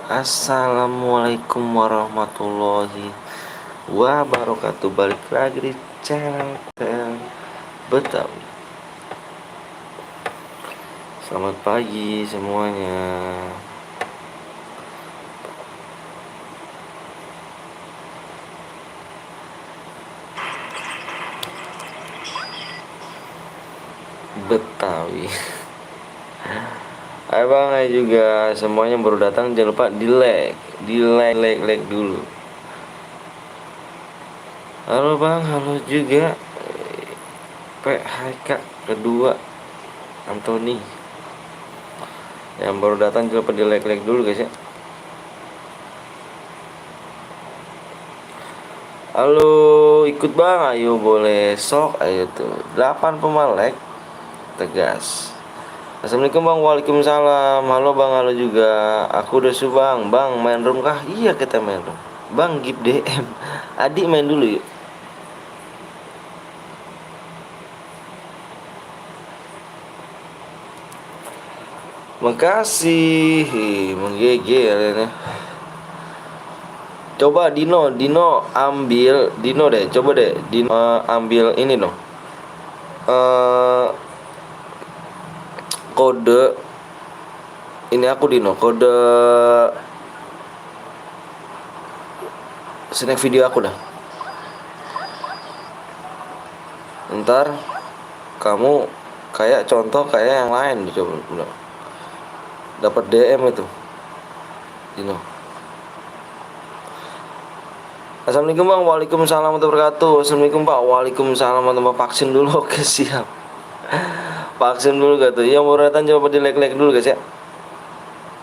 Assalamualaikum warahmatullahi wabarakatuh. Balik lagi di channel Betawi. Selamat pagi semuanya. Betawi. Hai bang, hai juga semuanya baru datang, jangan lupa di like dulu. Halo bang, halo juga PHK kedua Anthony. Yang baru datang jangan lupa di like dulu guys ya. Halo, ikut bang, ayo boleh sok, ayo tuh 8 pemalek tegas. Assalamualaikum bang, waalaikumsalam. Halo bang, halo juga. Aku udah subang bang, main room kah? Iya kita main room bang, give DM. Adik main dulu yuk. Makasih, menggege kalian ya. Coba Dino ambil Dino deh, coba deh Dino ambil ini dong. Kode ini aku Dino, kode snack video aku dah. Ntar kamu kayak contoh kayak yang lain coba dapat DM itu Dino. Assalamualaikum bang, waalaikumsalam warahmatullahi wabarakatuh. Assalamualaikum pak, waalaikumsalam warahmatullahi wabarakatuh. Vaksin dulu, oke siap. Vaksin dulu gak tuh? Yang baru datang coba di like dulu guys ya.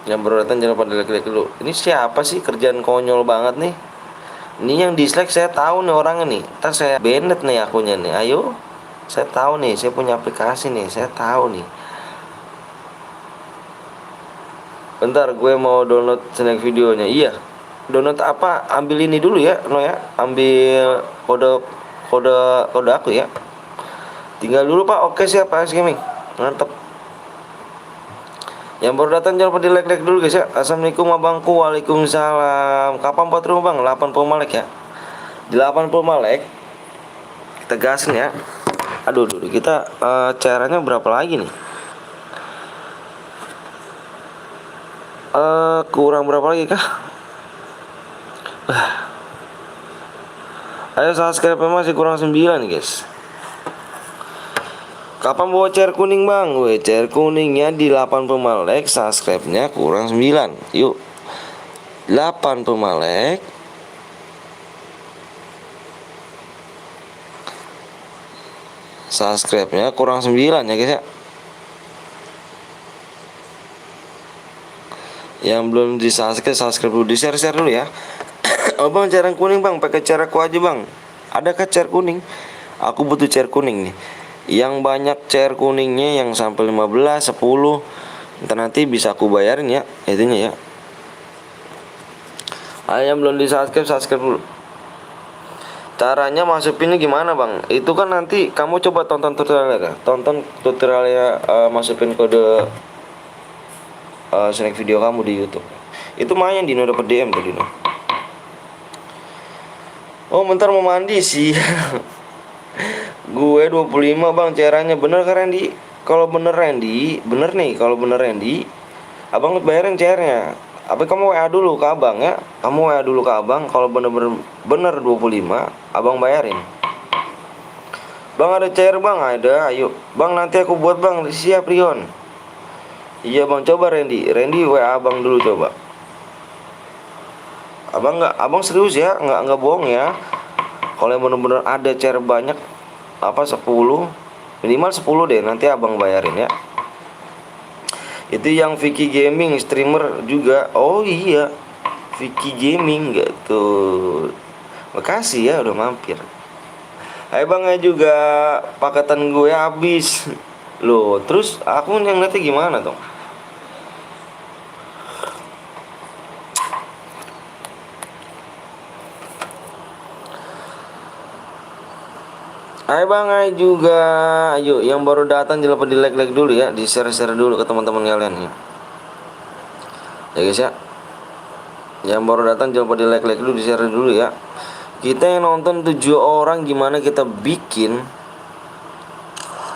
Yang baru datang jangan lupa di like dulu. Ini siapa sih, kerjaan konyol banget nih. Ini yang dislike saya tahu nih orangnya nih. Ntar saya banned nih akunnya nih. Ayo, saya tahu nih, saya punya aplikasi nih, saya tahu nih. Bentar, gue mau download snack videonya. Iya, download apa? Ambil ini dulu ya, no ya. Ambil kode aku ya. Tinggal dulu pak. Oke siap pak Gaming. Mantap. Yang baru datang jangan lupa di like dulu guys ya. Assalamualaikum abangku, waalaikumsalam. Kapan 40 bang? 80 malek ya. Di 80 malek kita gasin ya. Aduh kita caranya berapa lagi nih? Kurang berapa lagi kah? Ayo subscribe masih kurang 9 guys. Kapan bawa chair kuning bang? Chair kuningnya di 8 pemalek, subscribe-nya kurang 9. Yuk 8 pemalek, subscribe-nya kurang 9 ya guys ya. Yang belum di subscribe dulu, di share dulu ya. Oh bang, chair kuning bang, pakai chair aku aja bang. Adakah chair kuning? Aku butuh chair kuning nih. Yang banyak chair kuningnya, yang sampai 15, 10. Ntar nanti bisa aku bayarin ya, intinya ya. Yang belum di subscribe dulu. Caranya masukinnya gimana bang? Itu kan nanti kamu coba tonton tutorialnya. Tonton tutorialnya, masukin kode snack video kamu di YouTube. Itu main Dino dapat DM tuh Dino. Oh bentar mau mandi sih. Gue 25 bang caranya, bener kan Randy? Kalau bener Randy, bener nih, kalau bener Randy, abang bayarin cairnya. Tapi kamu WA dulu ke abang ya. Kamu WA dulu ke abang. Kalau bener 25, abang bayarin. Bang ada cair bang, ada. Ayo bang, nanti aku buat bang. Siap Rion. Iya bang, coba Randy WA abang dulu coba. Abang serius ya, nggak bohong ya. Kalau yang bener-bener ada cair banyak, 10, minimal 10 deh, nanti abang bayarin ya. Itu yang Vicky Gaming streamer juga. Oh iya, Vicky Gaming gitu. Makasih ya udah mampir. Hai bang ya juga, paketan gue habis. Loh, terus aku yang nanti gimana dong? Hai bang, hai juga. Ayo yang baru datang jangan lupa di like dulu ya, di share dulu ke teman-teman kalian ya. Ya guys ya. Yang baru datang jangan lupa di like dulu, di share dulu ya. Kita yang nonton 7 orang, gimana kita bikin.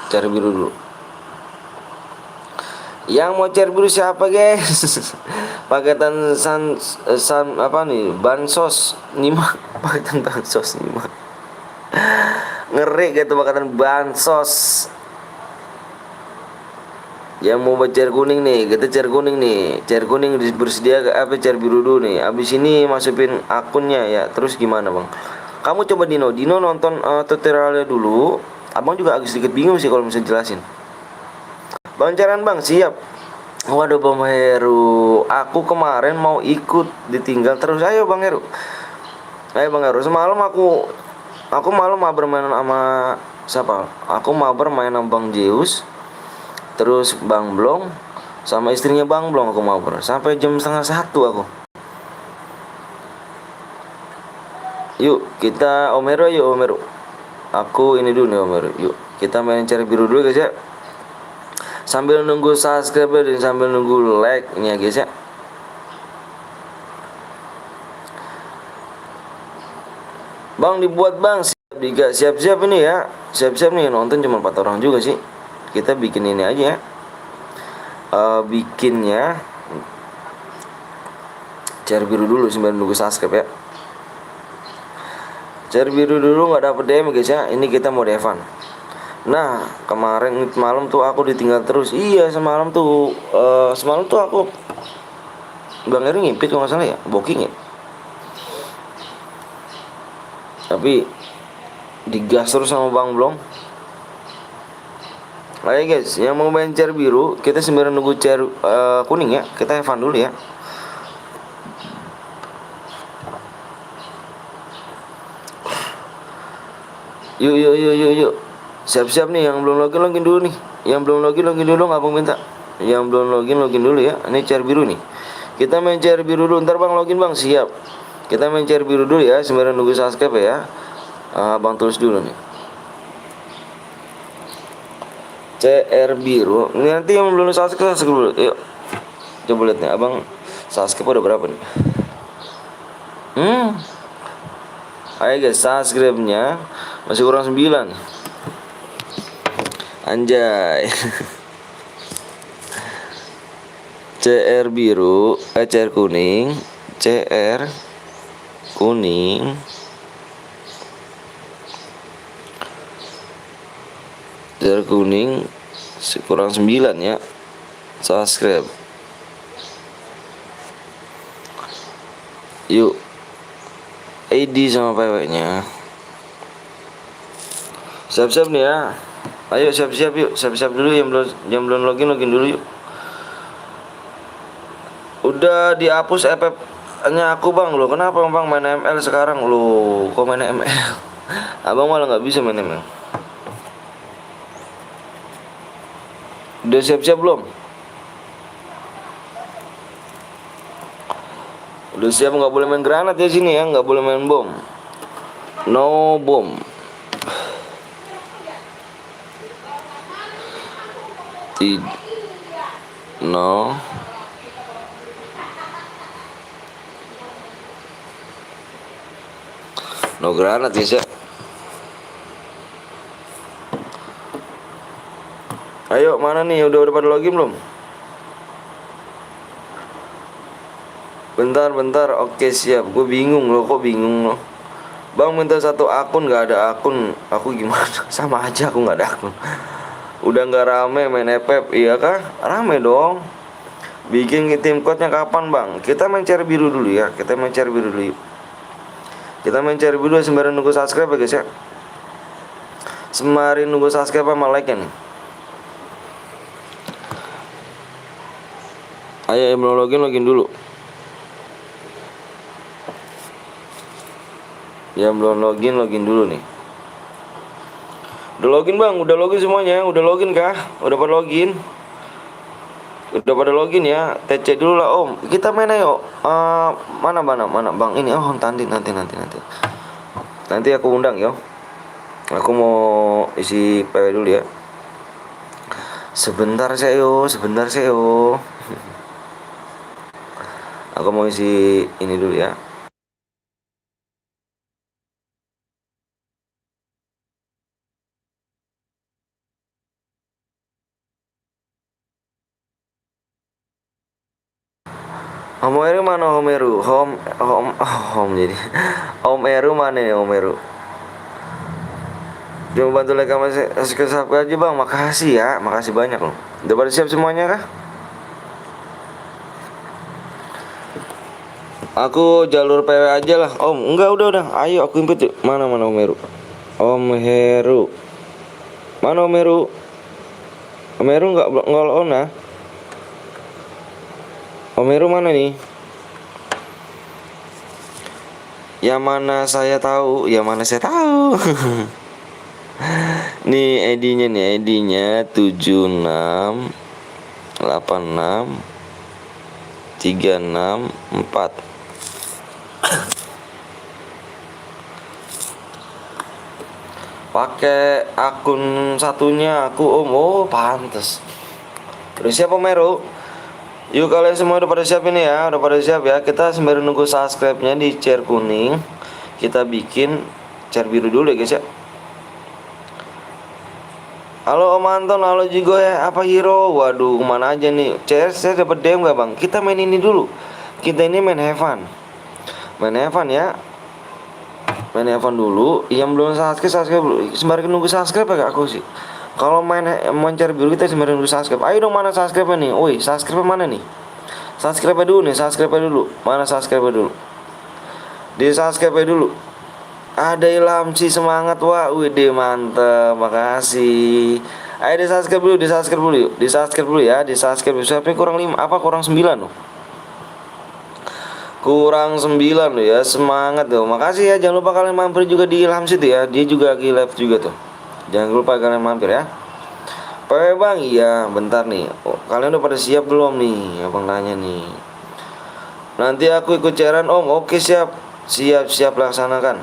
Cari biru dulu. Yang mau cari biru siapa guys? Paketan apa nih? Bansos nih mah. Paketan bansos nih mah. Ngeri gitu paketan bansos. Yang mau baca cair kuning nih, kita cair kuning nih. Cair kuning bersedia apa cair biru dulu nih. Abis ini masukin akunnya ya. Terus gimana bang? Kamu coba Dino nonton tutorialnya dulu. Abang juga agak sedikit bingung sih kalau misalnya jelasin. Bang Caran bang siap. Waduh Bang Heru, aku kemarin mau ikut ditinggal terus. Ayo Bang Heru. Ayo Bang Heru. Semalam aku malam mau bermain sama siapa? Aku mau bermain sama Bang Zeus. Terus Bang Blong sama istrinya Bang Blong aku mau sampai jam 12:30 aku. Yuk kita Omero, yuk Omero. Aku ini dulu nih Omero. Yuk kita main cari biru dulu guys ya. Sambil nunggu subscribe dan sambil nunggu like nih ya guys ya. Bang dibuat bang, siap-siap ini ya. Siap-siap nih, nonton cuma 4 orang juga sih. Kita bikin ini aja ya. Bikinnya cari biru dulu sambil nunggu subscribe ya. Cari biru dulu nggak dapet DM guys ya. Ini kita mau Devan. Nah kemarin malam tuh aku ditinggal terus. Iya semalam tuh aku Bang Eri ngimpit kalau nggak salah ya, booking ya. Tapi digas terus sama Bang Blong. Ayo guys, yang mau main chair biru, kita sambil nunggu chair kuning ya. Kita have fun dulu ya. Yuk. Siap-siap nih yang belum login dulu nih. Yang belum login dulu nggak minta. Yang belum login dulu ya. Ini chair biru nih. Kita main chair biru dulu. Ntar Bang login Bang, siap. Kita main chair biru dulu ya, sambil nunggu subscribe ya. Bang tulis dulu nih. CR biru. Ini nanti yang belum subscribe dulu. Yuk. Coba lihat nih, Abang subscribe udah berapa nih? Ayo guys, subscribe-nya masih kurang 9. Anjay. CR biru, CR kuning, CR kuning. CR kuning kurang 9 ya. Subscribe. Yuk. ID sama PW-nya. Siap-siap nih ya. Ayo siap-siap yuk. Siap-siap dulu yang belum login dulu yuk. Udah dihapus FF-nya aku Bang lo. Kenapa Bang main ML sekarang lo? Kok main ML? Abang malah nggak bisa main ML. Udah siap-siap belum? Udah siap, nggak boleh main granat ya sini ya, nggak boleh main bom. No bom. No. No granat ya. Ayo mana nih, udah pada login belum? Bentar, oke siap. Gue bingung loh, kok bingung loh. Bang minta satu akun, nggak ada akun. Aku gimana? Sama aja aku nggak ada akun. Udah nggak rame main FF, iya kah? Rame dong. Bikin tim code-nya kapan bang? Kita main cari biru dulu ya. Kita main cari biru dulu yuk. Kita main cari biru sembari nunggu subscribe ya guys ya. Sembari nunggu subscribe sama like nih. Ayo yang belum login dulu. Yang belum login dulu nih. Udah login bang, udah login semuanya. Udah login kah? Udah pada login? Udah pada login ya. TC dulu lah om. Kita main ayo. Mana bang ini. Oh nanti. Nanti aku undang yo. Aku mau isi PW dulu ya. Sebentar saya yo. Aku mau isi ini dulu ya. Homeru mana Homeru? Home jadi. Homeru mana ya Homeru? Cuma bantu like sama subscribe aja bang. Makasih ya, makasih banyak loh. Udah pada siap semuanya kah? Aku jalur PW aja lah. Om, enggak udah. Ayo aku input yuk. Mana Om Heru? Om Heru. Mana Om Heru? Om Heru enggak on ya? Om Heru mana nih? Yang mana saya tahu, yang mana saya tahu. Nih ID-nya 7686364. Pakai akun satunya aku Om. Oh, pantes. Udah siap Om Heru? Yuk kalian semua udah pada siap ini ya, udah pada siap ya. Kita sembari nunggu subscribe-nya di share kuning, kita bikin share biru dulu ya guys ya. Halo Om Anton, halo juga ya. Apa hero? Waduh, kemana aja nih? Saya dapat DM gak bang? Kita main ini dulu. Kita ini main Heaven. Main Heaven ya. Main Heaven dulu. Yang belum subscribe dulu. Sembari nunggu subscribe ya aku sih. Kalau main share biru kita sembari nunggu subscribe. Ayo dong, mana subscribe nih? Woi, subscribe mana nih? Subscribe dulu nih, subscribe dulu. Mana subscribe dulu? Di subscribe dulu. Ada Ilham sih semangat wah, wih mantep, makasih. Ayo di subscribe dulu, di subscribe dulu yuk. Di subscribe dulu ya, di subscribe. Siapa kurang 5, apa kurang 9 loh. Kurang 9 loh ya, semangat tuh. Makasih ya, jangan lupa kalian mampir juga di Ilham situ ya. Dia juga lagi live juga tuh. Jangan lupa kalian mampir ya. PW bang, iya bentar nih. Oh, kalian udah pada siap belum nih? Abang nanya nih. Nanti aku ikut cairan Om. Oke siap. Siap laksanakan.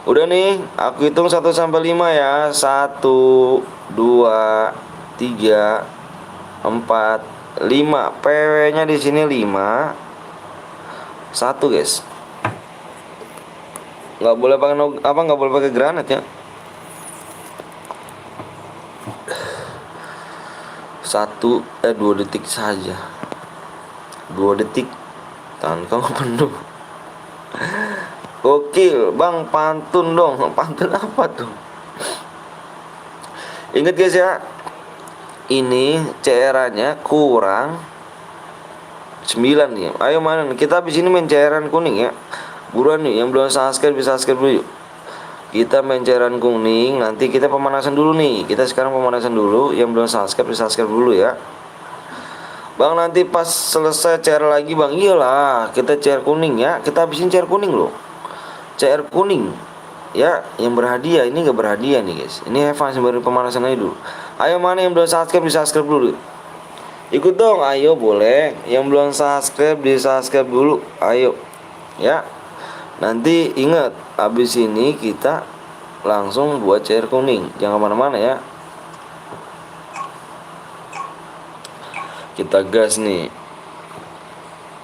Udah nih, aku hitung 1 sampai 5 ya. 1 2 3 4 5. PW-nya di sini 5. 1 guys. Nggak boleh pakai nggak boleh pakai granat ya. 2 detik saja. 2 detik. Tahan kamu penuh. Gokil, bang pantun dong. Pantun apa tuh? Ingat guys ya. Ini cairannya kurang 9 nih. Ayo mana nih? Kita habis ini main cairan kuning ya. Buruan nih, yang belum subscribe bisa subscribe dulu yuk. Kita main cairan kuning, nanti kita pemanasan dulu nih. Kita sekarang pemanasan dulu. Yang belum subscribe bisa subscribe dulu ya. Bang nanti pas selesai cair lagi bang. Iyalah, kita cair kuning ya. Kita habisin cair kuning loh. Cair kuning ya, yang berhadiah. Ini gak berhadiah nih guys. Ini Evan sembari pemanasan aja dulu. Ayo mana yang belum subscribe bisa subscribe dulu. Ikut dong, ayo boleh. Yang belum subscribe di subscribe dulu. Ayo ya. Nanti ingat, habis ini kita langsung buat cair kuning. Jangan kemana-mana ya. Kita gas nih.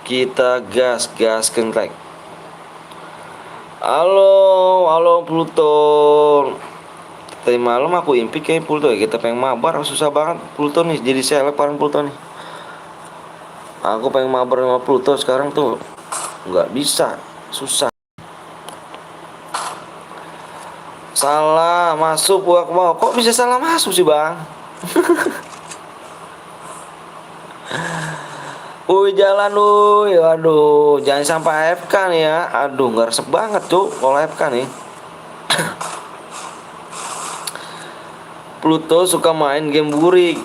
Kita gas kentek. Halo Pluton. Tadi malam aku impi kayak Pluton ya. Kita pengen mabar, susah banget Pluton nih. Jadi seleb paling Pluton nih. Aku pengen mabar sama Pluton sekarang tuh nggak bisa, susah. Salah masuk gua mau. Kok bisa salah masuk sih bang? Jalan aduh jangan sampai AFK nih ya. Aduh nggak resep banget tuh kalau AFK nih. Pluto suka main game burik.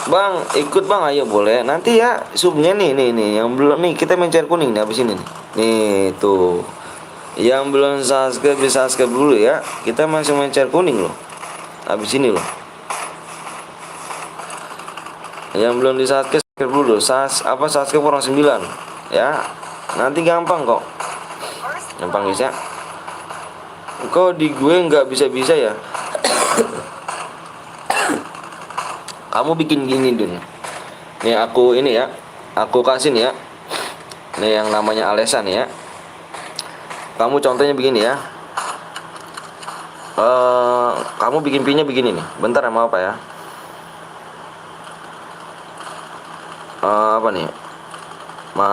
Bang ikut bang, ayo boleh. Nanti ya subnya nih yang belum nih, kita main cair kuning nih habis ini nih. Nih tuh. Yang belum subscribe bisa subscribe dulu ya. Kita masih main cair kuning loh. Habis ini loh. Yang belum di subscribe dulu. Subscribe kurang 9 ya. Nanti gampang kok. Gampang guys ya. Kok di gue nggak bisa ya. Kamu bikin gini Dun. Nih aku ini ya. Aku kasih nih ya. Ini yang namanya Alessa nih ya. Kamu contohnya begini ya. Kamu bikin pinnya begini nih. Bentar ya, mau apa ya? Apa nih? Ma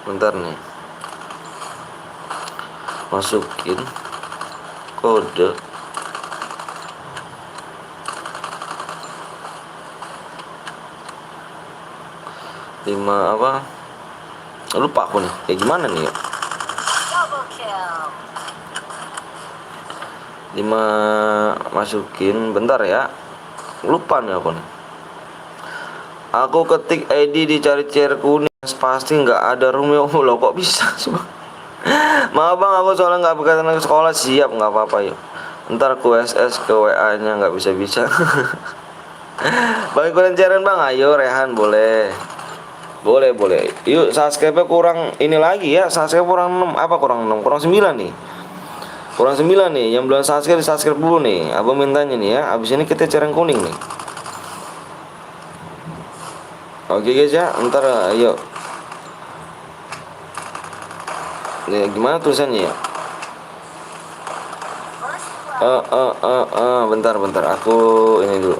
Bentar nih. Masukin kode. Lima apa? Lupa aku nih. Kayak gimana nih ya? 5 masukin. Bentar ya. Lupa nih aku nih. Aku ketik ID dicari chair kuning. Pasti nggak ada room ya. Oh, loh kok bisa? Maaf bang, aku soalnya nggak berkaitan ke sekolah. Siap, nggak apa-apa yuk. Ntar aku SS ke WA nya nggak bisa-bisa. Bang ikutan cairan bang, ayo Rehan boleh. Boleh. Yuk subscribe kurang ini lagi ya. Subscribe kurang 6. Apa kurang 6? Kurang 9 nih. Kurang 9 nih. Yang belum subscribe di subscribe dulu nih. Abang mintanya nih ya. Abis ini kita cairan kuning nih. Oke guys ya. Ntar ayo. Nih, gimana tulisannya ya? Bentar. Aku ini dulu.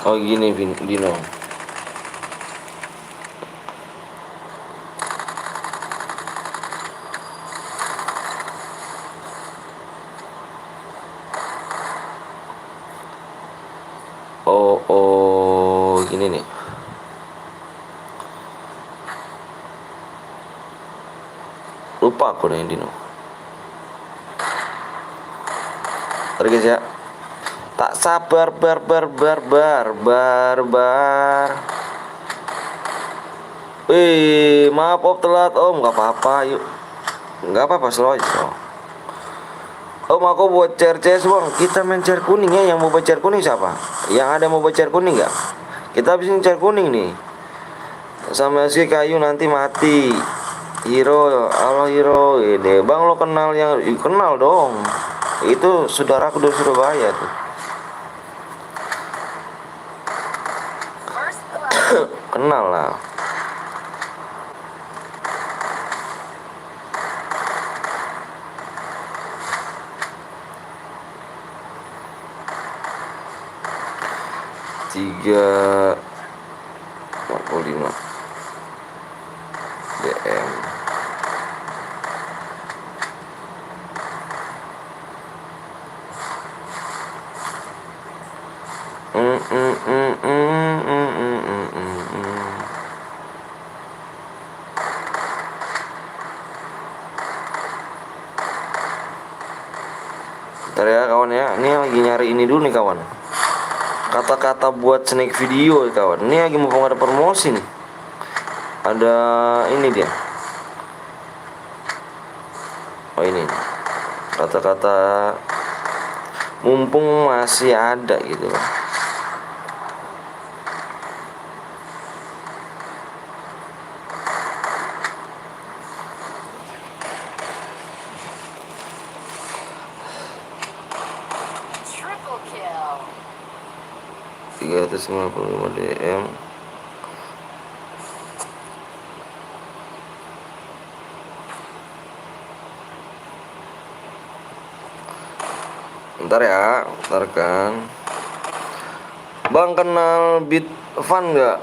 Oh gini Dino. Oh gini nih. Lupa aku nih Dino. Ntar guys ya. Tak sabar bar. Maaf om telat om, nggak apa-apa yuk. Nggak apa-apa, slow aja. Om aku buat chair CS bang. Kita main chair kuning ya. Yang mau buat chair kuning siapa? Yang ada mau buat chair kuning nggak? Kita habisin chair kuning nih. Sama si kayu nanti mati. Hero, halo hero. Ini bang lo kenal yang kenal dong. Itu saudaraku dari Surabaya tuh. Kenal lah. Tiga 45 DM. Bentar ya kawan ya. Ini lagi nyari ini dulu nih kawan. Kata-kata buat snack video kawan. Ini lagi mau ada promosi nih. Ada ini dia. Oh ini. Kata-kata mumpung masih ada gitu. Triple kill. 355 DM. Bentar ya, bentar kan. Bang kenal Bitfan nggak?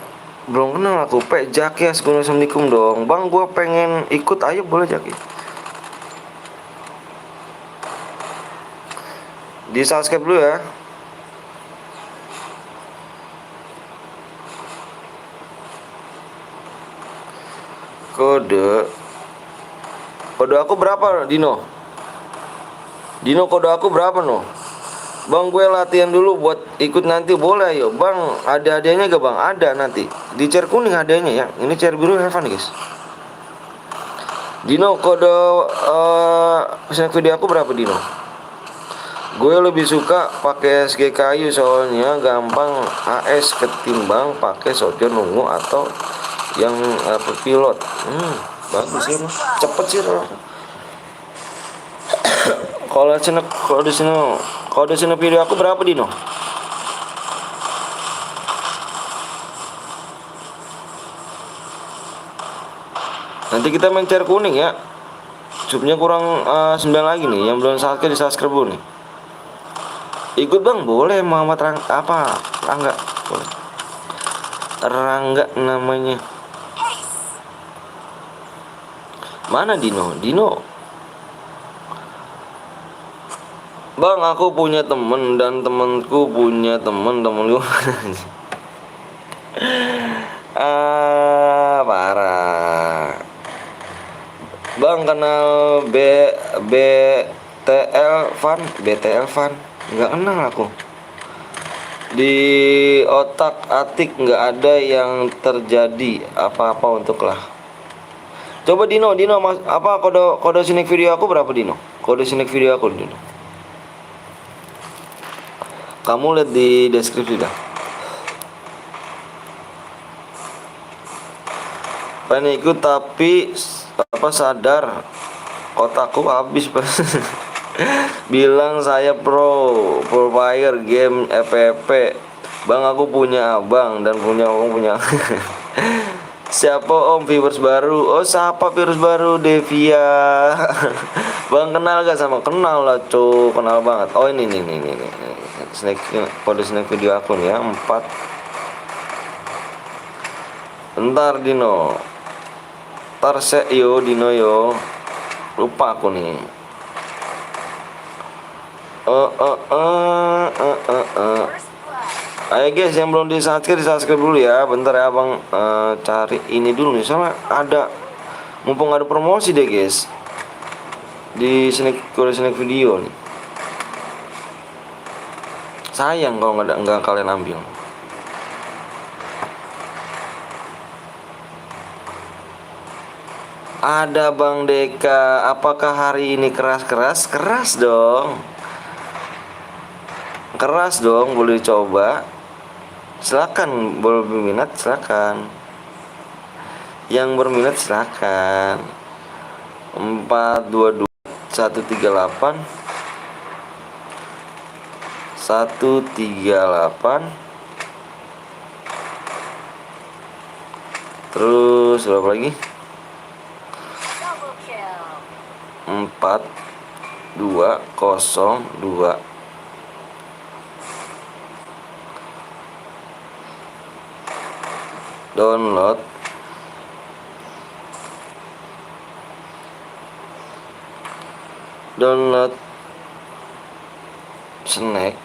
Belum kenal aku. Pak Jaki ya, assalamualaikum dong. Bang gua pengen ikut, ayo boleh Jaki. Di subscribe dulu ya. Kode aku berapa, Dino? Dino, kode aku berapa, no? Bang, gue latihan dulu buat ikut nanti, boleh ayo. Bang, ada hadiahnya gak, Bang? Ada nanti. Di chair kuning hadiahnya ya. Ini chair biru have fun, guys. Dino, kode snack video aku berapa, Dino? Gue lebih suka pakai SG kayu soalnya gampang AS ketimbang pakai soldier nunggu atau yang pilot. Bagus sih, cepet sih. Kalau di sini video aku berapa, Dino? Nanti kita main chair kuning ya. Subnya kurang 9 lagi nih, yang belum subscribe di subscribe dulu nih. Ikut, Bang, boleh. Muhammad Rangga boleh. Rangga namanya. Mana Dino? Bang, aku punya temen dan temenku punya temen-temen gue. Parah. Bang, kenal BTL Fan? Nggak kenal aku. Di otak atik nggak ada yang terjadi apa-apa untuklah. Coba Dino, apa kode sinek video aku berapa, Dino? Kode sinek video aku, Dino. Kamu lihat di deskripsi dah. Pengen ikut tapi sadar kotakku habis. Bilang saya pro player game FPP. Bang, aku punya abang dan punya abang punya. Siapa om viewers baru? Oh, siapa viewers baru? Devia. Bang, kenal gak sama? Kenal lah, cu, kenal banget. Oh, ini. Kode snack video aku nih ya, 4. Bentar, Dino. Dino yo. Lupa aku nih. Ayo guys, yang belum di subscribe dulu ya. Bentar ya, Abang cari ini dulu nih. Soalnya mumpung ada promosi deh, guys. Di kode snack video nih. Sayang kalau nggak kalian ambil. Ada Bang Deka. Apakah hari ini keras? Keras dong. Boleh coba. Silakan, boleh berminat silakan. Yang berminat silakan. 422 138 terus berapa lagi? 4202. Download snack.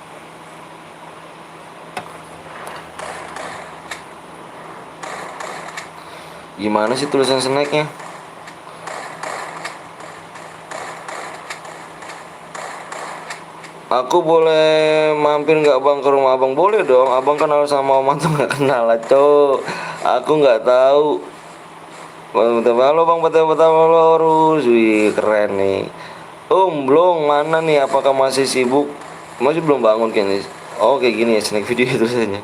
Gimana sih tulisan snacknya? Aku boleh mampir nggak, Bang, ke rumah Abang? Boleh dong. Abang kenal sama Om tuh nggak kenal lah, cok. Aku nggak tahu. Halo Bang, betul harus. Wih, keren nih. Belum, mana nih? Apakah masih sibuk? Masih belum bangun kayaknya. Oh, kayak gini ya snack video itu saja.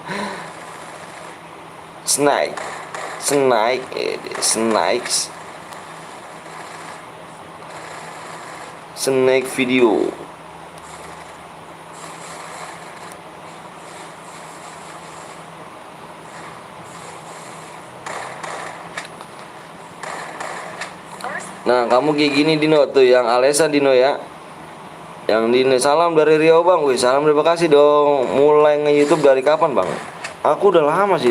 Snack video. Nah, kamu kayak gini, Dino, tuh yang Alesa, Dino ya. Yang Dino, salam dari Riau, Bang. Wih, salam, terima kasih dong. Mulai nge-YouTube dari kapan, Bang? Aku udah lama sih.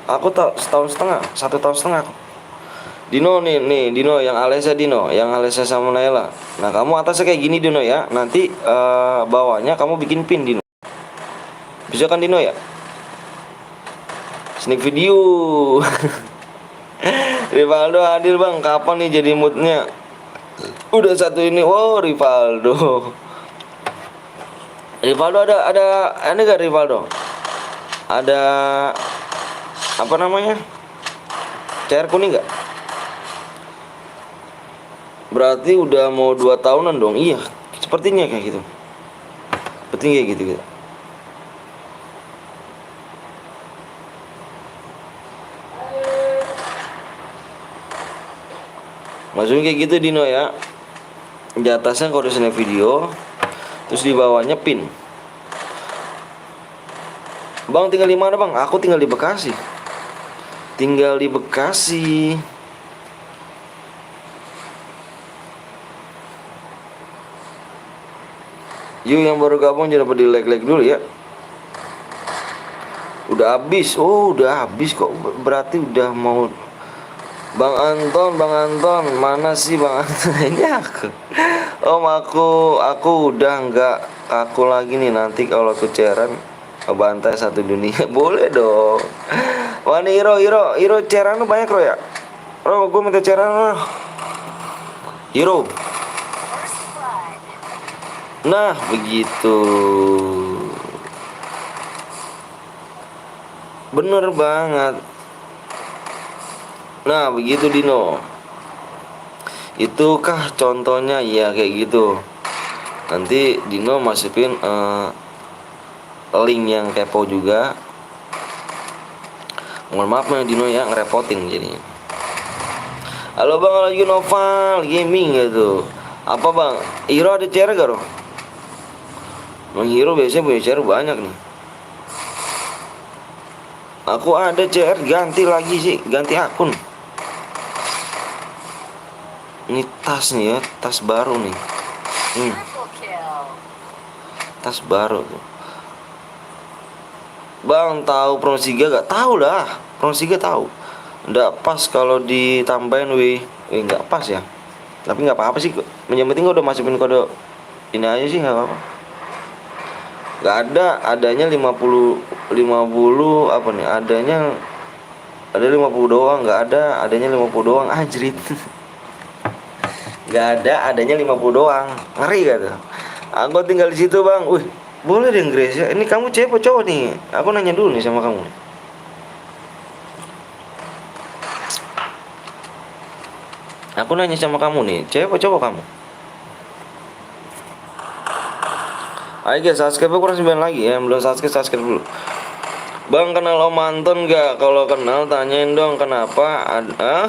Aku setahun setengah aku. Dino nih Dino yang Alesa, yang Alesa sama Naila. Nah, kamu atasnya kayak gini, Dino ya. Nanti bawahnya kamu bikin pin, Dino. Bisa kan, Dino ya? Sneak video. Rivaldo hadir bang, kapan nih jadi moodnya? Udah satu ini, wow Rivaldo. Rivaldo ada gak Rivaldo? Ada apa namanya? CR kuning gak? Berarti udah mau 2 tahunan dong. Iya, sepertinya kayak gitu. Sepertinya kayak gitu. Maksudnya kayak gitu Dino ya. Di atasnya koordinat video, terus di bawahnya pin. Bang tinggal di mana bang? Aku tinggal di Bekasi. Tinggal di Bekasi. Yuk yang baru gabung jangan lupa di like dulu ya. Udah habis. Oh udah habis kok. Berarti udah mau. Bang Anton mana sih Bang Anton? Ini aku. Om aku udah nggak aku lagi nih, nanti kalau keceran bantai satu dunia. Boleh dong. Wah nih Hiro ceran lu banyak Ro ya. Ro gue minta ceran lo. Hiro. First blood. Nah begitu. Bener banget. Nah begitu Dino. Itukah contohnya ya kayak gitu. Nanti Dino masukin link yang kepo juga. Mohon maaf ya Dino ya ngerepotin jadi. Halo bang, lagi Noval Gaming gitu. Apa bang? Hiro ada CR gak Bro? Bang Hiro biasanya punya CR banyak nih. Aku ada CR ganti lagi sih, ganti akun. Ini tas nih ya, tas baru nih. Triple kill. Tas baru tuh. Bang tahu Promosiga gak? Tahu lah, Promosiga tahu. Nggak pas kalau ditambahin nggak pas ya. Tapi nggak apa-apa sih. Yang penting udah masukin kode ini aja sih, nggak apa-apa. Nggak adanya 50 apa nih? Ada 50 doang, nggak adanya 50 doang, anjrit. Nggak adanya 50 doang. Ngeri gak tuh? Aku tinggal di situ, Bang. Wih, boleh deh Grace ya. Ini kamu cewek apa cowok nih? Aku nanya dulu nih sama kamu. Aku nanya sama kamu nih, cewek apa cowok kamu? Ayo guys, subscribe kurang 9 lagi ya. Yang belum subscribe dulu. Bang kenal Om Anton gak? Kalau kenal tanyain dong kenapa ada.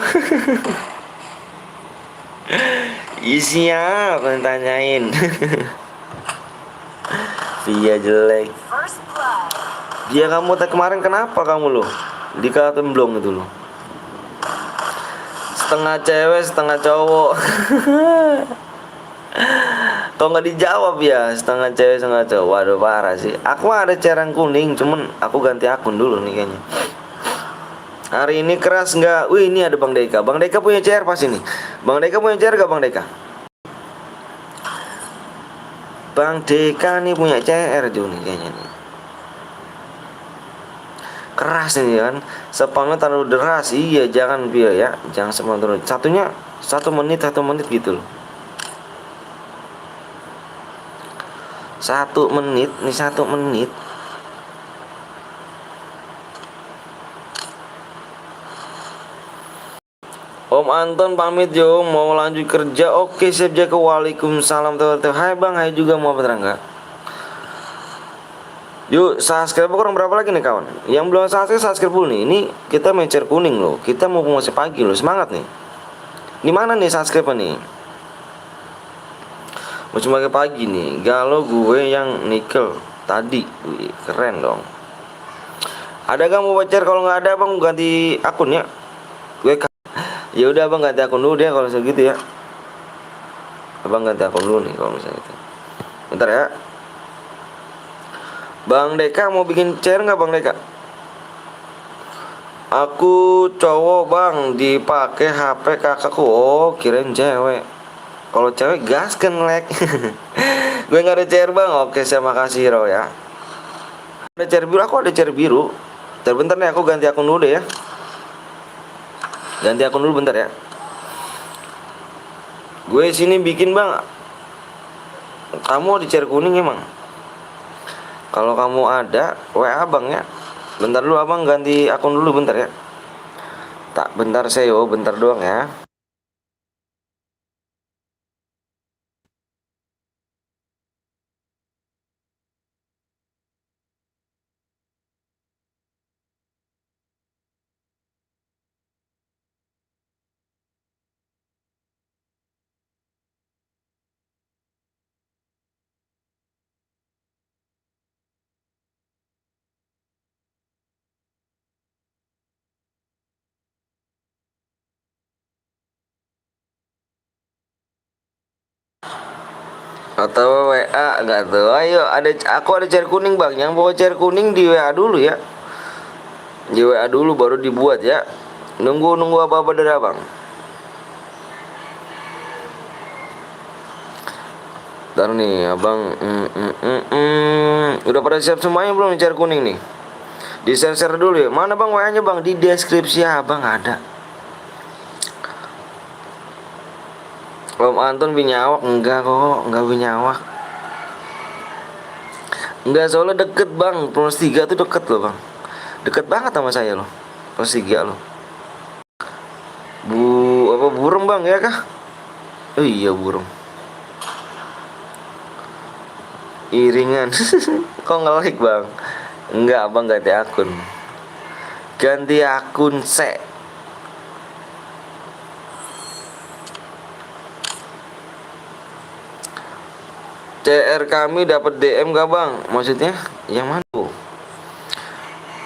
Iya, aku tanyain. Iya jelek. First blood. Dia kamu kemarin kenapa kamu loh? Dikatain belum itu loh. Setengah cewek, setengah cowok. Kok nggak dijawab ya? Setengah cewek, setengah cowok. Waduh parah sih. Aku ada ceran kuning, cuman aku ganti akun dulu nih kayaknya. Hari ini keras nggak? Wih ini ada Bang Deka. Bang Deka punya CR pas ini. Bang Deka punya CR gak Bang Deka? Bang Deka nih punya CR juga nih kayaknya nih. Keras nih kan. Spamnya terlalu deras. Iya jangan biar ya. Jangan spam terus. Satunya 1 menit gitu loh. 1 menit nih 1 menit. Om Anton pamit yo, mau lanjut kerja. Oke siap Jaka. Waalaikumsalam teman-teman. Hai Bang, hai juga mau Rangga. Yuk subscribe kurang berapa lagi nih kawan? Yang belum subscribe dulu nih. Ini kita main CR kuning loh. Kita mau masih pagi loh, semangat nih. Di mana nih subscribe nih? Mau cuma pagi nih. Galau gue yang nikel tadi. Wih, keren dong. Ada gak mau baca? Kalau nggak ada Bang ganti akun ya. Ya udah Abang ganti akun dulu deh kalau segitu ya. Abang ganti akun dulu nih kalau misalnya itu. Bentar ya. Bang Deka mau bikin CR nggak Bang Deka? Aku cowok Bang, dipakai HP kakakku. Oh kirain cewek. Kalau cewek gasken lek. Gue nggak ada CR Bang. Oke saya makasih Hiro ya. Ada CR biru, aku ada CR biru. Bentar nih aku ganti akun dulu deh ya. Ganti akun dulu bentar ya. Gue sini bikin bang. Kamu di share kuning emang? Kalau kamu ada WA abang ya. Bentar dulu abang ganti akun dulu bentar ya. Tak bentar Seo, bentar doang ya. Atau WA nggak tuh? Ayo, aku ada share kuning bang. Yang bawa share kuning di WA dulu ya. Di WA dulu baru dibuat ya. Nunggu apa dari abang. Ntar nih abang. Udah pada siap semuanya belum share kuning nih? Di share dulu ya. Mana bang WA nya bang? Di deskripsi abang ada. Om Anton binyawak enggak kok, enggak binyawak. Enggak, soalnya deket bang. Plus 3 tuh deket loh bang. Deket banget sama saya loh. Plus 3 loh. Apa burung bang ya kah? Oh iya burung. Iringan. Kok nge-like bang? Enggak bang, ganti akun. Ganti akun se. CR kami dapat DM gak bang? Maksudnya yang mana tuh?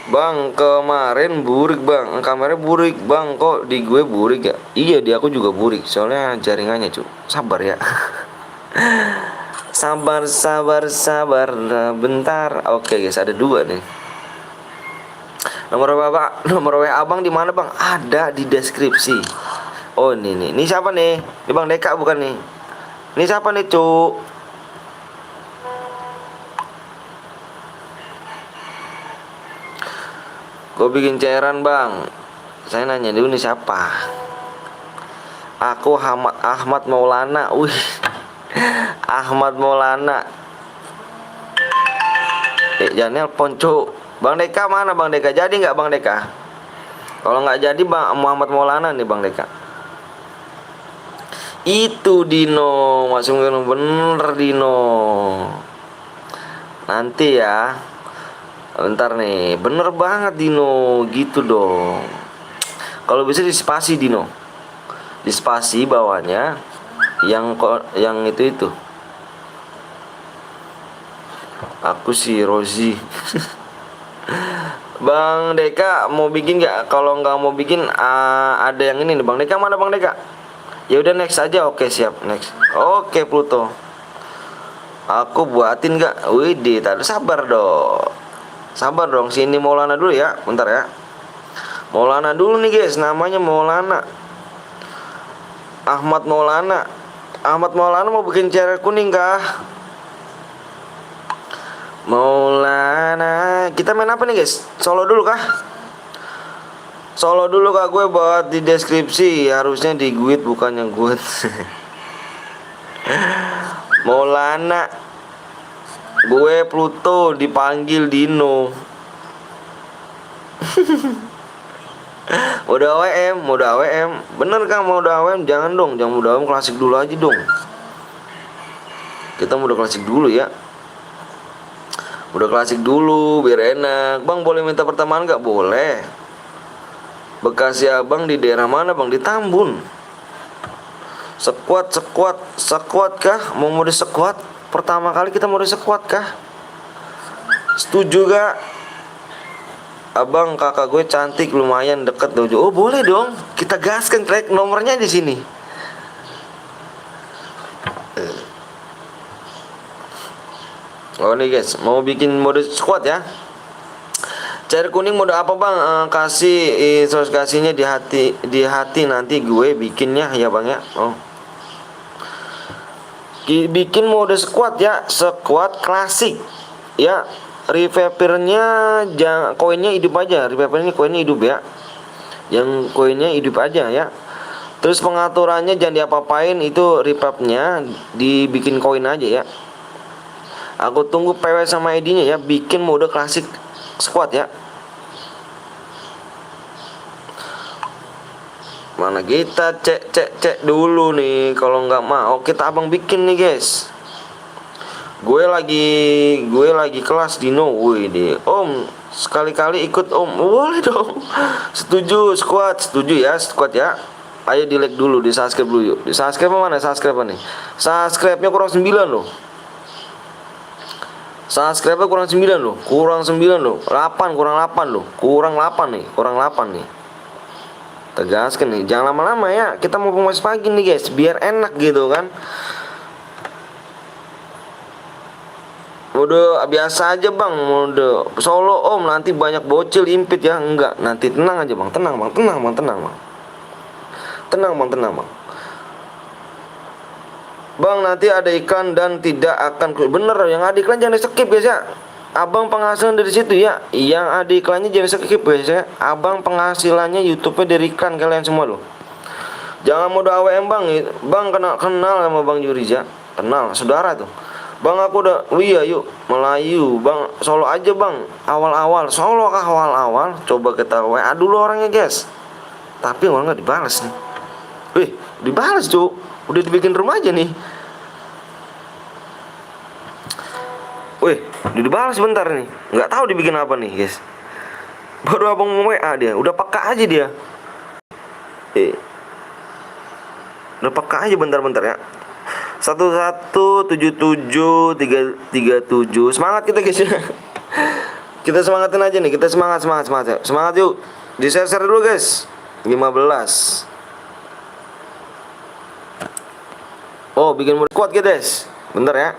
Bang kemarin burik bang, kameranya burik bang, kok di gue burik ya? Iya di aku juga burik, soalnya jaringannya cu. Sabar ya. sabar bentar. Oke guys, ada 2 nih. Nomor WA abang di mana bang? Ada di deskripsi. Oh ini siapa nih? Ini bang Deka bukan nih? Ini siapa nih cu? Gue bikin cairan bang. Saya nanya dulu nih siapa? Aku Ahmad Maulana. Wih, Ahmad Maulana. Jangan nelpon cu. Bang Deka mana bang Deka? Jadi nggak bang Deka? Kalau nggak jadi bang Muhammad Maulana nih bang Deka. Itu Dino, masuk bener Dino. Nanti ya. Bentar nih, bener banget Dino, gitu dong. Kalau bisa di spasi Dino, di spasi bawahnya, yang itu. Aku si Rozi. Bang Deka mau bikin nggak? Kalau nggak mau bikin, ada yang ini nih Bang Deka, mana Bang Deka? Ya udah next aja, oke siap next. Oke Pluto, aku buatin nggak? Widih, tadi sabar dong, sini Maulana dulu ya, bentar ya. Maulana dulu nih guys, namanya Maulana. Ahmad Maulana. Ahmad Maulana mau bikin share kuning kah? Maulana, kita main apa nih guys? Solo dulu kah? Solo dulu kah? Gue buat di deskripsi, harusnya di guide bukannya guide. Maulana. Gue Pluto dipanggil Dino. Udah AWM. Bener kan mau udah AWM? Jangan udah AWM, klasik dulu aja dong. Kita udah klasik dulu ya. Udah klasik dulu biar enak. Bang boleh minta pertemanan gak? Boleh. Bekasi abang di daerah mana bang? Di Tambun. Sekuat kah? Mau mode sekuat? Pertama kali kita mode sekuat kah? Setuju gak? Abang kakak gue cantik, lumayan deket dojo. Oh boleh dong, kita gaskan, track nomornya di sini. Oh nih guys, mau bikin mode squad ya. Cari kuning mode apa bang? Kasihnya di hati nanti gue bikinnya ya bang ya. Oh, bikin mode squad ya, squad klasik ya. Revivernya jangan, koinnya hidup aja. Revivernya koinnya hidup ya. Yang koinnya hidup aja ya. Terus pengaturannya jangan diapa-apain, itu repapnya dibikin koin aja ya. Aku tunggu PW sama ID-nya ya, bikin mode klasik squad ya. Mana kita cek dulu nih. Kalau nggak mau kita abang bikin nih guys. Gue lagi kelas Dino. Wih deh Om, sekali-kali ikut Om. Boleh dong. Setuju squad, setuju ya squad ya. Ayo di like dulu, di subscribe dulu yuk. Di subscribe mana? Subscribe nih. Subscribe-nya kurang 9 loh. Subscribe-nya kurang 9 loh. Kurang 9 loh. 8 kurang 8 loh. Kurang 8 nih, kurang 8 nih. Tegaskan nih, jangan lama-lama ya. Kita mau masih pagi nih guys, biar enak gitu kan. Mode biasa aja bang, mode solo Om, nanti banyak bocil impit ya. Enggak, nanti tenang aja bang, tenang bang. Bang, nanti ada iklan dan tidak akan bener. Yang ada iklan jangan di skip guys ya. Abang penghasilan dari situ ya. Yang ada iklannya jangan skip guys ya. Abang penghasilannya YouTube-nya dari iklan kalian semua loh. Jangan mode AWM bang. Bang kenal sama Bang Juriza. Kenal, saudara tuh. Bang aku udah, iya yuk Melayu bang, solo aja bang. Awal-awal, solo kah awal-awal. Coba kita WA dulu orangnya guys. Tapi orang nggak dibalas nih. Wih, dibalas cuk. Udah dibikin rumah aja nih. Wih, udah dibalas bentar nih. Nggak tahu dibikin apa nih guys. Baru abang mau WA dia, udah peka aja dia. Udah peka aja bentar-bentar ya. 1177 semangat kita guys ya. Kita semangatin aja nih, kita semangat ya. Semangat yuk. Di share dulu guys. 15. Oh, bikin mode kuat guys. Bentar ya.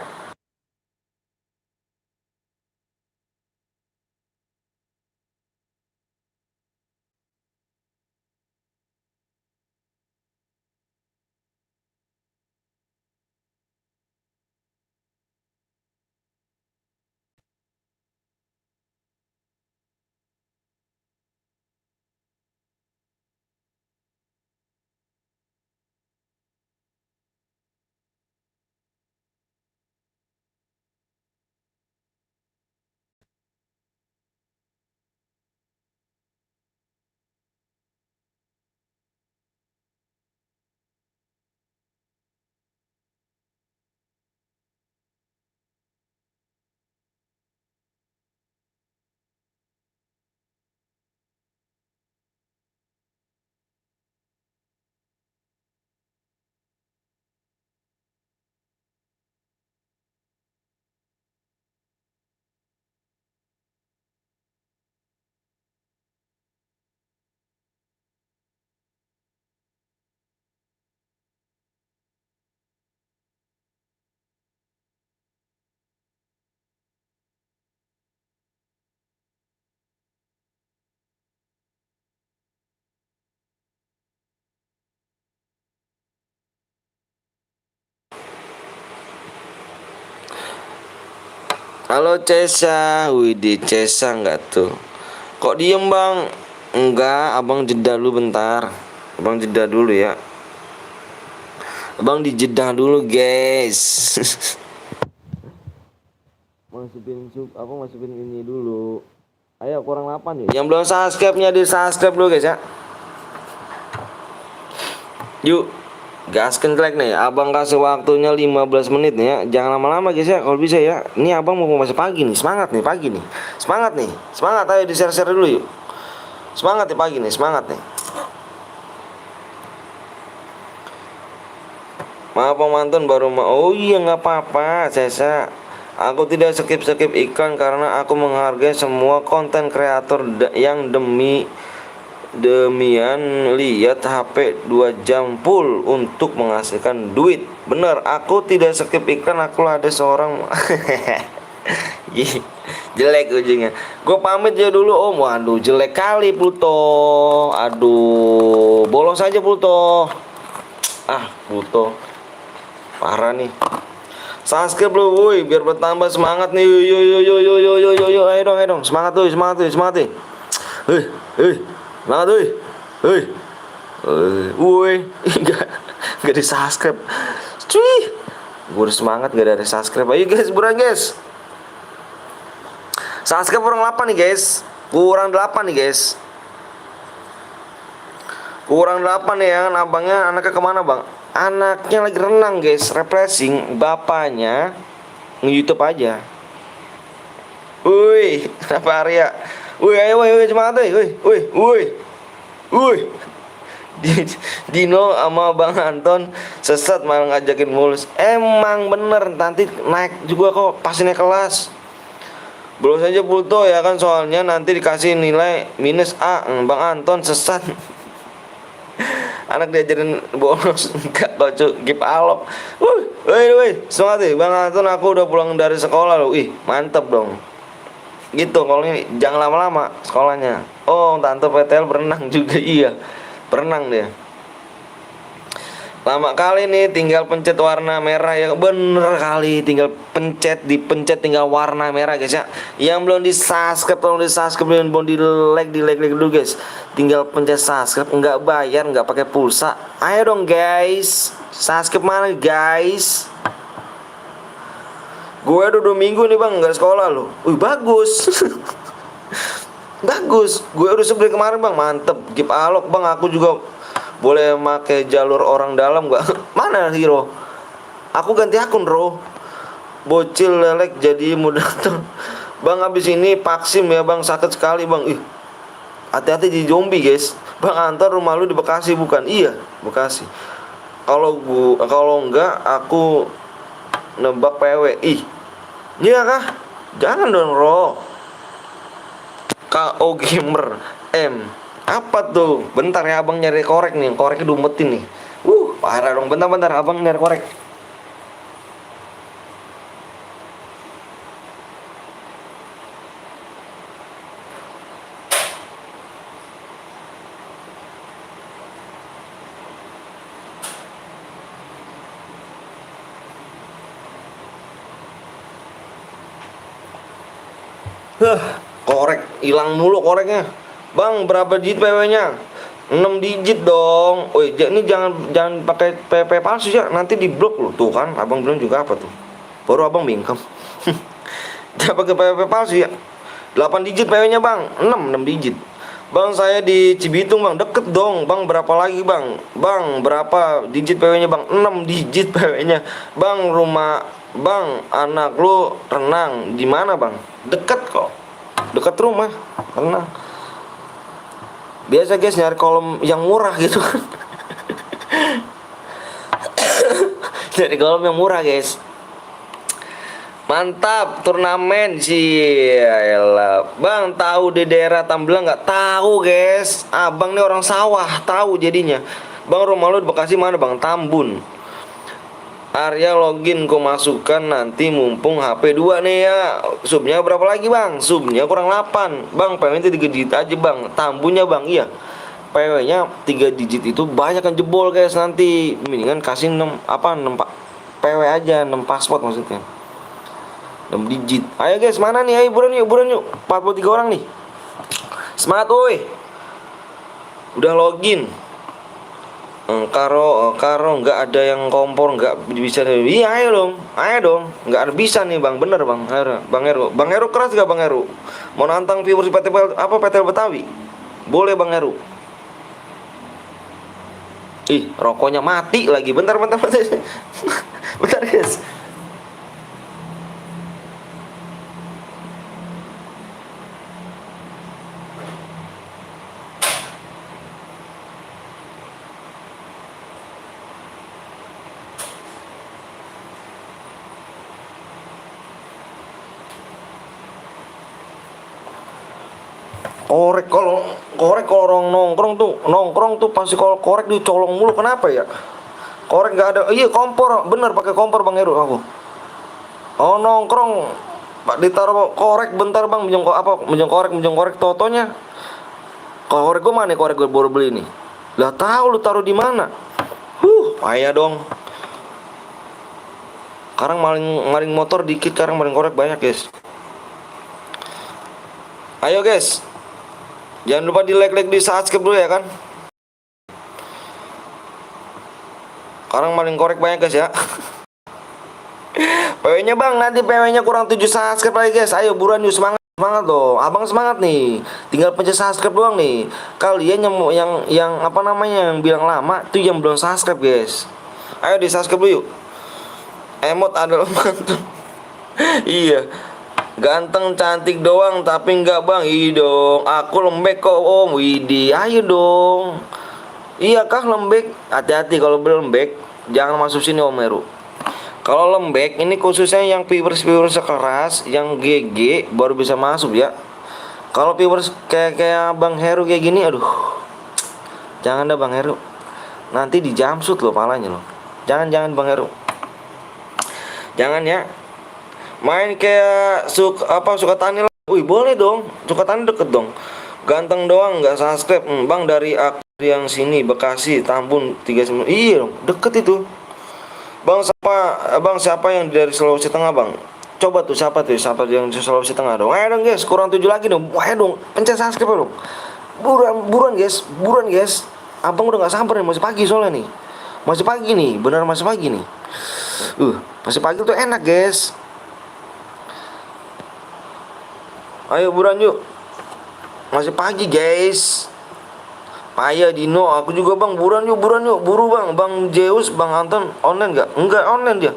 Halo Cesa, Widih Cesa nggak tuh? Kok diem bang? Enggak, abang jeda dulu bentar. Abang jeda dulu ya. Abang dijeda dulu guys. Masukin ini dulu. Ayo kurang 8 ya. Yang belum subscribe-nya di subscribe dulu guys ya. Yuk. Gaskan like nih, abang kasih waktunya 15 menit nih ya. Jangan lama-lama guys ya kalau bisa ya. Ini abang mau masih pagi nih, semangat nih pagi nih. Semangat nih, semangat ayo di share dulu yuk. Semangat nih pagi nih, semangat nih. Maaf Mantun baru oh iya nggak apa-apa Cesa. Aku tidak skip iklan karena aku menghargai semua konten kreator yang demian lihat HP 2 jam full untuk menghasilkan duit. Bener, aku tidak skip iklan. Aku ada seorang jelek ujungnya. Gue pamit ya dulu Om. Waduh jelek kali Pluto. Aduh bolos aja Pluto. Pluto parah nih. Subscribe lu woi biar bertambah semangat nih. Yo ayo dong semangat tuh. Semangat tuh. Semangat tuh. Hei. Woi, nggak di subscribe, cuy. Gue udah semangat gak ada subscribe. Ayo guys, buruan guys. Subscribe kurang 8 nih guys. Kurang 8 nih guys. Kurang 8 nih ya kan. Abangnya anaknya kemana bang? Anaknya lagi renang guys, refreshing. Bapaknya nge-YouTube aja. Woi, kenapa Arya? Woi, ayo woi, semangat woi. Woi. Dino sama Bang Anton sesat malah ngajakin mulus. Emang bener, nanti naik juga kok pas naik kelas. Belum saja Pluto ya kan, soalnya nanti dikasih nilai minus A. Bang Anton sesat. Anak diajarin bonus enggak lucu gip alok. Woi, semangat deh Bang Anton, aku udah pulang dari sekolah loh. Ih, mantep dong. Gitu, kalau ini jangan lama-lama sekolahnya. Oh, tante PTL berenang juga. Iya, berenang dia. Lama kali nih, tinggal pencet warna merah ya. Bener kali, tinggal dipencet tinggal warna merah guys ya. Yang belum di subscribe, tolong di subscribe, belum di like dulu guys. Tinggal pencet subscribe, nggak bayar, nggak pakai pulsa. Ayo dong guys, subscribe mana guys? Gue udah 2 minggu nih bang nggak sekolah loh. Wih bagus. Bagus, gue udah dari kemarin bang, mantep. Gip alok bang, aku juga boleh pakai jalur orang dalam gak? Mana hero? Aku ganti akun bro. Bocil lelek jadi mudah tuh. Bang abis ini vaksin ya bang, sakit sekali bang. Ih, hati-hati di zombie guys. Bang Antar, rumah lu di Bekasi bukan? Iya, Bekasi. Kalau enggak aku nebak PW. Ih, iya kah? Jangan dong bro. KO Gamer M. Apa tuh? Bentar ya abang nyari korek nih. Koreknya diumpetin nih. Parah dong. Bentar abang nyari korek. Korek hilang mulu koreknya. Bang, berapa digit PW-nya? 6 digit dong. Woi, ini jangan pakai PP palsu ya, nanti diblok loh. Tuh kan, abang bilang juga apa tuh? Baru abang bingkem. Jangan pakai PP palsu ya. 8 digit PW-nya, Bang. 6 digit. Bang, saya di Cibitung, Bang. Deket dong. Bang, berapa lagi, Bang? Bang, berapa digit PW-nya, Bang? 6 digit PW-nya. Bang, rumah Bang, anak lu renang di mana, Bang? Deket kok. Deket rumah. Renang. Biasa guys nyari kolom yang murah gitu kan. Nyari kolom yang murah guys. Mantap, turnamen sih. Yaelah. Bang, tahu di daerah Tambelang nggak? Tahu guys. Abang nih orang sawah, tahu jadinya. Bang, rumah lu di Bekasi mana Bang? Tambun. Arya login ku masukkan nanti mumpung HP 2 nih ya. Subnya berapa lagi bang? Subnya kurang 8. Bang, PW nya 3 digit aja bang. Tambunya bang, iya. PW nya 3 digit itu banyak kan jebol guys nanti. Mendingan kasih 6 pak PW aja, 6 password maksudnya. 6 digit. Ayo guys, mana nih? Ayo buruan yuk. 43 orang nih. Semangat woi. Udah login. Karo nggak ada yang kompor, nggak bisa. Iya ayo dong, nggak ada bisa nih bang, bener bang. Bang Heru keras gak bang Heru? Mau nantang viewers PTL Betawi? Boleh bang Heru. Ih, rokoknya mati lagi. Bentar. Bentar guys. Korek kalau orang nongkrong tuh pasti kalau korek dicolong mulu, kenapa ya? Korek nggak ada. Iya kompor, bener pakai kompor bang Heru aku. Oh nongkrong pak ditaruh korek bentar bang, minjem korek totonya. Korek gue mana? Korek gue baru beli nih. Lah tahu lu taruh di mana? Payah dong. Sekarang maling motor dikit, sekarang maling korek banyak guys. Ayo guys. Jangan lupa di like di subscribe dulu ya kan. Orang paling korek banyak guys ya. PW-nya bang, nanti PW-nya kurang 7 subscribe lagi guys. Ayo buruan yuk, semangat. Semangat loh, abang semangat nih. Tinggal pencet subscribe doang nih. Kalian yang apa namanya yang bilang lama tuh yang belum subscribe guys. Ayo di subscribe dulu yuk. Emot adalah mantul. Iya. Ganteng cantik doang tapi enggak bang. Iya dong. Aku lembek kok om. Widih. Ayo dong. Iya kah lembek? Hati-hati kalau berlembek. Jangan masuk sini Om Heru. Kalau lembek ini khususnya yang viewers sekeras, yang GG baru bisa masuk ya. Kalau viewers kayak Bang Heru kayak gini, aduh, jangan dah Bang Heru. Nanti di jamsut loh palanya loh. Jangan Bang Heru. Jangan ya. Main kayak suka tani lah. Wih boleh dong. Suka tani deket dong. Ganteng doang nggak subscribe. Bang dari aktor yang sini Bekasi Tambun 39. Iya dong, deket itu. Siapa yang dari Sulawesi Tengah bang? Coba tuh siapa yang dari Sulawesi Tengah dong? Ayo dong guys, kurang 7 lagi dong. Ayo dong, pencet subscribe dong. Buruan guys. Abang udah nggak sabar nih, masih pagi soalnya nih. Masih pagi nih, benar masih pagi nih. Masih pagi tuh enak guys. Ayo buruan yuk. Masih pagi guys. Paya Dino, aku juga bang, buruan yuk, buru bang. Bang Zeus, Bang Anton, online nggak? Enggak online dia.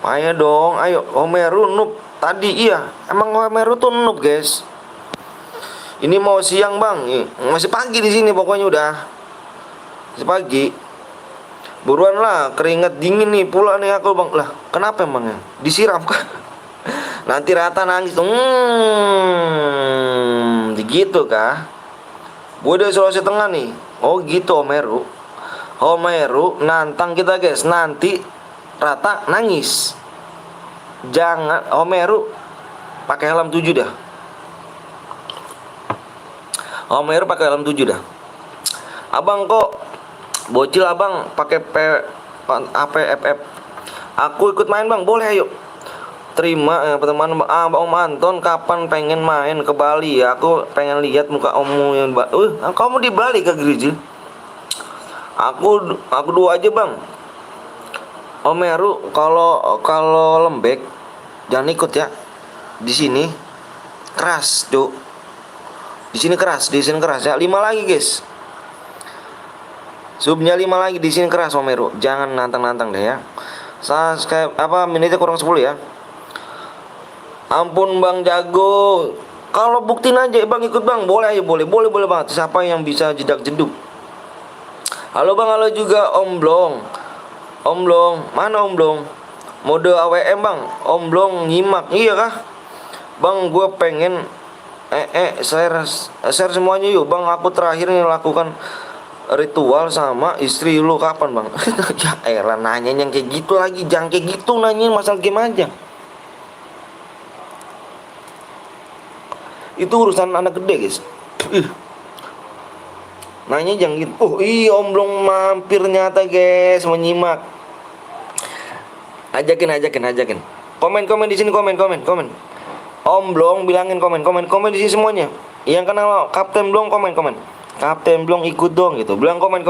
Paya dong, ayo. Omeru noob tadi iya, emang Omeru tuh noob guys. Ini mau siang bang, masih pagi di sini pokoknya udah. Masih pagi. Buruan lah, keringat dingin nih pula nih aku bang. Lah, kenapa emang ya? Disiram kah? Nanti Rata nangis. Begitu kah? Gue dari Sulawesi Tengah nih. Oh gitu Omeru nantang kita guys. Nanti Rata nangis. Jangan Omeru pakai helm 7 dah. Omeru pakai helm 7 dah. Abang kok bocil abang pakai APFF. Aku ikut main bang, boleh ayo. Terima teman Om Anton, kapan pengen main ke Bali ya? Aku pengen lihat muka ommu yang kamu di Bali ke gereja? Aku dua aja bang. Om Heru kalau lembek jangan ikut ya. Di sini keras tuh. Di sini keras ya. 5 lagi guys. Subnya 5 lagi di sini keras Om Heru. Jangan nantang-nantang deh ya. Subscribe menitnya kurang 10 ya. Ampun Bang Jago. Kalau buktiin aja Bang ikut Bang. Boleh aja boleh banget. Siapa yang bisa jedak jeduk? Halo Bang, halo juga Om Blong. Mana Om Blong? Mode AWM Bang. Om Blong nyimak. Iya kah? Bang gue pengen share semuanya yuk Bang. Aku terakhir nih lakukan ritual sama istri lu kapan Bang? Ya elah nanya yang kayak gitu lagi. Jangan kayak gitu nanyain masalah game aja. Itu urusan anak gede guys. Nanya jangan gitu. Iya Om Blong mampir nyata guys, menyimak. Ajakin. Komen di sini komen. Om Blong bilangin komen di sini semuanya. Yang kenal Kapten Blong komen. Kapten Blong ikut dong gitu. Bilang komen.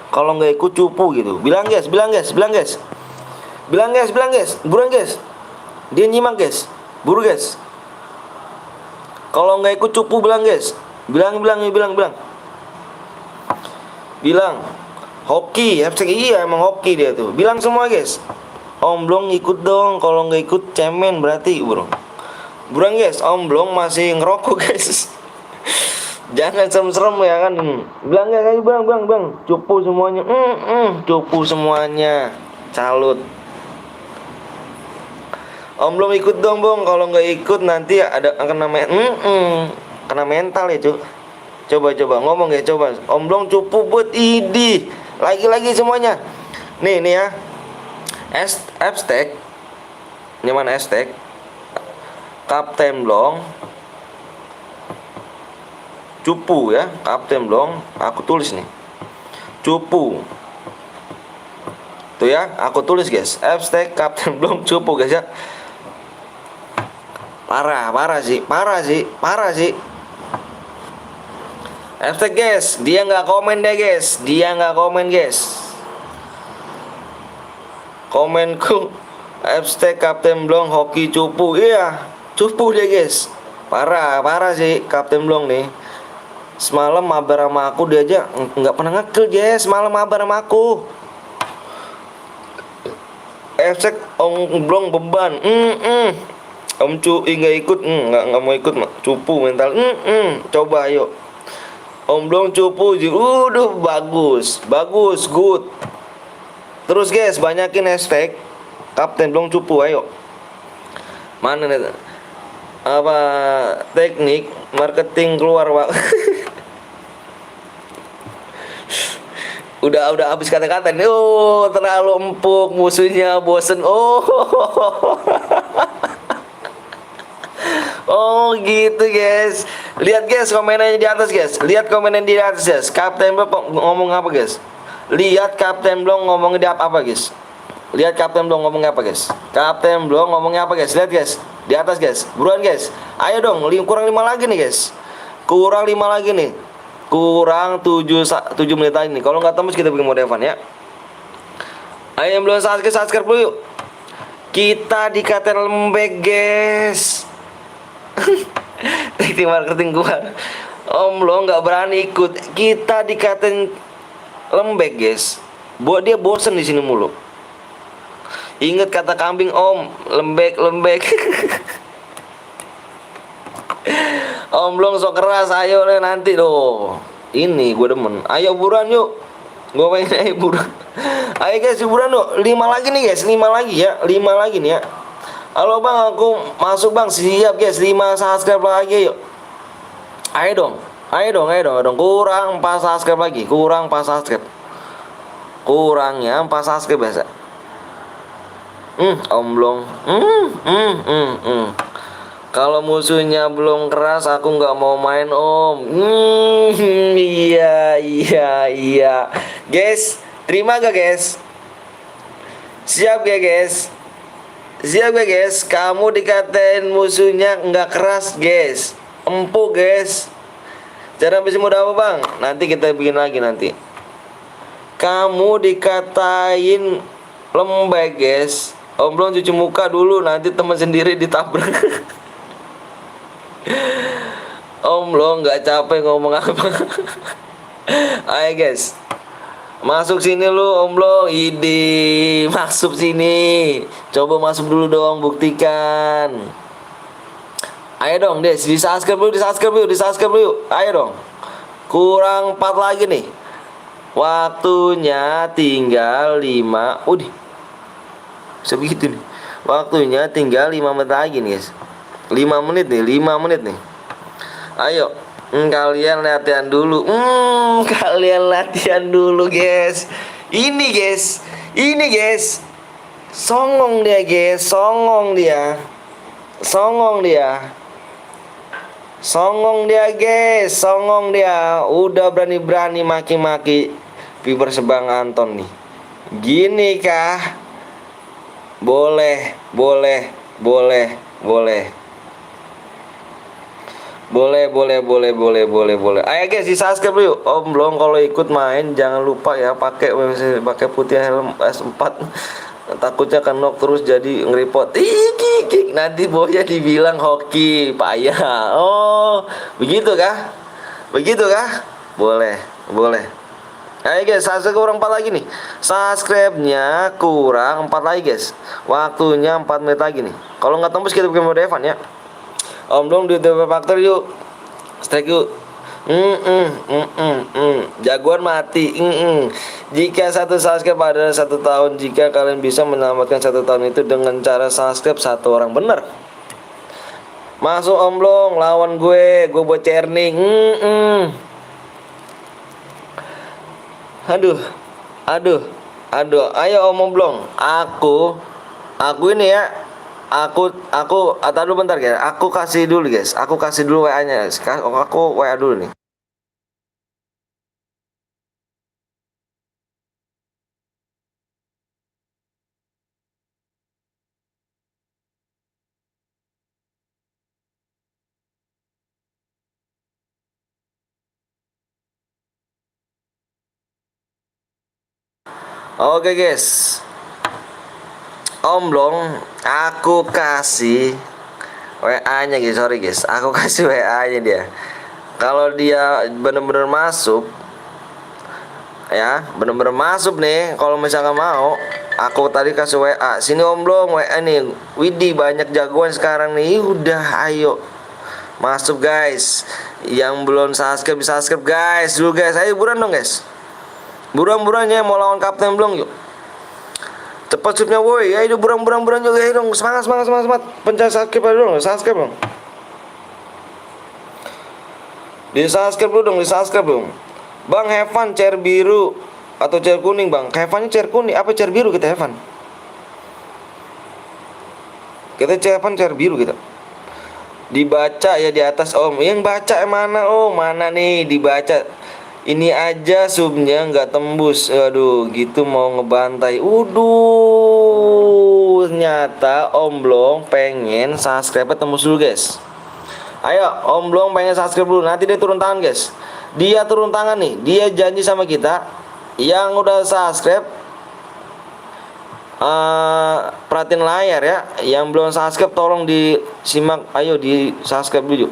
Kalau nggak ikut cupu gitu. Bilang guys. Buruan guys. Dia nyimak guys. Buru guys. Kalau nggak ikut cupu bilang guys. Bilang. Hoki, iya emang hoki dia tuh. Bilang semua guys. Om Blong ikut dong. Kalau nggak ikut cemen berarti bro. Buruan guys. Om Blong masih ngerokok guys. Jangan serem-serem ya kan. Bilang guys, ayo bang. Cupu semuanya. Cupu semuanya. Calut. Om Blong ikut dong bang. Kalau nggak ikut nanti ada kena mental ya cu. Coba ngomong ya coba. Om Blong cupu buat idi. Lagi semuanya. Nih ya. Hashtag. Ini mana hashtag? Kapten Blong. Cupu ya. Kapten Blong. Aku tulis nih. Cupu. Tuh ya. Aku tulis guys. Hashtag Kapten Blong cupu guys ya. Parah sih. Hashtag guys, dia nggak komen guys. Komenku hashtag Kapten Blong hoki cupu. Iya, cupu dia guys. Parah, parah sih Kapten Blong nih. Semalam mabar sama aku, dia aja nggak pernah ngekill guys. Semalam mabar sama aku. Hashtag Om Blong beban. Om Cu nggak ikut, nggak mau ikut mak. Cupu mental. Coba ayo. Om Blong cupu. Bagus, bagus, good. Terus guys, banyakin hashtag Kapten Blong cupu, ayo. Mana nih? Apa teknik marketing keluar, Pak? udah habis kata-kata nih. Oh, terlalu empuk musuhnya, bosen. Oh. Oh, gitu guys. Lihat guys komenannya di atas guys. Lihat komenan di atas guys. Kapten Blong ngomong apa guys? Lihat Kapten Blong ngomongnya apa guys? Lihat Kapten Blong ngomongnya apa guys? Kapten Blong ngomongnya apa guys? Lihat guys. Di atas guys. Buruan guys. Ayo dong, kurang 5 lagi nih guys. Kurang 5 lagi nih. Kurang 7 menit lagi nih. Kalau nggak tembus kita bikin mode Evan ya. Ayo yang belum subscribe dulu yuk. Kita dikatain lembek guys. Teknik marketing gua. Om lo nggak berani ikut. Kita dikatain lembek guys. Buat dia bosen di sini mulu. Ingat kata kambing Om, lembek. Om Blong sok keras, ayo nih nanti doh. Ini gue demen. Ayo buruan yuk. Gue pengen ayo buruan. Ayo guys, buruan yuk. 5 lagi nih guys, 5 lagi ya. 5 lagi nih ya. Halo bang, aku masuk bang. Siap guys, 5 subscribe lagi yuk. Ayo dong. Kurang 4 subscribe lagi. Kurang 4 subscribe. Kurangnya 4 subscribe biasa. Om Blong. Kalau musuhnya belum keras, aku nggak mau main Om. Iya. Guys, terima gak guys? Siap gak guys? Kamu dikatain musuhnya nggak keras guys. Empuk guys. Cara bisa mudah apa bang? Nanti kita bikin lagi nanti. Kamu dikatain lembek guys. Om Blong cuci muka dulu, nanti teman sendiri ditabrak. Om lo nggak capek ngomong apa? Ayo guys, masuk sini lu Om lo, ide masuk sini. Coba masuk dulu dong, buktikan. Ayo dong des, di subscribe dulu, Ayo dong. Kurang 4 lagi nih. Waktunya tinggal 5. Udah, bisa begitu nih. Waktunya tinggal 5 menit lagi nih guys. 5 menit nih. Ayo, kalian latihan dulu. Guys. Ini guys. Songong dia guys, songong dia. Udah berani-berani maki-maki Viber Sebang Anton nih. Gini kah? Boleh. Ayo guys, di subscribe dulu yuk. Om Blong kalau ikut main jangan lupa ya pakai putih helm S4. Takutnya kan knock terus jadi ngeripot. Nanti bosnya dibilang hoki, payah. Oh, begitu kah? Boleh. Ayo guys, subscribe kurang 4 lagi nih. Subscribe-nya kurang 4 lagi guys. Waktunya 4 menit lagi nih. Kalau nggak tembus kita bikin mode Evan ya. Om Blong di TV Factor yuk. Strike yuk. Jagoan mati. Jika 1 subscribe pada 1 tahun, jika kalian bisa menyelamatkan 1 tahun itu dengan cara subscribe 1 orang, bener. Masuk Om Blong, lawan gue buat cerning. Aduh. Ayo Om Blong. Aku ini ya. Aku atau dulu bentar guys. Aku kasih dulu WA-nya. Aku WA dulu nih. Oke guys. Om Blong, aku kasih WA-nya guys, sorry guys, aku kasih WA-nya dia. Kalau dia bener-bener masuk, ya, bener-bener masuk nih. Kalau misalkan mau, aku tadi kasih WA. Sini Om Blong, WA nih. Widih, banyak jagoan sekarang nih. Udah, ayo masuk guys. Yang belum subscribe bisa subscribe guys. Dulu guys, ayo buruan dong guys. Buruan-buruan ya, mau lawan Kapten Blong yuk. Cepat subnya woi, ya itu buruan juga ya dong. Semangat. Pencet subscribe dulu dong, subscribe dong. Di subscribe dong. Bang Heaven chair biru atau chair kuning bang? Heavennya chair kuning, apa chair biru kita Heaven? Kita Heaven chair biru kita. Dibaca ya di atas Om. Yang baca mana Om? Mana nih dibaca? Ini aja subnya nggak tembus. Aduh, gitu mau ngebantai. Ternyata Om Blong pengen subscribe tembus dulu guys. Ayo, Om Blong pengen subscribe dulu. Nanti dia turun tangan guys. Dia turun tangan nih. Dia janji sama kita. Yang udah subscribe, perhatiin layar ya. Yang belum subscribe tolong disimak. Ayo di subscribe dulu.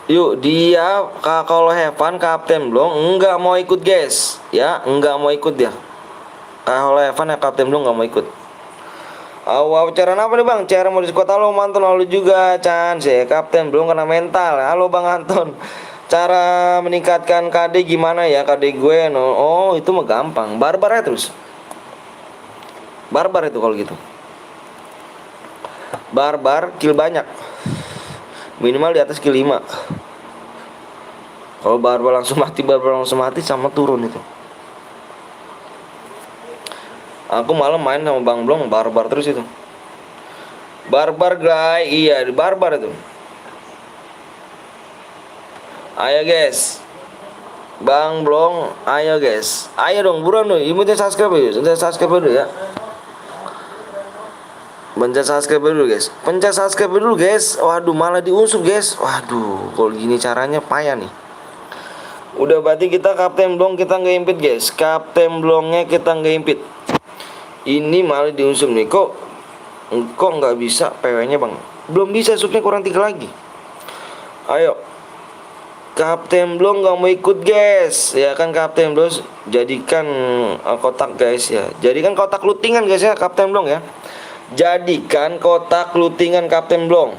Yuk, dia kalau Heaven Kapten Blong enggak mau ikut guys, ya enggak mau ikut dia. Kalau Heaven ya Kapten Blong enggak mau ikut. Cara apa nih bang? Cara mau diskut. Halo Anton, lalu juga Chan, saya Kapten Blong kena mental. Halo bang Anton. Cara meningkatkan KD gimana ya? KD gue no. Oh itu mah gampang. Barbar ya terus. Barbar itu kalau gitu. Barbar kill banyak. Minimal di atas kill 5. Kalau barbar langsung mati sama turun itu. Aku malam main sama Bang Blong barbar terus itu. Barbar guys, iya barbar itu. Ayo guys. Bang Blong, ayo guys. Ayo dong buruan dong, imutin subscribe ya. Subscribe dulu ya. Pencet subscribe dulu guys. Pencet subscribe dulu guys. Waduh malah diunsur guys. Waduh kalau gini caranya payah nih. Udah berarti kita Kapten Blong kita nggak impit guys. Kapten Blongnya kita nggak impit. Ini malah diunsur nih. Kok nggak bisa PW-nya bang? Belum bisa, subnya kurang 3 lagi. Ayo. Kapten Blong nggak mau ikut guys. Ya kan Kapten Blong jadikan kotak guys ya. Jadikan kotak lootingan guys ya Kapten Blong ya. Jadikan kotak lootingan Kapten Blong.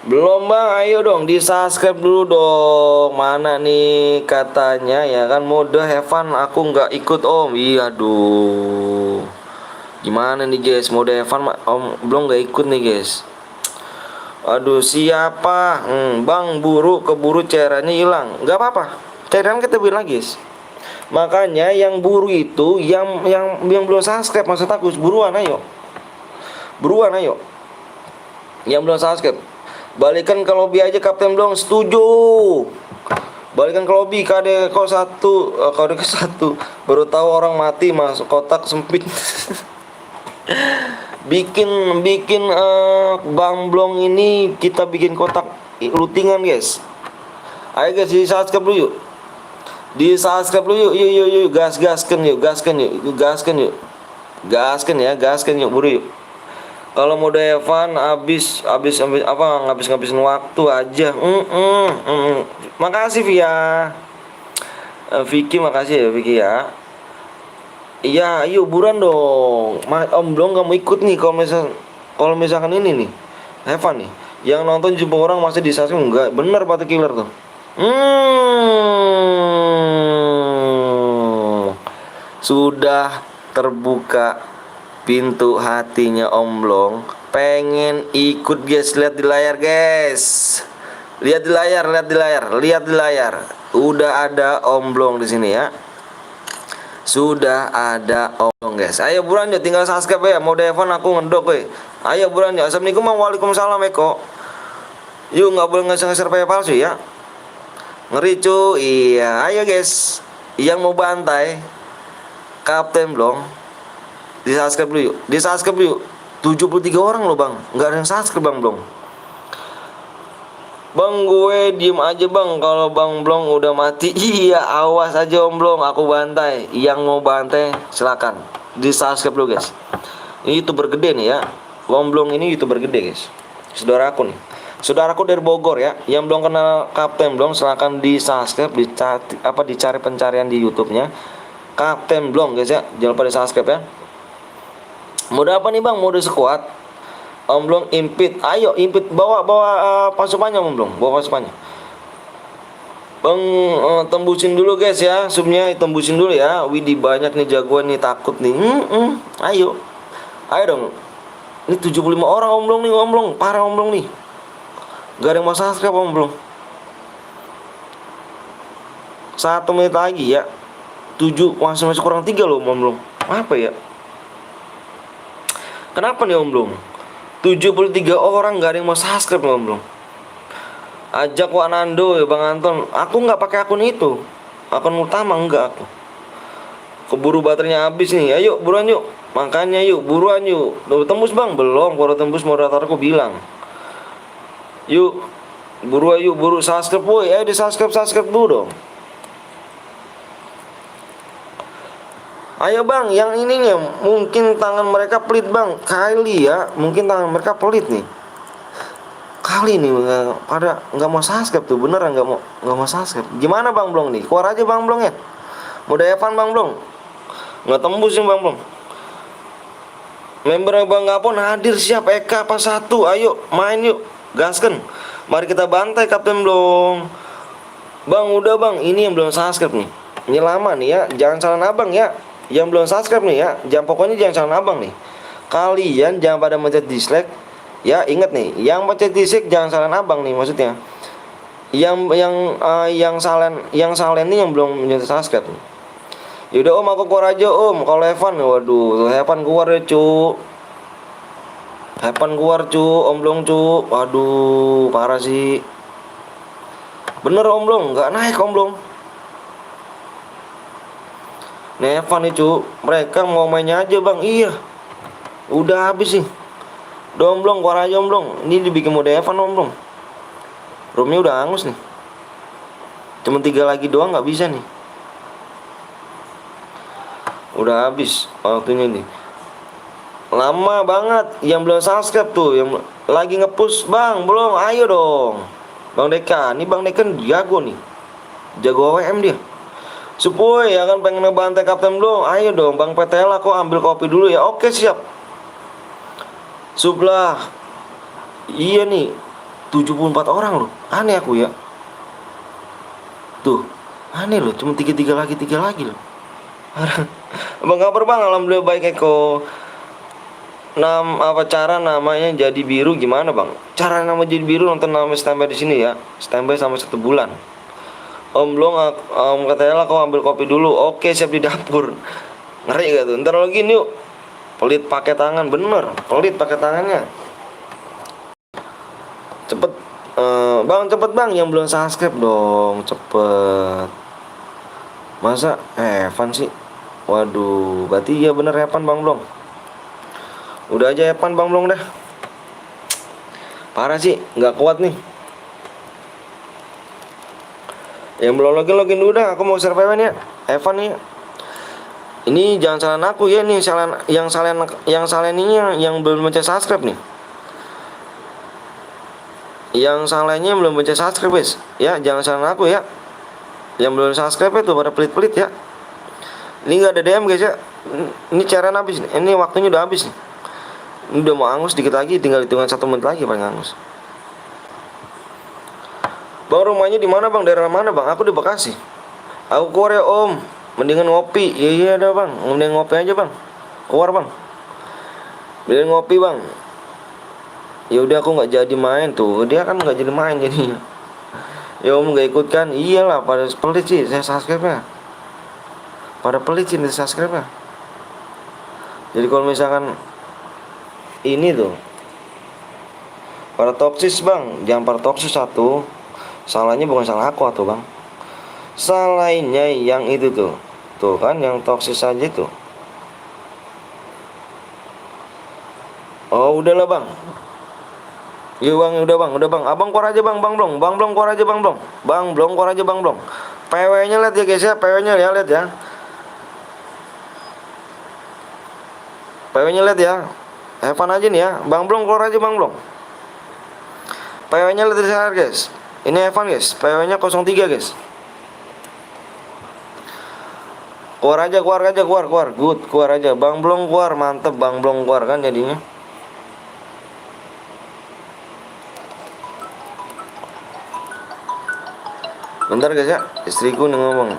Belum bang, ayo dong di subscribe dulu dong. Mana nih katanya ya kan mode Heaven aku nggak ikut Om. Iya aduh. Gimana nih guys mode Heaven Om Blong nggak ikut nih guys. Aduh siapa? Bang keburu cairannya hilang. Nggak apa-apa. Cairan kita bilang guys. Makanya yang buru itu yang belum subscribe maksud aku buruan ayo. Yang belum subscribe balikan ke lobby aja Kapten Blong setuju. Balikan ke lobby kode ke 1 baru tahu orang mati masuk kotak sempit. bikin Bang Blong ini kita bikin kotak lootingan guys. Ayo guys di subscribe dulu yuk. Di subscribe dulu yuk gaskan yuk buru yuk. Kalau mode Evan ngabisin waktu aja. Makasih Via Vicky, makasih ya Vicky ya. Iya ayo buruan dong. Om Blong gak mau ikut nih kalau misalkan ini nih Evan nih yang nonton 70 orang masih di subscribe enggak. Bener Pati Killer tuh. Sudah terbuka pintu hatinya Om Blong. Pengen ikut guys. Lihat di layar guys. Lihat di layar. Udah ada Om Blong di sini ya. Sudah ada Om Blong guys. Ayo buruan yuk tinggal subscribe ya. Mode Evan aku ngedok we. Ayo buruan yuk. Assalamualaikum waalaikumsalam Eko. Yuk nggak boleh ngeser PW palsu ya. Ngeri cuy. Iya ayo guys. Yang mau bantai Kapten Blong di subscribe dulu yuk. 73 orang loh bang. Nggak ada yang subscribe Bang Blong. Bang gue diem aja bang kalau Bang Blong udah mati. Iya awas aja Om Blong aku bantai. Yang mau bantai silakan. di subscribe dulu guys. Ini YouTuber gede nih ya. Omblong ini YouTuber gede guys. Saudaraku nih. Saudaraku dari Bogor ya, yang belum kenal Kapten Blong silahkan di subscribe, dicari pencarian di YouTube-nya Kapten Blong guys ya, jangan lupa di subscribe ya. Mode apa nih bang? Mode squad. Om Blong impit, ayo impit, bawa pasukannya Om Blong, bawa pasukannya. Bang tembusin dulu guys ya, subnya tembusin dulu ya. Widih banyak nih jagoan nih, takut nih. Ayo dong. Ini 75 orang Om Blong nih, Om Blong, parah Om Blong nih. Gak ada yang mau subscribe Om Blong. 1 menit lagi ya. 7 masih kurang 3 loh Om Blong. Apa ya? Kenapa nih Om Blong? 73 orang gak ada yang mau subscribe Om Blong. Ajak Wak Nando ya Bang Anton. Aku gak pakai akun itu. Akun utama enggak aku. Keburu baterainya habis nih. Ayo buruan yuk. Makanya yuk buruan yuk. Udah tembus bang? Belum. Kalau tembus moderatorku bilang. Yuk, buru subscribe boy. Di subscribe dulu dong. Ayo bang, yang ininya mungkin tangan mereka pelit bang. Kali ya, mungkin tangan mereka pelit nih. Kali nih pada nggak mau subscribe tuh, beneran nggak mau subscribe. Gimana bang Blong nih? Keluar aja bang Blong ya. Udah Evan bang Blong. Nggak tembus nih bang Blong. Member Bang Gapon hadir siap. Eka apa satu? Ayo main yuk. Gasken, mari kita bantai Kapten Blong. Bang udah bang, ini yang belum subscribe nih. Ini lama nih ya, jangan salah abang ya. Yang belum subscribe nih ya, pokoknya jangan salah abang nih. Kalian jangan pada mencet dislike. Ya inget nih, yang mencet dislike jangan salah abang nih maksudnya. Yang salah nih yang belum mencet subscribe. Yaudah Om, aku keluar aja Om. Kalau Evan, waduh, Evan keluar ya cu. Evan keluar cu, Om Blong cu. Waduh, parah sih. Bener Om Blong, nggak naik Om Blong. Nih Evan nih cu, mereka mau mainnya aja bang. Iya, udah habis sih. Udah Om Blong, keluar aja Om Blong. Ini dibikin mode Evan Om Blong. Roomnya udah hangus nih. Cuma 3 lagi doang nggak bisa nih. Udah habis waktunya nih. Lama banget yang belum subscribe tuh, yang lagi nge-push bang, belum, ayo dong Bang Deka, ini Bang Deka jago nih, jago AWM dia. Supoy ya kan pengen ngebantai Kapten Blong, ayo dong Bang Petela kok ambil kopi dulu ya. Oke siap. Sublah. Iya nih 74 orang loh, aneh aku ya. Tuh, aneh loh, cuma 3 lagi loh. Bang kabar bang, alhamdulillah baik Eko. Cara namanya jadi biru gimana bang? Cara nama jadi biru nonton nama standby di sini ya. Standby sama 1 bulan. Om Blong, Om katanya kau ambil kopi dulu. Oke siap di dapur. Ngeri gak tuh? Ntar lagi nih yuk. Pelit pakai tangan, bener. Pelit pakai tangannya. Cepet, bang cepet bang. Yang belum subscribe dong, cepet. Masa Evan sih? Waduh, berarti ya bener Evan bang Blong. Udah aja Evan bang Blong dah. Parah sih, nggak kuat nih. Yang belum login dulu dah. Aku mau survei ya, Evan nih. Ini jangan salah aku ya nih, yang salah ini yang belum mencet subscribe nih. Yang salahnya belum mencet subscribe guys. Ya jangan salah aku ya. Yang belum subscribe itu pada pelit-pelit ya. Ini nggak ada DM guys ya. Ini cairan habis nih. Ini waktunya udah habis nih. Ini udah mau angus dikit lagi, tinggal hitungan 1 menit lagi paling angus. Bang rumahnya di mana bang? Daerah mana bang? Aku di Bekasi. Aku keluar ya Om. Mendingan ngopi. Iya dah bang. Mending ngopi aja bang. Keluar bang. Mending ngopi bang. Ya udah aku nggak jadi main tuh. Dia kan nggak jadi main jadinya. Ya Om nggak ikut kan? Iyalah pada pelit sih saya subscribe nya. Pada pelit sih saya subscribe nya. Jadi kalau misalkan ini tuh para toksis bang, jangan para toksis satu. Salahnya bukan salah aku atau bang, salahnya yang itu tuh kan yang toksis aja tuh. Oh udahlah bang. Yuk bang, udah bang. Abang keluar aja bang Blong. Bang Blong keluar aja bang Blong. Bang Blong keluar aja bang Blong. PW nya lihat ya guys ya, PW nya ya lihat ya. PW-nya lihat ya. Evan aja nih ya. Bang Blong keluar aja Bang Blong. PW-nya lihat dari sana guys. Ini Evan guys. PW-nya 03 guys. Keluar aja, keluar. Good, keluar aja. Bang Blong keluar, mantep Bang Blong keluar kan jadinya. Bentar guys ya, istriku nih ngomong.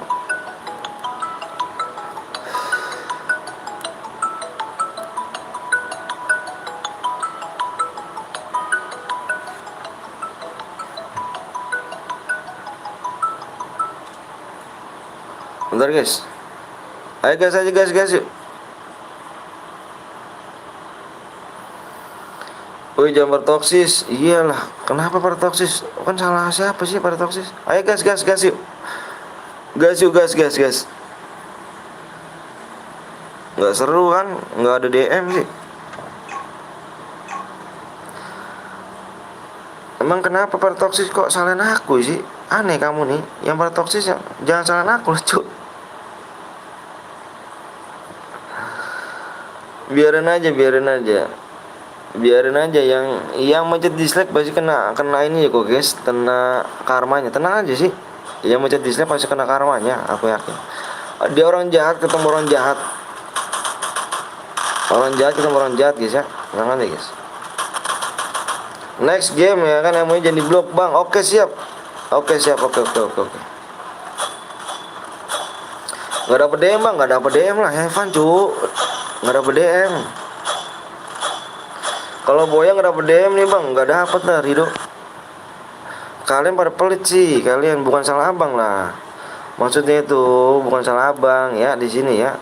Bentar guys. Ayo guys aja guys yuk. Woi jangan bertoksis. Iyalah, kenapa bertoksis? Kan salah siapa sih bertoksis? Ayo guys yuk. Gas. Nggak seru kan? Nggak ada DM sih. Emang kenapa bertoksis kok salahin aku sih? Aneh kamu nih. Yang bertoksis ya, jangan salahin aku lah cuy. Biarin aja yang mencet dislike pasti kena ini ya kok guys, kena karmanya. Tenang aja sih, yang mencet dislike pasti kena karmanya, aku yakin. Dia orang jahat ketemu orang jahat guys ya. Tenang aja guys. Next game ya kan, namanya jadi blok bang. Oke siap. Oke. Nggak dapet DM bang, nggak dapet DM lah Evan cu. Nggak dapet DM. Kalau Boya nggak dapet DM nih bang, nggak dapet lah Rido. Kalian pada pelit sih, kalian bukan salah abang lah. Maksudnya itu bukan salah abang ya di sini ya.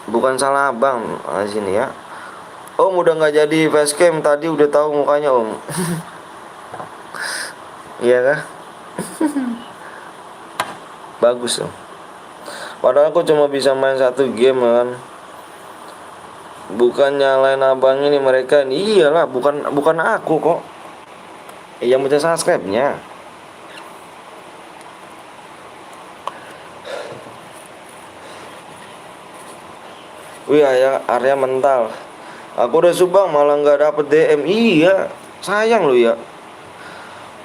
Bukan salah abang di sini ya. Om udah nggak jadi facecam tadi, udah tahu mukanya om. Iya kah? Bagus om. Padahal aku cuma bisa main satu game kan. Bukan nyalain abang ini mereka ini. Iyalah, bukan aku kok. Yang baca subscribe-nya. Wih, area mental. Aku udah subang malah nggak dapet DM. Iya, sayang lo ya.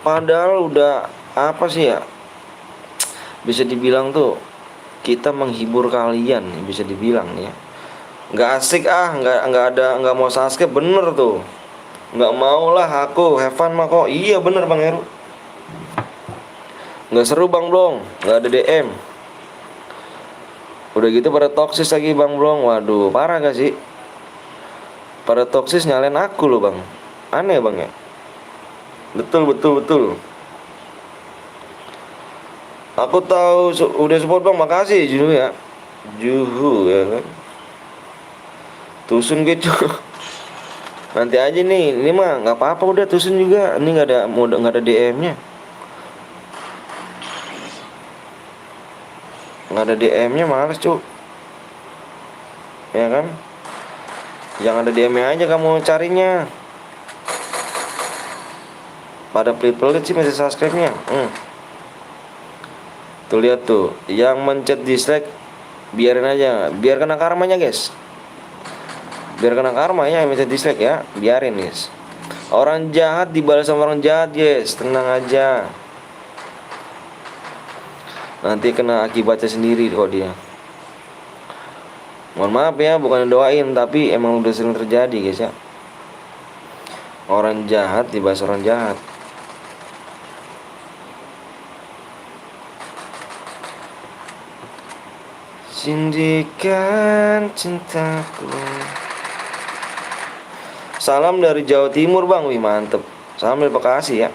Padahal udah apa sih ya? Bisa dibilang tuh kita menghibur kalian, bisa dibilang ya. Nggak asik nggak mau subscribe bener tuh. Nggak mau lah aku, Evan mah kok. Iya bener Bang Heru. Nggak seru Bang Blong, nggak ada DM. Udah gitu pada toksis lagi Bang Blong. Waduh, parah gak sih? Pada toksis nyalain aku loh Bang. Aneh Bang ya. Betul. Aku tahu udah support Bang, makasih Juhu ya. Juhu ya kan. Tusun gitu. Nanti aja nih, ini mah nggak apa-apa udah tusun juga. Ini nggak ada DM-nya. Nggak ada DM-nya males cu. Ya kan? Yang ada DM-nya aja kamu carinya. Pada pelit-pelit sih masih subscribe-nya. Tuh lihat tuh, yang mencet dislike biarin aja, biar kena karmanya guys. Biar kena karma ya, yang mencet dislike ya, biarin guys. Orang jahat dibalas sama orang jahat guys, tenang aja. Nanti kena akibatnya sendiri kok dia. Mohon maaf ya, bukan doain, tapi emang udah sering terjadi guys ya. Orang jahat dibalas orang jahat. Sindikan cintaku. Salam dari Jawa Timur bang, wih mantep. Salam dari Bekasi ya.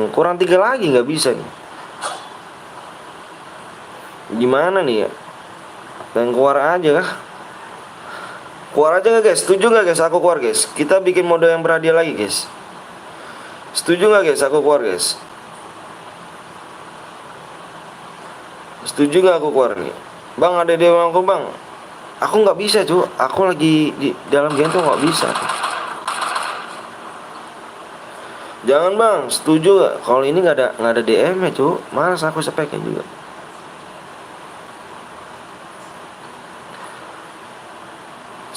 Kurang 3 lagi nggak bisa nih. Gimana nih ya? Dan keluar aja kah? Keluar aja gak guys? Setuju gak guys aku keluar guys? Kita bikin mode yang berhadiah lagi guys. Setuju gak guys aku keluar guys? Setuju gak aku keluar nih? Bang ada dia aku bang. Aku nggak bisa cu. Aku lagi di dalam game tuh nggak bisa. Jangan bang, setuju gak? Kalau ini nggak ada DM ya cu, malas aku speknya juga.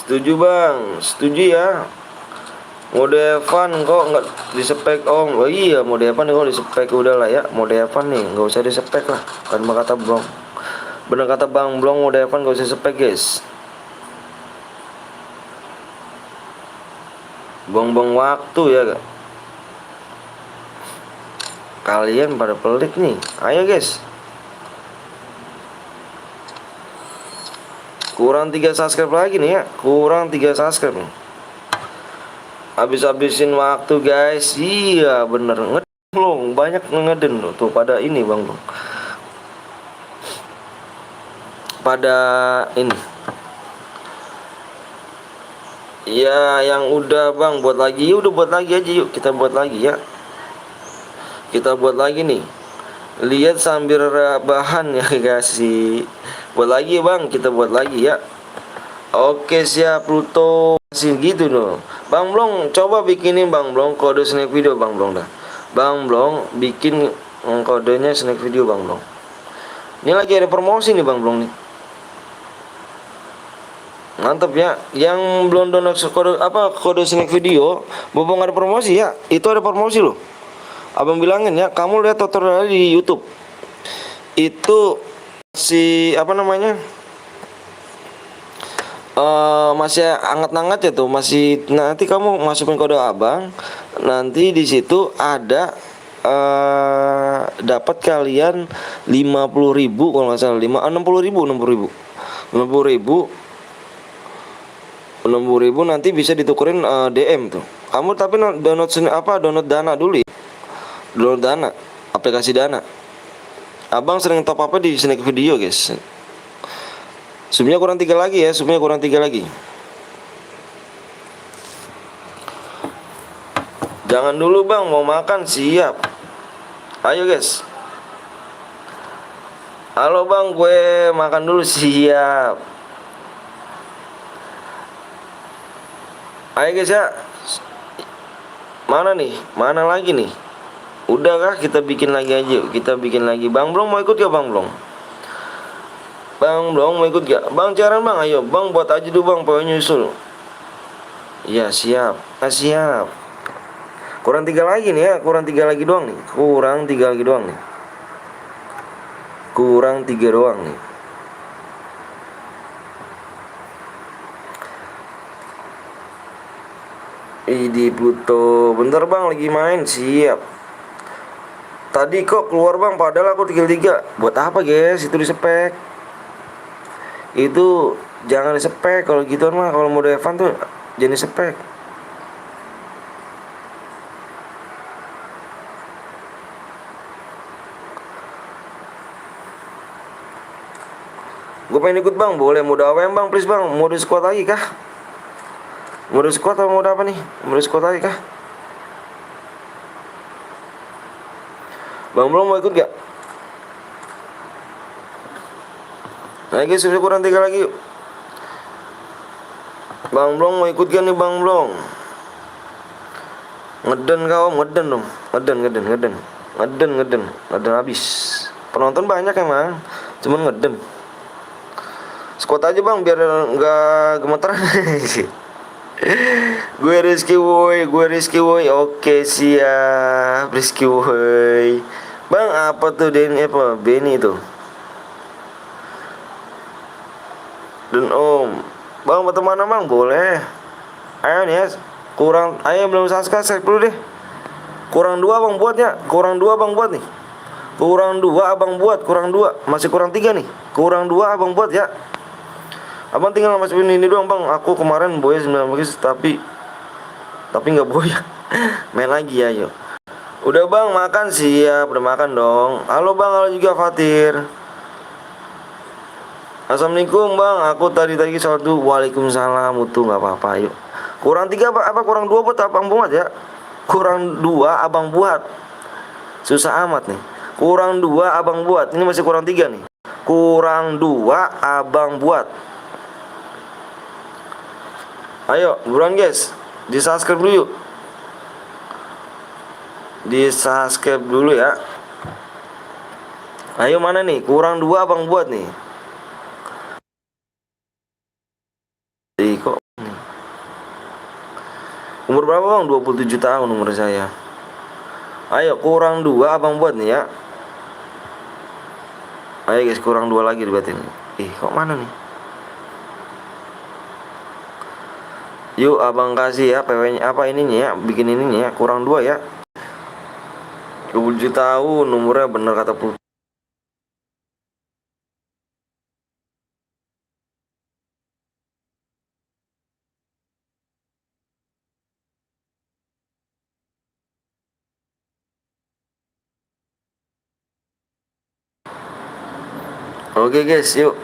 Setuju bang, setuju ya. Mode Evan kok nggak dispek om? Oh iya, mode Evan kok dispek udah lah ya. Mode Evan nih nggak usah dispek lah. Kan kata bang, bener kata bang Blong, mode Evan nggak usah spek guys. Buang-buang waktu ya gak? Kalian pada pelit nih. Ayo guys. Kurang 3 subscribe lagi nih ya. Kurang 3 subscribe nih. Habis-habisin waktu guys. Iya bener. Ngedeng, banyak ngeden tuh pada ini bang Blong. Pada ini. Ya yang udah bang buat lagi, udah buat lagi aja yuk, kita buat lagi ya. Kita buat lagi nih. Lihat sambil rebahan ya guys sih. Buat lagi bang, kita buat lagi ya. Oke siap Pluto. Masih gitu dong. Bang Blong coba bikinin Bang Blong kode snack video Bang Blong dah. Bang Blong bikin kodenya snack video Bang Blong. Ini lagi ada promosi nih Bang Blong nih. Mantap ya. Yang belum download kode snack video, mumpung ada promosi ya. Itu ada promosi loh. Abang bilangin ya, kamu lihat tutorial di YouTube. Itu si apa namanya? Masih hangat-hangat ya tuh, masih nanti kamu masukin kode abang, nanti di situ ada dapat kalian 50.000 kalau nggak salah 60.000 nanti bisa ditukerin DM tuh. Kamu tapi download Dana dulu ya. Download Dana, aplikasi Dana. Abang sering top apa di snack video guys. Subnya kurang 3 lagi ya, subnya kurang 3 lagi. Jangan dulu bang, mau makan siap. Ayo guys. Halo bang, gue makan dulu siap. Ayo guys ya. Mana nih? Mana lagi nih? Udah kah kita bikin lagi aja yuk. Kita bikin lagi. Bang Blong mau ikut ya Bang Blong? Bang Blong mau ikut gak? Bang Caran bang, ayo bang buat aja dulu bang, pokoknya nyusul. Iya siap, siap. Kurang 3 lagi nih ya, kurang 3 lagi doang nih. Kurang 3 lagi doang nih. Kurang 3 doang nih. Idi Pluto, bentar bang lagi main, siap. Tadi kok keluar bang, padahal aku tinggal 3. Buat apa guys, itu dispek. Itu jangan dispek kalau gitu mah, kalau mode Evan tuh jangan dispek. Gue pengen ikut bang, boleh mode AWM bang, please bang. Mode squad lagi kah? Mode squad atau mode apa nih? Mode squad lagi kah? Bang belum mau ikut gak? Nah guys, sudah kurang 3 lagi yuk. Bang Blong mau ikut gak nih Bang Blong? Ngeden kau, ngeden dong. Ngeden habis. Penonton banyak emang, cuman ngeden. Squad aja bang, biar nggak gemeteran. Gue Rizky woi. Oke siap, Rizky woi. Bang apa tuh Benny itu? Dan Om bang mau mana bang, boleh. Ayo nih ya. Ayo belum subscribe dulu deh. Kurang 2 bang buatnya. Kurang 2 abang buat nih. Kurang 2 abang buat. Masih kurang 3 nih. Kurang 2 abang buat ya. Abang tinggal masukin ini doang bang. Aku kemarin boya 9 bagus tapi nggak boya. Main lagi ya yuk. Udah bang makan siap. Udah makan dong. Halo bang, halo juga Fatir. Assalamualaikum bang, aku tadi sholat dulu. Waalaikumsalam, utuh nggak apa-apa, yuk. Kurang 3 apa kurang 2 buat abang buat ya? Kurang 2 abang buat. Susah amat nih. Kurang 2 abang buat. Ini masih kurang 3 nih. Kurang 2 abang buat. Ayo, buruan guys. Di subscribe dulu yuk. Di subscribe dulu ya. Ayo mana nih? Kurang 2 abang buat nih. Kok umur berapa bang? 27 tahun umur saya. Ayo kurang 2 abang buat nih ya. Ayo guys, kurang 2 lagi berarti nih. Kok mana nih? Yuk abang kasih ya PW-nya, apa ininya ya, bikin ininya ya, kurang 2 ya. 27 tahun umurnya, bener kata Putri. Oke guys, yuk.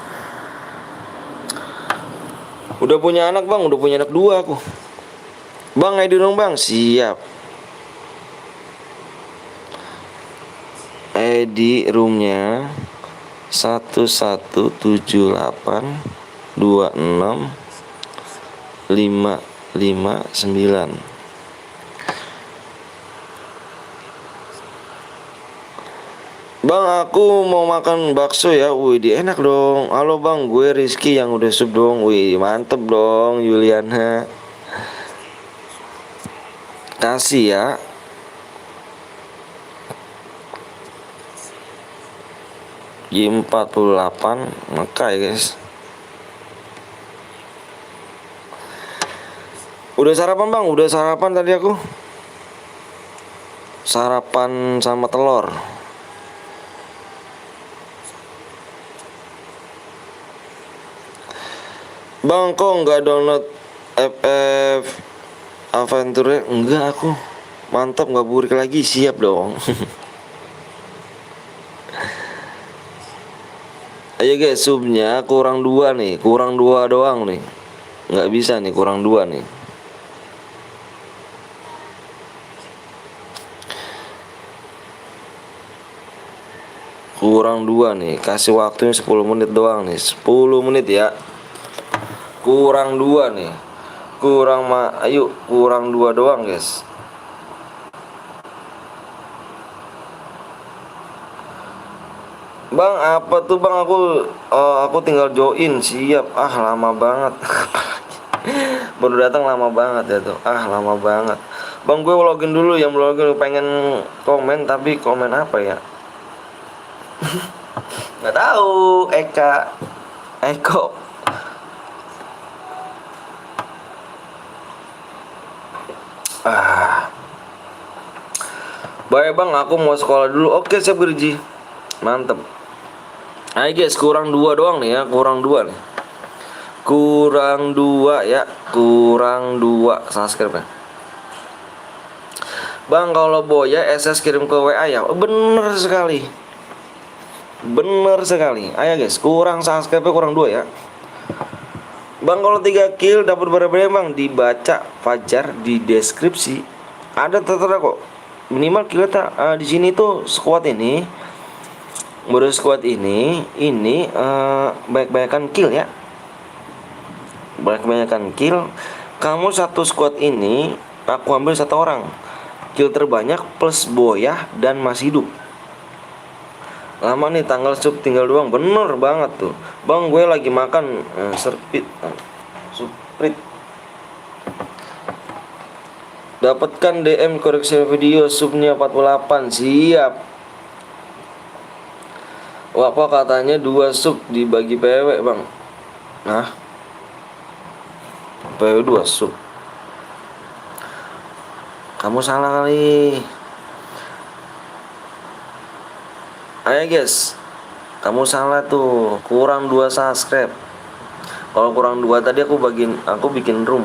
Udah punya anak bang, udah punya anak 2 aku. Bang, ID dong bang, siap. ID roomnya 11778265559. Bang, aku mau makan bakso ya. Wih, enak dong. Halo bang, gue Rizky yang udah sub dong. Wih, mantep dong Yuliana. Kasih ya. J48 maka ya guys. Udah sarapan bang, udah sarapan tadi aku. Sarapan sama telur. Bang, kok nggak download FF Adventure? Enggak aku. Mantap, nggak burik lagi, siap dong. Ayo guys, subnya kurang 2 nih, kurang 2 doang nih. Nggak bisa nih, kurang 2 nih. Kurang 2 nih, kasih waktunya 10 menit doang nih, 10 menit ya. Kurang 2 nih. Ayo kurang 2 doang guys. Bang, apa tuh bang? Aku tinggal join, siap. Lama banget. Baru datang lama banget ya tuh. Lama banget. Bang, gue login dulu, yang login pengen komen, tapi komen apa ya? Nggak tahu. Eko. Baik bang, aku mau sekolah dulu. Oke, siap Gerji. Mantep. Ayo guys, kurang 2 doang nih ya, kurang 2 nih. Kurang 2 ya, kurang 2 subscribe ya. Bang, kalau Boya SS kirim ke WA ya. Bener sekali. Bener sekali. Ayo guys, kurang subscribe kurang 2 ya. Bang, kalau 3 kill dapat berapa bang? Dibaca Fajar di deskripsi. Ada tertera kok. Minimal kill di sini tuh squad ini. Baru squad ini banyak-banyakan kill ya. Banyak-banyakan kill. Kamu satu squad ini aku ambil 1 orang. Kill terbanyak plus Boya dan masih hidup. Lama nih, tanggal sub tinggal doang. Bener banget tuh. Bang, gue lagi makan Suprit. Dapatkan DM koreksi video subnya 48. Siap. Wah, apa katanya 2 sub dibagi PW bang? PW 2 sub. Kamu salah kali. Ayo guys, kamu salah tuh, kurang 2 subscribe. Kalau kurang 2 tadi aku bikin room.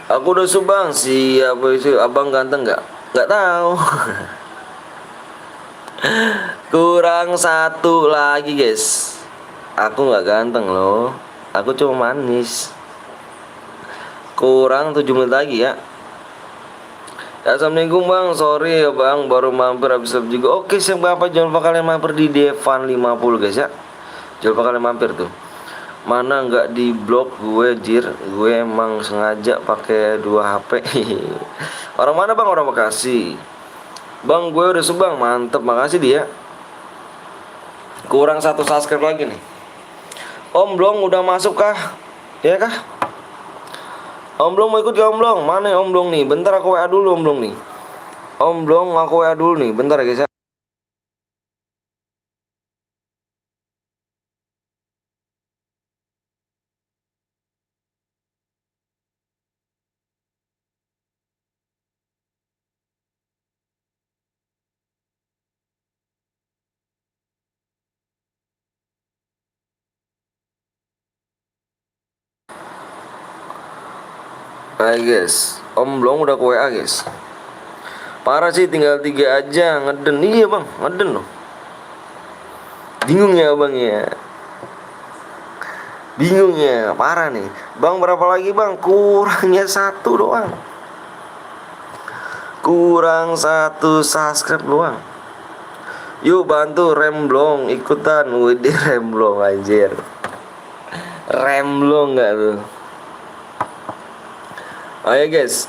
Aku udah subang, siapa itu? Abang ganteng nggak? Nggak tahu. Kurang 1 lagi guys. Aku nggak ganteng loh, aku cuma manis. Kurang 7 menit lagi ya. Assalamualaikum bang, sorry ya bang, baru mampir habis live juga. Oke, siap, apa jangan lupa kalian mampir di Devan 50 guys ya. Jangan lupa kalian mampir tuh. Mana nggak di blok gue jir, gue emang sengaja pakai 2 HP. Orang mana bang? Orang Bekasi. Bang gue udah subang, mantep, makasih dia. Kurang 1 subscribe lagi nih. Om Blong udah masuk kah? Ya kah? Om Blong mau ikut gak Om Blong? Mana ya Om Blong nih? Bentar aku WA dulu Om Blong nih. Om Blong aku WA dulu nih, bentar ya guys ya. Hai guys, Om Blong udah ke WA guys. Parah sih, tinggal 3 aja, ngeden. Iya bang, ngeden loh. Bingung ya bang ya. Bingung ya, parah nih. Bang berapa lagi bang? Kurangnya 1 doang. Kurang 1 subscribe doang. Yuk bantu Remblong ikutan. Widih Remblong anjir. Remblong gak tuh? Ayo guys,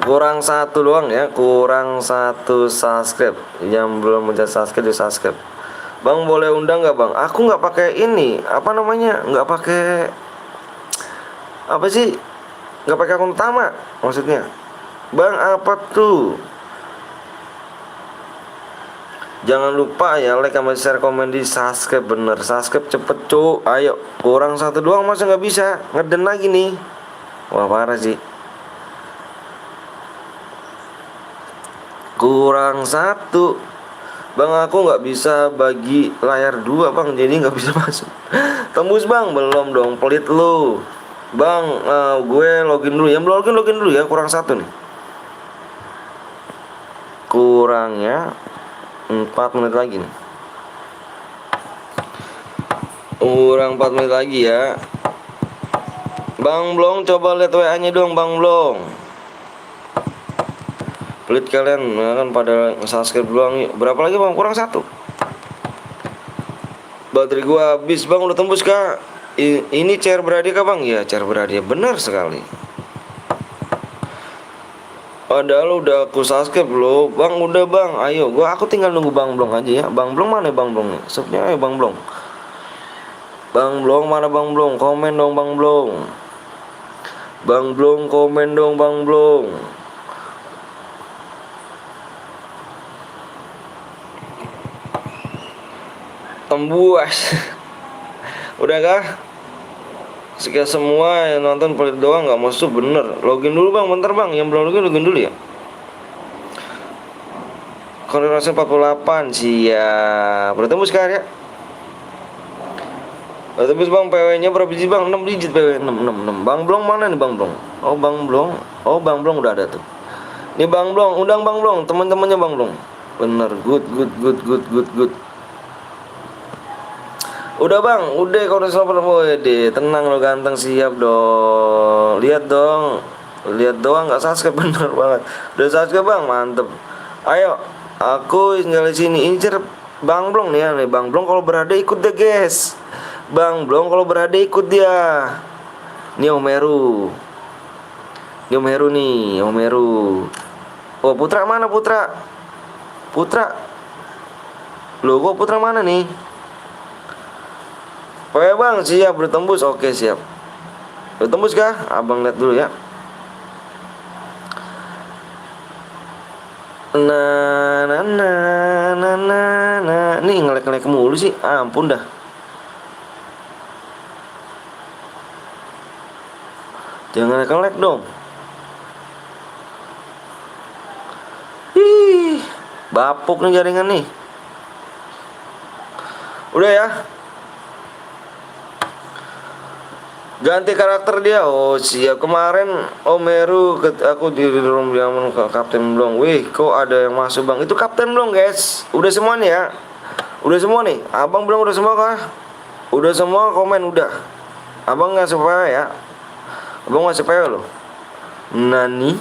kurang 1 doang ya, kurang 1 subscribe. Yang belum mencet subscribe di subscribe. Bang boleh undang nggak bang? Aku nggak pakai ini, apa namanya? Nggak pakai apa sih? Nggak pakai akun utama, maksudnya. Bang apa tuh? Jangan lupa ya like sama share komen di subscribe, bener subscribe cepet cu. Ayo, kurang 1 doang masa nggak bisa? Ngeden lagi nih. Wah parah sih. Kurang 1. Bang aku nggak bisa bagi layar 2 bang, jadi nggak bisa masuk. Tembus bang, belum dong, pelit lu. Bang gue login dulu ya, login dulu ya, kurang 1 nih. Kurangnya 4 menit lagi nih. Kurang 4 menit lagi ya. Bang Blong coba lihat WA nya dong Bang Blong. Pelit kalian ya kan, pada subscribe doang. Berapa lagi bang? Kurang 1. Baterai gua habis bang, udah tembus kah? Ini chair berhadiah kah bang? Ya chair berhadiah, benar sekali. Padahal udah aku subscribe loh bang, udah bang. Ayo aku tinggal nunggu Bang Blong aja ya. Bang Blong mana Bang Blong nih? Subnya ayo Bang Blong. Bang Blong mana Bang Blong? Komen dong Bang Blong. Bang Blong komen dong Bang Blong. Tembuas. Udah kah? Sekian semua yang nonton, pelit doang nggak masuk, bener. Login dulu bang, bentar bang. Yang belum login dulu ya. Konfirmasi 48 siap. Udah tembus kah ya? Udah tembus bang. PW nya berapa digit bang? 6 digit PW. 6. Bang Blong mana nih Bang Blong? Oh Bang Blong. Oh Bang Blong udah ada tuh. Nih Bang Blong, undang Bang Blong, teman-temannya Bang Blong. Bener, good. Udah bang, udah kalau udah selesai boy deh, tenang lo ganteng, siap dong. Lihat doang nggak subscribe, bener banget. Udah subscribe bang, mantep. Ayo, aku tinggal di sini. Incer Bang Blong nih ya, nih Bang Blong kalau berada ikut deh guys. Bang Blong kalau berada ikut dia. Ini Om Heru. Om Heru. Oh Putra mana Putra? Loh kok Putra mana nih? Oke bang, siap, udah tembus. Oke siap. Udah tembus kah? Abang lihat dulu ya. Nah. Nih ngelek mulu sih. Ampun dah. Jangan ngelek dong. Ih, bapuk nih jaringan nih. Udah ya. Ganti karakter dia. Oh siap. Kemarin Om Heru aku di room diaman ke Kapten Blong. Wih kok ada yang masuk bang? Itu Kapten Blong guys. Udah semua nih ya. Udah semua nih. Abang belum udah semua kah? Udah semua komen udah. Abang nggak supaya ya. Abang nggak supaya loh. Nani.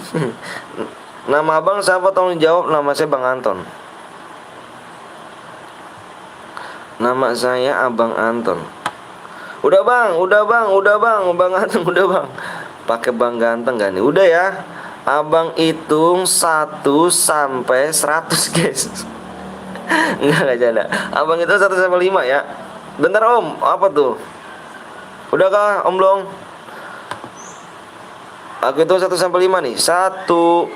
Nama abang siapa? Tolong jawab. Nama saya Bang Anton. Nama saya Abang Anton. Udah bang, bang Ganteng udah bang. Pakai bang Ganteng gak nih? Udah ya. Abang hitung 1 sampai 100 guys. Enggak janda. Abang itu 1 sampai 5 ya. Bentar om, apa tuh? Udah kah om Blong? Aku hitung 1 sampai 5 nih. 1,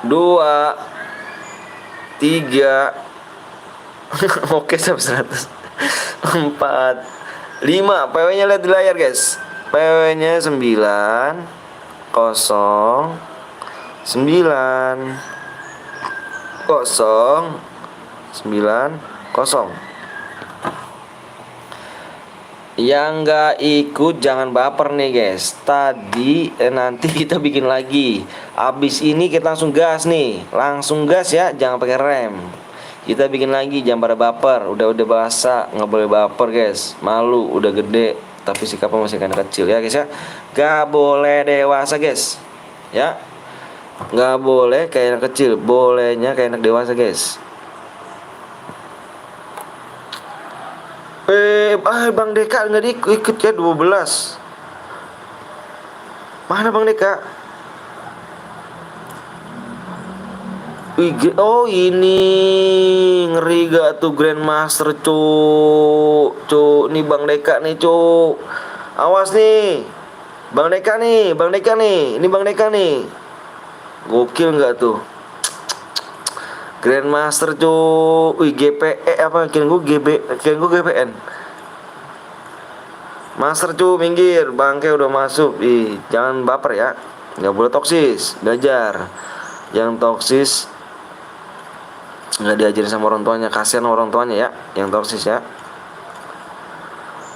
2, 3. Oke sampai 100. 4, 5. PW-nya lihat di layar guys. PW-nya 9, 0, 9, 0, 9, 0. Yang nggak ikut jangan baper nih guys. Tadi nanti kita bikin lagi. Abis ini kita langsung gas nih. Langsung gas ya, jangan pakai rem. Kita bikin lagi, jangan pada baper. Udah basah, nggak boleh baper guys. Malu, udah gede, tapi sikapnya masih kayak anak kecil ya guys ya. Gak boleh dewasa guys. Ya, nggak boleh kayak anak kecil. Bolehnya kayak anak dewasa guys. Bang Deka nggak ikut ya 12. Mana Bang Deka? Oh ini ngeri gak tuh Grandmaster cuk. Nih Bang Deka nih cuk. Awas nih. Bang Deka nih. Ini Bang Deka nih. Gokil nggak tuh? Grandmaster cuk. GPE apa? Kira gue GPN. Master cu minggir, bangke udah masuk. Jangan baper ya. Nggak boleh toksis, belajar. Yang toksis nggak diajarin sama orang tuanya, kasihan orang tuanya ya, yang toksis ya.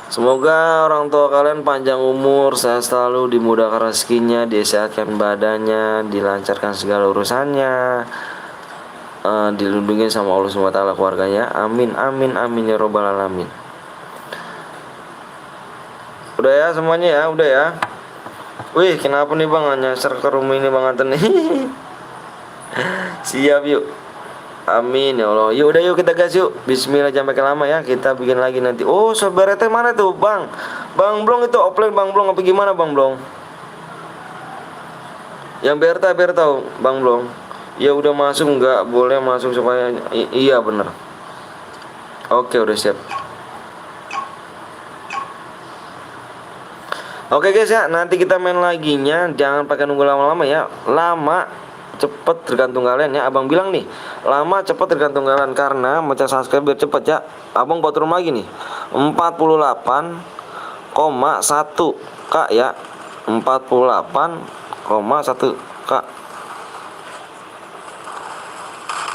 Semoga orang tua kalian panjang umur, sehat selalu, dimudahkan rezekinya, disehatkan badannya, dilancarkan segala urusannya, dilindungi sama Allah SWT keluarganya. Amin ya robbal alamin. Udah ya semuanya ya, udah ya. Wih, kenapa nih bang nyasar ke rumah ini bang Anten nih? Siap yuk. Amin ya Allah. Yuk udah yuk kita gas yuk. Bismillah, jangan pakai lama ya. Kita bikin lagi nanti. Oh, saudara teh mana tuh bang? Bang Blong itu offline Bang Blong apa gimana Bang Blong? Yang biar tahu Bang Blong. Ya udah masuk, nggak boleh masuk supaya iya bener. Oke udah siap. Oke guys ya, nanti kita main laginya. Jangan pakai nunggu lama-lama ya. Lama cepet tergantung kalian ya. Abang bilang nih, lama cepet tergantung kalian. Karena mecah subscribe biar cepet ya. Abang buat turun lagi nih 48,1 K ya. 48,1 K.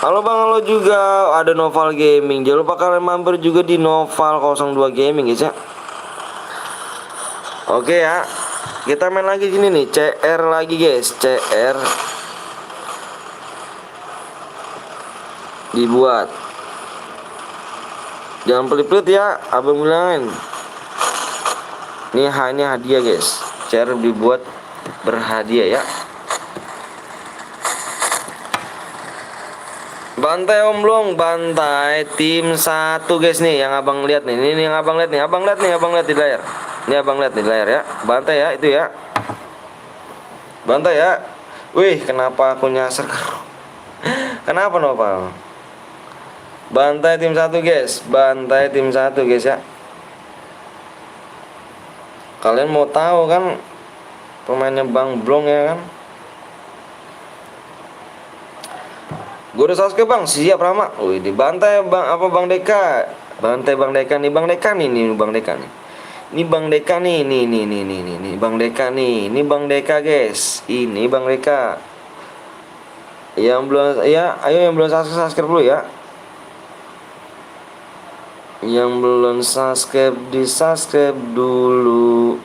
Halo bang, halo juga. Ada Noval Gaming. Jangan lupa kalian mampir juga di Noval 02 Gaming guys ya. Oke ya, kita main lagi sini nih, CR lagi guys, CR dibuat. Jangan pelit-pelit ya, abang bilangin. Ini hanya hadiah guys, CR dibuat berhadiah ya. Bantai Om Blong, bantai tim 1 guys nih, yang abang lihat nih. Ini yang abang lihat nih, abang lihat di layar. Ini abang lihat di layar ya. Bantai ya itu ya. Bantai ya. Wih, kenapa aku nyasar? Kenapa Nopal? Bantai tim 1 guys. Bantai tim 1 guys ya. Kalian mau tahu kan pemainnya Bang Blong ya kan? Gue udah subscribe bang, siap Rama. Wih, dibantai bang, apa Bang Deka? Bantai Bang Deka nih, Bang Deka nih, Bang Deka nih. Ini Bang Deka nih, nih Bang Deka nih. Ini Bang Deka guys. Ini Bang Deka. Yang belum ya, ayo yang belum subscribe dulu ya. Yang belum subscribe di subscribe dulu.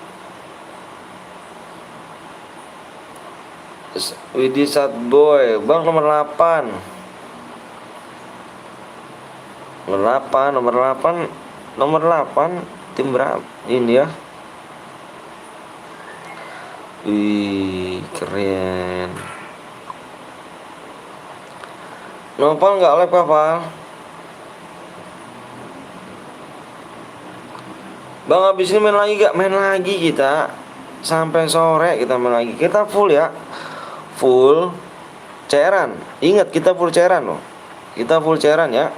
Widih Sat Boy, Bang nomor 8. Nomor 8 tim berapa ini ya? Wih, keren. Nopal nggak live apa? Bang, habis ini main lagi gak? Main lagi kita. Sampai sore kita main lagi. Kita full ya. Full cairan. Ingat kita full cairan loh. Kita full cairan ya.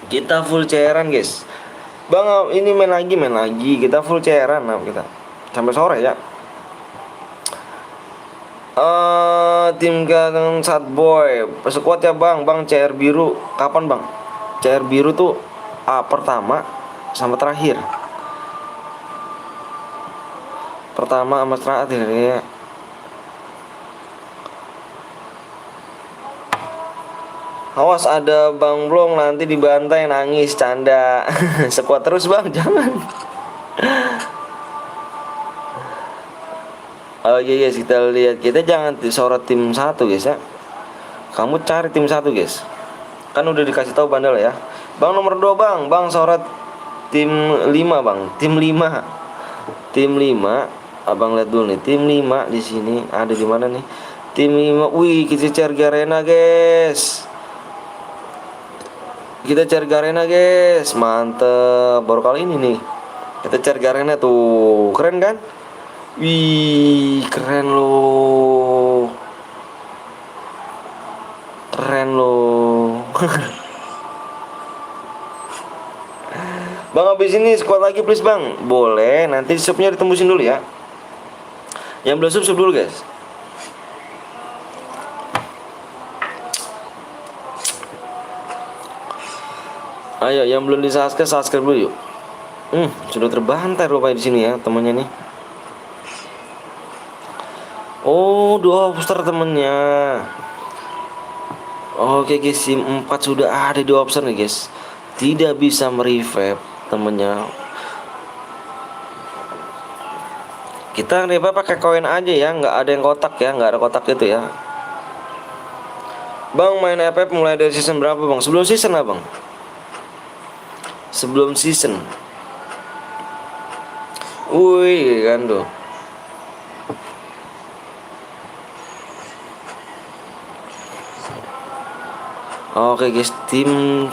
Kita full cairan guys. Bang, ini main lagi. Kita full cairan nah, kita sampai sore ya. Tim Gang Sad Boy sekuat ya bang. Bang CR biru kapan bang? CR biru tuh pertama sama terakhir. Pertama sama terakhir ya. Awas ada Bang Blong nanti dibantai nangis canda. Sekuat terus bang, jangan. Oh iya guys, kita lihat, kita jangan disorot tim satu guys ya. Kamu cari tim satu guys. Kan udah dikasih tahu bandel ya. Bang nomor 2 bang, bang sorot tim 5 bang, tim 5. Tim 5, abang lihat dulu nih, tim 5 di sini ada di mana nih? Tim 5, wih kita cari Garena guys. Kita cari Garena guys, mantep. Baru kali ini nih kita cari Garena tuh, keren kan? Wih keren loh, keren loh. Bang habis ini squad lagi please bang. Boleh, nanti subnya ditembusin dulu ya. Yang belum sub dulu guys. Ayo yang belum di subscribe dulu yuk. Sudah terbantai rupanya di sini ya temannya nih. Oh, 2 poster temennya. Oke guys, SIM 4 sudah ada di option nih guys. Tidak bisa merevive temennya. Kita revive pakai koin aja ya, nggak ada yang kotak ya, nggak ada kotak itu ya. Bang main FF mulai dari season berapa bang? Sebelum season lah bang. Sebelum season. Wih kan tuh. Oke guys, tim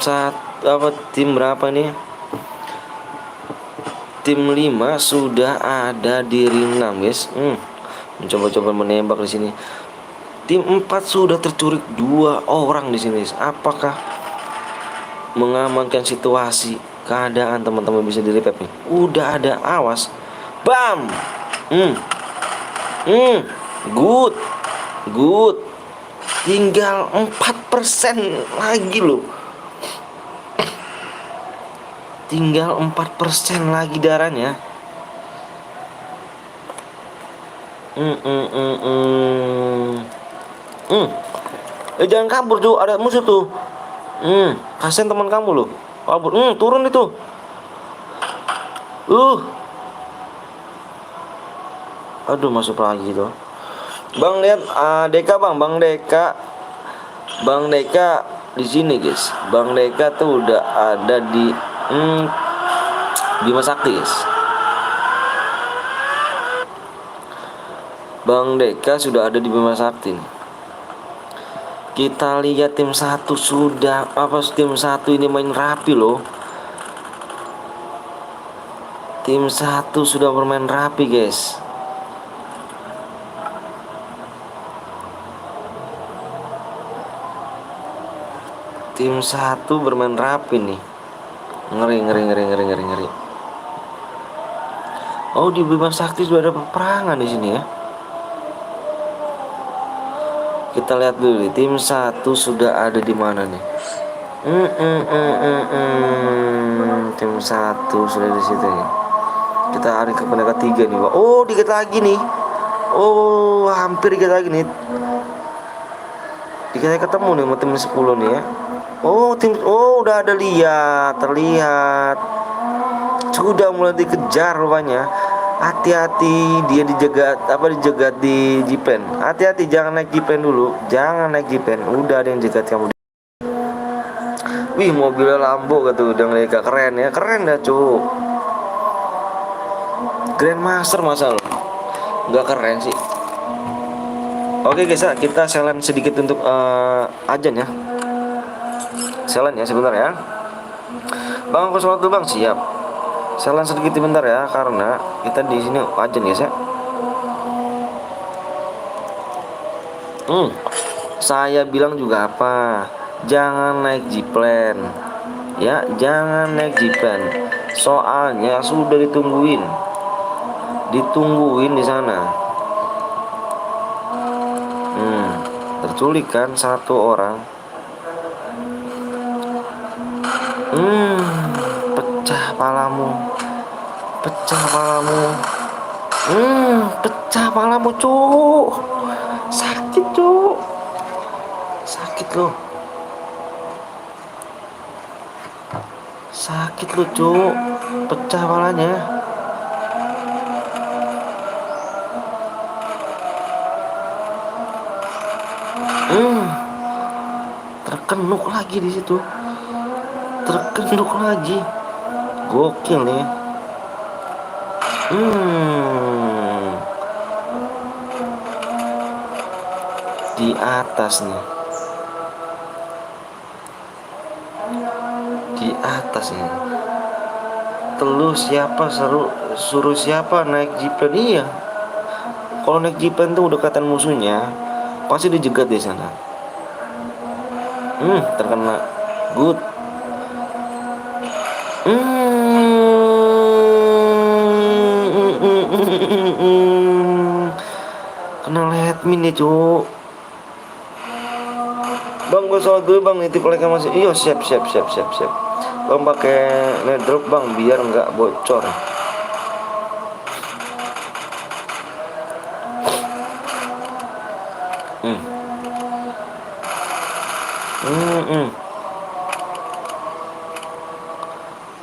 berapa nih? Tim 5 sudah ada di ring 6 guys. Mencoba-coba menembak di sini. Tim 4 sudah tercurik 2 orang di sini guys. Apakah mengamankan situasi keadaan teman-teman bisa di-revive nih? Udah ada, awas. Bam. Good. Tinggal 4% lagi loh. Tinggal 4% lagi darahnya. Jangan kabur tuh, ada musuh tuh. Kasihan teman kamu loh. Kabur. Turun itu. Aduh, masuk lagi tuh. Bang lihat Deka bang, Bang Deka di sini guys. Bang Deka tuh udah ada di Bima Sakti guys. Bang Deka sudah ada di Bima Sakti nih. Kita lihat tim 1 sudah tim 1 ini main rapi loh. Tim 1 sudah bermain rapi guys. Tim 1 bermain rapi nih. Ngeri. Oh, di Bima Sakti sudah ada peperangan di sini ya. Kita lihat dulu nih, tim 1 sudah ada di mana nih? Tim 1 sudah di situ nih. Kita hari ke pendekat 3 nih, Pak. Oh, dikit lagi nih. Oh, hampir dikit lagi nih. Dikit ketemu nih sama tim 10 nih ya. Udah ada terlihat. Sudah mulai dikejar rupanya. Hati-hati dia dijegat di Jipen. Hati-hati, jangan naik Jipen dulu. Jangan naik Jipen. Udah ada yang jegat kamu. Wih, mobilnya Lambo gitu udah mereka keren ya. Keren dah, cu. Grandmaster masa lo nggak keren sih. Oke guys, kita selan sedikit untuk ajan ya. Selan ya sebentar ya. Bang, aku sholat dulu bang. Siap. Selan sedikit sebentar ya, karena kita di sini ajan guys ya. Saya bilang juga apa? Jangan naik Jeeplan. Ya, jangan naik Jeeplan. Soalnya sudah ditungguin di sana. Terculik kan satu orang. Pecah palamu. Pecah palamu, cuk. Sakit, cuk. Sakit loh. Sakit loh, cuk. Pecah palanya. Terkenuk lagi di situ. Terkenuk lagi. Gokil nih. Di atas nih. Di atas nih. Siapa suruh siapa naik Jeeplan? Iya. Kalau naik Jeeplan tuh udah dekatan musuhnya, pasti dijegat di sana. Terkena good. Kena leadmin ya, cuk. Bang, gue soal dulu bang, nitip like masih. Iya, siap. Bang pakai net drop bang, biar nggak bocor.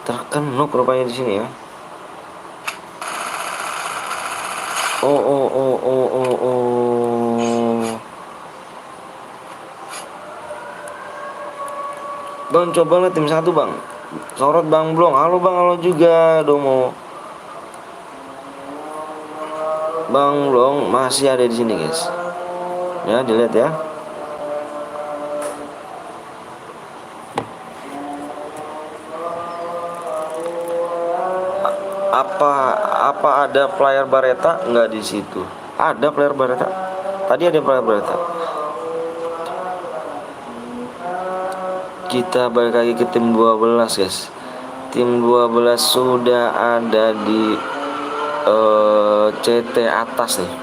Terkenuk rupanya di sini ya. Bang, coba lah tim satu bang. Sorot bang Blong. Halo bang, halo juga Domo. Bang Blong masih ada di sini guys. Ya, dilihat ya. Apa ada player Bareta? Enggak di situ. Ada player Bareta. Tadi ada player Bareta. Kita balik lagi ke tim 12 guys. Tim 12 sudah ada di CT atas nih.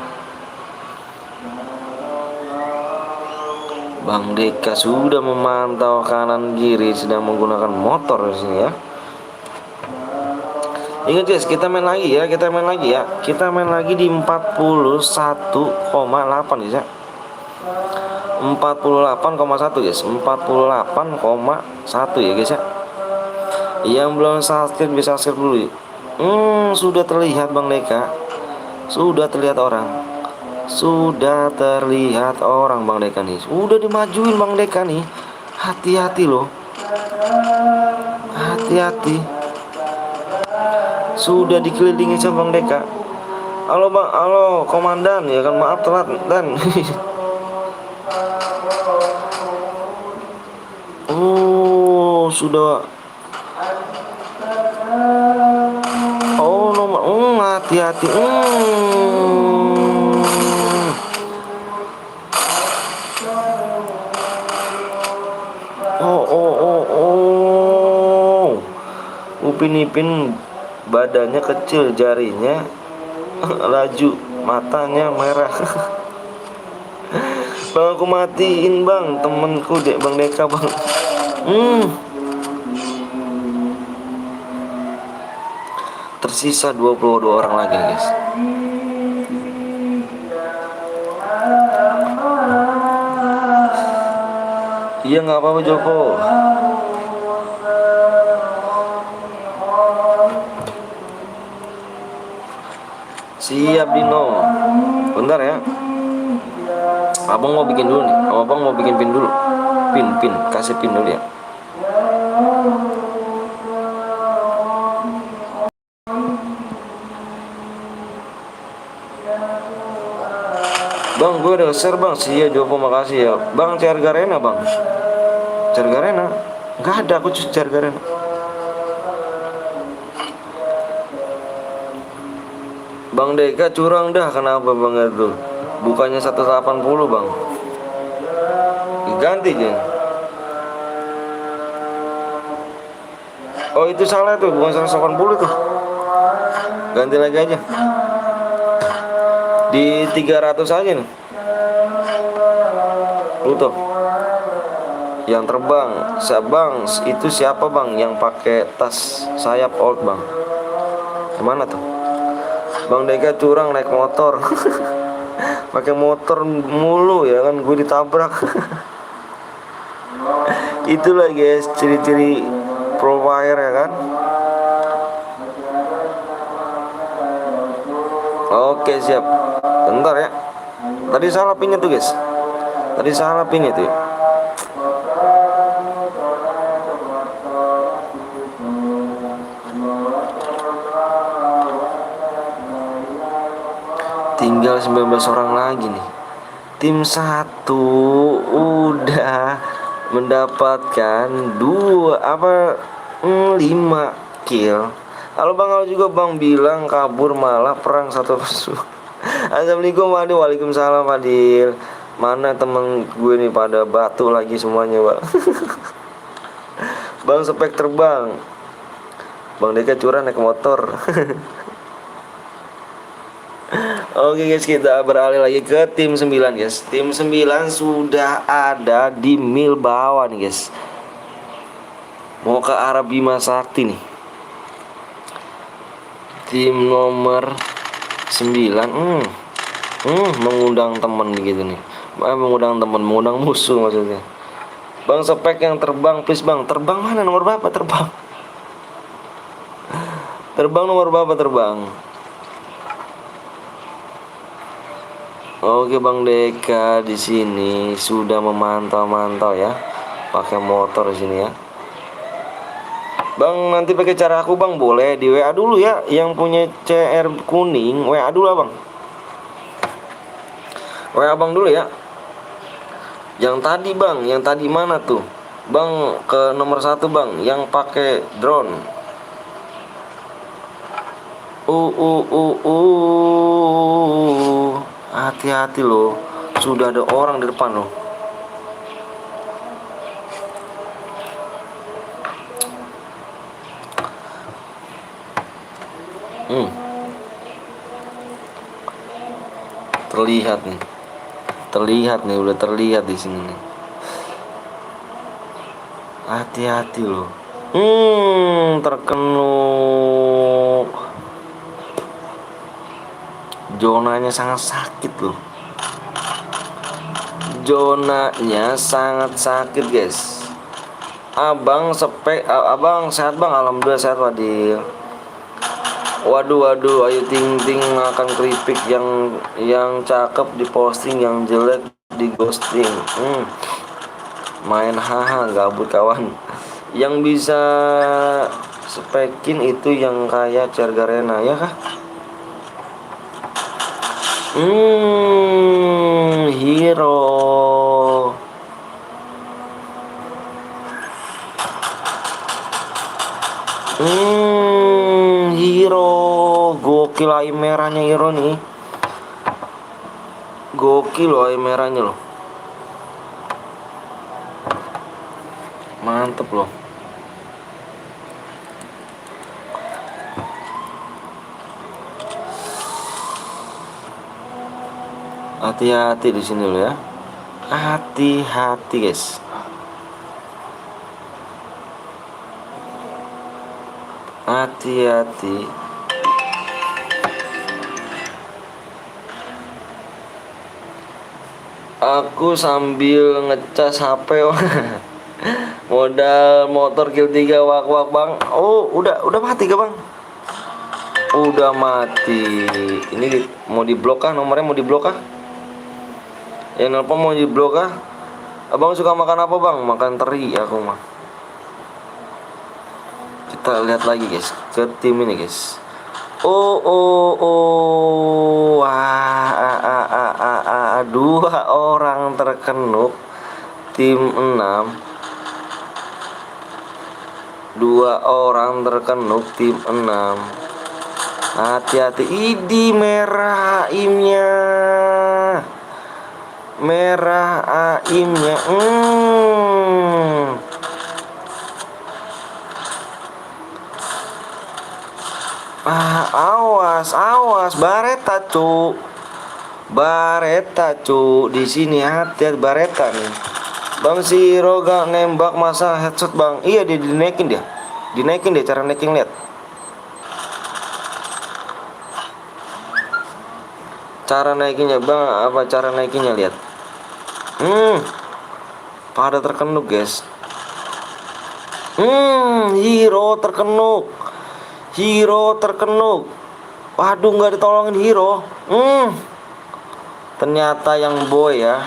Bang Deka sudah memantau kanan kiri, sedang menggunakan motor di sini ya. Ingat guys, kita main lagi ya. Kita main lagi di 41,8 guys ya. 48,1 guys. 48,1 ya guys ya. Yang belum subscribe bisa subscribe dulu. Sudah terlihat Bang Deka. Sudah terlihat orang Bang Deka nih. Sudah dimajuin Bang Deka nih. Hati-hati loh. Hati-hati. Sudah dikelilingi sama Bang Deka. Halo Bang, halo komandan, ya kan maaf telat dan. Sudah. Nomor hati-hati. Upin-ipin badannya kecil, jarinya laju, matanya merah. Bang, aku matiin bang, temenku dek Bang Deka bang. Tersisa 22 orang lagi guys. Iya nggak apa-apa Joko. Siap Dino. Bentar ya. Abang mau bikin dulu nih. Abang mau bikin pin dulu. Pin, kasih pin dulu ya. Bang, gue udah share bang. Iya Jopo, makasih ya. Bang, CR Garena bang. CR Garena. Nggak ada aku CR Garena. Bang Deka curang dah, kenapa bang itu? Bukannya 180 bang. Ganti aja. Oh itu salah tuh, bukan 180 tuh. Ganti lagi aja. Di 300 aja nih. Tuh. Yang terbang, bang, itu siapa bang yang pakai tas sayap old bang? Kemana tuh? Bang Deka curang naik motor. Pakai motor mulu ya kan, gue ditabrak. Itulah guys ciri-ciri pro player ya kan. Oke siap. Bentar ya. Tadi salah pinnya tuh guys. Tadi salah pinnya tuh. Tinggal 19 orang lagi nih. Tim 1 udah mendapatkan 5 kill. Halo bang, halo juga bang, bilang kabur malah perang satu musuh. Assalamualaikum Fadil. Waalaikumsalam Fadil. Mana temen gue nih pada batu lagi semuanya bang. Bang spek terbang. Bang Deka curang naik motor. Oke guys, kita beralih lagi ke tim 9 guys. Tim 9 sudah ada di mil bawah nih guys. Mau ke arah Bima Sakti nih. Tim nomor 9 mengundang teman begitu nih. Mengundang teman, mengundang musuh maksudnya. Bang spek yang terbang please bang. Terbang mana, nomor berapa terbang? Terbang nomor berapa terbang? Oke Bang Deka di sini sudah memantau ya, pakai motor di sini ya. Bang nanti pakai cara aku bang, boleh di WA dulu ya. Yang punya CR kuning WA dulu bang. WA bang dulu ya. Yang tadi bang, yang tadi mana tuh? Bang ke nomor 1 bang, yang pakai drone. Hati-hati loh, sudah ada orang di depan loh. Terlihat nih, udah terlihat di sini nih. Hati-hati loh. Terkenuk. Zonanya sangat sakit loh. Zonanya sangat sakit guys. Abang abang sehat bang, alhamdulillah sehat Fadil. Waduh, ayo ting makan keripik, yang cakep diposting, yang jelek di ghosting. Main haha gabut kawan. Yang bisa spekin itu yang kayak Cergarena ya kah? Hero. Hero. Gokil air merahnya hero nih. Gokil loh air merahnya loh. Mantep loh. Hati-hati di sini loh ya. Hati-hati guys. Hati-hati. Aku sambil ngecas HP. Modal motor kill 3 wak bang. Oh udah mati gak bang? Udah mati. Ini mau diblok kah? Nomornya mau diblok kah? Yang nelpon mau diblok kah? Abang suka makan apa bang? Makan teri aku mah. Kita lihat lagi guys, ke tim ini guys. Dua orang terkenuk tim 6. Dua orang terkenuk tim 6. Hati-hati, idi merah aimnya. Merah aimnya. Awas Bareta cu. Bareta cu di sini, hati-hati Bareta nih. Bang si Roga nembak masa headshot bang. Iya dia dinaikin dia. Dinaikin dia, cara naikin lihat. Cara naikinnya bang, apa cara naikinnya lihat. Pada terkenuk guys. Hero terkenuk. Hero terkenuk. Waduh, nggak ditolongin hero. Ternyata yang boy ya.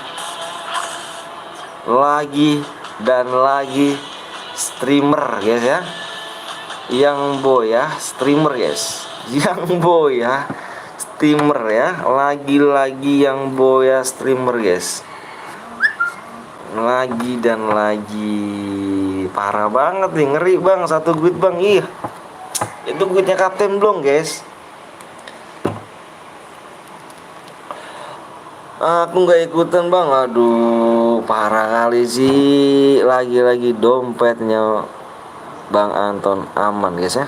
Lagi dan lagi streamer guys ya. Yang boy ya, streamer guys. Yang boy ya, streamer ya. Lagi-lagi yang boy ya, streamer guys. Lagi dan lagi. Parah banget nih, ngeri bang. Satu guit bang, ih. Itu guitnya Kapten Blong guys. Aku nggak ikutan bang. Aduh, parah kali sih. Lagi-lagi dompetnya Bang Anton aman guys ya.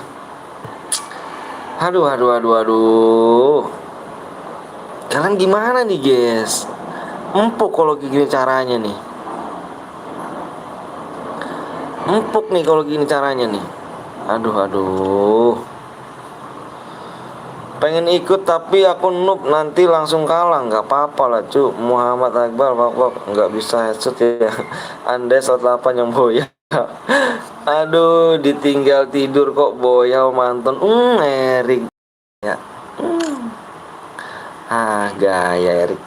Aduh. Kalian gimana nih guys? Empuk kalau gini caranya nih. Empuk nih kalau gini caranya nih. Aduh. Pengen ikut tapi aku noob, nanti langsung kalah. Nggak apa-apa lah cu. Muhammad Akbar nggak bisa headshot ya. Anda shot 8 yang boya. Aduh, ditinggal tidur kok boya manton. Erik ya. Gaya Erik.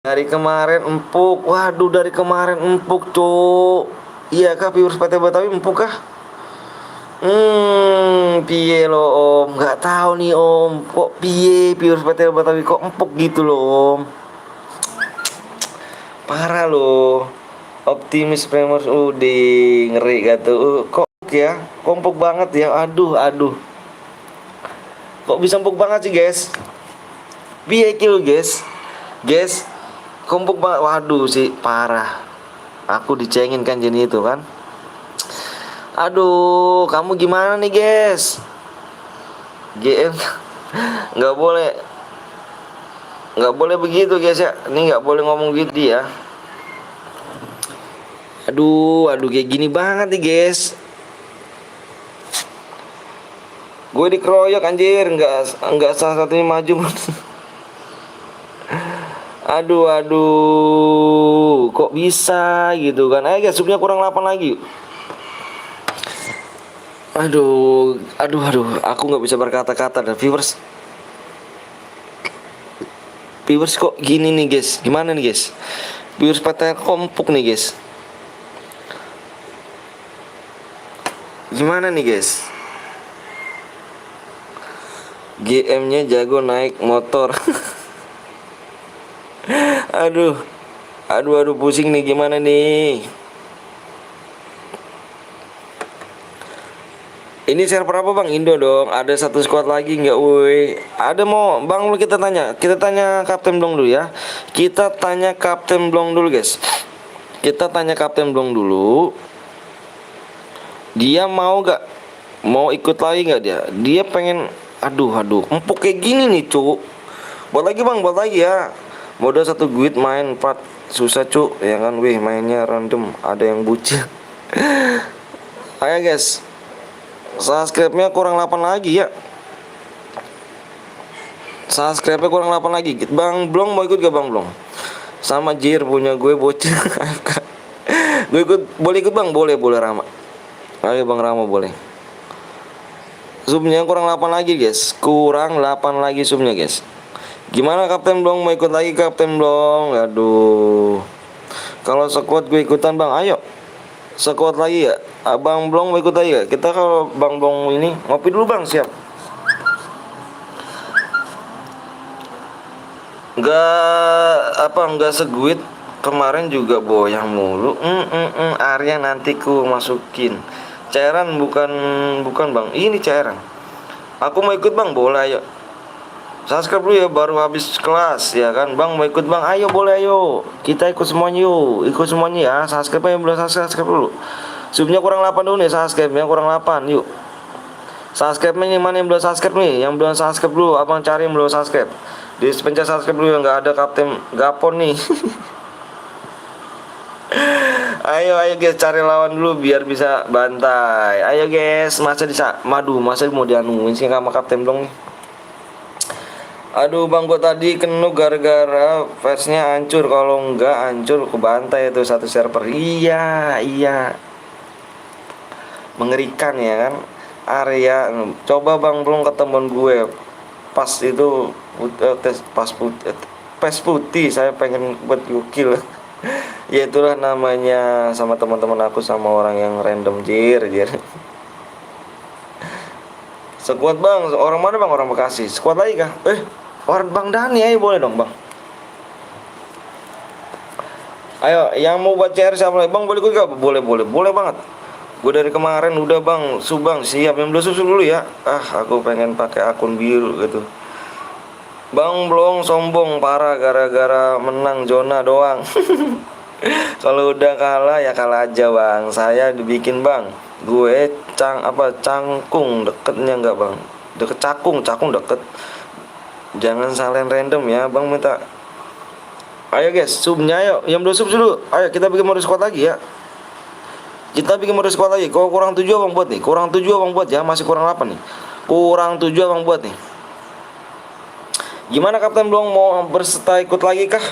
Dari kemarin empuk. Waduh, dari kemarin empuk cu. Iya kah viewers PT Batawi empuk kah? Piye lo om, nggak tahu nih om, kok piye viewers PT Batawi kok empuk gitu lo om. Parah lo. Optimis Primers ngeri gitu. Kok ya, kok empuk banget ya. Aduh. Kok bisa empuk banget sih guys? Piye kilo guys? Guys, kok empuk banget. Waduh sih parah. Aku dicengin kan jadi itu kan. Aduh, kamu gimana nih guys? GM nggak boleh begitu guys ya. Ini nggak boleh ngomong gitu ya. Aduh kayak gini banget nih guys. Gue dikeroyok anjir, nggak salah satunya maju. Aduh, kok bisa gitu kan? Ayo guys, supnya kurang 8 lagi. Aduh, aku nggak bisa berkata-kata dan viewers kok gini nih guys, gimana nih guys? Viewers PT kompuk nih guys, gimana nih guys? GM-nya jago naik motor. Aduh, pusing nih, gimana nih? Ini server apa bang? Indo dong. Ada satu squad lagi nggak? Woi, ada mau bang? Kita tanya Kapten Blong dulu ya. Kita tanya Kapten Blong dulu guys. Dia mau nggak? Mau ikut lagi nggak dia? Dia pengen. Aduh, empuk kayak gini nih cu. Buat lagi bang, buat lagi ya. Modal satu guit main 4 susah cu. Ya kan, wih mainnya random. Ada yang bucin. Ayo guys. Subscribe-nya kurang 8 lagi ya. Subscribe-nya kurang 8 lagi. Bang Blong mau ikut gak Bang Blong? Sama Jir punya gue bocil. Gue ikut, boleh ikut Bang? Boleh Rama. Ayo Bang Rama boleh. Subnya kurang 8 lagi guys. Kurang 8 lagi subnya guys. Gimana Kapten Blong, mau ikut lagi Kapten Blong? Aduh. Kalau sekuat gue ikutan bang, ayo. Sekuat lagi ya. Abang Blong mau ikut lagi ya. Kita kalau Bang Blong ini ngopi dulu bang, siap. Nggak seguit kemarin juga boyang mulu. Arya nanti ku masukin. Cairan bukan bang. Ini cairan. Aku mau ikut bang, boleh ayo. Subscribe dulu ya, baru habis kelas ya kan bang, mau ikut bang, ayo boleh ayo. Kita ikut semuanya yuk, ikut semuanya ya. Subscribe yang belum subscribe dulu. Subnya kurang 8 dulu nih, subscribe yang kurang 8 yuk. Subscribe nih, mana yang belum subscribe nih? Yang belum subscribe dulu, abang cari yang belum subscribe. Di pencet subscribe dulu yang nggak ada Kapten Gapon nih. Ayo guys, cari lawan dulu biar bisa bantai. Ayo guys, masa mau dianuin sih sama Kapten Blong nih. Aduh bang, gua tadi kena gara-gara versinya hancur. Kalau enggak hancur ke bantai itu satu server. Iya. Mengerikan ya kan. Area coba bang belum ketemuan gue pas itu pas putih saya pengen buat gokil. Ya itulah namanya sama teman-teman aku sama orang yang random jir. Sekuat bang, orang mana bang? Orang Bekasi. Sekuat lagi kah? Orang Bang Dani ayo boleh dong bang. Ayo yang mau buat CR siapa lagi bang? Boleh gue gak? Boleh banget. Gue dari kemarin udah bang, subang siap. Yang belum susul dulu ya. Aku pengen pakai akun biru gitu. Bang Blong sombong parah gara-gara menang zona doang. Kalau udah kalah ya kalah aja bang. Saya dibikin bang. Gue cangkung deketnya enggak bang? Deket cakung deket. Jangan salin random ya bang, minta. Ayo guys, subnya ayo. Yang belum sub dulu. Ayo kita bikin mode squad lagi ya. Kita bikin mode squad lagi. Kalau kurang 7 abang buat nih. Kurang 7 abang buat ya. Masih kurang 8 nih. Kurang 7 abang buat nih. Gimana Kapten Blong, mau berserta ikut lagi kah?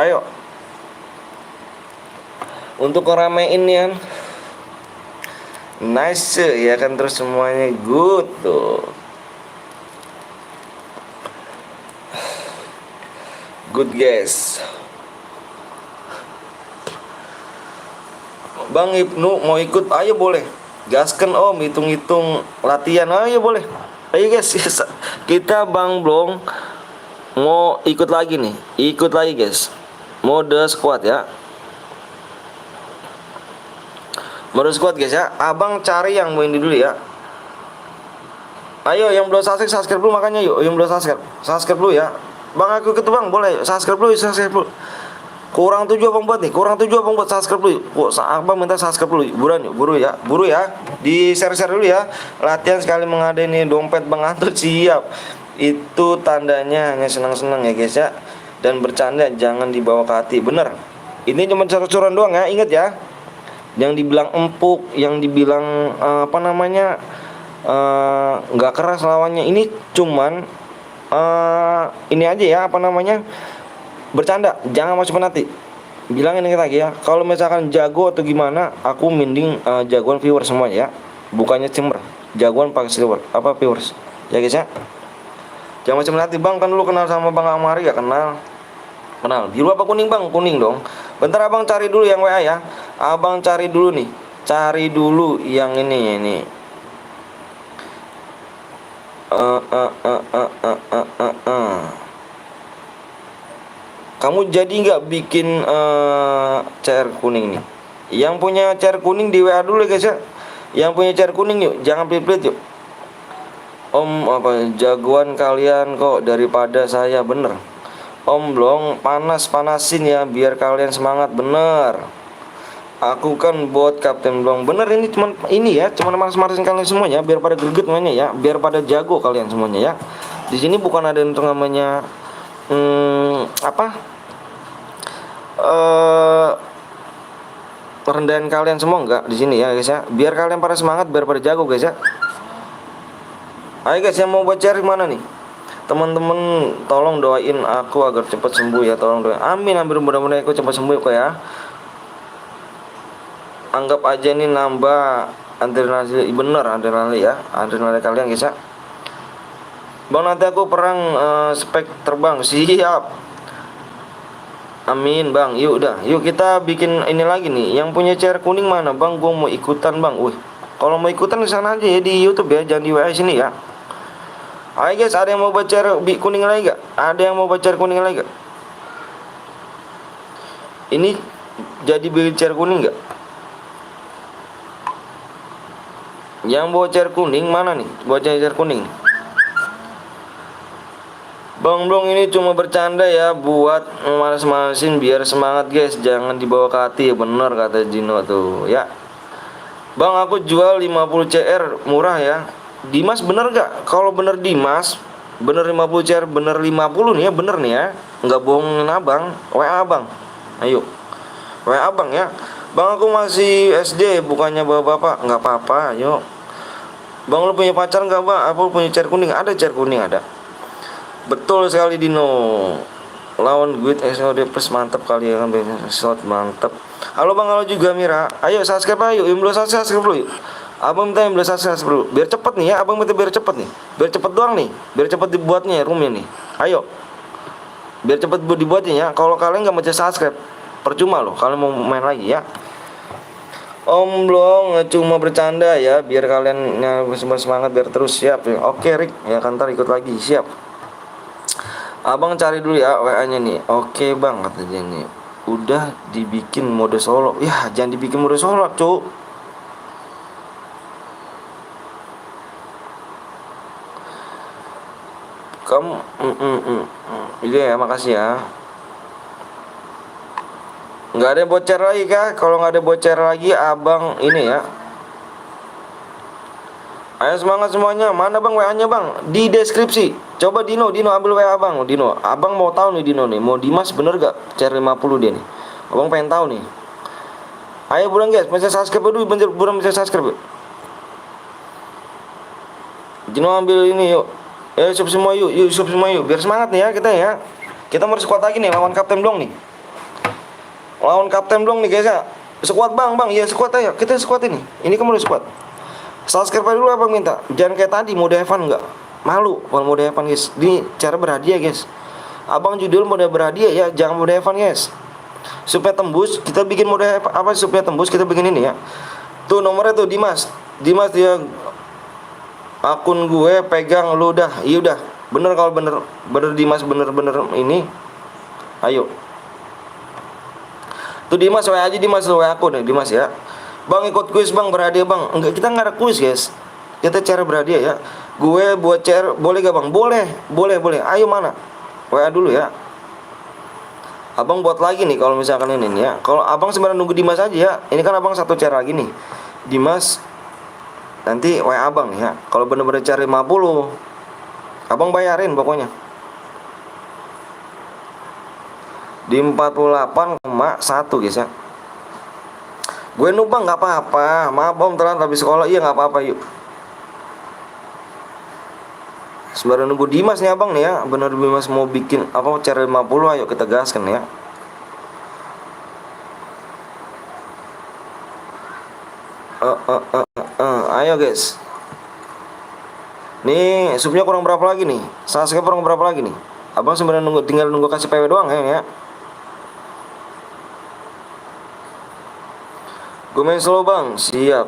Ayo. Untuk ngeramein nih kan. Nice ya kan, terus semuanya good tuh. Good guys. Bang Ibnu mau ikut? Ayo boleh. Gasken om, hitung-hitung latihan. Ayo boleh. Ayo guys, kita Bang Blong mau ikut lagi nih. Ikut lagi guys. Mode squad ya. Mode squad guys ya. Abang cari yang mau ini dulu ya. Ayo yang belum subscribe dulu makanya yuk. Yang belum subscribe dulu ya. Bang aku ikut bang, boleh subscribe dulu. Kurang 7 abang buat nih. Kurang 7 abang buat subscribe dulu. Abang minta subscribe dulu. Buruan yuk, buru ya. Di share dulu ya. Latihan sekali mengadeni dompet Bang Antut siap. Itu tandanya hanya senang-senang ya guys ya. Dan bercanda jangan dibawa ke hati. Bener. Ini cuma cara-curan doang ya. Ingat ya. Yang dibilang empuk, yang dibilang nggak keras lawannya. Ini cuman ini aja ya, bercanda, jangan masuk hati. Bilangin lagi ya, kalau misalkan jago atau gimana, aku mending jagoan viewers semuanya ya, bukannya streamer. Jagoan pakai streamer viewers ya guys ya. Jangan macam hati bang, kan dulu kenal sama Bang Amari ya, kenal biru apa kuning bang? Kuning dong. Bentar abang cari dulu yang WA ya. Abang cari dulu nih, cari dulu yang ini. Kamu jadi nggak bikin CR kuning nih? Yang punya CR kuning di WA dulu guys ya. Yang punya CR kuning yuk, jangan pelit-pelit yuk. Om jagoan kalian kok daripada saya, bener. Om Blong panasin ya biar kalian semangat, bener. Aku kan bot Kapten Blong, bener. Ini cuman marahin kalian semuanya biar pada greget semuanya ya, biar pada jago kalian semuanya ya. Di sini bukan ada yang namanya rendahin kalian semua, enggak di sini ya guys ya. Biar kalian pada semangat, biar pada jago guys ya. Ayo guys, yang mau buat cari mana nih? Teman-teman tolong doain aku agar cepat sembuh ya, tolong doain. Amin, mudah-mudahan aku cepat sembuh kok ya. Anggap aja ini nambah adrenalin bener, adrenalin ya, adrenalin kalian guys ya. Bang nanti aku perang spek terbang. Siap. Amin bang. Yuk udah, yuk kita bikin ini lagi nih. Yang punya chair kuning mana bang? Gua mau ikutan bang. Wih, kalau mau ikutan di sana aja ya, di YouTube ya, jangan di WA sini ya. Ayo guys, ada yang mau baca kuning lagi gak? Ada yang mau baca kuning lagi gak? Ini jadi bikin chair kuning gak? Yang bawa chair kuning mana nih? Bawa chair kuning. Bang Blong ini cuma bercanda ya, buat malas-malasin biar semangat guys, jangan dibawa ke hati. Bener kata Jino tuh ya. Bang aku jual 50 CR murah ya. Dimas bener gak? Kalau bener Dimas, bener 50 CR, bener 50 nih ya, bener nih ya. Nggak bohongin abang, WA abang. Ayo, WA abang ya. Bang aku masih SD, bukannya bapak-bapak. Nggak apa-apa, ayo. Bang lu punya pacar nggak bang? Aku punya chair kuning, ada chair kuning ada. Betul sekali Dino. Lawan Guild SOD plus mantep kali ya kan, shot mantep. Halo bang, halo juga Mira. Ayo subscribe ayo, yang belum subscribe dulu yuk. Abang minta yang belum subscribe dulu. Biar cepet nih ya, abang minta biar cepet nih. Biar cepet doang nih, biar cepet dibuatnya roomnya nih. Ayo. Biar cepet dibuatnya ya. Kalau kalian nggak mau subscribe, percuma loh kalian mau main lagi ya. Om Blong cuma bercanda ya, biar kalian semangat biar terus siap. Oke Rick, ya kan ntar ikut lagi siap. Abang cari dulu ya WA-nya nih. Oke bang katanya nih. Udah dibikin mode solo. Ya jangan dibikin mode solo cuk. Kamu iya ya, makasih ya. Nggak ada bocor lagi kah? Kalau nggak ada bocor lagi abang ini ya. Ayo semangat semuanya. Mana bang WA-nya bang? Di deskripsi. Coba Dino ambil WA abang. Dino, abang mau tahu nih Dino nih. Mau Dimas bener gak? CR 50 dia nih. Abang pengen tahu nih. Ayo buruan guys, bisa subscribe dulu, buruan bisa subscribe. Dino ambil ini yuk. Sub semua yuk, sub semua yuk. Biar semangat nih ya kita ya. Kita mau squad lagi nih lawan Kapten Blong nih. Lawan Kapten Blong nih guys ya. Squad bang, iya squad aja. Kita squad ini. Ini kan udah squad. Subscribe dulu abang minta. Jangan kayak tadi mode Evan enggak. Malu kalau mode Evan guys. Ini cara berhadiah guys. Abang judul mode berhadiah ya, jangan mode Evan guys. Supaya tembus kita bikin mode apa supaya tembus kita bikin ini ya. Tuh nomornya tuh Dimas. Dimas dia akun gue pegang lu dah. Iya udah. Bener kalau bener Dimas bener ini. Ayo. Tuh Dimas WA aja Dimas WA aku nih Dimas ya. Bang ikut kuis bang berhadiah bang. Enggak, kita nggak ada kuis guys. Kita cara berhadiah ya. Gue buat share boleh gak bang? Boleh. Ayo mana? WA dulu ya. Abang buat lagi nih kalau misalkan ini nih ya. Kalau abang sebenarnya nunggu Dimas aja ya. Ini kan abang satu cara lagi nih. Dimas nanti WA abang ya. Kalau bener-bener cari 50, abang bayarin pokoknya. Di 48,1 guys ya. Gue numpang nggak apa-apa. Maaf om telat habis sekolah. Iya nggak apa-apa yuk. Sebenarnya nunggu Dimas nih abang nih ya. Bener Dimas mau bikin apa cara 50, ayo kita gaskan ya. Ayo guys. Nih subnya kurang berapa lagi nih? Subscribe kurang berapa lagi nih? Abang sebenarnya tinggal nunggu kasih PW doang ya. Gue main slow bang, siap.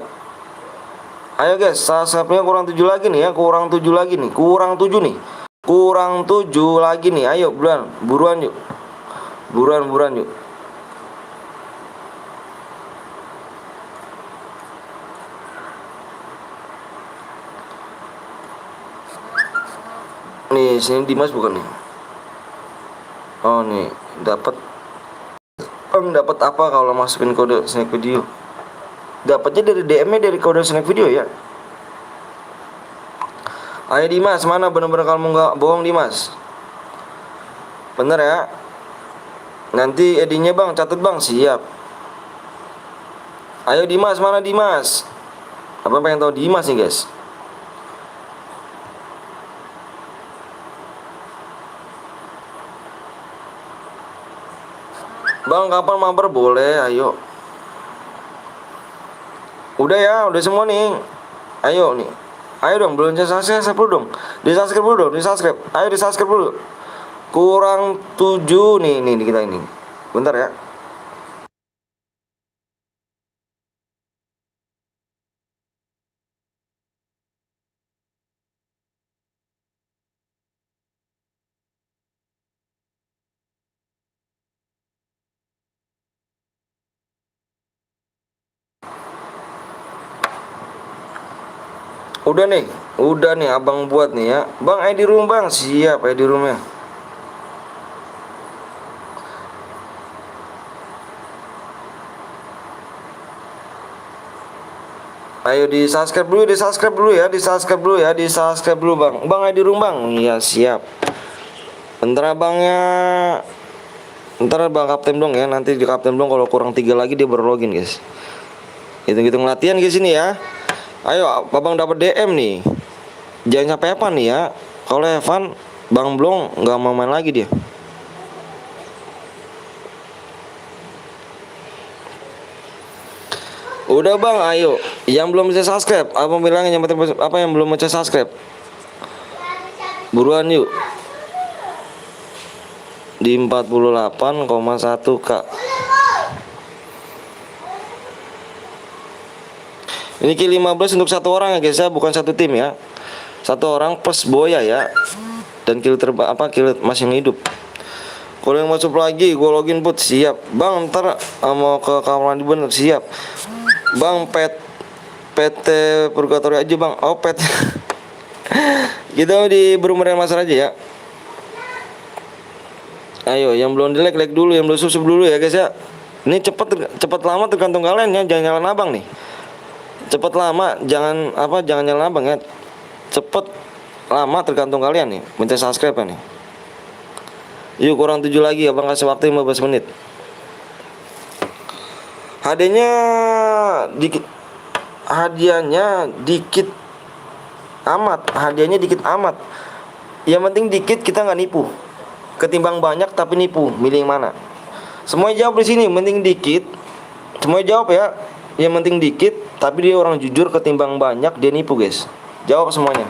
Ayo guys, subscribe-nya kurang 7 lagi nih ya. Kurang 7 lagi nih. Kurang 7 lagi nih. Ayo buruan yuk. Buruan yuk. Nih, sini Dimas bukan nih. Oh nih, dapat apa kalau masukin kode snack video? Dapatnya dari DM-nya dari kode snack video ya. Ayo Dimas, mana bener-bener kalau nggak bohong Dimas. Bener ya. Nanti edinya bang, catat bang, siap. Ayo Dimas, mana Dimas? Apa pengen tahu Dimas nih guys? Bang kapan mabar boleh, ayo. Udah ya, udah semua nih. Ayo nih. Ayo dong, belum subscribe dulu dong. Di-subscribe dulu dong, di-subscribe. Ayo di-subscribe dulu. Kurang 7 nih kita ini. Bentar ya. Udah nih abang buat nih ya. Bang, di room bang, siap di roomnya. Ayo di-subscribe dulu, di-subscribe dulu ya, di-subscribe dulu ya, di-subscribe dulu bang. Bang, di room bang, iya siap. Bentar abangnya, ntar bang kapten dong ya, nanti di kapten dong kalau kurang 3 lagi dia baru login guys. Hitung-hitung latihan guys ini ya. Ayo abang dapat DM nih. Jangan sampai Evan nih ya. Kalau Evan, Bang Blong nggak mau main lagi dia. Udah bang, ayo. Yang belum bisa subscribe, abang bilangin yang apa yang belum bisa subscribe. Buruan yuk. Di 48,1K. Ini kill 15 untuk satu orang ya guys ya, bukan satu tim ya. Satu orang plus boya ya. Dan kill kill masih hidup. Kalau yang masuk lagi gue login put siap. Bang ntar mau ke kamar mandi bener siap. Bang PT Purgatory aja bang. Oh pet. Kita di berumur masalah aja ya. Ayo yang belum di like dulu, yang belum subscribe dulu ya guys ya. Ini cepet lama tergantung kalian ya, jangan nyalain abang nih. Cepet lama jangan nyalain abang ya. Cepet lama tergantung kalian nih, minta subscribe nih. Yuk kurang 7 lagi, abang kasih waktu 15 menit. Hadiahnya dikit amat. Yang penting dikit, kita nggak nipu. Ketimbang banyak tapi nipu, milih yang mana? Semua jawab di sini, penting dikit. Semua jawab ya. Yang penting dikit, tapi dia orang jujur. Ketimbang banyak, dia nipu guys. Jawab semuanya.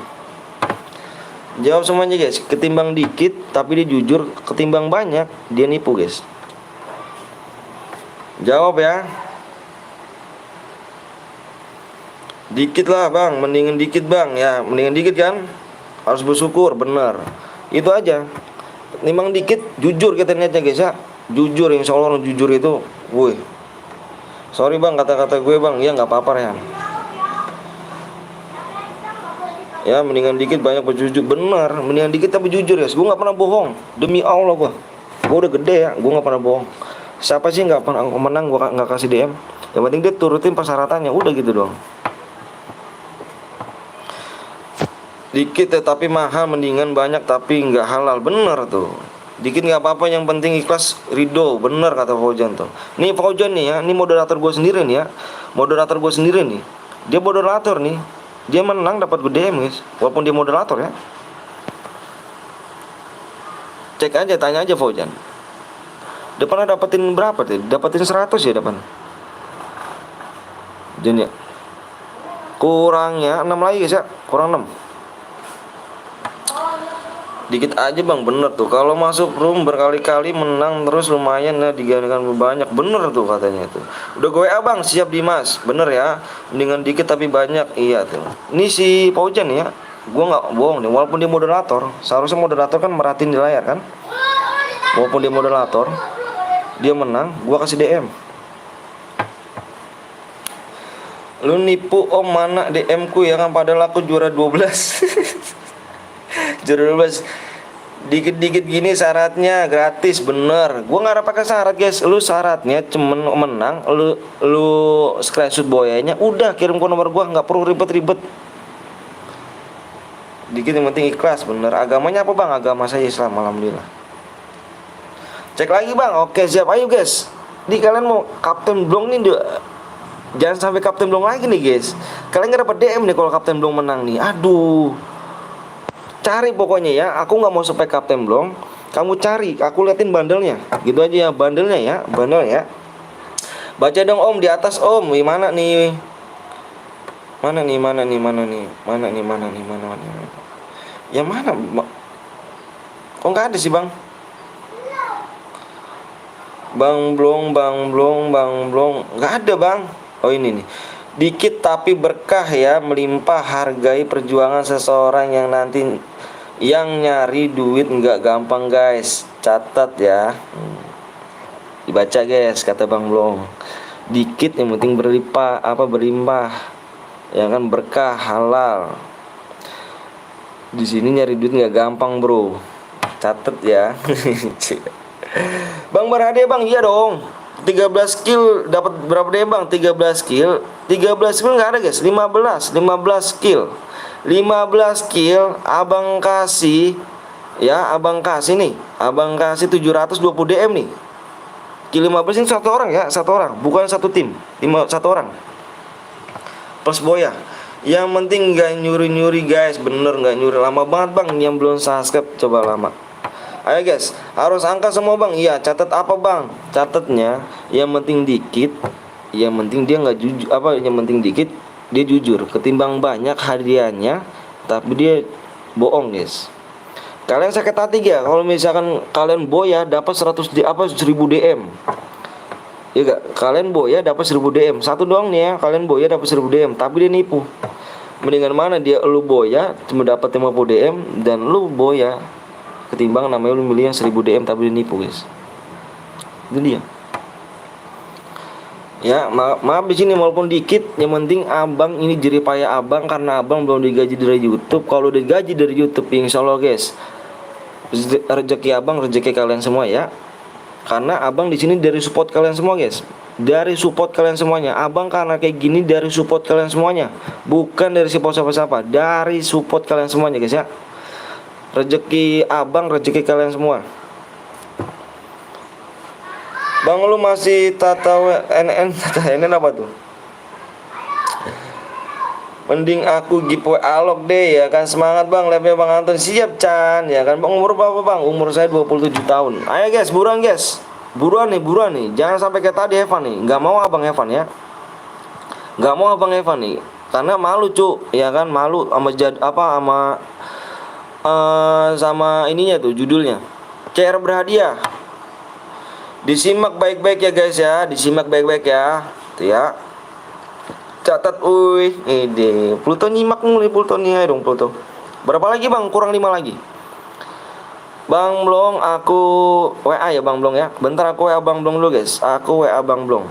Jawab semuanya guys. Ketimbang dikit, tapi dia jujur. Ketimbang banyak, dia nipu guys. Jawab ya. Dikit lah bang, mendingan dikit bang ya, mendingan dikit kan. Harus bersyukur, bener. Itu aja. Nimang dikit, jujur kita niatnya guys ya. Jujur, insya Allah orang jujur itu, woi. Sorry bang kata-kata gue bang, ya nggak apa-apa ya. Ya mendingan dikit banyak berjujur, bener. Mendingan dikit tapi jujur ya. Gue nggak pernah bohong, demi Allah gue udah gede ya, gue nggak pernah bohong. Siapa sih nggak pernah menang, gue nggak kasih DM. Yang penting dia turutin persyaratannya, udah gitu doang. Dikit ya tapi mahal, mendingan banyak tapi nggak halal, bener tuh. Dikit nggak apa-apa, yang penting ikhlas ridho, bener kata Faujan tuh. Nih Faujan nih ya, ini moderator gue sendiri nih ya, moderator gue sendiri nih. Dia moderator nih, dia menang dapat gede guys, walaupun dia moderator ya. Cek aja, tanya aja Faujan. Depannya dapetin berapa tuh? Dapetin 100 ya depan. Jadi ya. Kurangnya 6 lagi guys ya, kurang 6. Dikit aja bang, bener tuh. Kalau masuk room berkali-kali menang terus lumayan ya, digantikan banyak, bener tuh katanya tuh. Udah gue abang siap Dimas, bener ya. Mendingan dikit tapi banyak, iya tuh. Ini si Paujan ya, gue nggak bohong nih. Walaupun dia moderator, seharusnya moderator kan merhatiin di layar kan. Walaupun dia moderator, dia menang, gue kasih DM. Lu nipu om, mana DM ku ya kan, padahal aku juara 12. Juara 12. Dikit-dikit gini syaratnya gratis, bener. Gua nggak ada pakai syarat guys. Lu syaratnya cuman menang, lu screenshot boyanya, udah kirim ke nomor gua, nggak perlu ribet-ribet. Dikit yang penting ikhlas, bener. Agamanya apa bang? Agama saya Islam, alhamdulillah. Cek lagi bang, oke siap, ayo guys. Di kalian mau Kapten Blong nih, jangan sampai Kapten Blong lagi nih guys. Kalian nggak dapat DM nih kalau Kapten Blong menang nih, aduh. Cari pokoknya ya, aku nggak mau spek Kapten Blong. Kamu cari, aku liatin bandelnya, gitu aja ya, bandelnya ya, bandel ya. Baca dong om, di atas om, gimana nih? Mana nih, mana nih, mana nih, mana nih, mana nih, mana nih, mana. Yang mana? Kok nggak ada sih bang? Bang Blong, Bang Blong, Bang Blong, nggak ada bang. Oh ini nih. Dikit tapi berkah ya, melimpah, hargai perjuangan seseorang yang nanti yang nyari duit nggak gampang guys. Catat ya. Dibaca guys, kata Bang Blong. Dikit yang penting berlimpah, berlimpah. Ya kan, berkah, halal. Di sini nyari duit nggak gampang bro. Catet ya. Bang berhadiah bang, iya dong. 13 skill dapat berapa deh bang? 13 skill. 13 skill nggak ada guys. 15 skill. 15 skill abang kasih ya, abang kasih nih. Abang kasih 720 DM nih. Skill 15 ini satu orang ya, satu orang, bukan satu tim. Satu orang. Plus boya. Yang penting nggak nyuri-nyuri guys, bener nggak nyuri. Lama banget bang, yang belum subscribe coba lama. Ayo guys, harus angka semua bang. Iya, catat apa bang? Catatnya yang penting dikit, yang penting dia nggak jujur, yang penting dikit dia jujur. Ketimbang banyak hadiahnya, tapi dia bohong guys. Kalian sakit hati ya kalau misalkan kalian boya dapat 1000 DM. Iya gak? Kalian boya dapat 1000 DM. Satu doang nih ya, kalian boya dapat 1000 DM, tapi dia nipu. Mendingan mana dia lu boya cuma dapat 50 DM dan lu boya, ketimbang namanya lu milih yang 1000 DM tapi dia nipu guys. Itu dia. Ya maaf di sini walaupun dikit, yang penting abang ini jerih payah abang karena abang belum digaji dari YouTube. Kalau digaji dari YouTube insya Allah guys, rezeki abang rezeki kalian semua ya. Karena abang di sini dari support kalian semua guys, dari support kalian semuanya. Abang karena kayak gini dari support kalian semuanya, bukan dari support siapa-siapa, dari support kalian semuanya guys ya. Rezeki abang rezeki kalian semua. Bang lu masih tahu NN apa tuh? Mending aku giveaway alok deh ya kan. Semangat bang, live bang Anton. Siap Chan ya kan. Bang umur berapa bang? Umur saya 27 tahun. Ayo guys, buruan guys. Buruan nih. Jangan sampai kayak tadi Evan nih. Nggak mau abang Evan ya. Nggak mau abang Evan nih. Karena malu cu, ya kan, malu sama sama ininya tuh judulnya. CR berhadiah. Disimak baik-baik ya guys ya. Disimak baik-baik ya. Tuh ya. Catat, ini Pluto nyimak mulai Pluto nih dong Pluto. Berapa lagi bang? Kurang 5 lagi. Bang Blong, aku WA ya Bang Blong ya. Bentar aku WA Bang Blong dulu guys. Aku WA Bang Blong.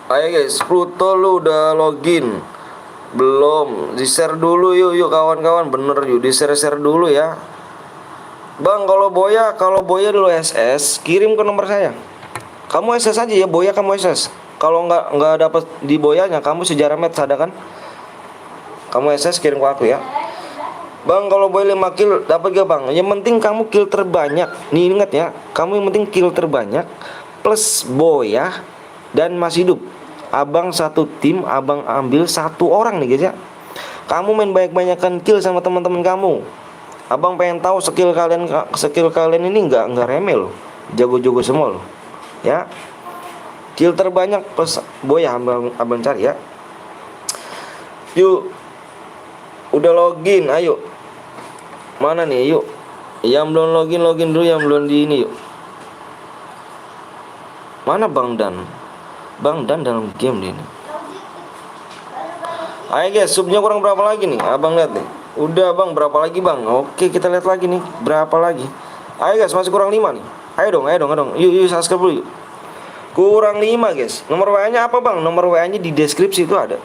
Ayo guys, Pluto lu udah login? Belum, di-share dulu yuk kawan-kawan, bener yuk di-share dulu ya. Bang, kalau boya dulu SS, kirim ke nomor saya. Kamu SS aja ya, boya kamu SS. Kalau nggak dapat di boyanya, kamu sejarah match ada kan? Kamu SS kirim ke aku ya. Bang, kalau boya 5 kill dapat gak bang? Yang penting kamu kill terbanyak. Nih ingat ya, kamu yang penting kill terbanyak plus boya dan masih hidup. Abang satu tim, abang ambil satu orang nih guys ya. Kamu main banyak-banyakan kill sama teman-teman kamu. Abang pengen tahu skill kalian ini nggak remeh loh. Jago-jago semua loh. Ya. Kill terbanyak plus boya abang cari ya. Yuk. Udah login, ayo. Mana nih, yuk. Yang belum login dulu, yang belum di ini yuk. Mana Bang Dan? Bang Dan dalam game dia ini. Ayo guys, subnya kurang berapa lagi nih? Abang lihat nih. Udah bang, berapa lagi bang? Oke, kita lihat lagi nih, berapa lagi? Ayo guys, masih kurang 5 nih. Ayo dong. Yuk subscribe dulu yuk. Kurang 5 guys. Nomor WA-nya apa bang? Nomor WA-nya di deskripsi itu ada.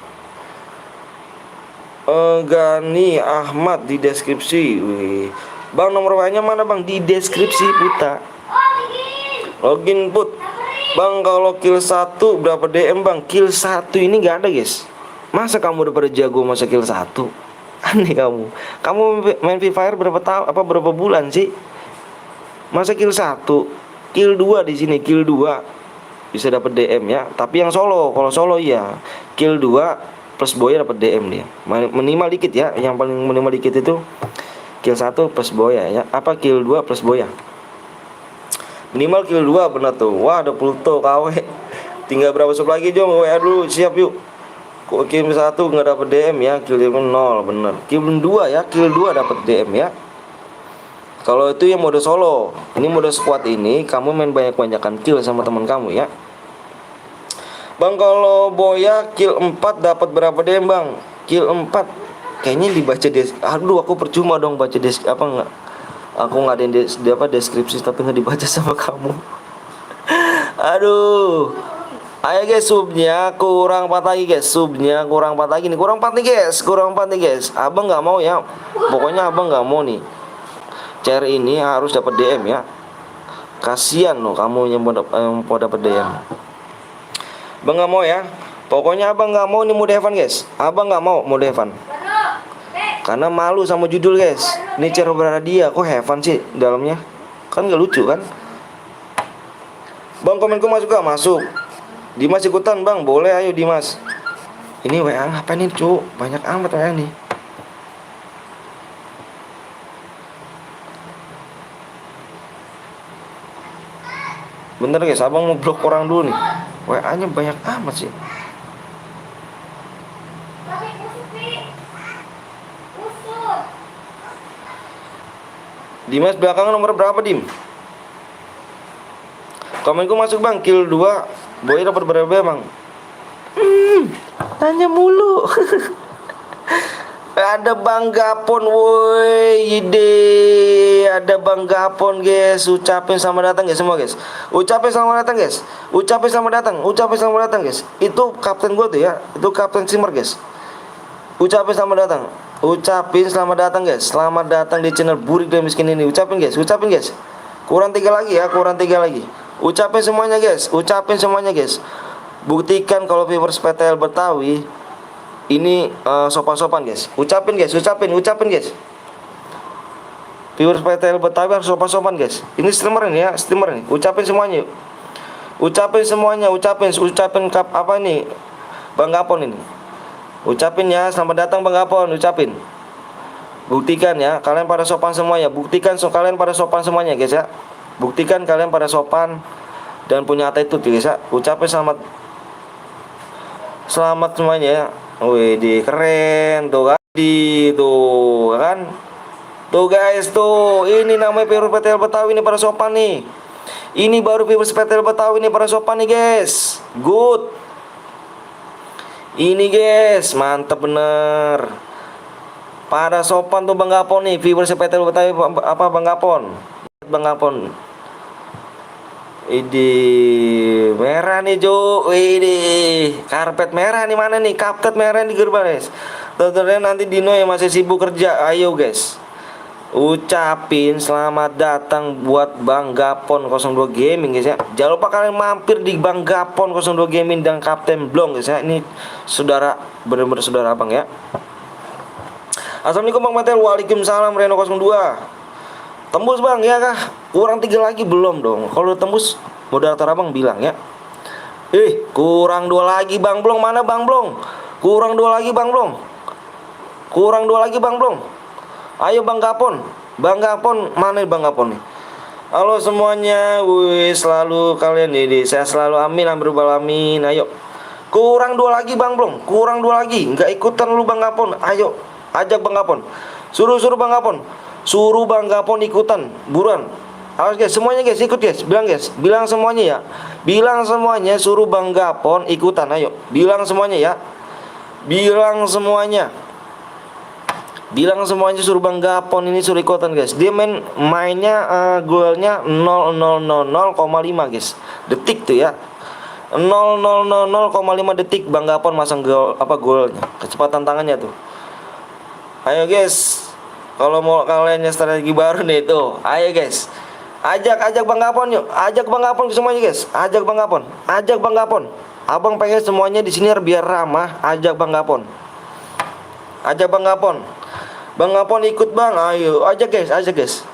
Gani Ahmad di deskripsi. Wih. Bang, nomor WA-nya mana bang? Di deskripsi puta. Login put. Bang, kalau kill 1 berapa DM bang? Kill 1 ini gak ada guys. Masa kamu udah pada jago masa kill 1? Aneh kamu. Kamu main Free Fire berapa bulan sih? Masa kill 1? Kill 2 di sini, kill 2 bisa dapat DM ya. Tapi yang solo, kalau solo iya. Kill 2 plus Boya dapat DM dia. Minimal dikit ya. Yang paling minimal dikit itu kill 1 plus Boya ya. Apa kill 2 plus Boya. Minimal kill 2 benar tuh. Wah, ada Pluto KW. Tinggal berapa sub lagi, Jom? WA dulu, siap yuk. Kok kill 1 nggak dapat DM ya. Kill 0 bener. Kill 2 ya, kill 2 dapat DM ya. Kalau itu yang mode solo, ini mode squad ini kamu main banyak-banyakan kill sama teman kamu ya. Bang, kalau Boya kill 4 dapat berapa DM, Bang? Kill 4 kayaknya dibaca aduh, aku percuma dong baca apa enggak. Aku ngadain deskripsi tapi nggak dibaca sama kamu. Aduh. Ayo guys, subnya kurang 4 lagi guys. Subnya kurang 4 lagi nih. Kurang 4 nih guys. Kurang 4 nih guys. Abang nggak mau ya. Pokoknya abang nggak mau nih. Chair ini harus dapat DM ya. Kasihan loh kamu yang mau dapat DM. Abang nggak mau ya. Pokoknya abang nggak mau nih mode Evan guys. Abang nggak mau mode Evan. Karena malu sama judul guys. Ini chair berada dia. Kok Evan sih dalamnya? Kan nggak lucu kan? Bang, komenku masuk gak? Masuk. Dimas ikutan bang, boleh, ayo Dimas. Ini WA apa nih cu? Banyak amat WA nih. Bentar guys, abang mau blok orang dulu nih. WA nya banyak amat sih. Dimas belakangan nomor berapa, Dim? Komenku masuk bang, kill 2 Boy dapat berapa bang? Tanya mulu. Ada Bang Gapon woi, ide. Ada Bang Gapon guys. Ucapin selamat datang guys semua guys. Ucapin selamat datang guys. Ucapin selamat datang. Ucapin selamat datang guys. Itu kapten gue tuh ya. Itu kapten Simmer guys. Ucapin selamat datang. Ucapin selamat datang guys. Selamat datang di channel Burik dan Miskin ini. Ucapin guys. Ucapin guys. Kurang 3 lagi ya. Kurang 3 lagi. Ucapin semuanya guys. Ucapin semuanya guys. Buktikan kalau viewers PTL Betawi ini sopan-sopan guys. Ucapin guys, ucapin guys. Viewers PTL Betawi harus sopan-sopan guys. Ini streamer ini ya, streamer ini. Ucapin semuanya yuk. Ucapin semuanya, ucapin apa ini? Bang Gapon ini. Ucapin ya, selamat datang Bang Gapon, ucapin. Buktikan ya, kalian pada sopan semuanya. Buktikan kalian pada sopan semuanya guys ya. Buktikan kalian pada sopan dan punya attitude guys ya. Ucapin selamat semuanya ya. Wih, keren tuh kan, tuh kan, tuh guys tuh, ini namanya viewers PTL Betawi ini para sopan nih. Ini baru viewers PTL Betawi ini para sopan nih guys, good. Ini guys, mantep bener. Pada sopan tuh Bang Gapon nih, viewers PTL Betawi apa Bang Gapon, Bang Gapon. Ini merah nih Jo, ini karpet merah nih, mana nih karpet merah di gerbang guys. Tentunya nanti Dino yang masih sibuk kerja, ayo guys. Ucapin selamat datang buat Bang Gapon 02 Gaming guys ya. Jangan lupa kalian mampir di Bang Gapon 02 Gaming dan Kapten Blong guys ya. Ini saudara, bener-bener saudara abang ya. Assalamualaikum Bang Matel, waalaikumsalam Reno 02. Tembus bang ya kah? Kurang 3 lagi belum dong. Kalau tembus moderator abang bilang ya. Kurang 2 lagi Bang Blong. Mana Bang Blong? Kurang 2 lagi Bang Blong. Kurang 2 lagi Bang Blong. Ayo Bang Gapon. Bang Gapon, mana Bang Gapon nih? Halo semuanya. Wih, selalu kalian ini saya selalu amin amin. Ayo. Kurang 2 lagi Bang Blong. Kurang 2 lagi. Enggak ikutan lu Bang Gapon. Ayo. Ajak Bang Gapon. Suruh Bang Gapon. Suruh Bang Gapon ikutan, buruan. Awas guys, semuanya guys ikut guys. Bilang guys, bilang semuanya ya. Bilang semuanya suruh Bang Gapon ikutan, ayo. Bilang semuanya ya. Bilang semuanya. Bilang semuanya suruh Bang Gapon ini suruh ikutan guys. Dia mainnya golnya 0,000,5 guys. Detik tuh ya. 0,000,5 detik Bang Gapon masang golnya. Kecepatan tangannya tuh. Ayo guys. Kalau mau kalian yang strategi baru nih tuh, ayo guys. Ajak Bang Gapon yuk. Ajak Bang Gapon semuanya guys. Ajak Bang Gapon. Ajak Bang Gapon. Abang pengen semuanya di sini biar ramah. Ajak Bang Gapon. Ajak Bang Gapon. Bang Gapon ikut Bang. Ayo, ajak guys, ajak guys.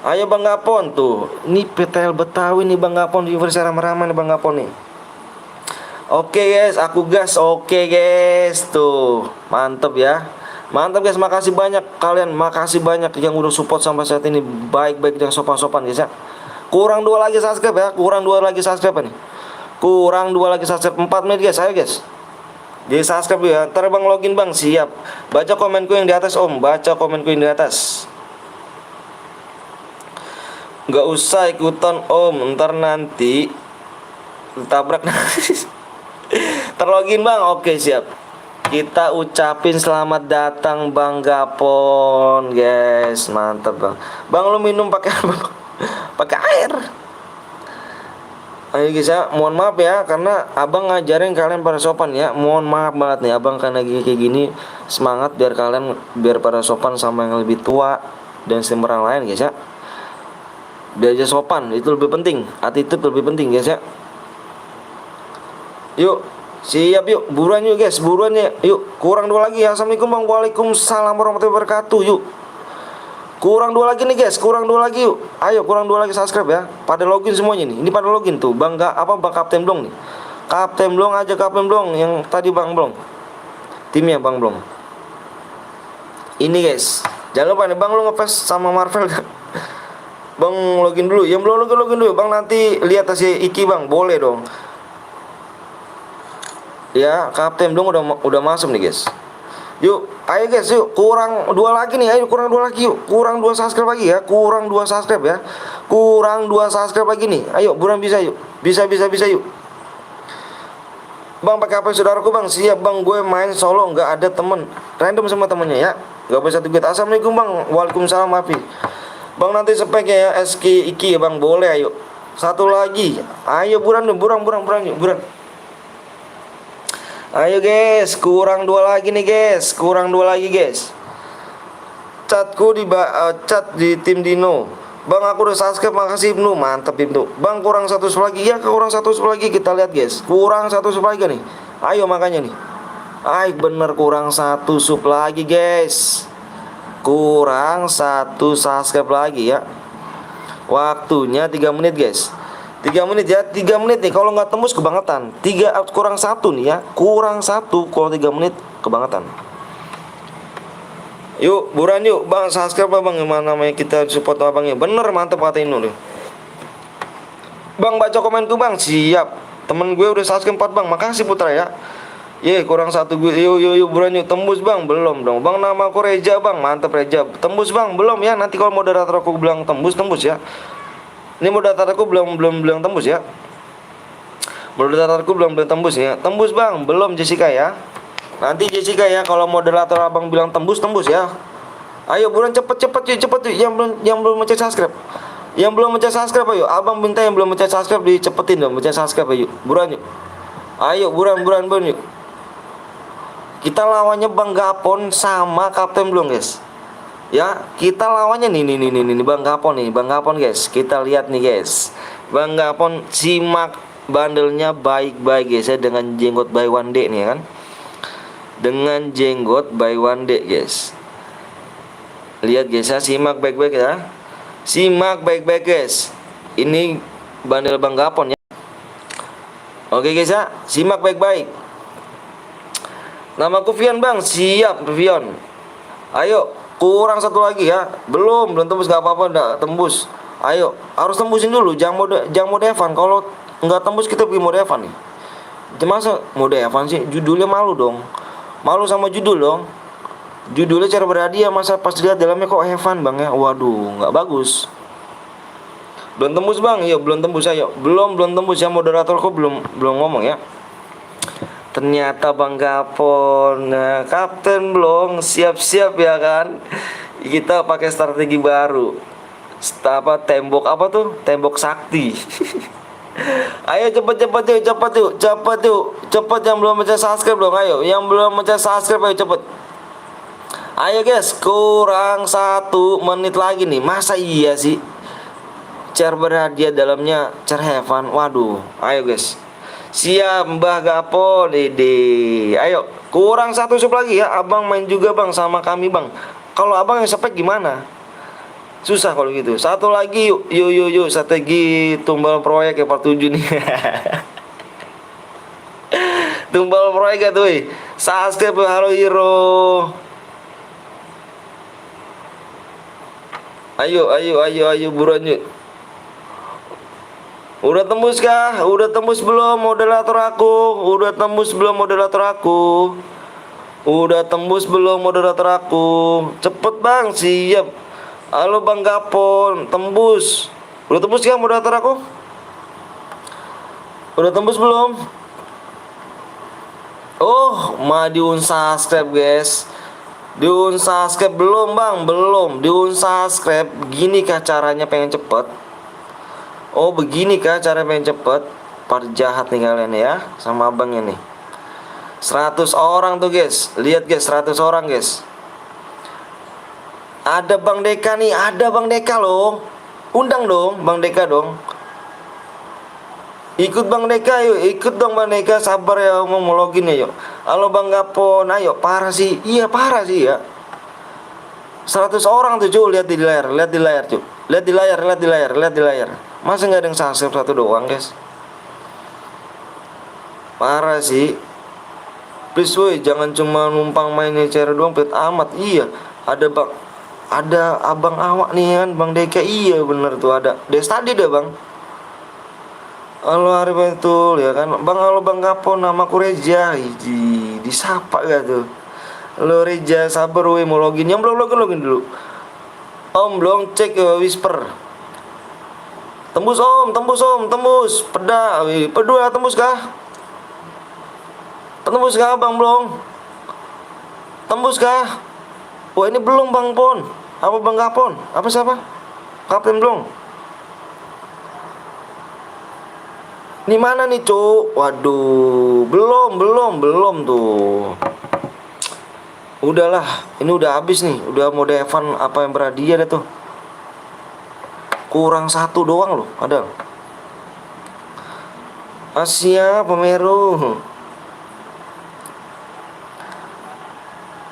Ayo Bang Gapon tuh. Ini PTL Betawi nih Bang Gapon, viewers ramai-ramai nih Bang Gapon nih. Oke guys, aku gas. Oke guys, tuh mantep ya. Mantap guys, makasih banyak kalian, makasih banyak yang udah support sampai saat ini. Baik-baik dan sopan-sopan guys ya. Kurang 2 lagi subscribe ya, kurang 2 lagi subscribe nih. Kurang 2 lagi subscribe, 4 menit guys, ayo guys. Jadi subscribe dulu ya. Ntar Bang login Bang, siap. Baca komenku yang di atas Om, baca komenku yang di atas. Gak usah ikutan Om, ntar nanti tabrak. Terlogin Bang, oke siap. Kita ucapin selamat datang Bang Gapon, guys. Mantap Bang. Bang lu minum pakai pakai air. Ayo guys ya, mohon maaf ya karena Abang ngajarin kalian pada sopan ya. Mohon maaf banget nih Abang karena kayak gini. Semangat biar kalian biar pada sopan sama yang lebih tua dan streamer yang lain guys ya. Biar aja sopan, itu lebih penting. Attitude lebih penting guys ya. Yuk, siap yuk, buruan yuk guys, buruan ya. Yuk, kurang 2 lagi ya. Assalamualaikum Bang, waalaikumsalam warahmatullahi wabarakatuh. Yuk, kurang 2 lagi nih guys, kurang 2 lagi yuk. Ayo, kurang 2 lagi subscribe ya. Pada login semuanya nih, ini pada login tuh. Bang gak apa Bang Kapten Blong nih. Kapten Blong aja, Kapten Blong yang tadi Bang Blong. Timnya Bang Blong. Ini guys, jangan lupa nih Bang lu ngefans sama Marvel gak? Bang login dulu, yang belum login dulu. Bang nanti lihat hasil Iki Bang, boleh dong. Ya, Kapten Blong udah masuk nih guys. Yuk, ayo guys, yuk. Kurang 2 lagi nih, ayo kurang 2 lagi yuk. Kurang 2 subscribe lagi ya, kurang 2 subscribe ya. Kurang 2 subscribe lagi nih. Ayo, buruan bisa yuk. Bisa yuk. Bang pakai HP saudaraku Bang, siap Bang, gue main solo nggak ada temen, random sama temennya ya. Nggak bisa duit. Assalamualaikum Bang, waalaikumsalam Afi. Bang nanti speknya ya, SK Iki ya Bang, boleh ayo. Satu lagi, ayo buruan yuk, buruan. Ayo guys, kurang 2 lagi nih guys, kurang 2 lagi guys. Chatku chat di tim Dino. Bang aku udah subscribe, makasih Ibnu, mantap Ibnu. Bang kurang 1 sub lagi ya, kurang 1 sub lagi, kita lihat guys. Kurang 1 sub lagi nih. Ayo makanya nih. Ayo bener kurang 1 sub lagi guys. Kurang 1 subscribe lagi ya. Waktunya 3 menit guys. 3 menit ya, 3 menit nih. Kalau nggak tembus kebangetan. Kurang 1 nih ya. Kurang 1 kalau 3 menit kebangetan. Yuk, buruan yuk. Bang, subscribe Bang. Gimana namanya kita support Abangnya. Bener, mantep kata ini nih. Bang, baca komenku Bang. Siap. Temen gue udah subscribe 4 Bang. Makasih Putra ya. Kurang 1 gue. Yuk, buruan yuk. Tembus Bang. Belum dong. Bang, nama aku Reja Bang. Mantep Reja. Tembus Bang. Belum ya. Nanti kalau moderator aku bilang tembus ya. Ini moderatorku belum tembus ya. Moderatorku belum tembus ya. Tembus Bang, belum Jessica ya. Nanti Jessica ya kalau moderator Abang bilang tembus ya. Ayo buruan cepet yuk. Yang belum mencet subscribe. Yang belum mencet subscribe ayo. Abang minta yang belum mencet subscribe dicepetin dong, mencet subscribe ayo. Buruan yuk. Ayo buruan yuk. Kita lawannya Bang Gapon sama Kapten Blong guys. Ya, kita lawannya nih Bang Gapon guys. Kita lihat nih guys. Bang Gapon simak bandelnya baik-baik guys ya, dengan jenggot by one day nih kan. Dengan jenggot by one day guys. Lihat guys ya, simak baik-baik ya. Simak baik-baik guys. Ini bandel Bang Gapon ya. Oke guys ya, simak baik-baik. Namaku Vion Bang, siap Vion. Ayo, kurang 1 lagi ya. Belum tembus, gak apa-apa, udah tembus. Ayo, harus tembusin dulu. Jangan mode Evan. Kalau nggak tembus kita pergi mode Evan nih. Masa mode Evan sih? Judulnya malu dong. Malu sama judul dong. Judulnya cara berhadiah, masa pas dilihat dalamnya kok Evan Bang ya. Waduh, nggak bagus. Belum tembus Bang. Iya, belum tembus ayo. Belum tembus ya, moderatorku belum ngomong ya. Ternyata Bang Gapon, nah, Kapten Blong siap-siap ya kan. Kita pakai strategi baru. Tembok apa tuh? Tembok sakti. Ayo cepet yang belum mencet subscribe dong. Ayo, yang belum mencet subscribe ayo cepet. Ayo guys, kurang 1 menit lagi nih. Masa iya sih? Cer berhadiah dalamnya cer heaven. Waduh, ayo guys. Siap Mbah Gapon Dede. Ayo kurang 1 sub lagi ya. Abang main juga Bang sama kami Bang. Kalau abang yang spek gimana? Susah kalau gitu. Satu lagi yuk, yuk, strategi tumbal proyek ya part 7 nih. Tumbal proyek gak tuh, subscribe halo hero. Ayo buruan yuk. Udah tembus kah? Udah tembus belum moderator aku? Udah tembus belum moderator aku? Udah tembus belum moderator aku? Cepet bang, siap. Halo bang Gapon, tembus. Udah tembus kah moderator aku? Udah tembus belum? Oh, di unsubscribe guys. Di unsubscribe belum bang? Belum. Di unsubscribe. Gini kah caranya pengen cepet? Oh begini kah cara pengen cepet? Jahat nih kalian ya, sama abangnya nih. 100 orang tuh guys. Lihat guys, 100 orang guys. Ada Bang Deka nih, ada Bang Deka loh. Undang dong Bang Deka dong. Ikut Bang Deka yuk, ikut dong Bang Deka. Sabar ya, mau login ya yuk. Halo Bang Gapon, ayo. Parah sih, iya parah sih ya. 100 orang tuh cuy, lihat di layar, lihat di layar cuy. Lihat di layar, lihat di layar, lihat di layar. Masa nggak ada yang subscribe satu doang guys? Parah sih. Please woi, jangan cuma numpang mainnya cara doang, pet amat. Iya, ada abang awak nih kan, Bang Deka. Iya bener tuh ada. Des tadi deh bang. Halo Arif betul ya kan, Bang. Halo Bang Gapon, namaku Reja. Iji, disapa gak tuh? Halo Reja, sabar woi mau login. Yang belum login dulu. Om belum cek whisper. Tembus om, tembus. Pedua tembus kah? Tembus kah bang belum? Tembus kah? Wah ini belum bang Pon. Apa bang Gapon? Apa siapa? Kapten belum? Ini mana nih cuk? Waduh, belum tuh. Udahlah, ini udah habis nih. Udah mode Evan apa yang berhadiah deh tuh. Kurang satu doang loh, ada. Asia Pemeru.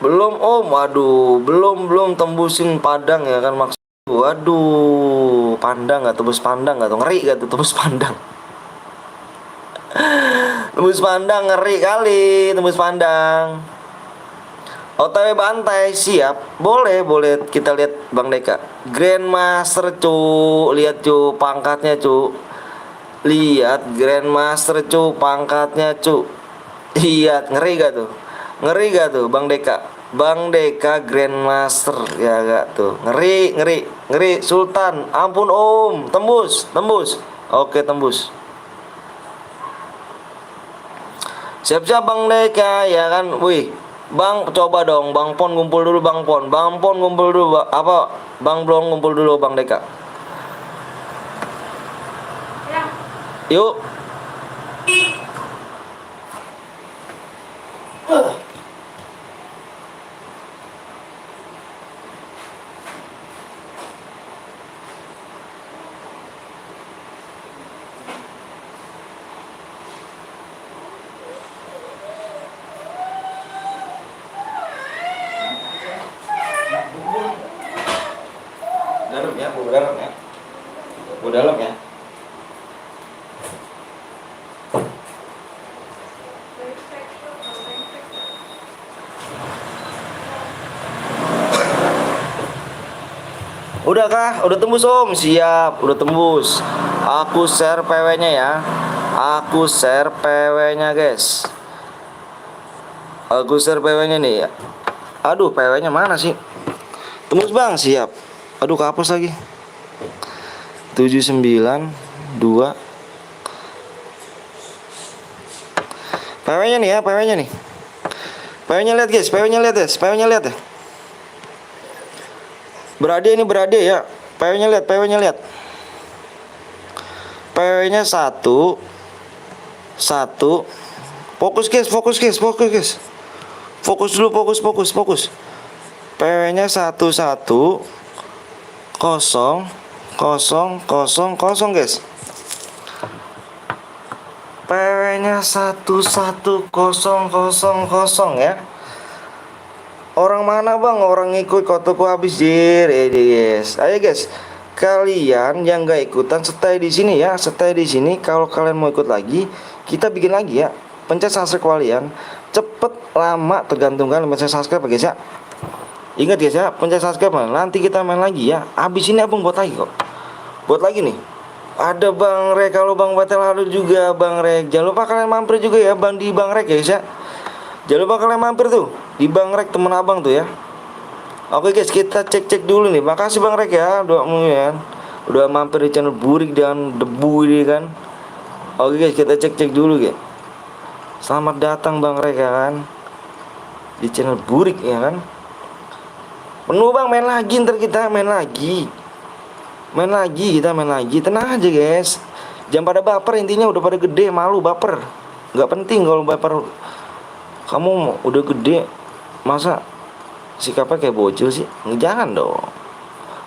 Belum om, waduh, belum tembusin Padang ya kan maksud. Waduh, Pandang nggak tembus Pandang nggak tuh, ngeri gak tuh tembus Pandang. Tembus Pandang ngeri kali, tembus Pandang. OTW bantai siap, boleh kita lihat Bang Deka. Grandmaster cu, lihat cu pangkatnya cu. Lihat Grandmaster cu pangkatnya cu. Lihat ngeri gak tuh? Ngeri gak tuh Bang Deka? Bang Deka Grandmaster ya gak tuh? Ngeri Sultan. Ampun om, tembus. Oke tembus. Siap-siap Bang Deka ya kan. Wih, Bang coba dong Bang Pon ngumpul dulu Bang Pon. Bang Pon ngumpul dulu apa? Bang belum ngumpul dulu Bang Deka. Yuk. Dalam ya, dalam ya. Dalam ya. Udah kah? Udah tembus om? Siap, udah tembus. Aku share PW-nya ya. Aku share PW-nya guys. Aku share PW-nya nih ya. Aduh, PW-nya mana sih? Tembus bang, siap. Aduh, kehapus lagi. 792. PW-nya nih ya, PW-nya nih. PW-nya lihat guys, PW-nya lihat guys, PW-nya lihat ya. Berade ya. PW-nya lihat. PW-nya 1. Fokus guys. Fokus dulu, fokus. PW-nya 11 0 0 guys. PW-nya 11 0 0 ya. Orang mana bang? Orang ngikut kotoku habis jir. Guys, ayo guys, kalian yang gak ikutan stay di sini ya, stay di sini. Kalau kalian mau ikut lagi, kita bikin lagi ya. Pencet subscribe kalian, cepet lama tergantung kalian pencet subscribe guys ya. Ingat guys ya, pencet subscribe nanti kita main lagi ya. Habis ini abang buat lagi kok. Buat lagi nih. Ada Bang Rek, kalau Bang Batel ada juga Bang Rek. Jangan lupa kalian mampir juga ya Bang di Bang Rek guys ya. Jangan lupa kalian mampir tuh di Bang Rek temen abang tuh ya. Oke guys, kita cek-cek dulu nih. Makasih Bang Rek ya, udah mampir di channel Burik dan Debu ini kan. Oke guys, kita cek-cek dulu guys. Selamat datang Bang Rek ya kan, di channel Burik ya kan. Penuh Bang, main lagi ntar kita main lagi. Kita main lagi. Tenang aja guys. Jangan pada baper, intinya udah pada gede, malu baper. Nggak penting kalau baper. Kamu udah gede, masa sikapnya kayak bocil sih? Jangan dong.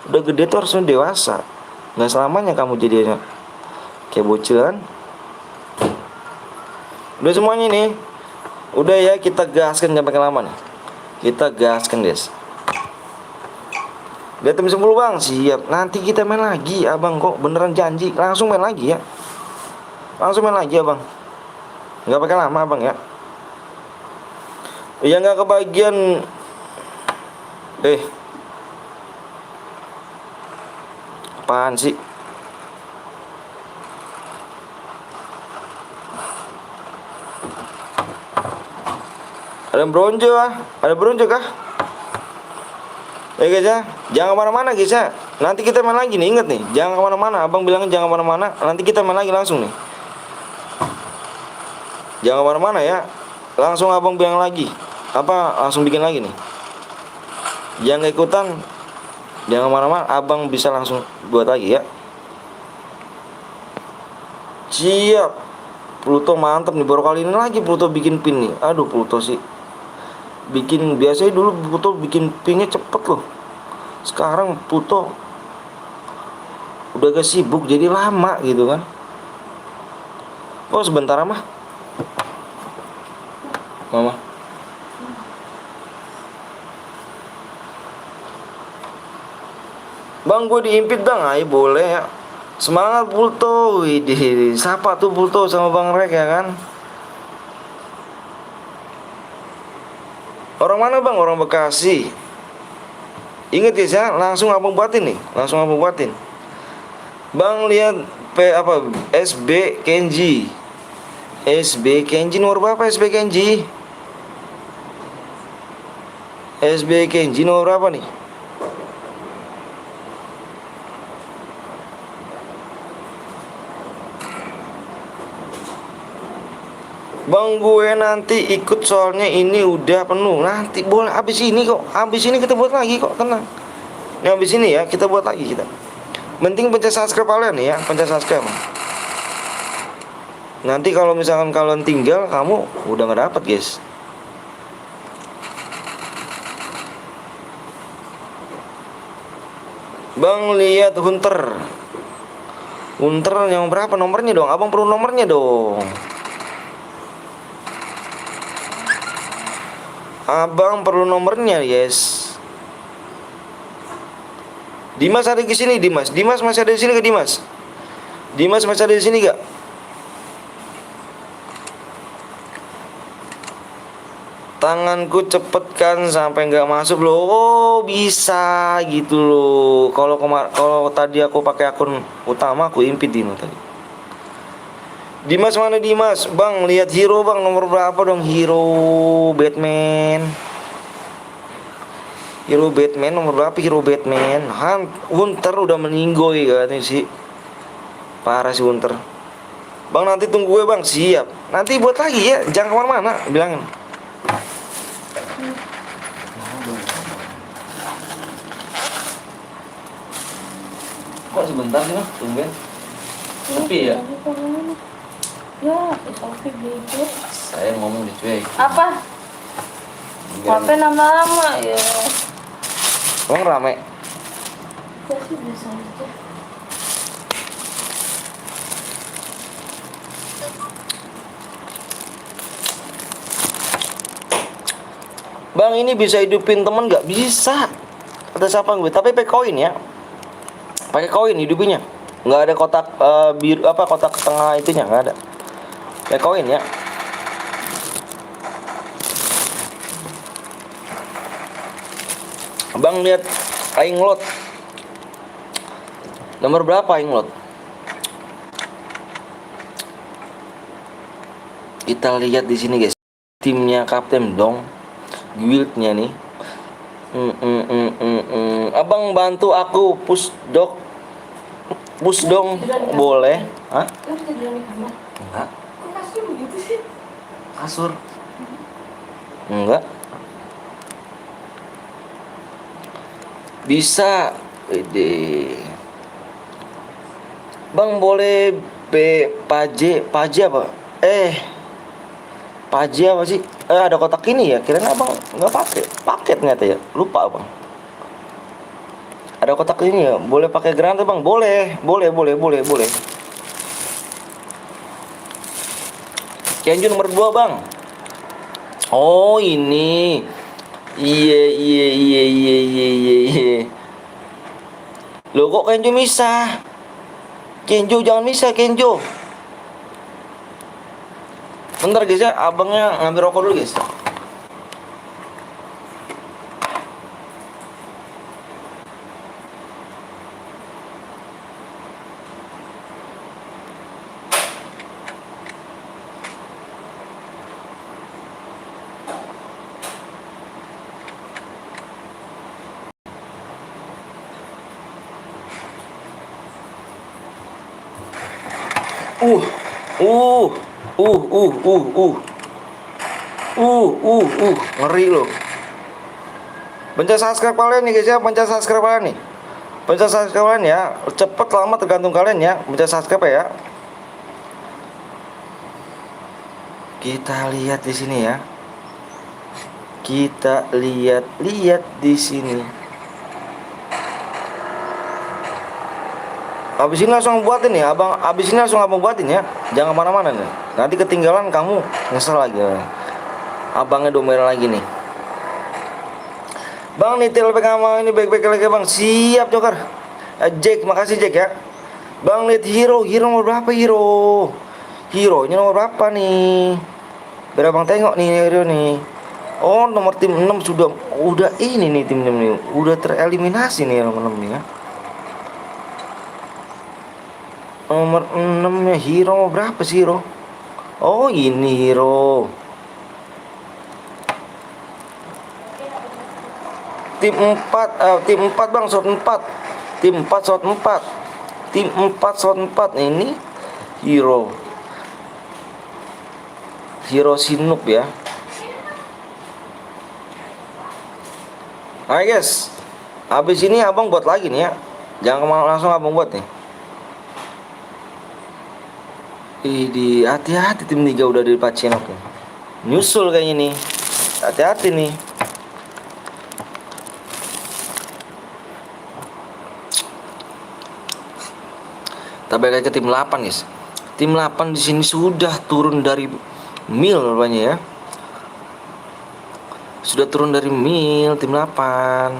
Udah gede tuh harusnya dewasa. Nggak selamanya kamu jadinya kayak bocil kan. Udah semuanya nih. Udah ya, kita gaskan sampai lama nih. Kita gaskan guys. Lihat tim 10 bang, siap. Nanti kita main lagi abang, kok beneran janji. Langsung main lagi ya. Langsung main lagi abang. Nggak pakai lama abang ya. Ya nggak kebagian. Apaan sih? Ada bronze ah? Ada bronze kah? Ya guys ya, jangan kemana-mana guys ya. Nanti kita main lagi nih, inget nih. Jangan kemana-mana, abang bilangin jangan kemana-mana. Nanti kita main lagi langsung nih. Jangan kemana-mana ya. Langsung abang bilang lagi. Apa, langsung bikin lagi nih. Jangan ikutan. Jangan kemana-mana, abang bisa langsung buat lagi ya. Siap. Pluto mantap nih, baru kali ini lagi Pluto bikin pin nih. Aduh Pluto sih bikin, biasanya dulu Pluto bikin pinnya cepet loh. Sekarang Pluto udah gak sibuk jadi lama gitu kan. Oh sebentar mah Mama. Bang gue diimpit bang, ayo boleh ya. Semangat Pluto. Widih, siapa tuh Pluto sama Bang Rek ya kan. Orang mana bang? Orang Bekasi. Ingat guys ya, langsung abang buatin nih. Langsung abang buatin. Bang lihat apa SB Kenji. SB Kenji nomor berapa SB Kenji? SB Kenji nomor berapa nih? Bang gue nanti ikut soalnya ini udah penuh. Nanti boleh habis ini kok. Habis ini kita buat lagi kok, tenang. Ini habis ini ya kita buat lagi kita. Penting pencet subscribe kalian ya, pencet subscribe. Nanti kalau misalkan kalian tinggal, kamu udah nggak dapet guys. Bang lihat Hunter. Hunter yang berapa nomornya dong? Abang perlu nomornya dong. Abang perlu nomornya, yes. Dimas ada di sini, Dimas. Dimas masih ada di sini ke Dimas? Dimas masih ada di sini gak? Tanganku cepet kan sampai nggak masuk loh. Oh bisa gitu loh. Kalau tadi aku pakai akun utama aku impit Dino tadi. Dimas mana Dimas? Bang lihat hero bang, nomor berapa dong? Hero Batman. Hero Batman nomor berapa? Hero Batman. Hunter udah meninggoy katanya sih. Parah sih Hunter. Bang nanti tunggu gue bang. Siap. Nanti buat lagi ya. Jangan kemana-mana. Bilangin. Kok sebentar sih mah? Tungguin. Sepi ya? Ya, Sofi gitu. Saya ngomong dicuek. Apa? HP lama-lama ya. Emang rame? Ya sih biasa aja. Bang ini bisa hidupin temen nggak? Bisa. Kata siapa gue? Tapi pakai koin ya. Pakai koin hidupinnya. Nggak ada kotak biru apa kotak tengah itunya nggak ada. Pakai koin ya. Bang lihat aing lot. Nomor berapa aing lot? Kita lihat di sini guys. Timnya Kapten Dong. Guildnya nih. Abang bantu aku push dong boleh? Hah? Kan kita di kamar. Enggak. Kok kasur begitu sih? Kasur? Enggak. Bisa. Ide. Bang boleh paje apa? Paje apa sih? Ada kotak ini ya. Kirain abang nggak paket ternyata ya. Lupa abang. Ada kotak ini ya. Boleh pakai granat bang? Boleh. Kenju nomor 2 bang. Oh ini. Iya. Loh kok Kenju misah? Kenju jangan misah Kenju. Bentar guys ya, abangnya ngambil rokok dulu guys. Uh, uh, uh, uh, uh, uh, ngeri loh. Pencet subscribe kalian nih guys ya, pencet subscribe kalian nih. Pencet subscribe kalian ya, cepet lama tergantung kalian ya. Pencet subscribe ya. Kita lihat di sini ya. Kita lihat di sini. Abis ini langsung buatin ya, abang. Abis ini langsung abang buatin ya. Jangan kemana-mana nih. Nanti ketinggalan kamu nyesel lagi. Abangnya domel lagi nih. Bang nitil pegang sama ini baik-baik lagi bang. Siap Joker. Jack, makasih Jack ya. Bang lihat hero nomor berapa hero? Hero-nya nomor berapa nih? Biar abang tengok nih hero nih. Oh nomor tim 6 udah ini nih tim 6 nih. Udah tereliminasi nih nomor 6 nih ya. Nomor 6 nya hero berapa sih hero? Oh ini hero. Tim 4 bang shot 4. Tim 4 shot 4. Tim 4 shot 4 ini hero. Hero Sinup ya. Oke guys. Habis ini abang buat lagi nih ya. Jangan kemana langsung abang buat nih. Di hati-hati tim 3 udah di Pacinok nih. Nyusul kayaknya nih. Hati-hati nih. Kita balik ke tim 8 guys. Tim 8 di sini sudah turun dari mil rupanya ya. Sudah turun dari mil tim 8.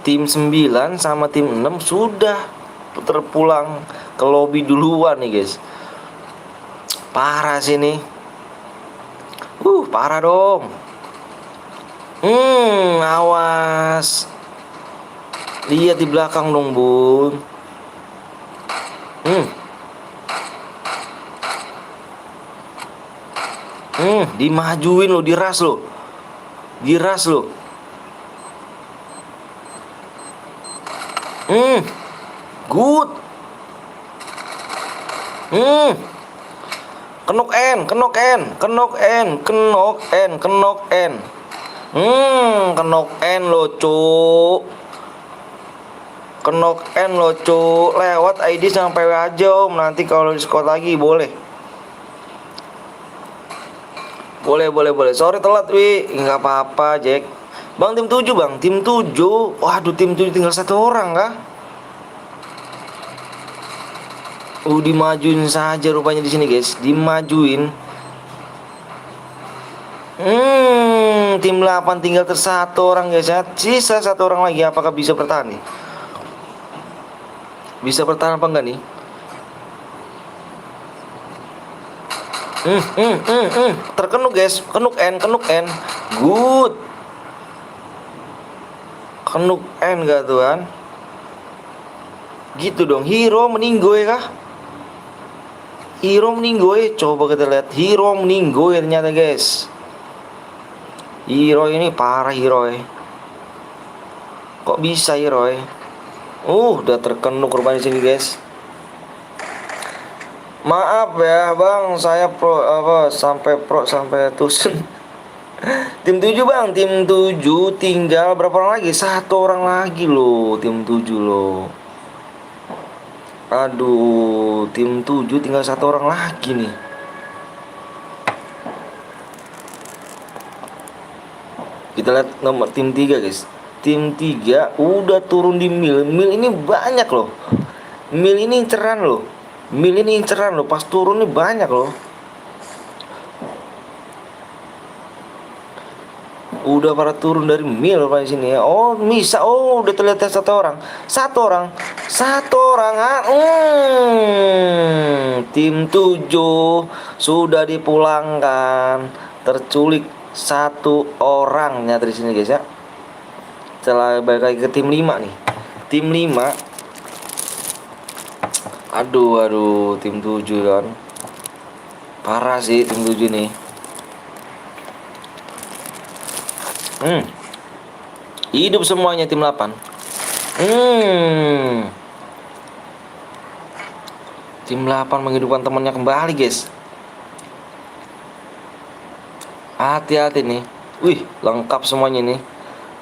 Tim 9 sama tim 6 sudah terpulang ke lobby duluan nih guys. Parah sih nih. Parah dong. Awas. Lihat di belakang dong, Bun. Dimajuin lo, diras lo. Good. Kenok N. Kenok N lo, cuk. Kenok N lo, cuk. Lewat ID sampai aja om. Nanti kalau di squad lagi boleh. Boleh. Sorry telat wi. Nggak apa-apa Jack. Bang tim 7 bang. Tim 7. Waduh tim 7 tinggal 1 orang kah? Dimajuin saja rupanya di sini guys. Dimajuin. tim 8 tinggal tersatu orang guys ya. Sisa satu orang lagi, apakah bisa bertahan nih? Bisa bertahan apa enggak nih? Terkenuk guys, kenuk N. Good. Kenuk N gak tuh kan? Gitu dong, hero meninggoy kah? Hero meninggoy, coba kita lihat. Hero meninggoy ternyata guys. Hero ini parah hero. Kok bisa hero? Udah terkenuk rupanya sini guys. Maaf ya bang, saya sampai tusun. Tim 7 bang, tim 7 tinggal berapa orang lagi? Satu orang lagi loh, tim 7 loh. Aduh, tim 7 tinggal satu orang lagi nih. Kita lihat nomor tim 3 guys. Tim 3 udah turun di mil. Mil ini banyak loh. Mil ini inceran loh. Pas turun nih banyak loh. Udah pada turun dari mil di sini ya. Oh, bisa. Oh, udah terlihat satu orang. Tim 7 sudah dipulangkan. Terculik satu orang nyata di sini guys ya. Setelah balik lagi ke tim 5 nih. Tim 5. Aduh, tim 7 kan. Parah sih tim 7 nih. Hidup semuanya tim 8. Tim 8 menghidupkan temannya kembali guys. Hati-hati nih. Wih, lengkap semuanya nih.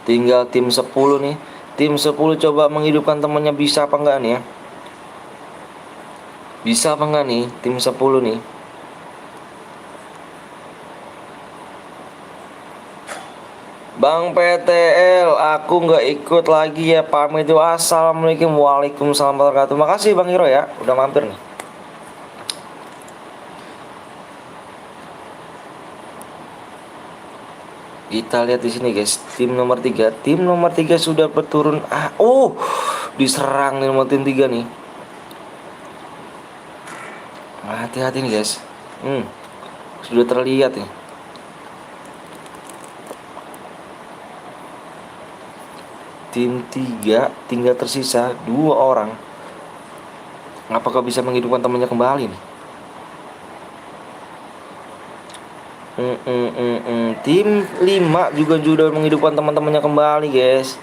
Tinggal tim 10 nih. Tim 10 coba menghidupkan temannya, bisa apa enggak nih ya? Bisa apa enggak nih tim 10 nih? Bang PTL, aku nggak ikut lagi ya, pamit itu. Assalamualaikum, waalaikumsalam warahmatullahi wabarakatuh. Makasih Bang Hiro ya, udah mampir nih. Kita lihat di sini guys, tim nomor 3 sudah berturun. Diserang nih nomor tim 3 nih. Hati-hati nih guys. Sudah terlihat nih. Tim 3 tinggal tersisa 2 orang. Apakah bisa menghidupkan temannya kembali nih? Tim 5 juga sudah menghidupkan teman-temannya kembali guys.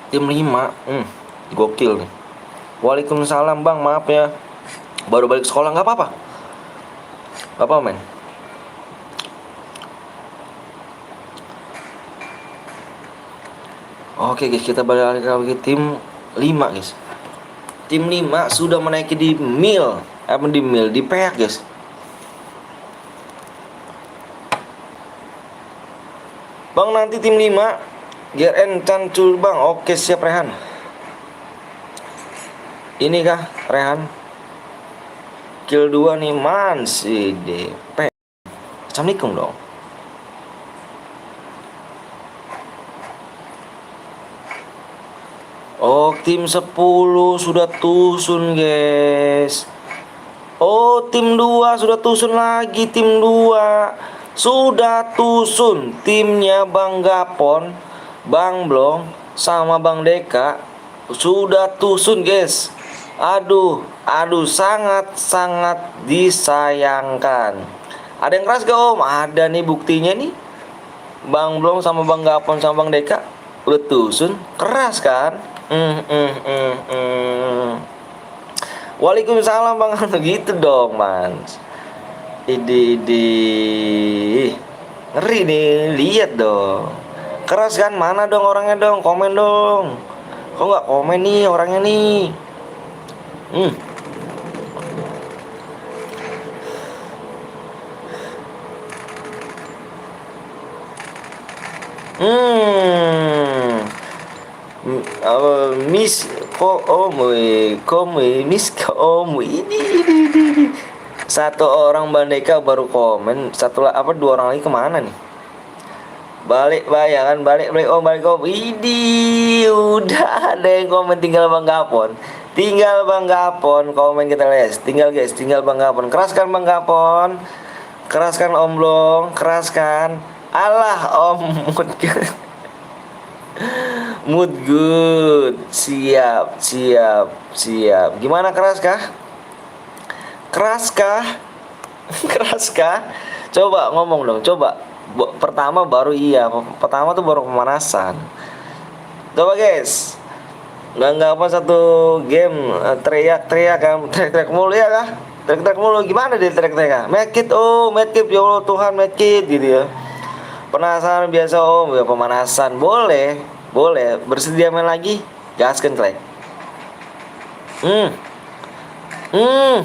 Tim 5 gokil nih. Waalaikumsalam bang, maaf ya, baru balik sekolah. Nggak apa-apa men. Oke guys, kita balik lagi tim 5 guys. Tim 5 sudah menaiki di di peak guys. Bang, nanti tim 5 GRN Cancul bang. Oke siap Rehan. Ini kah Rehan? Kill 2 nih man, si DP. Assalamualaikum dong. Oh, tim 10 sudah tusun guys. Oh, tim 2 sudah tusun lagi. Tim 2 sudah tusun. Timnya Bang Gapon, Bang Blong, sama Bang Deka sudah tusun guys. Aduh, sangat disayangkan. Ada yang keras gak om? Ada nih buktinya nih. Bang Blong sama Bang Gapon sama Bang Deka udah tusun. Keras kan? Waalaikumsalam Bang. Gitu dong Mans. Ide ngeri nih, lihat dong. Keras kan? Mana dong orangnya dong? Komen dong. Kok nggak komen nih orangnya nih? Miss ko Miss Om ini. Satu orang Bandeka baru komen, dua orang lagi kemana nih? Balik bayangan, balik om. Ini udah ada yang komen, tinggal Bang Gapon. Komen kita les. Tinggal Bang Gapon. Keraskan Bang Gapon. Keraskan Om Blong, keraskan. Alah Om mood good. Siap. Gimana keraskah? Coba ngomong dong, coba. Pertama baru iya. Pertama tuh baru pemanasan. Coba guys. Nggak apa satu game teriak kan, teriak mulu ya kah? Teriak mulu gimana dia teriak? Medkit ya Allah Tuhan medkit gitu ya. Penasaran biasa om, ya pemanasan boleh. Bersedia main lagi? Gaskan Klek.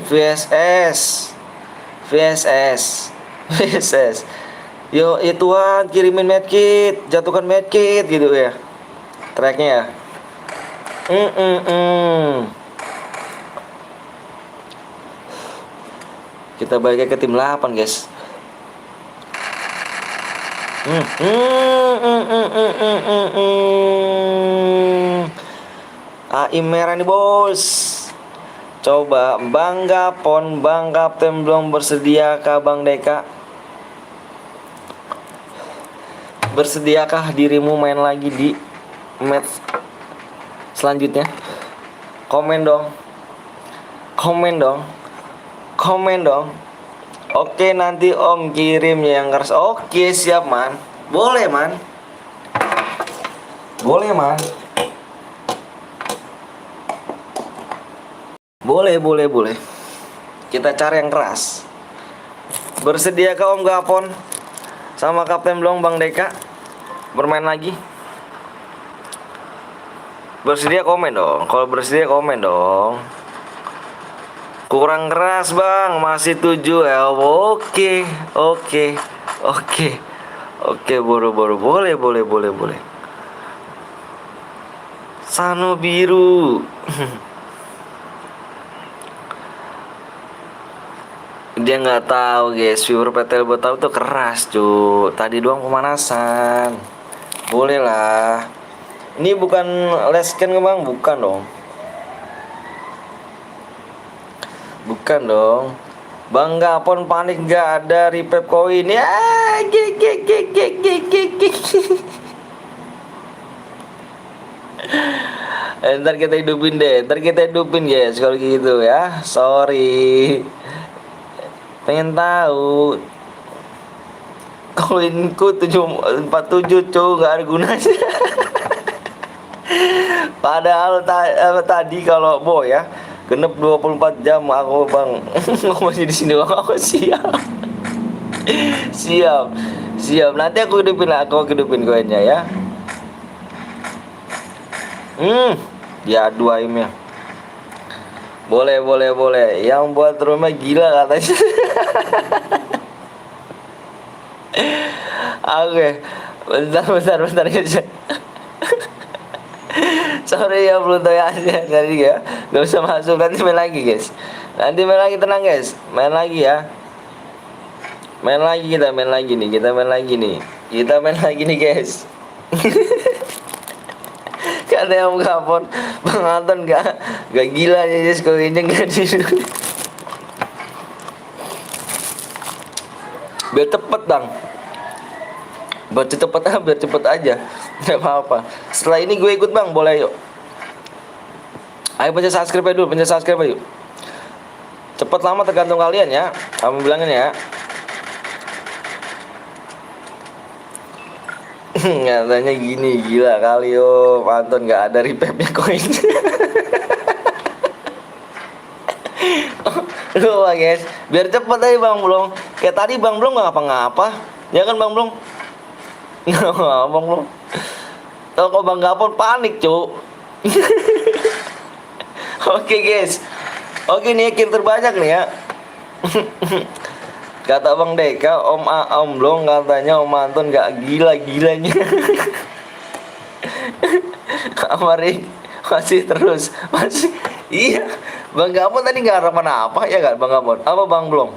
VSS. Yo, ya Tuhan kirimin medkit, jatuhkan medkit gitu ya. Tracknya ya. Kita balik ke tim 8 guys. AI merah nih bos. Coba Bang Gapon, Bang Kapten belum bersediakah Bang Deka? Bersediakah dirimu main lagi di match selanjutnya? Komen dong. Oke nanti om kirim yang keras. Oke siap man. Boleh man. Boleh. Kita cari yang keras. Bersediakah Om Gapon sama Kapten Blong Bang Deka bermain lagi? Bersedia komen dong. Kalau bersedia komen dong. Kurang keras bang, masih 7 ya. Oke. Boro-boro boleh. Sano biru. Dia nggak tahu guys, viewer PTL buat tahu tuh keras cu. Tadi doang pemanasan. Boleh lah. Ini bukan lesken bang, bukan dong. Bang Gapon panik nggak ada repep koin ya. Ntar kita hidupin guys kalau gitu ya. Sorry. Pengen tahu koinku 747 cu, nggak ada gunanya. Padahal tadi kalau boy ya genep 24 jam aku bang masih di sini bang. Aku siap nanti aku hidupin koinnya ya. Ya dua imnya boleh yang buat rumah gila katanya. Oke bentar guys. Sorry ya belum tahu ya tadi ya. Gak usah masuk, nanti main lagi guys. Tenang guys. Main lagi ya. Kita main lagi nih guys. Katanya Om Gapon, Bang Anton gak gila ya guys kalau ini gak di. Biar cepet aja. Gak apa-apa. Setelah ini gue ikut bang, boleh yuk. Ayo pencet subscribe dulu, yuk. Cepet lama tergantung kalian ya. Kamu bilangin ya. Katanya gini, gila kali yo, Anton gak ada repepnya koin. Lupa guys, biar cepet aja Bang Blong. Kayak tadi Bang Blong gak ngapa-ngapa. Ya kan Bang Blong? Gak ngapa Bang Blong. Tau kok Bang Gapon panik cu. Oke guys. Oke nih kill terbanyak nih ya. Kata Bang Deka, Om Blong katanya Om Anton gak gila-gilanya. Amari masih terus masih iya. Bang Gabon tadi nggak harapan apa ya kan Bang Gabon? Apa Bang belum?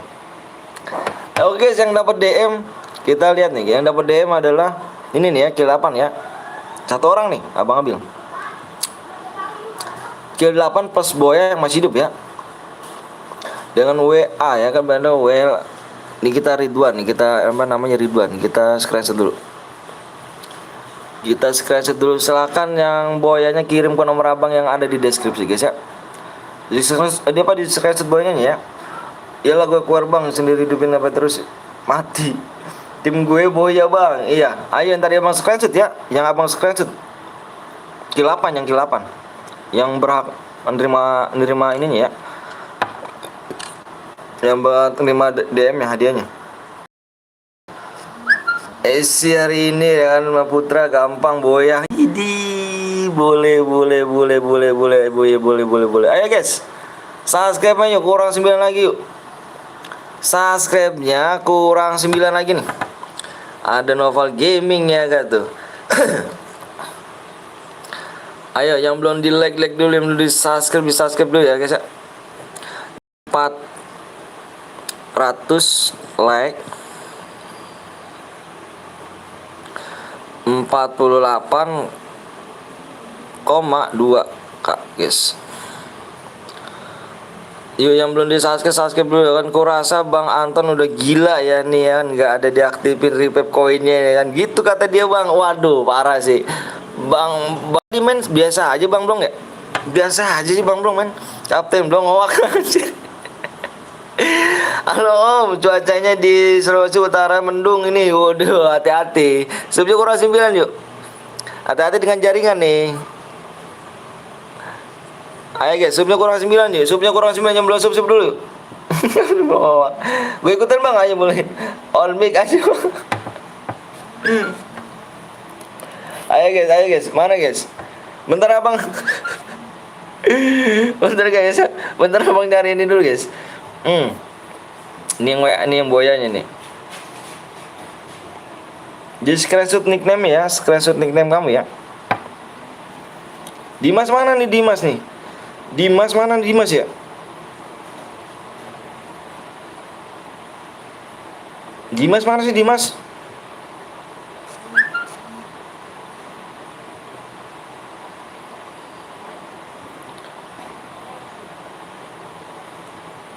Oke, yang dapat DM kita lihat nih. Yang dapat DM adalah ini nih ya, kill 8 ya. Satu orang nih, Abang ambil. Kill 8 plus Boya yang masih hidup ya. Dengan WA ya kan banda WA. Ini kita Ridwan nih, kita apa namanya Ridwan. Kita screenshot dulu. Kita screenshot dulu. Silakan yang Boyanya kirim ke nomor Abang yang ada di deskripsi guys ya. Dia apa di screenshot Boyanya ya. Iyalah gue keluar Bang, sendiri hidupin apa terus mati. Tim gue Boya Bang. Iya, ayo yang tadi Abang screenshot ya. Yang Abang screenshot kill 8, yang kill 8. Yang berhak menerima ininya ya. Yang menerima DM ya hadiahnya. Esi hari ini dengan Putra gampang Boya. Idi, boleh. Ayo guys. Subscribe-nya yuk, kurang 9 lagi yuk. Subscribe-nya kurang 9 lagi nih. Ada Novel Gaming ya gak tuh. Ayo yang belum di like dulu, yang belum di subscribe dulu ya guys ya. 400 like 48,2 kak guys. Yuk yang belum di subscribe dulu ya kan. Kurasa Bang Anton udah gila ya nih ya kan, nggak ada diaktifin revive koinnya ya kan, gitu kata dia Bang. Waduh parah sih Bang. Bang main biasa aja Bang Blong ya, biasa aja sih Bang Blong men. Kapten Blong ngowak aja. Halo Om, cuacanya di Sulawesi Utara mendung ini. Waduh hati-hati. Subnya kurang 9 yuk. Hati-hati dengan jaringan nih. Ayo guys, subnya kurang 9 yuk. Subnya kurang 9, yang belum sub dulu yuk. Gue ikutan Bang, ayo boleh. All mic aja. Ayo guys, mana guys? Bentar Abang. Bentar guys, bentar Abang cari ini dulu guys. Ini yang WA, ini yang Boyanya nih. Jadi screenshot nickname ya, screenshot nickname kamu ya. Dimas mana nih Dimas nih? Dimas mana nih Dimas ya? Dimas mana sih Dimas?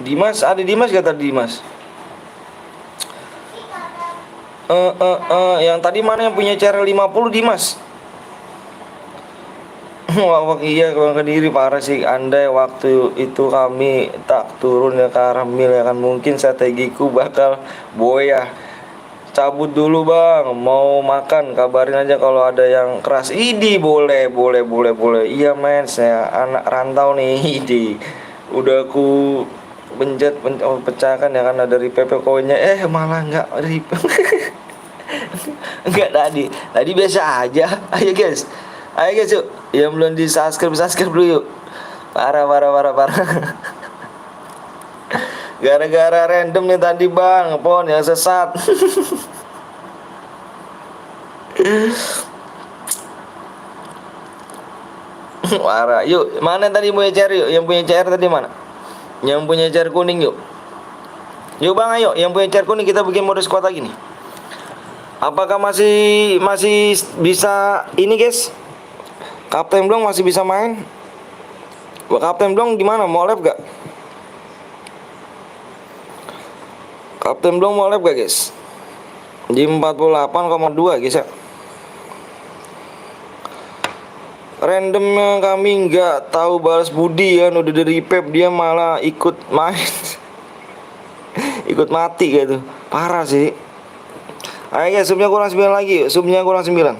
Dimas, ada Dimas gak tadi Dimas? Yang tadi mana yang punya cara 50 Dimas? Wah iya kalau Kediri parah sih. Andai waktu itu kami tak turun ya ke arah mil ya kan, mungkin strategiku bakal Boya. Cabut dulu Bang, mau makan kabarin aja kalau ada yang keras. Idi boleh. Iya men, saya anak rantau nih. Idi udah aku pecahkan ya kan, ada revive koinnya malah nggak enggak tadi biasa aja. Ayo guys yuk, yang belum di subscribe dulu yuk. Parah gara-gara random nih tadi Bang, pohon yang sesat. Parah. Yuk, mana tadi punya CR yuk? Yang punya CR tadi mana? Yang punya CR kuning yuk. Yuk Bang, ayo yang punya CR kuning kita bikin mode squad lagi nih. Apakah masih bisa ini guys? Kapten Blong masih bisa main? Kapten Blong gimana? Mau lab gak? Kapten Blong mau lab gak guys? Di 48,2 guys ya. Randomnya kami nggak tahu balas budi kan, udah dari pep dia malah ikut main. Ikut mati gitu. Parah sih. Ayo guys, subnya kurang 9 lagi. Subnya kurang 9.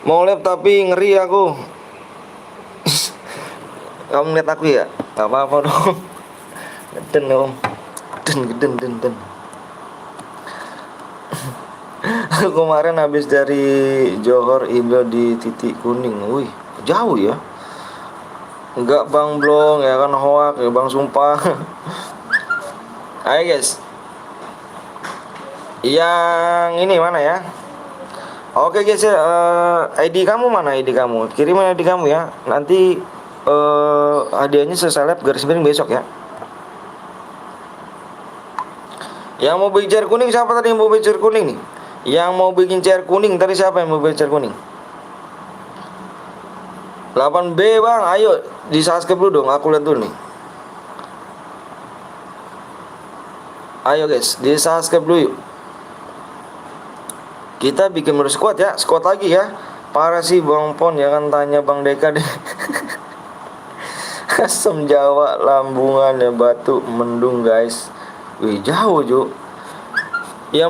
Mau lab tapi ngeri aku. Kamu lihat aku ya? Gak apa-apa dong. Geden om. Geden. Aku kemarin habis dari Johor Indo di titik kuning. Wih, jauh ya. Enggak Bang Blong ya kan, hoak ya Bang, sumpah. Ayo guys. Yang ini mana ya? Oke guys ya, ID kamu mana ID kamu? Kirimin ID kamu ya. Nanti hadiahnya seseleb garis miring besok ya. Yang mau bikin chair kuning siapa tadi yang mau bikin chair kuning nih? Yang mau bikin chair kuning tadi siapa yang mau bikin chair kuning? 8B bang, ayo di subscribe dulu dong, aku lihat dulu nih. Ayo guys, di subscribe dulu yuk. Kita bikin baru squad ya, squad lagi ya. Parah sih Bang Pon ya kan, tanya Bang Deka deh. Asam Jawa, Lambungan ya, Batu Mendung guys. Wih jauh Jo. Yang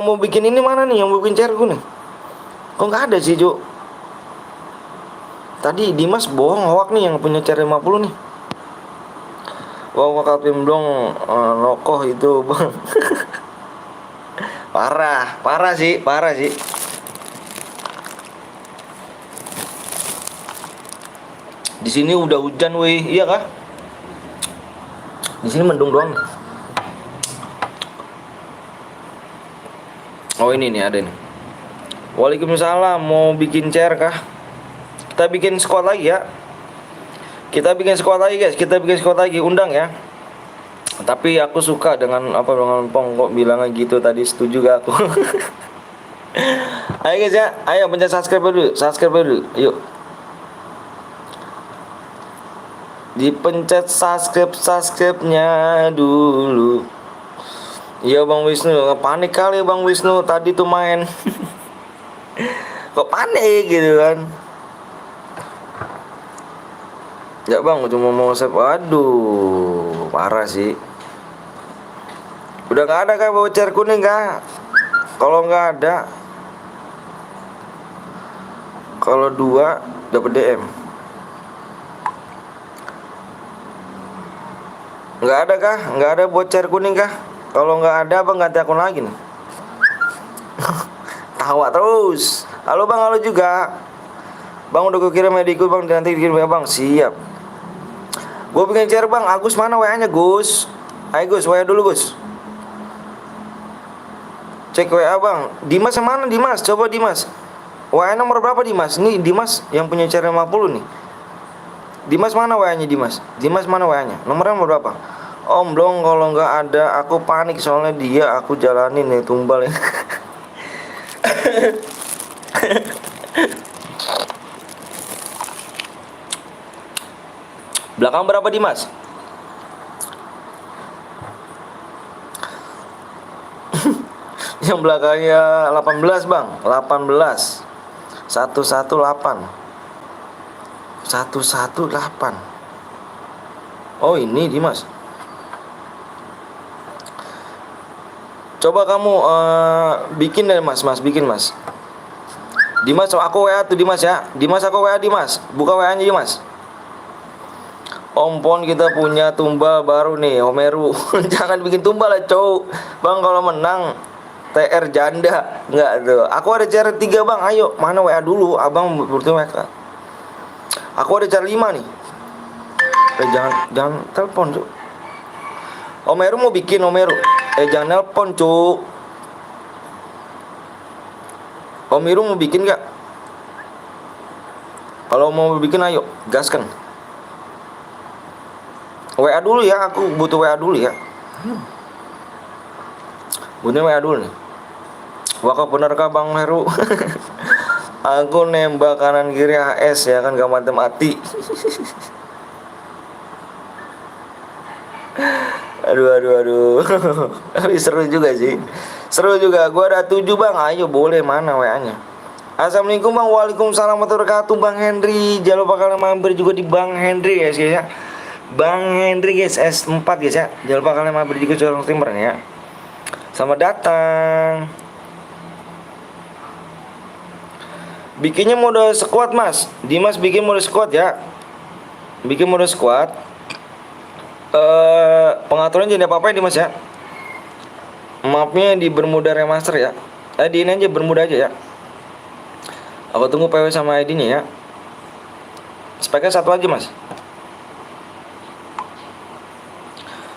mau bikin ini mana nih? Yang mau bikin chair kuning? Kok nggak ada sih Jo? Tadi Dimas bohong, hoak nih yang punya chair 50 nih. Wow Kapim dong, nokoh itu bang. Parah sih. Di sini udah hujan weh, iya kah? Di sini mendung doang. Oh ini nih ada nih. Waalaikumsalam, mau bikin chair kah? Kita bikin squad lagi ya. Kita bikin squad lagi guys, undang ya. Tapi aku suka dengan dengan Pong kok bilangnya gitu tadi, setuju gak aku? Ayo guys ya, ayo pencet subscribe dulu, yuk. Dipencet subscribe-nya dulu. Iya Bang Wisnu, panik kali Bang Wisnu tadi tuh main. Kok panik gitu kan? Ya Bang, cuma mau save. Aduh, parah sih. Udah nggak ada kah voucher kuning kah? Kalau nggak ada, kalau 2 dapat DM. Nggak ada kah? Nggak ada voucher kuning kah? Kalau nggak ada Bang ganti akun lagi nih. Tawa terus. Halo Bang, halo juga. Bang udah gue kirim mediku Bang, nanti dikirim ya Bang. Siap. Gue bikin chair Bang. Agus mana WA-nya Gus? Ayo Gus, WA dulu Gus. Cek WA Bang. Dimas yang mana Dimas? Coba Dimas. WA nomor berapa Dimas? Nih Dimas yang punya chair 50 nih. Dimas mana WA-nya Dimas? Dimas mana WA-nya? Nomornya nomor berapa? Om Blong, kalau nggak ada aku panik soalnya dia aku jalanin nih tumbal ya. Belakang berapa Dimas? Yang belakangnya 18 Bang, 18 118 118. Oh ini Dimas. Coba kamu bikin deh Mas, bikin Mas. Dimas aku WA tuh Dimas ya. Dimas aku WA Dimas. Buka WA-nya Dimas. Om Pon kita punya tumbal baru nih, Homeru. Jangan bikin tumbal lah, cowok. Bang kalau menang TR janda. Enggak tuh. Aku ada cara 3 Bang. Ayo, mana WA dulu? Abang butuh WA. Aku ada cara 5 nih. Jangan telepon, Cuk. Homeru mau bikin Homeru. Jangan nelpon, Cuk. Homeru mau bikin gak? Kalau mau bikin ayo, gaskan. WA dulu ya, aku butuh WA dulu ya. Butuh WA dulu nih. Wah, benarkah Bang Heru? Aku nembak kanan kiri HS ya kan, gak mati-mati. Aduh. Tapi seru juga sih. Seru juga. Gua ada 7 Bang. Ayo boleh, mana WA-nya? Assalamualaikum Bang. Waalaikumsalam warahmatullahi wabarakatuh Bang Henry. Jangan lupa kalian mampir juga di Bang Henry guys ya. Bang Henry guys, S4 guys ya. Jangan lupa kalian mampir juga Corong Timber ya. Selamat datang. Bikinnya mode squad Mas. Dimas bikin mode squad ya. Bikin mode squad. Pengaturan jangan apa-apa ya Dimas ya. Mapnya di Bermuda Remaster ya. Di ini aja Bermuda aja ya. Aku tunggu PW sama ID-nya ya. Speknya 1 aja Mas.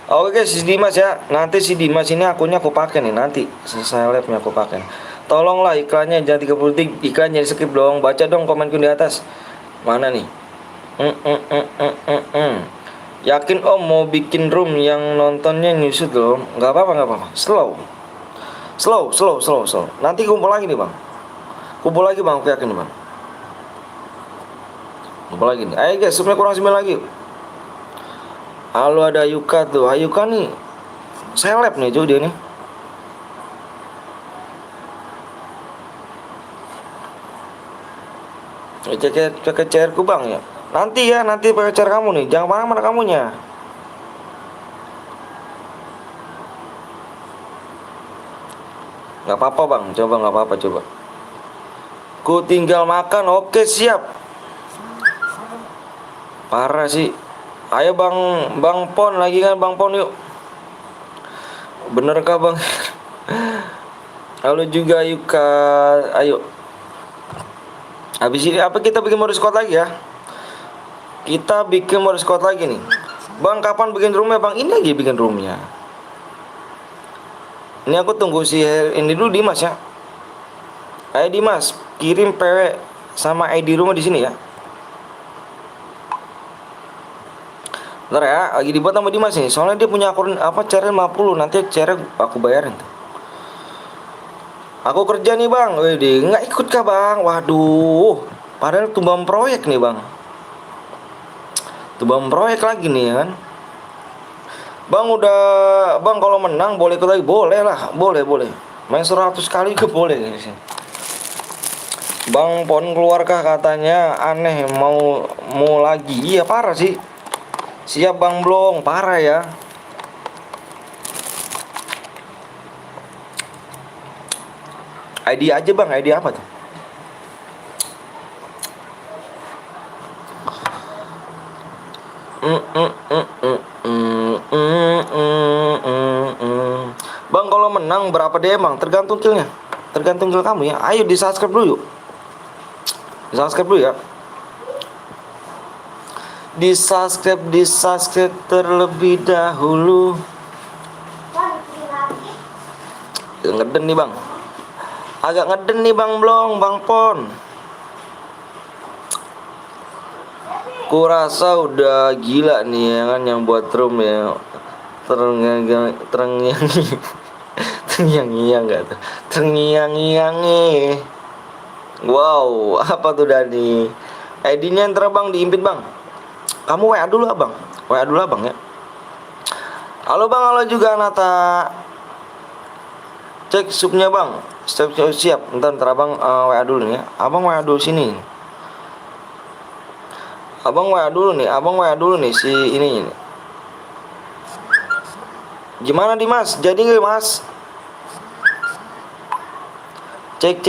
Oke guys, si Dimas ya. Nanti si Dimas ini akunnya aku pakai nih nanti. Selesai live-nya aku pakai. Tolonglah iklannya jangan 30 detik. Iklan jadi skip dong. Baca dong komenku di atas. Mana nih? Yakin om mau bikin room yang nontonnya nyusut loh. Nggak apa-apa. Slow. Nanti kumpul lagi nih bang. Aku yakin nih bang. Kumpul lagi nih. Ayo guys, sebenarnya kurang 9 lagi. Halo, ada Ayuka tuh. Ayuka nih seleb nih cuy dia nih. Cek CR ku bang ya. Nanti pakai CR kamu nih. Jangan mana kamunya. Nggak apa-apa bang. Nggak apa-apa coba. Ku tinggal makan. Oke siap. Parah sih. Ayo bang Pon lagi kan bang Pon yuk. Bener kah bang? Halo juga Yuka. Ayo. Habis ini apa kita bikin mode squad lagi ya? Kita bikin mode squad lagi nih. Bang kapan bikin roomnya bang? Ini lagi bikin roomnya. Ini aku tunggu si ini dulu Dimas ya. Ayo Dimas, kirim PW sama ID rumah di sini ya. Bentar ya, lagi dibuat sama Dimas nih. Soalnya dia punya akun apa CR 50, nanti CR aku bayarin tuh. Aku kerja nih bang, wede nggak ikut kah bang? Waduh, padahal tumbang proyek nih bang. Tumbang proyek lagi nih ya kan. Bang kalau menang boleh ikut lagi, boleh lah, boleh. Main 100 kali ke boleh guys. Bang Pon keluarkah katanya aneh mau lagi. Iya parah sih. Siap bang Blong, parah ya. ID aja bang, ID apa tuh? Bang kalau menang berapa DM bang? Tergantung killnya. Tergantung kill kamu ya. Ayo di subscribe dulu yuk. Di subscribe dulu ya. Di subscribe terlebih dahulu. Ngeden nih bang. Agak ngeden nih bang Blong, bang Pon. Kurasa udah gila nih ya kan yang buat room ya. Terngiang-ngiang gak tuh? Terngiang-ngiangi. Wow, apa tuh Dani? ID-nya yang terbang diimpit bang. Kamu WA dulu abang. Ya. Halo bang, halo juga Nata. Cek supnya bang. Siap. Ntar abang WA dulu nih ya. Abang WA dulu sini. Abang WA dulu nih si ini. Gimana Dimas? Jadi nggak Mas? Cek.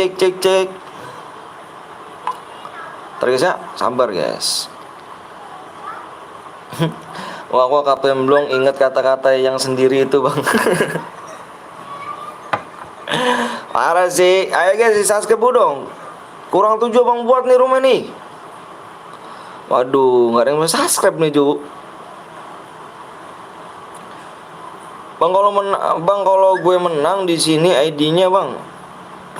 Terus ya, sabar guys. Wah, Kapten Blong inget kata-kata yang sendiri itu bang. Parah sih. Ayo guys, subscribe dong. Kurang 7 bang buat nih rumah nih. Waduh, nggak ada yang mau subscribe nih Ju. Bang kalau gue menang di sini ID-nya bang.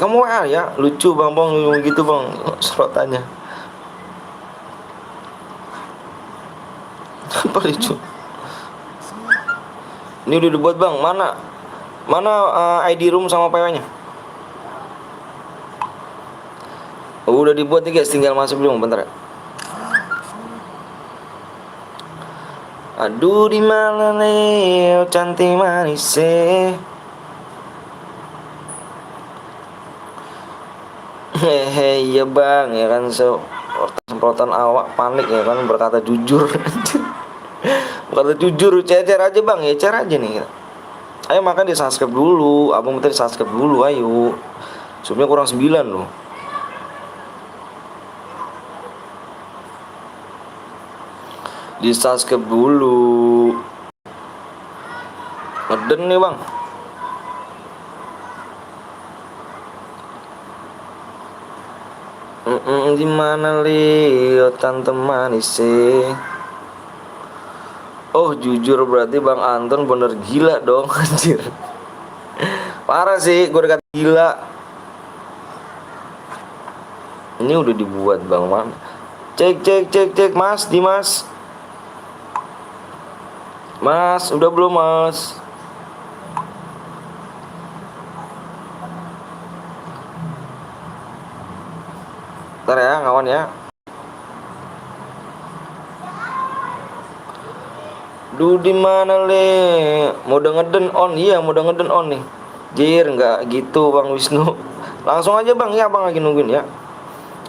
Kamu WA ya, lucu bang gitu bang serotannya. Apa lucu? Ini udah dibuat bang. Mana ID room sama PW-nya? Udah dibuat nih guys, tinggal masuk belum? Bentar ya. Aduh di mana nih cantik manis hehe ya bang ya kan semprotan awak panik ya kan berkata jujur. Cer aja bang ya, cer aja nih. Ayo makan di subscribe dulu, abang minta di subscribe dulu ayo. Subnya kurang 9 loh. Di subscribe dulu. Ngeden nih bang. Gimana lihat tante manis Oh jujur berarti bang Anton bener gila dong anjir. Parah sih gue udah kata gila. Ini udah dibuat bang man. Cek mas Dimas. Mas udah belum mas? Ntar ya kawan ya. Di mana le? Mode ngeden on, iya mode ngeden on nih. Jir nggak gitu bang Wisnu. Langsung aja bang ya, abang lagi nungguin ya.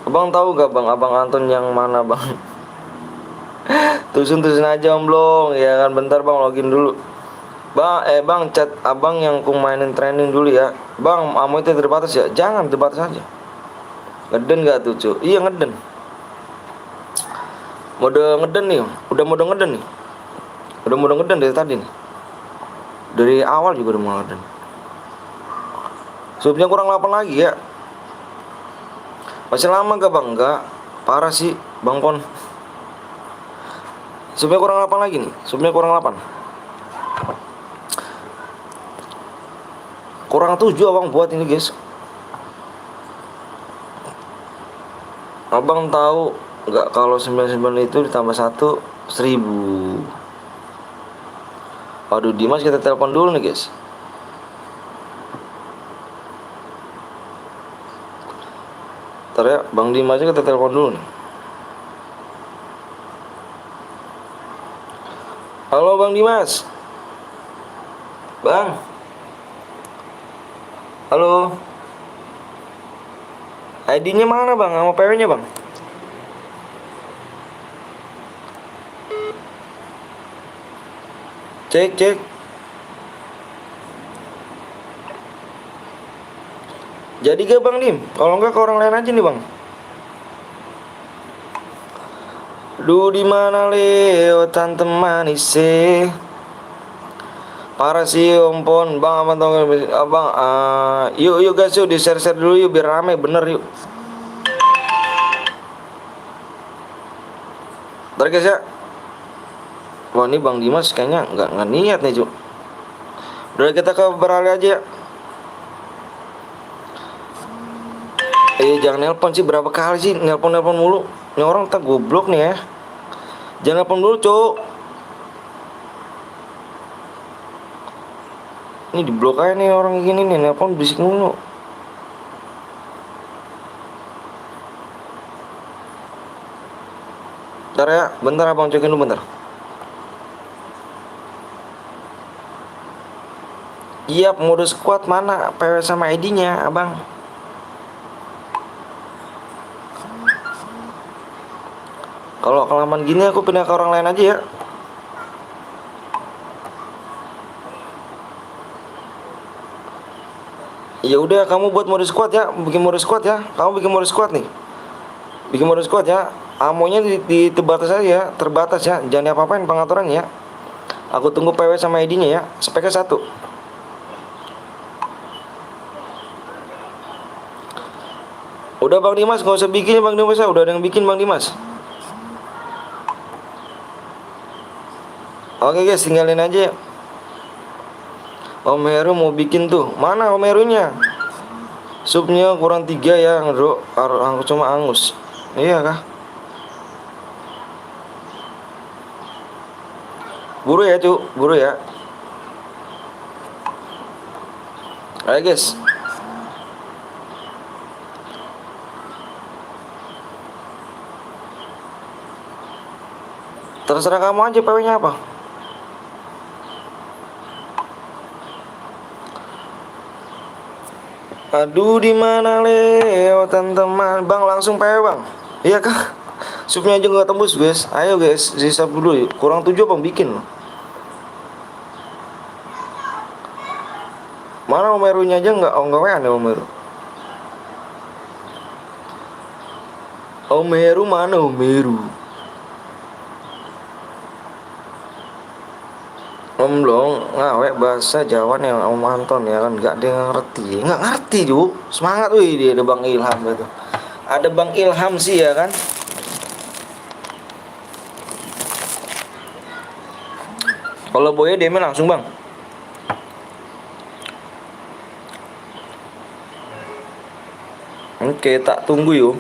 Abang tahu gak bang, abang Anton yang mana bang? Tusun aja omblong ya kan, bentar bang login dulu. Bang chat abang yang ku mainin training dulu ya. Bang amo itu terbatas ya, jangan terbatas aja. Ngeden gak tuh cu? Iya ngeden. Mode ngeden nih, udah mode ngeden nih. Udah mode ngeden dari tadi nih. Dari awal juga udah mau ngeden. Subnya kurang 8 lagi ya. Masih lama gak bang? Enggak. Parah sih bang Pon. Subnya kurang 8 lagi nih. Subnya kurang 8. Kurang 7 abang buat ini guys. Abang tahu nggak kalau 99 itu ditambah 1 1000. Aduh Dimas, kita telepon dulu nih guys. Ntar ya Bang Dimas kita telepon dulu nih. Halo Bang Dimas. Bang. Halo. ID-nya mana bang? Sama PW-nya bang? Cek. Jadi gak bang Dim? Kalau enggak ke orang lain aja nih bang. Di mana Leo tante manis parah sih ompon bang, abang tau gak abang? Yuk guys, yuk di share dulu yuk biar rame bener yuk. Ntar guys ya. Wah ini Bang Dimas kayaknya nggak niat nih cuk. Udah kita ke beralih aja ya. Jangan nelpon sih, berapa kali sih nelpon mulu. Ini orang tak goblok nih ya. Jangan nelpon dulu cuk. Ini di blok aja nih orang gini nih, nelpon berisik mulu. Bentar ya, bentar abang cekin dulu bentar. Iya, mode squad mana? PW sama ID-nya, abang. Kalau kelamaan gini aku pindah ke orang lain aja ya. Ya udah, kamu buat mode squad ya, bikin mode squad ya. Kamu bikin mode squad nih. Bikin mode squad ya. Amonya di terbatas aja ya, terbatas ya. Jangan diapa-apain pengaturannya ya. Aku tunggu PW sama ID-nya ya. Speknya 1. Udah Bang Dimas, gak usah bikin Bang Dimas ya. Udah ada yang bikin Bang Dimas. Oke guys, tinggalin aja ya. Om Heru mau bikin tuh. Mana Om Herunya? Supnya kurang 3 ya, bro. Aku cuma angus. Iya kah? Buru ya cu, buru ya. Ayo guys. Terserah kamu aja PW-nya apa. Aduh di mana Leo teman bang, langsung PW bang. Iya kah? Supnya aja nggak tembus guys. Ayo guys, sisa dulu yuk. Kurang 7 bang bikin. Mana Omerunya aja nggak? Oh nggak ada Omeru. Omeru mana Omeru? Om Blong ngawek bahasa Jawa nih Om Anton ya kan, nggak dia nggak ngerti Juk. Semangat wih, dia ada Bang Ilham gitu. Ada Bang Ilham sih ya kan. Kalau boya DM langsung bang. Oke tak tunggu yuk.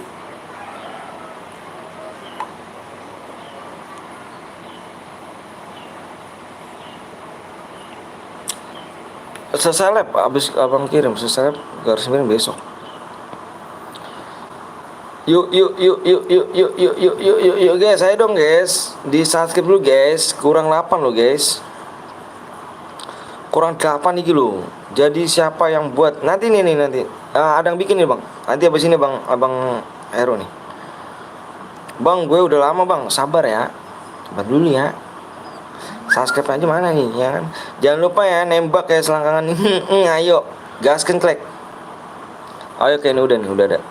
Seseleb abis abang kirim, seseleb garis miring besok. Yuk guys, ayo dong guys, di subscribe dulu guys, kurang 8 loh guys, kurang 8 nih lo. Jadi siapa yang buat nanti nih nanti ada yang bikin nih bang, nanti abis ini bang abang Hero nih. Bang gue udah lama bang, sabar ya, sabar dulu ya. Subscribe aja mana nih ya kan. Jangan lupa ya nembak kayak selangkangan. Ayo gaskan klik. Ayo kayak ini udah ada.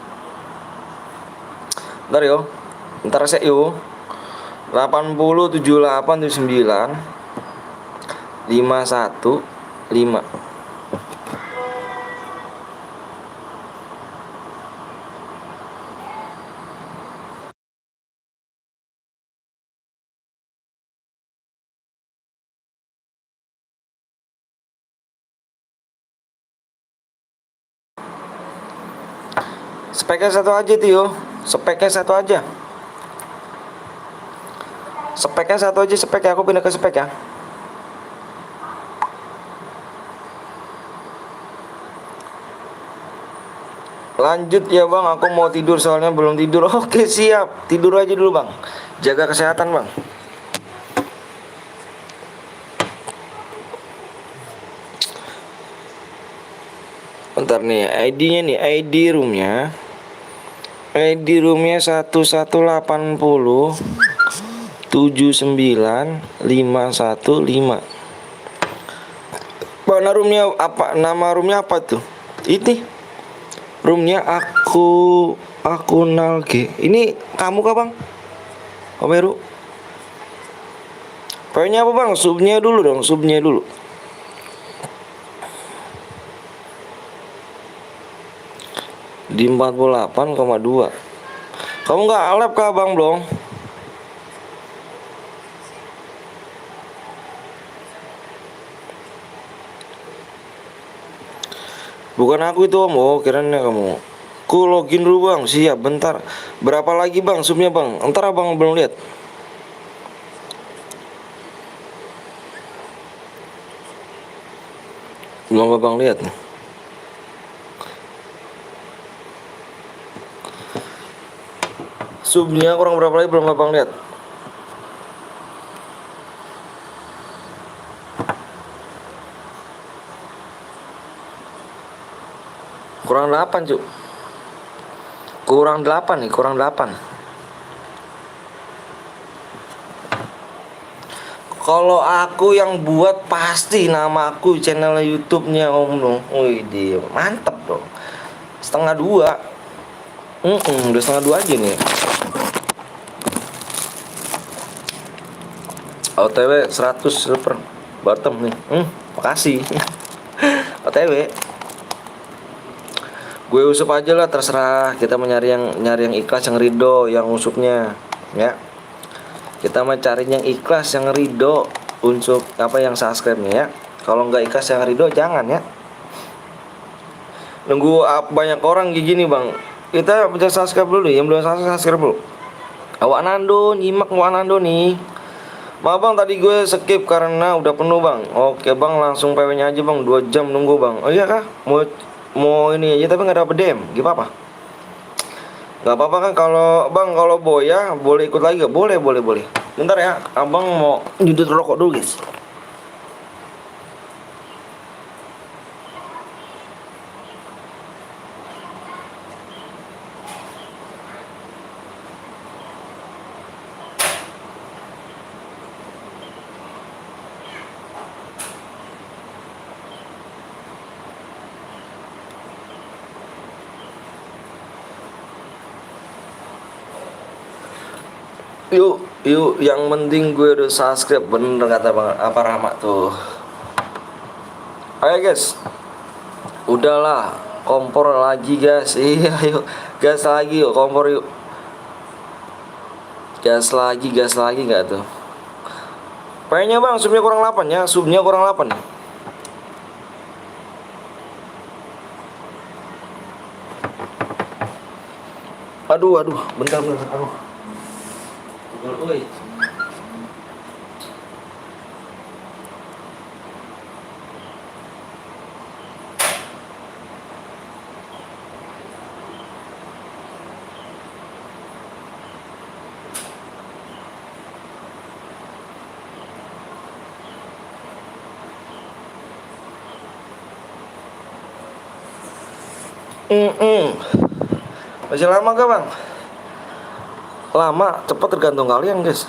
Ntar yo, ntar reset yo. 80 78 79 51 5. Speknya satu aja tuh yo. Speknya satu aja. Speknya satu aja, speknya aku pindah ke spek ya. Lanjut ya bang, aku mau tidur soalnya belum tidur. Oke siap, tidur aja dulu bang. Jaga kesehatan bang. Bentar nih, ID-nya nih, ID roomnya 1180 79515. Mana roomnya apa? Nama roomnya apa tuh? Ini roomnya aku nalge. Ini kamu kah bang? Om Heru. Pokoknya apa bang? Subnya dulu dong, subnya dulu. Di 48,2. Kamu nggak lab kah bang belum? Bukan aku itu om. Oh kiranya kamu. Ku login dulu bang. Siap bentar. Berapa lagi bang subnya bang? Entar abang belum lihat. Belum abang lihat. Subnya kurang berapa lagi belum abang lihat. Kurang 8 cuk. Kurang 8 nih, kurang 8. Kalau aku yang buat pasti nama aku channel YouTube-nya om dong. Wih dia mantep dong. 1:30. Udah 1:30 aja nih. OTW 100 super bottom nih. Makasih. OTW. Gue usup aja lah terserah. Kita mau nyari yang ikhlas, yang ridho, yang usupnya ya. Kita mau cari yang ikhlas, yang ridho, unsur apa yang subscribe-nya ya. Kalau nggak ikhlas yang ridho jangan ya. Nunggu banyak orang gini bang. Kita bisa subscribe dulu, yang belum subscribe dulu. Awak Nando, nyimak Awak Nando nih. Maaf bang tadi gue skip karena udah penuh bang. Oke bang langsung PW-nya aja bang, 2 jam nunggu bang. Oh iya kah? Mau ini aja tapi nggak dapet DM. Gimana? Nggak apa-apa kan kalau bang kalau Boya boleh ikut lagi gak? Boleh. Bentar ya, abang mau nyudut rokok dulu guys. Yuk, yang penting gue udah subscribe. Bener kata bang apa Rahmat tuh. Ayo guys, udahlah kompor lagi guys. Iya yuk, gas lagi yuk, kompor yuk. Gas lagi nggak tuh. Kayaknya bang subnya kurang 8 ya, subnya kurang 8. Aduh, bentar, aduh. Oi. Masih lama gak bang? Lama, cepet tergantung kalian guys.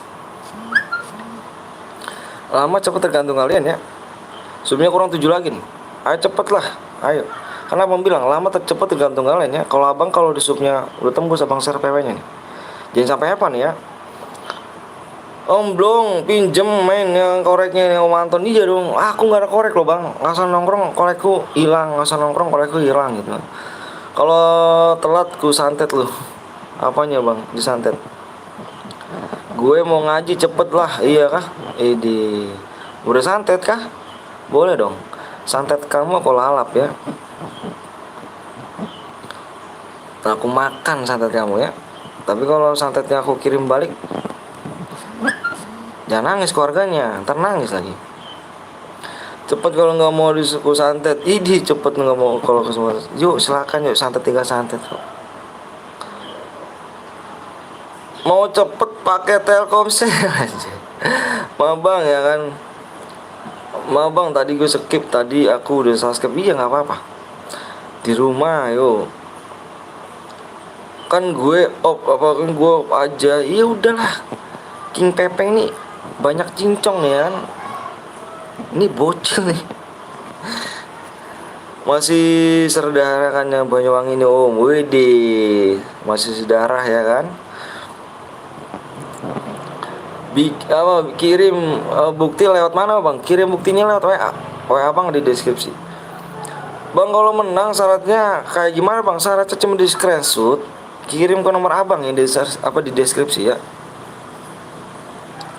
Lama cepet tergantung kalian ya. Subnya kurang 7 lagi nih. Ayo cepet lah, ayo. Karena abang bilang lama cepet tergantung kalian ya. Kalau abang kalau di subnya udah tembus abang share PW nya nih. Jangan sampai apa nih ya. Om Blong pinjem main yang koreknya yang Om Anton. Iya dong, aku gak ada korek loh bang. Ngasal nongkrong korekku hilang, ngasal nongkrong korekku hilang gitu. Kalau telat ku santet lu. Apanya bang disantet? Gue mau ngaji cepet lah. Iya kah? Udah santet kah? Boleh dong. Santet kamu aku lalap ya. Aku makan santet kamu ya. Tapi kalau santetnya aku kirim balik, jangan nangis keluarganya, ntar nangis lagi. Cepet kalau nggak mau disuku santet, cepet nggak mau kalau ke semua. Yuk silakan yuk santet 3 santet kok. Mau cepet pakai Telkomsel aja. Maaf bang ya kan. Maaf bang tadi gue skip, tadi aku udah subscribe. Iya nggak apa-apa. Di rumah yuk. Kan gue kan gue aja. Iya udahlah. King Pepeng nih banyak cincong nih kan. Ini bocil nih. Masih saudara kan yang Banyuwangi ini om. Widih. Masih saudara ya kan. Kirim bukti lewat mana bang? Kirim buktinya lewat WA. WA bang di deskripsi. Bang kalau menang syaratnya kayak gimana bang? Syaratnya cuma di screenshot, kirim ke nomor abang yang di deskripsi ya.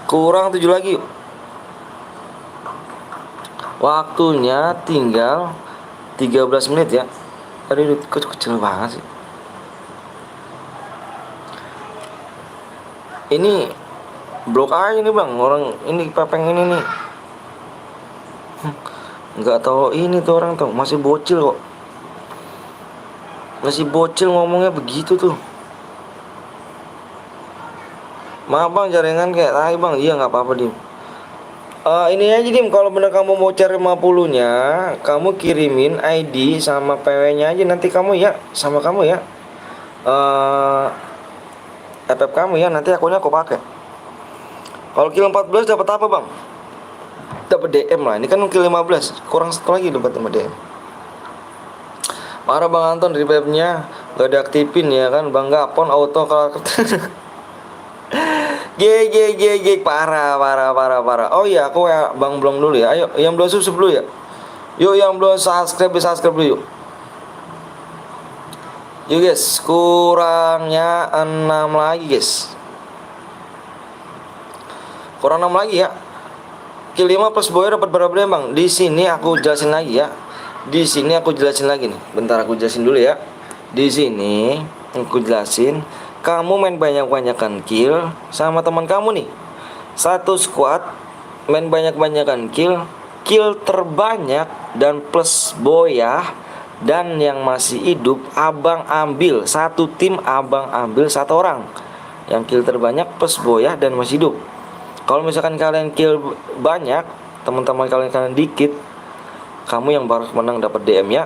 Kurang 7 lagi. Waktunya tinggal 13 menit ya. Aduh kecil banget sih. Ini blok aja nih bang, orang ini Pepeng ini nih. Nggak tahu ini tuh orang tuh masih bocil kok. Masih bocil ngomongnya begitu tuh. Maaf bang jaringan kayak tai bang. Iya nggak apa-apa dim. Ini aja dim, kalau bener kamu mau cari 50 nya, kamu kirimin ID sama PW nya aja nanti kamu ya, sama kamu ya. FF kamu ya, nanti akunnya aku pakai. Kalau kill 14 dapat apa bang? Dapat DM lah. Ini kan kill 15, kurang 1 lagi dapat sama DM. Marah bang Anton dari webnya gak diaktifin ya kan bang, Gapon auto kalau parah. Oh iya aku ya bang belum dulu ya. Ayo yang belum subscribe dulu ya. Yuk yang belum subscribe dulu yuk. Yuk guys, kurangnya 6 lagi guys. Kurang 6 lagi ya. Kill 5 plus boy dapat berapa bang? Di sini aku jelasin lagi ya. Di sini aku jelasin lagi nih. Bentar aku jelasin dulu ya. Di sini aku jelasin, kamu main banyak-banyakan kill sama teman kamu nih. Satu squad main banyak-banyakan kill, kill terbanyak dan plus boyah dan yang masih hidup abang ambil. Satu tim abang ambil 1 orang. Yang kill terbanyak plus boyah dan masih hidup. Kalau misalkan kalian kill banyak, teman-teman kalian dikit, kamu yang baru menang dapat DM ya.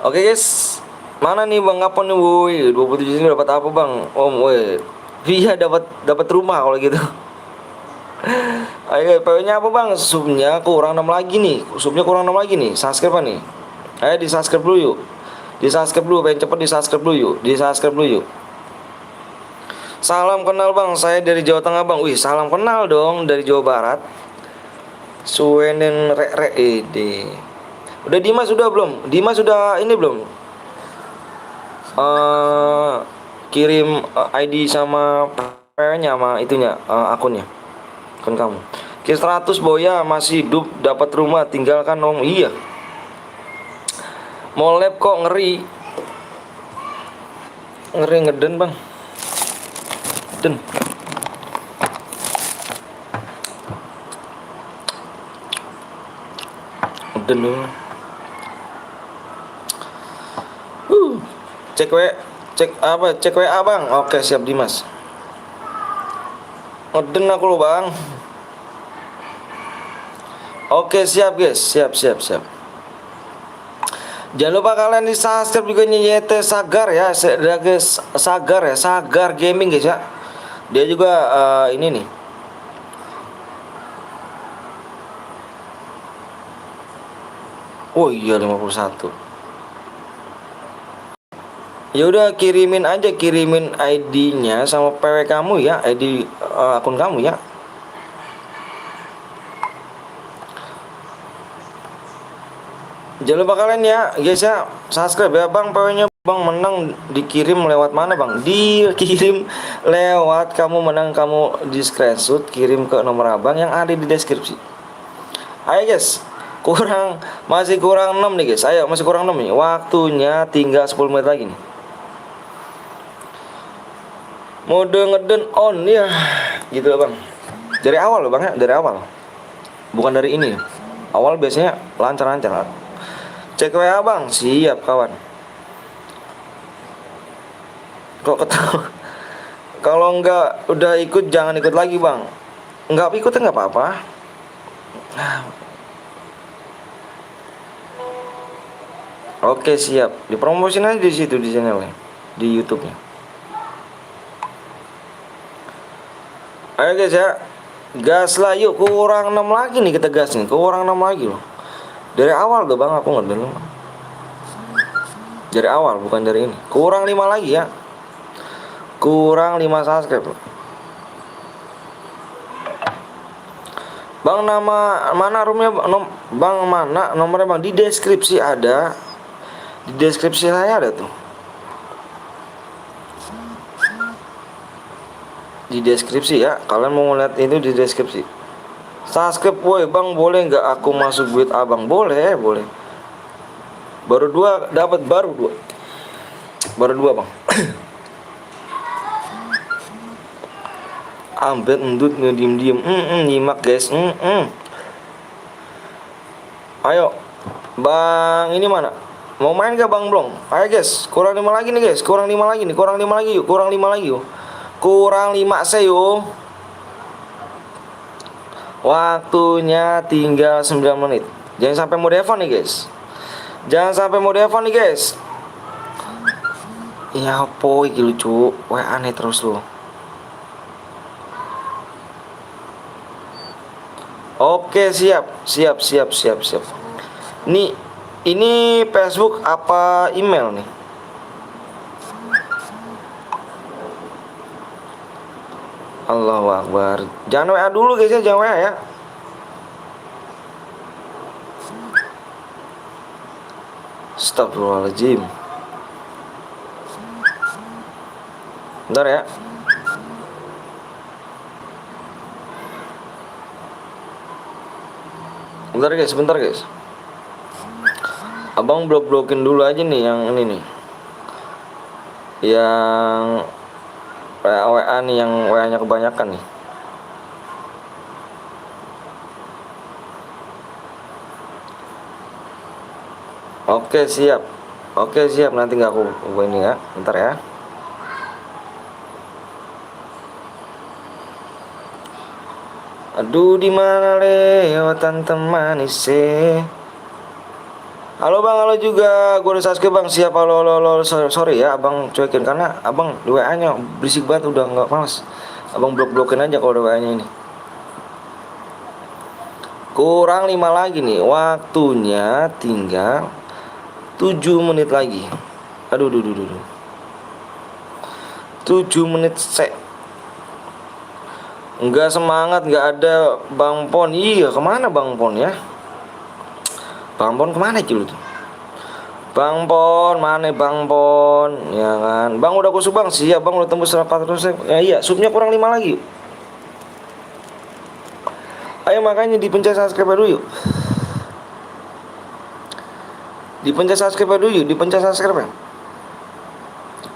Oke guys, mana nih bang Gapon nih woi? 27 ini dapat apa bang? Om woi. Iya dapat rumah kalau gitu. Ayo PW-nya apa bang? Subnya kurang 6 lagi nih. Subnya kurang 6 lagi nih. Subscribe apa nih? Ayo di subscribe dulu yuk. Di subscribe dulu, pengen cepet di subscribe dulu yuk. Di subscribe dulu yuk. Salam kenal bang, saya dari Jawa Tengah bang. Wih salam kenal dong dari Jawa Barat. Suwenen ede. Udah Dimas sudah belum? Dimas sudah ini belum? Kirim ID sama PW-nya sama itunya akunnya. Akun kamu. Kill 100 boya masih hidup dapat rumah tinggalkan om. Iya. Mau lab kok ngeri. Ngeri ngeden bang. Den. Den dulu. Cek WA bang. Oke siap Dimas. Ngeden aku lo bang. Oke siap guys. Siap. Jangan lupa kalian di subscribe juga YT Sagar ya, Sagar ya, Sagar Gaming guys ya. Dia juga ini nih. Oh iya 51. Ya udah kirimin ID-nya sama PW kamu ya, ID akun kamu ya. Jangan lupa kalian ya guys ya, subscribe ya. Bang, PW-nya Bang menang dikirim lewat mana Bang? Dikirim lewat kamu menang, kamu di screenshot kirim ke nomor abang yang ada di deskripsi. Ayo guys, masih kurang 6 nih guys. Ayo, masih kurang 6 nih. Waktunya tinggal 10 menit lagi nih. Mode ngeden on ya. Gitu loh Bang. Dari awal loh Bang ya, dari awal. Bukan dari ini. Awal biasanya lancar-lancar. Cek WA Bang, siap kawan. Kok ketawa? Kalau enggak udah ikut jangan ikut lagi Bang. Enggak ikut enggak apa-apa. Oke siap. Dipromosin aja di situ di channelnya, di YouTube-nya. Ayo guys ya. Gas lah yuk, kurang 6 lagi nih kita gas nih. Kurang 6 lagi loh. Dari awal tuh Bang, aku nggak dulu. Dari awal bukan dari ini. Kurang 5 lagi ya. Kurang 5 subscribe. Bang, nama mana roomnya Bang, mana nomornya Bang? Di deskripsi ada. Di deskripsi saya ada tuh. Di deskripsi ya. Kalian mau ngeliat itu di deskripsi. Subscribe woi Bang, boleh nggak aku masuk duit abang? Boleh, boleh. Baru 2 dapat, baru 2. Baru 2 Bang. Ambet endut ngediem-diem. Nyimak guys. Ayo. Bang, ini mana? Mau main gak Bang Blong? Ayo guys, kurang 5 lagi nih guys. Kurang 5 lagi nih, kurang 5 lagi yuk. Kurang 5 lagi yuk. Kurang 5 saya yuk. Waktunya tinggal 9 menit. Jangan sampai mau defon nih guys. Jangan sampai mau defon nih guys. Ya apa iki lucu. Wah aneh terus lu. Oke siap. Ini Facebook apa email nih? Allahu Akbar. Jangan WA dulu guys ya, jangan WA ya. Astagfirullahaladzim. Bentar ya. Bentar guys. Abang blok-blokin dulu aja nih yang ini nih. Yang WA nih, yang WA-nya kebanyakan nih. Oke siap. Nanti nggak aku ini ya. Bentar ya. Aduh di mana lewatan teman isi. Halo Bang, halo juga. Gue udah subscribe Bang, siap. Halo. Sorry ya Abang cuekin karena Abang di WA-nya berisik banget, udah nggak males. Abang blok-blokin aja kalau di WA-nya ini. Kurang 5 lagi nih. Waktunya tinggal 7 menit lagi. Aduh. 7 menit sek. Enggak semangat, enggak ada Bang Pon. Iya, kemana Bang Pon ya? Bang Pon kemana cuy? Bang Pon, mana Bang Pon? Ya kan. Bang udah kusuk Bang, siap Bang, udah tembus 400. Ya iya, subnya kurang 5 lagi. Ayo makanya dipencet subscribe dulu yuk. Dipencet subscribe dulu yuk, dipencet subscribe.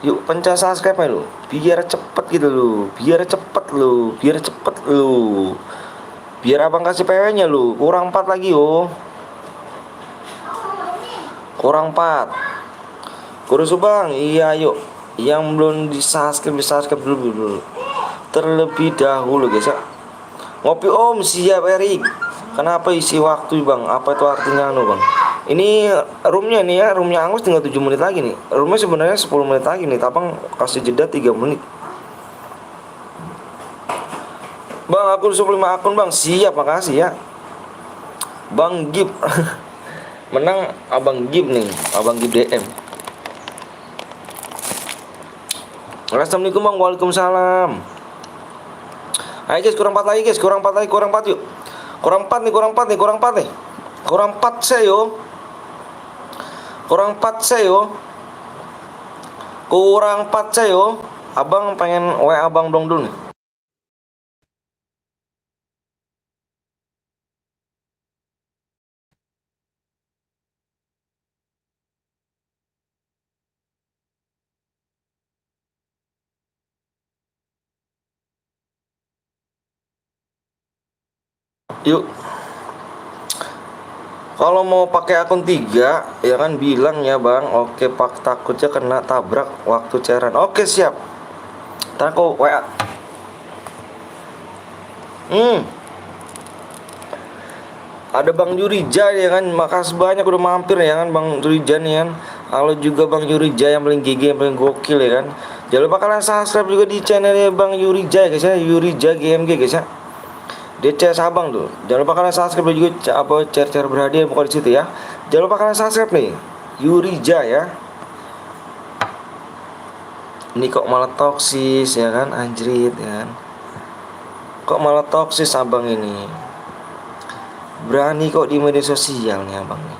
Yuk pencet subscribe lu, biar cepet gitu lu, biar cepet lu. Biar abang kasih PW-nya lu. Kurang 4 lagi yo. Kurang 4. Kurus Bang, iya yuk. Yang belum di subscribe dulu. Terlebih dahulu guys ya. Ngopi Om, siap Erik. Kenapa isi waktu Bang? Apa itu artinya Bang? Ini roomnya nih ya, roomnya Angus tinggal 7 menit lagi nih. Roomnya sebenarnya 10 menit lagi nih, tapi kasih jeda 3 menit. Bang, aku 5 akun bang. Siap, makasih ya Bang Gib. Menang Abang Gib nih, Abang Gib DM. Assalamualaikum bang. Waalaikumsalam. Ayo guys, kurang 4 lagi guys, kurang 4 lagi, kurang 4 yuk. Kurang 4 nih, kurang 4 nih, kurang 4 nih. Kurang 4 saya yo. Kurang 4 saya yo. Kurang 4 saya yo. Abang pengen WA abang dong dulu nih. Yuk. Kalau mau pakai akun 3 ya kan bilang ya bang. Oke pak, takutnya kena tabrak waktu cairan. Oke siap. Ntar aku WA. Ada Bang Yurija ya kan. Makasih banyak udah mampir ya kan Bang Yurija nih kan. Halo juga Bang Yurija yang paling GG, yang paling gokil ya kan. Jangan lupa kalian subscribe juga di channelnya Bang Yurija ya guys ya. Yurija GMG guys ya. DC Sabang tuh. Jangan lupa kalian subscribe juga apa share berhadiah pokoknya di situ ya. Jangan lupa kalian subscribe nih. Yurija ya. Ini kok malah toksis ya kan, anjrit ya kan. Kok malah toksis abang ini. Berani kok di media sosial nih abang nih.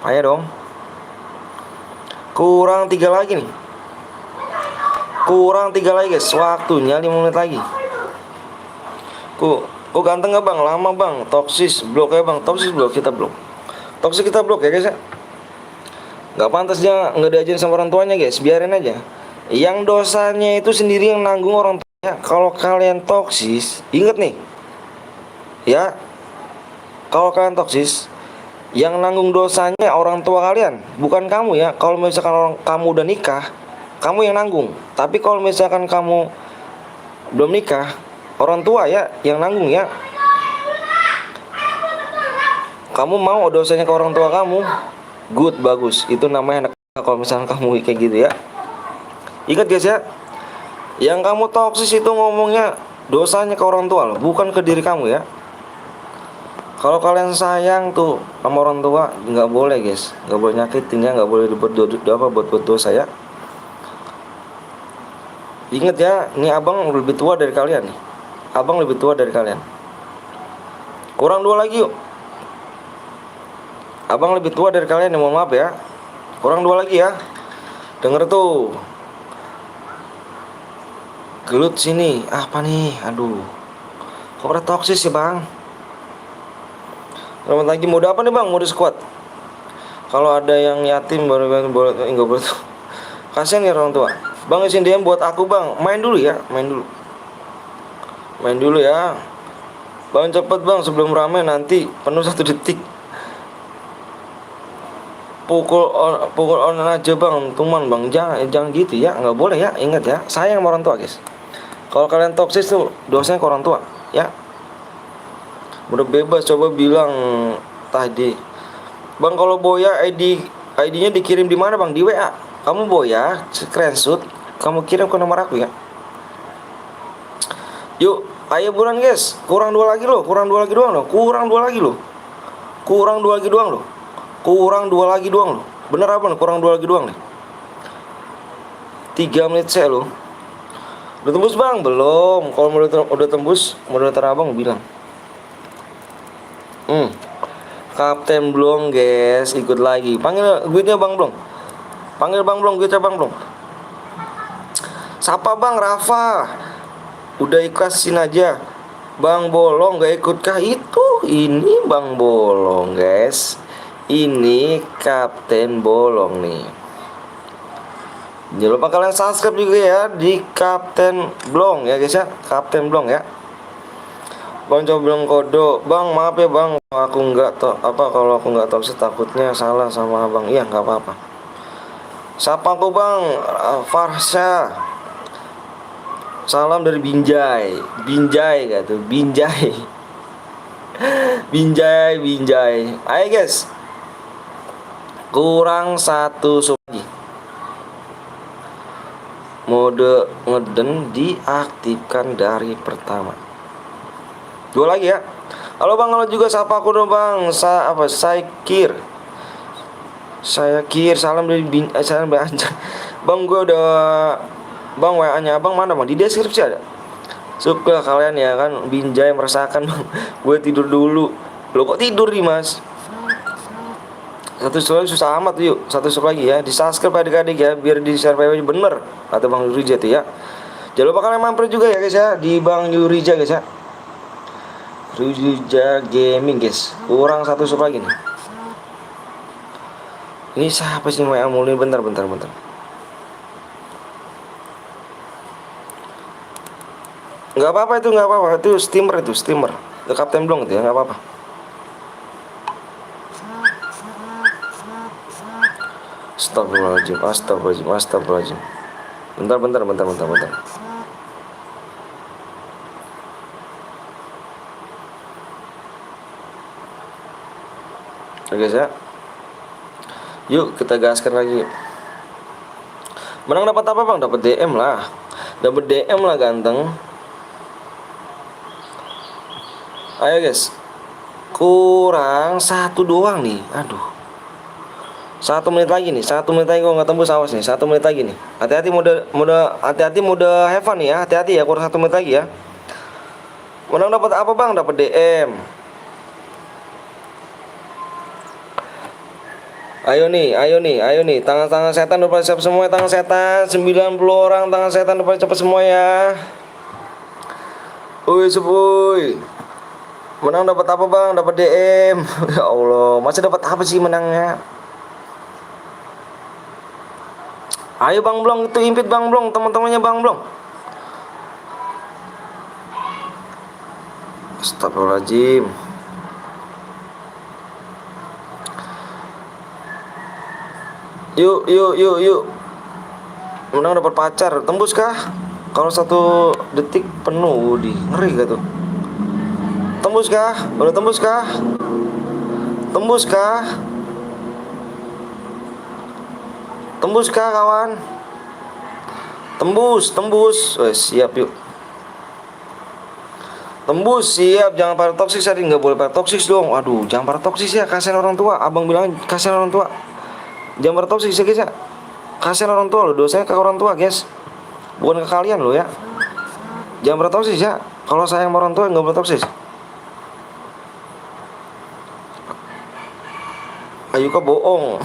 Payah dong. Kurang 3 lagi nih. Kurang 3 lagi guys. Waktunya 5 menit lagi. Kok ganteng gak bang? Lama bang. Toksis blok ya bang. Toksis blok, kita blok. Toksis kita blok ya guys ya. Gak pantas dia nggak diajarin sama orang tuanya guys. Biarin aja. Yang dosanya itu sendiri yang nanggung orang tuanya. Kalau kalian toksis, inget nih ya, kalau kalian toksis, yang nanggung dosanya orang tua kalian, bukan kamu ya. Kalau misalkan kamu udah nikah, kamu yang nanggung. Tapi kalau misalkan kamu belum nikah, orang tua ya yang nanggung ya. Kamu mau dosanya ke orang tua kamu, good, bagus. Itu namanya anak. Kalau misalkan kamu kayak gitu ya. Ingat guys ya, yang kamu toksis itu ngomongnya dosanya ke orang tua loh, bukan ke diri kamu ya. Kalau kalian sayang tuh sama orang tua, nggak boleh guys, nggak boleh nyakitin ya, nggak boleh buat dosa ya. Ingat ya, ini abang lebih tua dari kalian nih. Abang lebih tua dari kalian. Kurang 2 lagi yuk. Abang lebih tua dari kalian, mohon maaf ya. Kurang 2 lagi ya. Denger tuh. Gelut sini. Apa nih? Aduh. Kok pada toksis sih bang? Selamat lagi, mode apa nih bang? Mode squad. Kalau ada yang yatim boleh enggak boleh tuh. Kasian ya orang tua. Bang izin DM buat aku bang. Main dulu ya, main dulu. Main dulu ya. Bang cepet bang sebelum rame nanti penuh 1 detik. Pukul on aja bang, tuman bang. Jangan gitu ya, nggak boleh ya. Ingat ya, sayang sama orang tua guys. Kalau kalian toksis tuh dosanya ke orang tua ya. Udah bebas, coba bilang tadi bang, kalau Boya ID-nya dikirim di mana bang? Di WA. Kamu Boya screenshot, kamu kirim ke nomor aku ya. Yuk, ayo buruan guys. Kurang 2 lagi loh. Kurang 2 lagi doang loh. Kurang 2 lagi loh. Kurang 2 lagi doang loh. Kurang 2 lagi doang loh. Bener apa nih? Kurang 2 lagi doang nih. 3 menit saya loh. Udah tembus bang? Belum. Kalau udah tembus, moderator abang bilang. Kapten Blong guys, ikut lagi. Panggil guitnya Bang Blong. Panggil Bang Blong, guitnya Bang Blong. Sapa Bang Rafa. Udah ikhlasin aja. Bang Bolong gak ikut kah? Itu ini Bang Bolong guys. Ini Kapten Bolong nih. Jangan lupa kalian subscribe juga ya di Kapten Blong ya guys ya. Kapten Blong ya. Bang coba bilang kodo. Bang maaf ya bang, aku nggak tahu apa, kalau aku nggak tahu sih takutnya salah sama abang. Iya nggak apa-apa. Sapa aku bang, Farsha. Salam dari Binjai. Binjai gak tuh? Binjai. Binjai, binjai. Ayo guys. Kurang satu sub lagi. Mode ngeden diaktifkan dari pertama. Dua lagi ya. Halo bang, halo juga, sapa aku dong bang. Saya Kir, salam dari salam dari Anjay. Bang, gue udah, bang, WA nya abang mana bang? Di deskripsi ada. Suka kalian ya kan, binjai merasakan bang. Gue tidur dulu. Lo kok tidur nih mas? Satu sub lagi susah amat, yuk. Satu sub lagi ya. Di subscribe adik-adik ya, biar di share PW bener. Atau bang Yurija tuh ya. Jangan lupa kalian mampir juga ya guys ya, di bang Yurija guys ya. Yurija Gaming guys. Kurang satu sub lagi nih. Ini siapa sih yang mulai? Bentar. Nggak apa-apa itu, nggak apa-apa. Itu steamer. Itu Kapten Blong itu ya, nggak apa-apa. Astagfirullahaladzim. Bentar. Oke guys ya. Yuk kita gaskan lagi. Menang dapat apa bang? Dapat DM lah. Ganteng. Ayo guys. Kurang satu doang nih. Aduh. 1 menit lagi nih. 1 menit lagi, gue nggak tembus, awas nih. 1 menit lagi nih. Hati-hati mode have fun ya. Hati-hati ya. Kurang 1 menit lagi ya. Menang dapat apa bang? Dapat DM. Ayo nih. Tangan setan udah pada siap semua. Tangan setan 90 orang. Tangan setan udah pada cepat semua ya. Uy. Menang dapat apa bang? Dapat DM. Ya Allah, masih dapat apa sih menangnya? Ayo bang Blong, itu impit bang Blong, teman-temannya bang Blong. Astagfirullahaladzim. Yuk. Menang dapat pacar, tembus kah? Kalau 1 detik penuh, ngeri gak tuh? Tembus kah? Udah tembus kah? Tembus kah kawan? Tembus. Siap yuk. Tembus, siap. Jangan pada toksis tadi, nggak boleh pada toksis dong. Aduh, jangan pada toksis ya, kasihan orang tua. Abang bilang kasihan orang tua. Jangan pada toksis ya guys ya. Kasihan orang tua lo, dosanya ke orang tua guys. Bukan ke kalian lo ya. Jangan pada toksis ya. Kalau sayang sama orang tua nggak boleh toksis. Ayo kok bohong.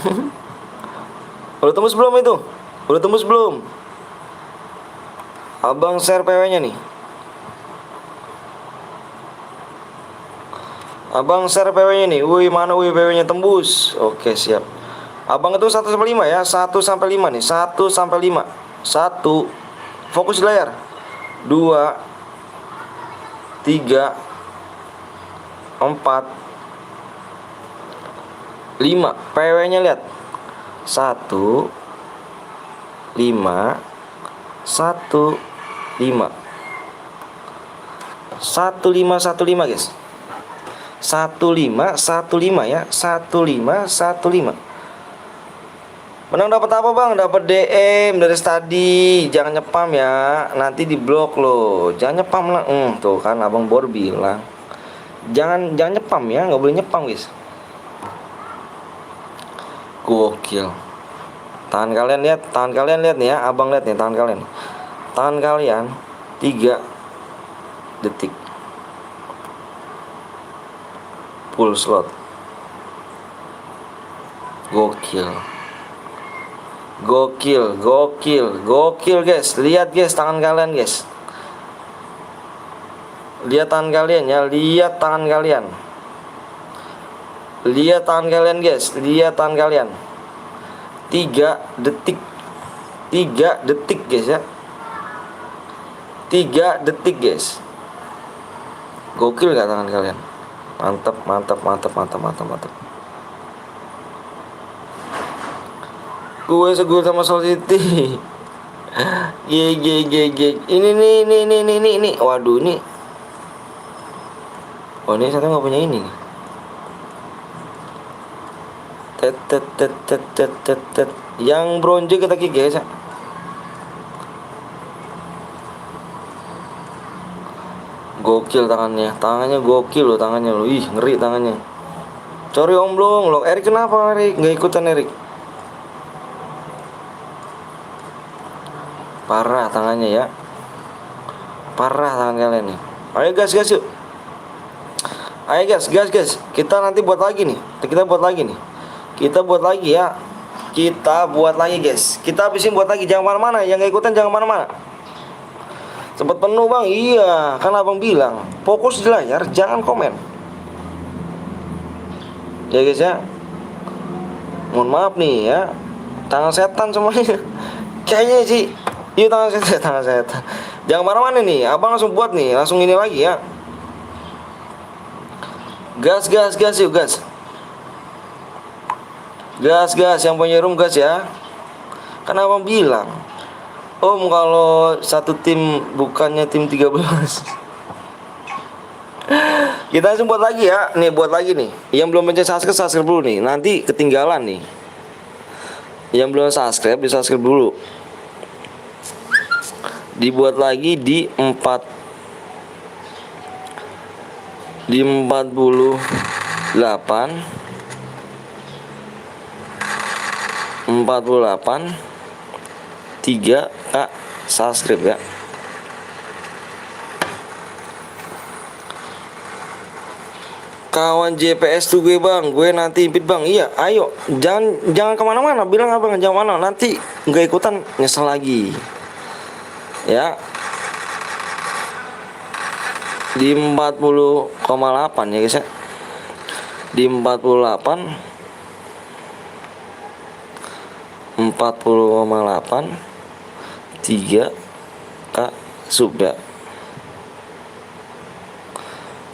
Udah tembus belum itu? Abang share PW-nya nih. Wih, mana PW-nya tembus. Oke, siap. Abang itu 1 sampai 5 ya. 1 sampai 5 nih. 1 sampai 5. 1. Fokus di layar. 2 3 4 5. PW-nya lihat. 1 5 1 5 1 5 guys. 1515 ya. 1515. Menang dapat apa bang? Dapat DM dari tadi. Jangan nyepam ya, nanti di blok loh. Jangan nyepam lah. Tuh kan abang Bor bilang. Jangan nyepam ya, nggak boleh nyepam guys. Gokil. Tangan kalian lihat nih ya, abang lihat nih tangan kalian. Tangan kalian 3 detik. Full slot. Gokil guys. Lihat guys tangan kalian guys. Lihat tangan kalian ya, lihat tangan kalian guys. 3 detik guys ya. 3 detik guys. Gokil gak tangan kalian? Mantap. Gue segul sama Soul City. Ini. Waduh, ini Oh ini satu nggak punya ini nih. Tet tet tet tet tet tet tet. Yang bronze kita kick guys ya. Gokil tangannya gokil loh tangannya loh. Ih ngeri tangannya. Sorry Om Blong, lo Erik kenapa Erik? Nggak ikutan Erik. Parah tangannya ya. Parah tangan kalian nih. Ayo gas yuk. Ayo gas. Kita nanti buat lagi nih. Kita buat lagi ya. Kita buat lagi guys. Kita habisin buat lagi. Jangan mana-mana. Yang nggak ikutan jangan mana-mana. Sempat penuh bang. Iya. Kan abang bilang. Fokus di layar. Jangan komen. Ya guys ya. Mohon maaf nih ya. Tangan setan semuanya. Kayaknya sih. Iya tangan setan. Jangan mana-mana nih. Abang langsung buat nih. Langsung ini lagi ya. Gas yuk gas. Gas yang punya room gas ya. Kan abang bilang Om kalau satu tim bukannya tim 13. Kita langsung buat lagi ya. Nih buat lagi nih. Yang belum pencet subscribe dulu nih. Nanti ketinggalan nih. Yang belum subscribe di subscribe dulu. Dibuat lagi di 48 3K subscribe ya. Kawan JPS tuh gue bang, gue nanti impit bang. Iya, ayo, jangan kemana-mana. Bilang abang jangan mana, nanti nggak ikutan nyesel lagi. Ya, di 40,8 ya guys ya. Di 40,8 3K sudah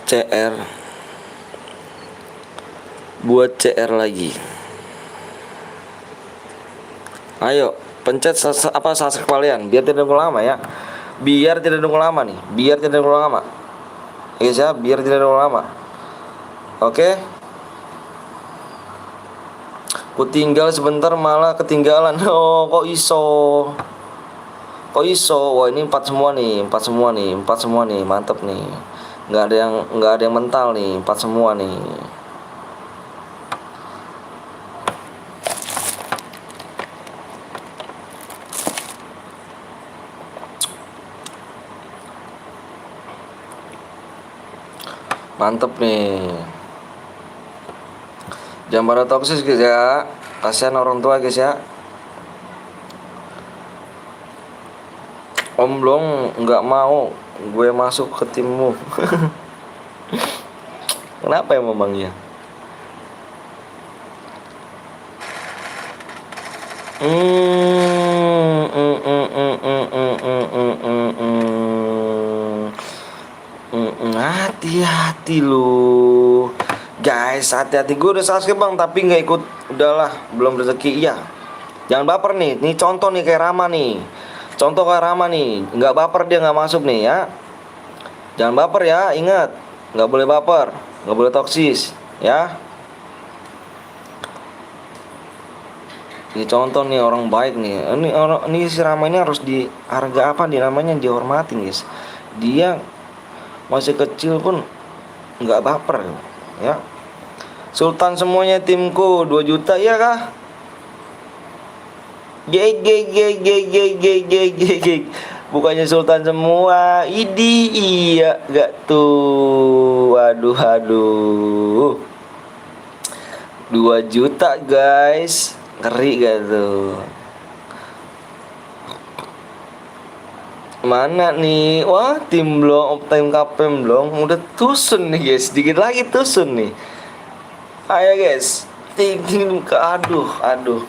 CR buat CR lagi. Ayo pencet subscribe kalian biar tidak nunggu lama ya. Biar tidak nunggu lama nih. Guys ya, biar tidak nunggu lama. Oke. Ku tinggal sebentar malah ketinggalan. Oh, kok iso? Wah, ini 4 semua nih. Mantap nih. Nggak ada yang mental nih. 4 semua nih. Mantep nih. Jangan pada toksis guys ya. Kasihan orang tua guys ya. Om Blong nggak mau gue masuk ke timmu. Kenapa ya memangnya? Hati-hati lu guys, hati-hati. Gue udah subscribe bang tapi nggak ikut. Udahlah, belum rezeki ya. Jangan baper nih. Nih contoh nih kayak Rama nih. Nggak baper dia nggak masuk nih ya. Jangan baper ya, ingat. Nggak boleh baper, nggak boleh toksis ya. Ini contoh nih orang baik nih. Ini si Rama ini harus diharga apa nih namanya, dihormatin guys. Dia masih kecil pun nggak baper ya. Sultan semuanya timku 2 juta ya kah? Geg. Bukannya Sultan semua. Iya gak tuh. Aduh 2 juta guys. Ngeri gak tuh? Mana nih? Wah, tim Blong, time KPM Blong udah tusun nih guys. Dikit lagi tusun nih. Ayo guys. Tinggi ke aduh.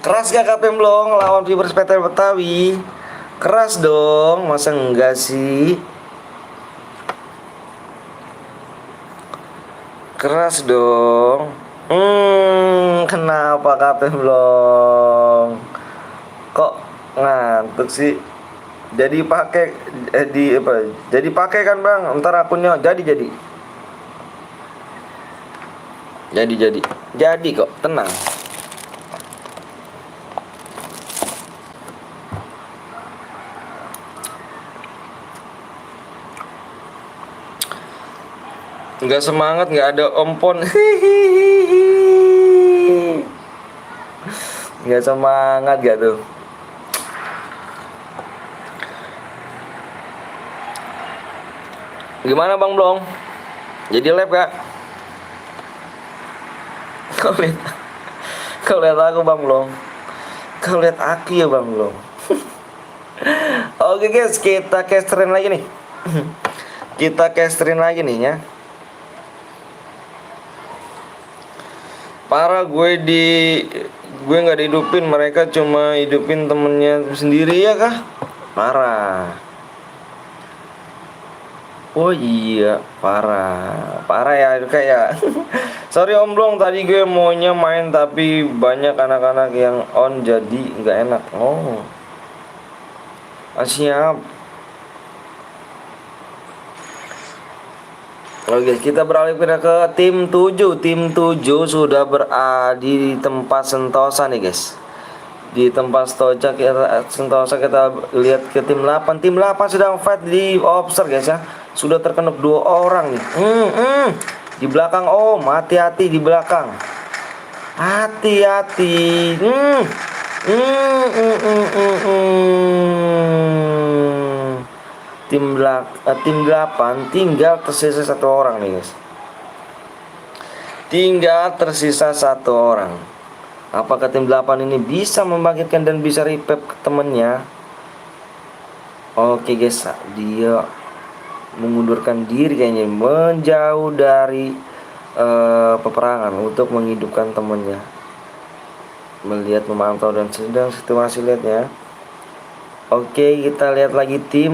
Keras gak KPM Blong lawan Vipers PT Betawi? Keras dong, masa enggak sih? Keras dong. Kenapa KPM Blong? Kok ngantuk sih? Jadi pakai kan bang, ntar akunnya jadi Jadi kok, tenang. Nggak semangat, nggak ada ompon. Nggak semangat gak tuh? Gimana Bang Blong? Jadi lab gak? Kau lihat aku Bang Blong. Kau lihat aku ya Bang Blong. Oke guys, kita casterin lagi nih. Kita casterin lagi nih ya. Parah gue nggak dihidupin, mereka cuma hidupin temennya sendiri ya kah? Parah. Oh iya, parah ya kayak. Sorry Om Blong, tadi gue maunya main tapi banyak anak-anak yang on jadi nggak enak. Oh, siap. Oke, kita beralih pindah ke tim 7. Tim 7 sudah berada di tempat Sentosa nih guys. Di tempat Sentosa kita lihat ke tim 8. Tim 8 sedang fight di obser guys ya. Sudah terkena 2 orang nih. Di belakang Om, hati-hati di belakang. Hati-hati. Tim 8 tinggal tersisa 1 orang nih guys. Tinggal tersisa 1 orang. Apakah tim 8 ini bisa membangkitkan dan bisa revive ke temennya? Oke guys, dia mengundurkan diri kayaknya, menjauh dari peperangan untuk menghidupkan temannya. Melihat, memantau dan sedang situasi lihat ya. Oke, kita lihat lagi tim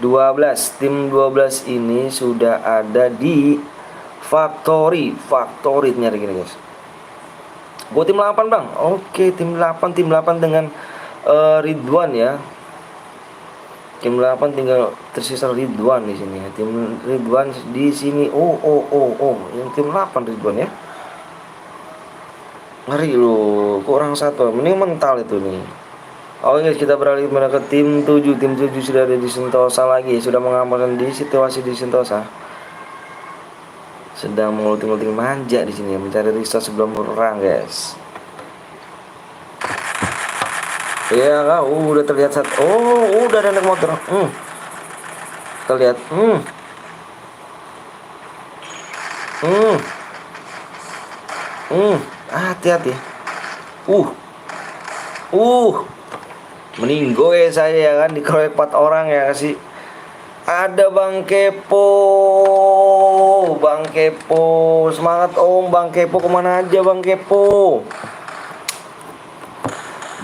12. Tim 12 ini sudah ada di Factory nyari gini guys. Buat tim 8 Bang. Oke, tim 8 dengan Ridwan ya. Tim 8 tinggal tersisa Ridwan di sini ya. Tim Ridwan di sini. Oh. Yang tim 8 Ridwan ya. Ngeri loh, kurang 1. Mending mental itu nih. Oke guys, kita beralih ke tim 7. Tim 7 sudah ada di Sentosa lagi. Sudah mengamankan di situasi di Sentosa. Sedang mengulik-ulik manja di sini, mencari resource sebelum perang guys. Iya kah? Udah terlihat udah ada naik motor. Kita lihat. Hati-hati. Meninggo ya saya ya kan, dikeroyok 4 orang ya kasih. Ada Bang Kepo. Semangat Om. Bang Kepo kemana aja Bang Kepo?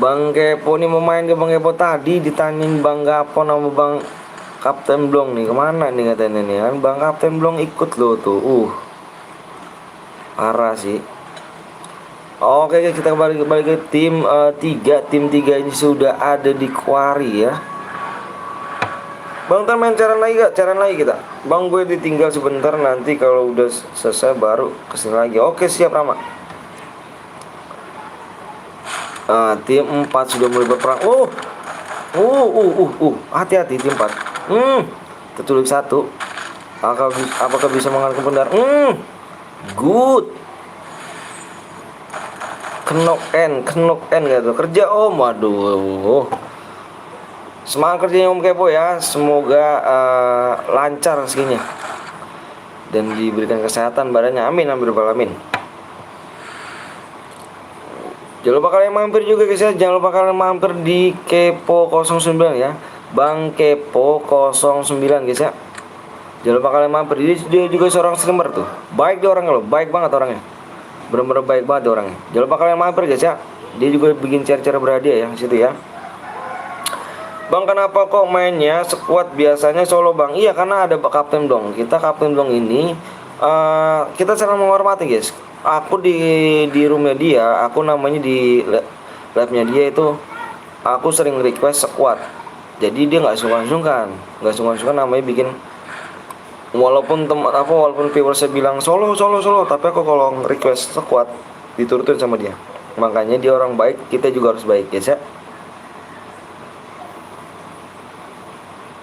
Bang Kepo nih mau main ke Bang Kepo, tadi ditanyain Bang Gapon sama Bang Kapten Blong nih, kemana nih katanya nih kan. Bang Kapten Blong ikut loh tuh. Parah sih. Oke kita kembali ke tim 3. Tim 3 ini sudah ada di Quarry ya. Bang, kita main caran lagi kita. Bang, gue ditinggal sebentar, nanti kalau udah selesai baru kesini lagi. Oke siap Rama. Tim 4 sudah mulai berperang. Hati-hati tim 4. Terculik 1. Apakah bisa mengalahkan benar? Good. Knock N gitu. Kerja Om. Waduh. Semangat kerjanya Om Kepo ya. Semoga lancar rezekinya dan diberikan kesehatan badannya. Amin alamin. Jangan lupa kalian mampir juga guys ya. Jangan lupa kalian mampir di Kepo 09 ya. Bang Kepo 09 guys ya. Jangan lupa kalian mampir. Dia juga seorang streamer tuh. Baik dia orangnya loh. Baik banget orangnya. Bener-bener baik banget orangnya. Jangan lupa kalian mampir guys ya. Dia juga bikin cara-cara berhadiah ya di situ ya. Bang, kenapa kok mainnya sekuat biasanya solo Bang? Iya, karena ada Kapten Blong. Kita Kapten Blong ini kita sangat menghormati guys. Aku di roomnya dia, aku namanya di labnya dia itu, aku sering request squad. Jadi dia nggak sungkan namanya bikin walaupun viewersnya bilang solo, tapi aku kalau request squad diturutin sama dia. Makanya dia orang baik, kita juga harus baik, guys ya.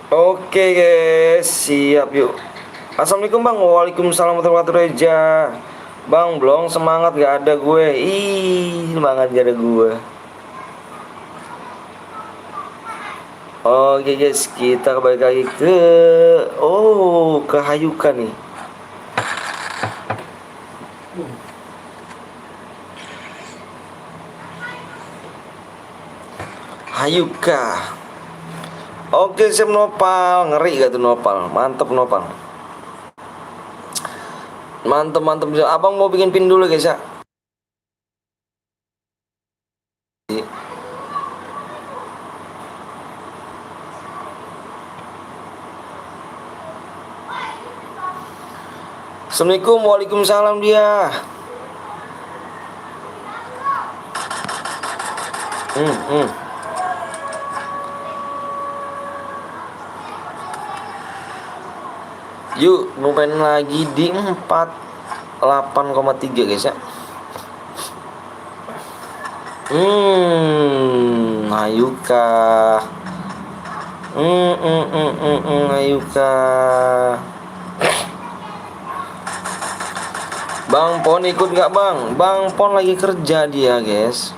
Oke guys, siap yuk. Assalamualaikum bang. Waalaikumsalam warahmatullahi wabarakatuh. Bang Blong, semangat gak ada gue. Ih, semangat gak ada gue. Oke guys, kita balik lagi ke Hayuka nih. Hayuka. Oke, siap nopal. Ngeri gak tuh nopal? Mantep nopal. Mantep. Abang mau bikin pin dulu guys ya. Assalamualaikum, waalaikumsalam dia. Yuk, main lagi di 48,3 guys ya. Hayuka. Hayuka. Bang Pon ikut nggak bang? Bang Pon lagi kerja dia guys.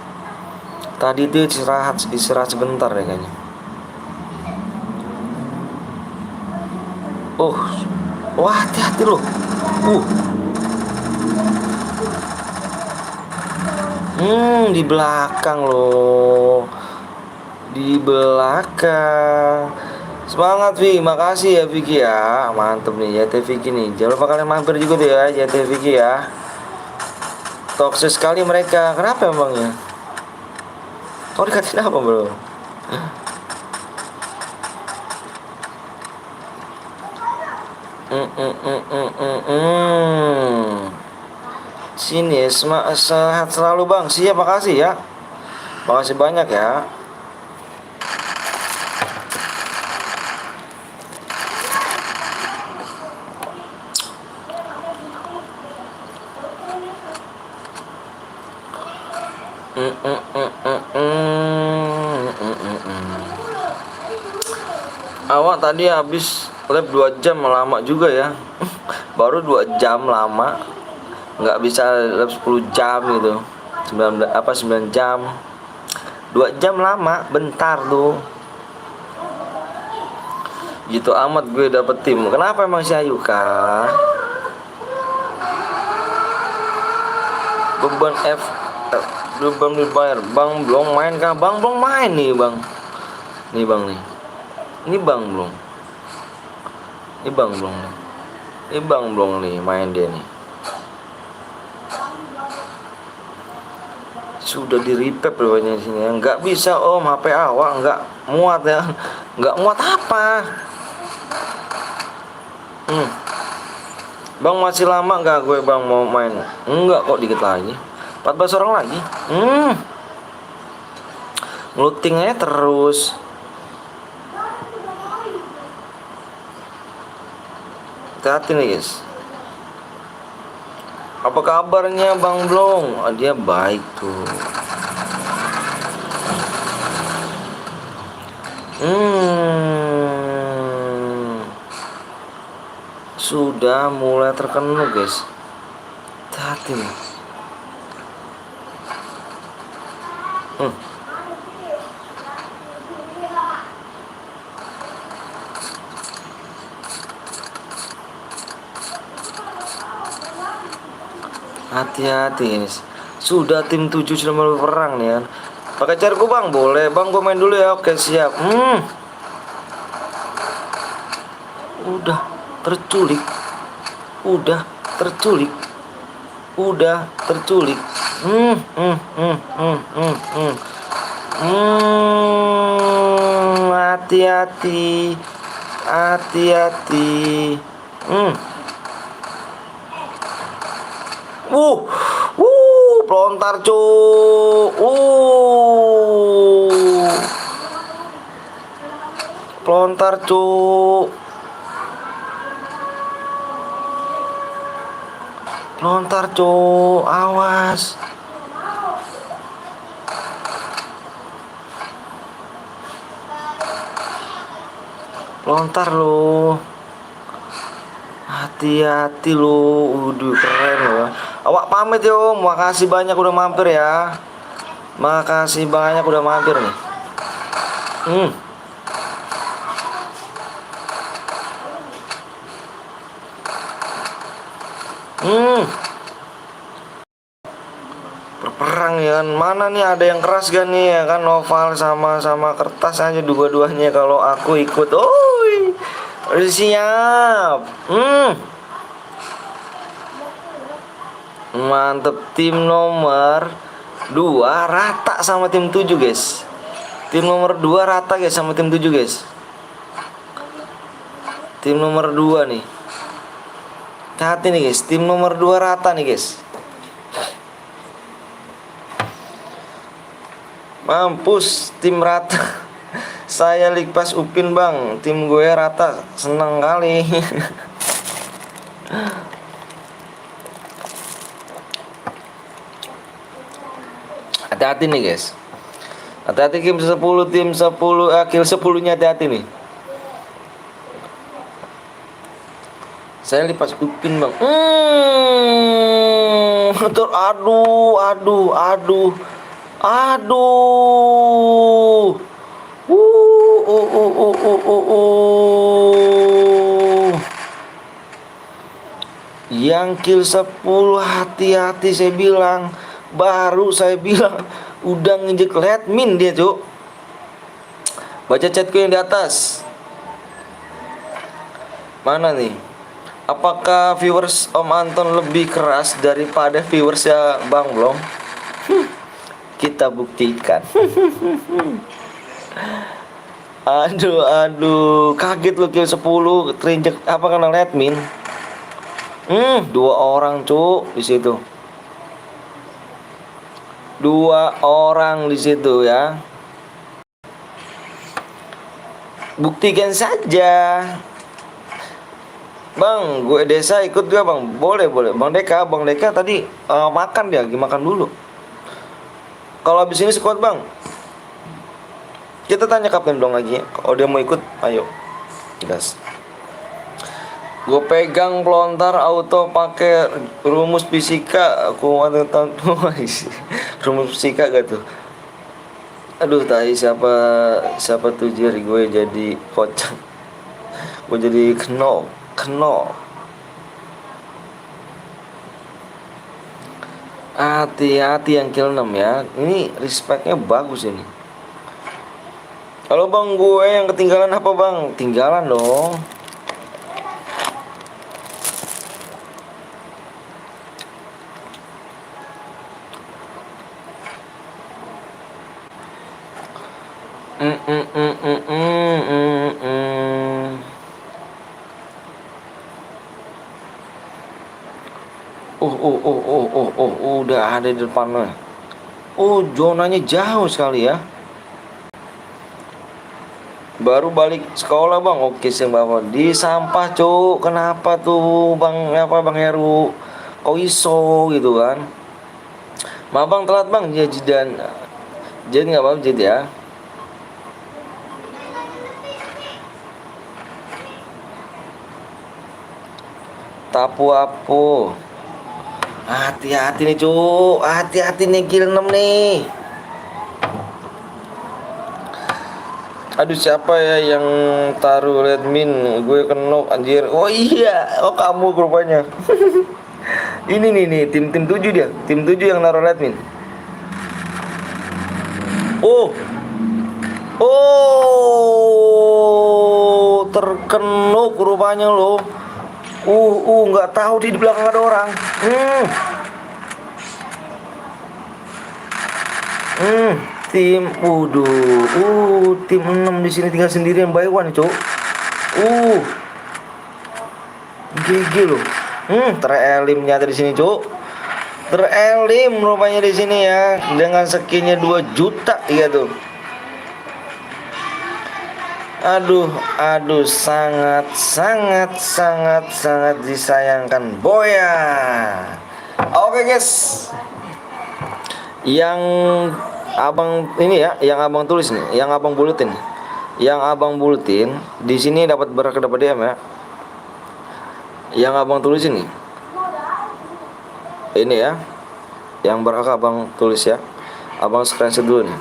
Tadi dia istirahat sebentar ya kayaknya. Wah hati-hati loh. Di belakang loh. Di belakang. Semangat Vi, makasih ya Vicky ya. Mantep nih JT Vicky nih. Jangan lupa kalian mampir juga tuh ya JT Vicky ya. Toxic sekali mereka. Kenapa emangnya? Kau dikatain apa bro? Sini sehat selalu bang. Siap, makasih ya. Makasih banyak ya. Awak tadi habis live 2 jam, lama juga ya. Baru 2 jam lama. Nggak bisa live 10 jam gitu. 9 jam. 2 jam lama, bentar tuh. Gitu amat gue dapet tim. Kenapa emang si Ayuka? Beban dibayar. Bang belum main kah? Bang belum main nih bang. Nih bang nih. Ini bang belum. Ini bang belum nih main dia nih. Sudah di repair berbanyak sini. Nggak bisa om, HP awak nggak muat ya. Nggak muat apa? Bang masih lama nggak gue bang mau main? Enggak kok, dikit lagi. 14 orang lagi. Looting aja terus. Hati-hati nih guys. Apa kabarnya Bang Blong? Dia baik tuh. Sudah mulai terkena guys. Hati-hati nih. Hati-hati guys. Sudah tim 7 sudah mulai perang nih kan. Pakai carku bang, boleh bang, gue main dulu ya. Oke siap. Udah terculik. Hati-hati. Pelontar cuk. Pelontar cuk. Lontar, cok. Awas. Lontar lo. Hati-hati lo. Udah keren lo. Awak pamit yo. Makasih banyak udah mampir ya. Makasih banyak udah mampir nih. Berperang ya kan. Mana nih ada yang keras gak nih ya kan. Novel sama kertas aja dua-duanya. Kalau aku ikut. Oi, udah siap. Mantep. Tim nomor 2 rata sama tim 7 guys. Tim nomor 2 rata guys sama tim 7 guys. Tim nomor 2 nih. Hati nih guys. Tim nomor 2 rata nih guys. Mampus tim rata. Saya Likpas Upin bang. Tim gue rata. Seneng kali. Hati-hati nih guys. Hati-hati tim 10 kill 10 nya hati-hati nih. Saya Likpas Upin bang. Aduh. Yang kill 10 hati-hati saya bilang. Baru saya bilang udah nginjek admin dia, Cuk. Baca chatku yang di atas. Mana nih? Apakah viewers Om Anton lebih keras daripada viewersnya Bang Blong? Kita buktikan. Aduh, kaget lu kill 10 terinjek apa kena admin. 2 orang, Cuk, di situ. 2 orang di situ ya. Buktikan saja. Bang, gue desa ikut juga bang. Boleh. Bang Deka tadi makan dia, lagi makan dulu. Kalau habis ini squad bang, kita tanya kapten dong lagi. Kalau dia mau ikut, ayo. Gas. Gue pegang pelontar auto pakai rumus fisika. Aku mau tahu rumus fisika gak tuh? Aduh, tai siapa tuh jari gue jadi kocak. Gue jadi keno. Hati-hati yang kill 6 ya. Ini respectnya bagus ini. Kalau bang, gue yang ketinggalan apa bang? Tinggalan dong. Udah ada di depannya. Zonanya jauh sekali ya. Baru balik sekolah bang. Oke sih bapak. Di sampah cuk. Kenapa tuh bang Heru? Kok iso gitu kan? Maaf bang telat bang. Ya jadi nggak apa-apa jadi ya. Tapu-apu. Hati-hati nih cuk. Hati-hati nih kill 6 nih. Aduh, siapa ya yang taruh admin? Gue kenok anjir. Oh iya, kamu rupanya. Ini nih tim 7 dia. Tim 7 yang naruh admin. Terkenuk rupanya lo. Nggak tahu di belakang ada orang. Tim tim 6 di sini tinggal sendirian by one, Cuk. GG loh. Terelim nyata di sini, Cuk. Terelim rupanya di sini ya dengan skinnya 2 juta ya tuh. Aduh, sangat disayangkan Boya. Oke guys, yang abang ini ya, yang abang tulis nih, yang abang buletin, di sini dapat berapa dapat DM ya? Yang abang tulis ini ya, yang berhak abang tulis ya, abang screenshot dulu nih,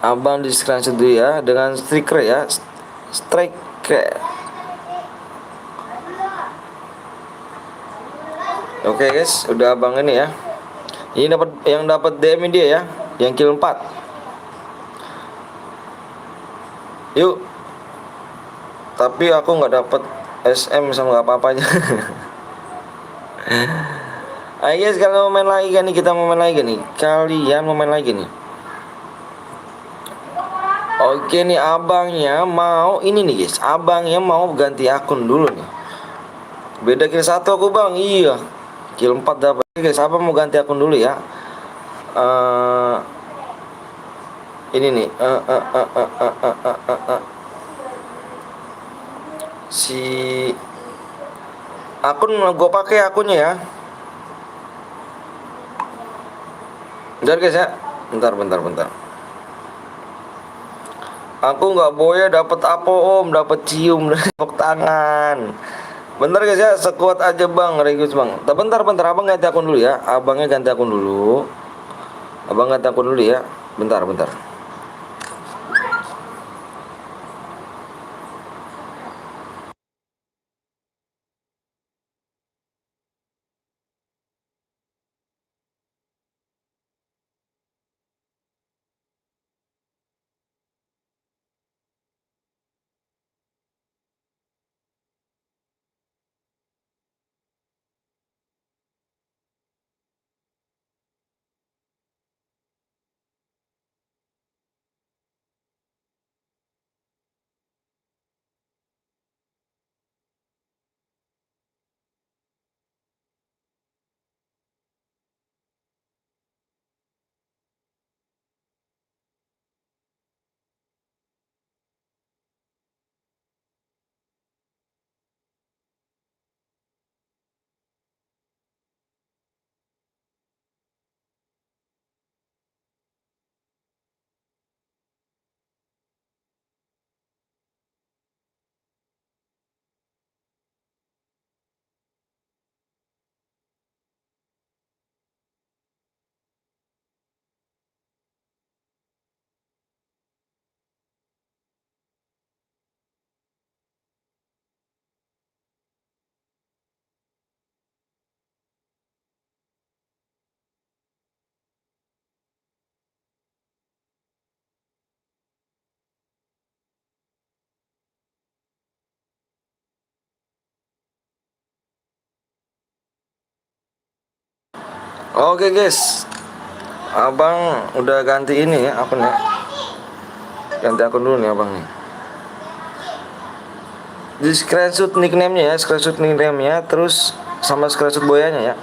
abang di screenshot dulu ya dengan stiker ya, striker. Oke guys, udah abang ini ya. Ini dapat DM dia ya, yang kill 4. Yuk. Tapi aku nggak dapat SM sama nggak apa-apanya. Ayo guys, kalian mau main lagi kan nih? Kita mau main lagi nih. Kalian mau main lagi nih. Oke nih, abangnya mau ini nih guys. Abangnya mau ganti akun dulu nih. Beda kill 1 aku bang. Iya. Kill 4 dapat. Guys, abang mau ganti akun dulu ya. Ini nih. Si akun gue pakai akunnya ya. Bentar guys ya. Bentar. Aku nggak boleh dapat apa om, dapat cium, tepuk tangan. Bentar guys ya, sekuat aja bang, regus bang. Bentar, abang ganti akun dulu ya. Abangnya ganti akun dulu. Abang ganti akun dulu ya. Bentar. Oke guys, abang udah ganti ini ya akunnya. Ganti akun dulu nih abang nih. Di screenshot nickname-nya ya, terus sama screenshot boyanya ya.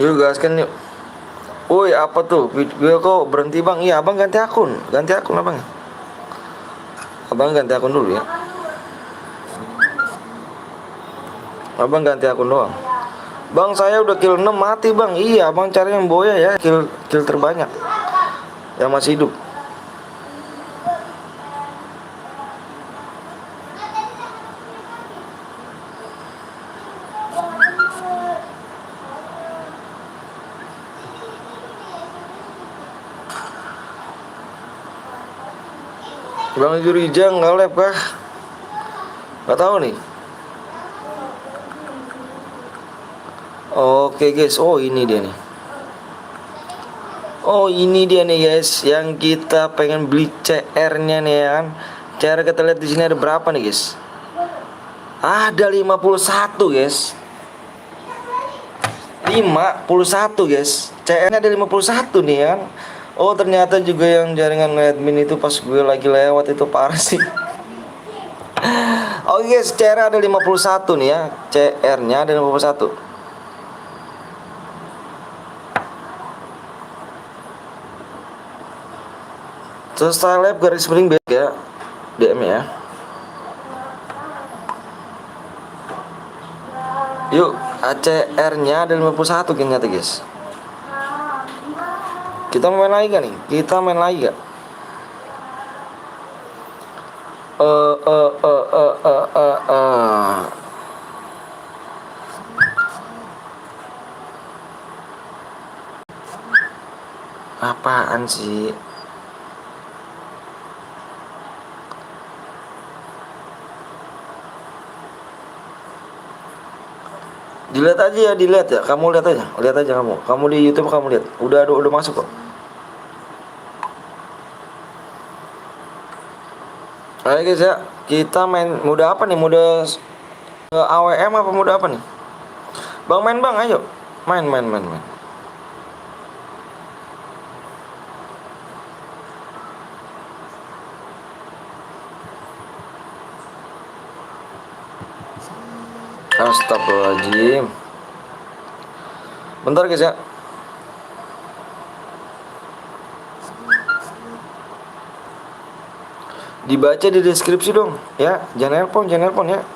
Yuk gaskan yuk. Woi apa tuh? Video kok berhenti bang? Iya abang ganti akun abang. Abang ganti akun dulu ya. Abang ganti akun doang. Bang saya udah kill 6 mati bang. Iya abang cari yang boya ya, kill terbanyak yang masih hidup. Bang Jurijang nge-lab kah? Gak tahu nih. Oke guys, oh ini dia nih. Oh ini dia nih guys, yang kita pengen beli CR-nya nih ya kan. CR kita lihat di sini ada berapa nih guys? Ada 51 guys. 51 guys. CR-nya ada 51 nih ya kan. Oh ternyata juga yang jaringan admin itu pas gue lagi lewat itu parah sih. Oke guys, CR ada 51 nih ya. CR-nya ada 51. Selesai lab garis miring back ya. DM ya. Yuk, ACR-nya ada 51 ternyata guys. Kita main lagi gak nih? Kita main lagi gak? Apaan sih? Dilihat aja ya, dilihat ya. Kamu lihat aja kamu. Kamu di YouTube kamu lihat. Udah masuk kok. Ayo guys ya, kita main mode apa nih? Mode AWM apa mode apa nih? Bang main bang, ayo. Main. Astagfirullahaladzim. Bentar guys ya. Dibaca di deskripsi dong ya. Jangan nelpon ya.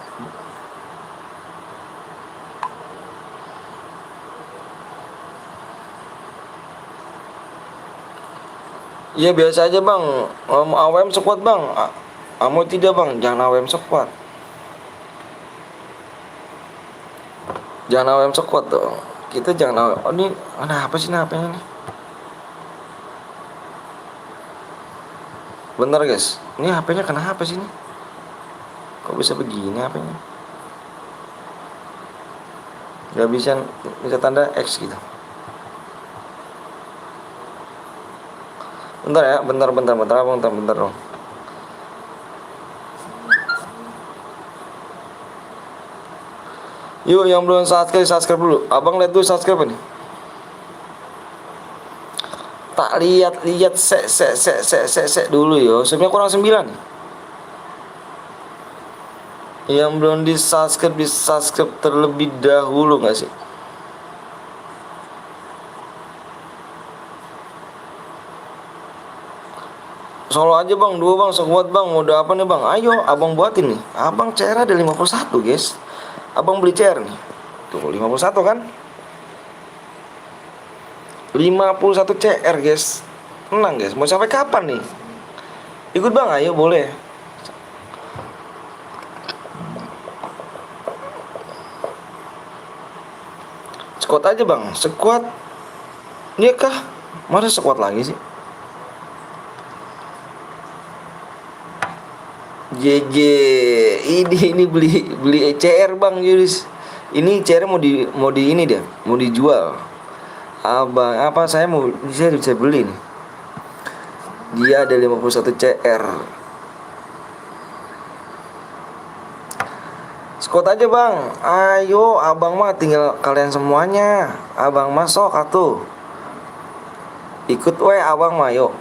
Iya biasa aja bang. AWM sekuat bang. Kamu tidak bang. Jangan AWM sekuat. Jangan AWM sekuat dong. Kita jangan AWM. Oh ini apa sih HP-nya nih? Bentar guys. Ini HP-nya kenapa sih nih? Kok bisa begini HP-nya? Gak bisa tanda X gitu. Bentar ya, bentar dong. Yuk yang belum subscribe dulu. Abang lihat dulu subscribe nih. Tak lihat se dulu yo. Sebenarnya kurang 9 nih. Yang belum di subscribe terlebih dahulu nggak sih? Solo aja bang, 2 bang, sekuat bang. Udah apa nih bang? Ayo abang buatin nih. Abang CR ada 51 guys. Abang beli CR nih. Tuh 51 kan? 51 CR guys. Tenang guys. Mau sampai kapan nih? Ikut bang, ayo boleh. Squad aja bang. Squad. Iya kah? Masa squad lagi sih? JJ ini beli CR bang Yuris. Ini CR mau di ini dia, mau dijual. Abang apa saya bisa beli nih. Dia ada 51 CR. Squad aja bang. Ayo abang mah tinggal kalian semuanya. Abang masuk atuh. Ikut we abang mah yuk.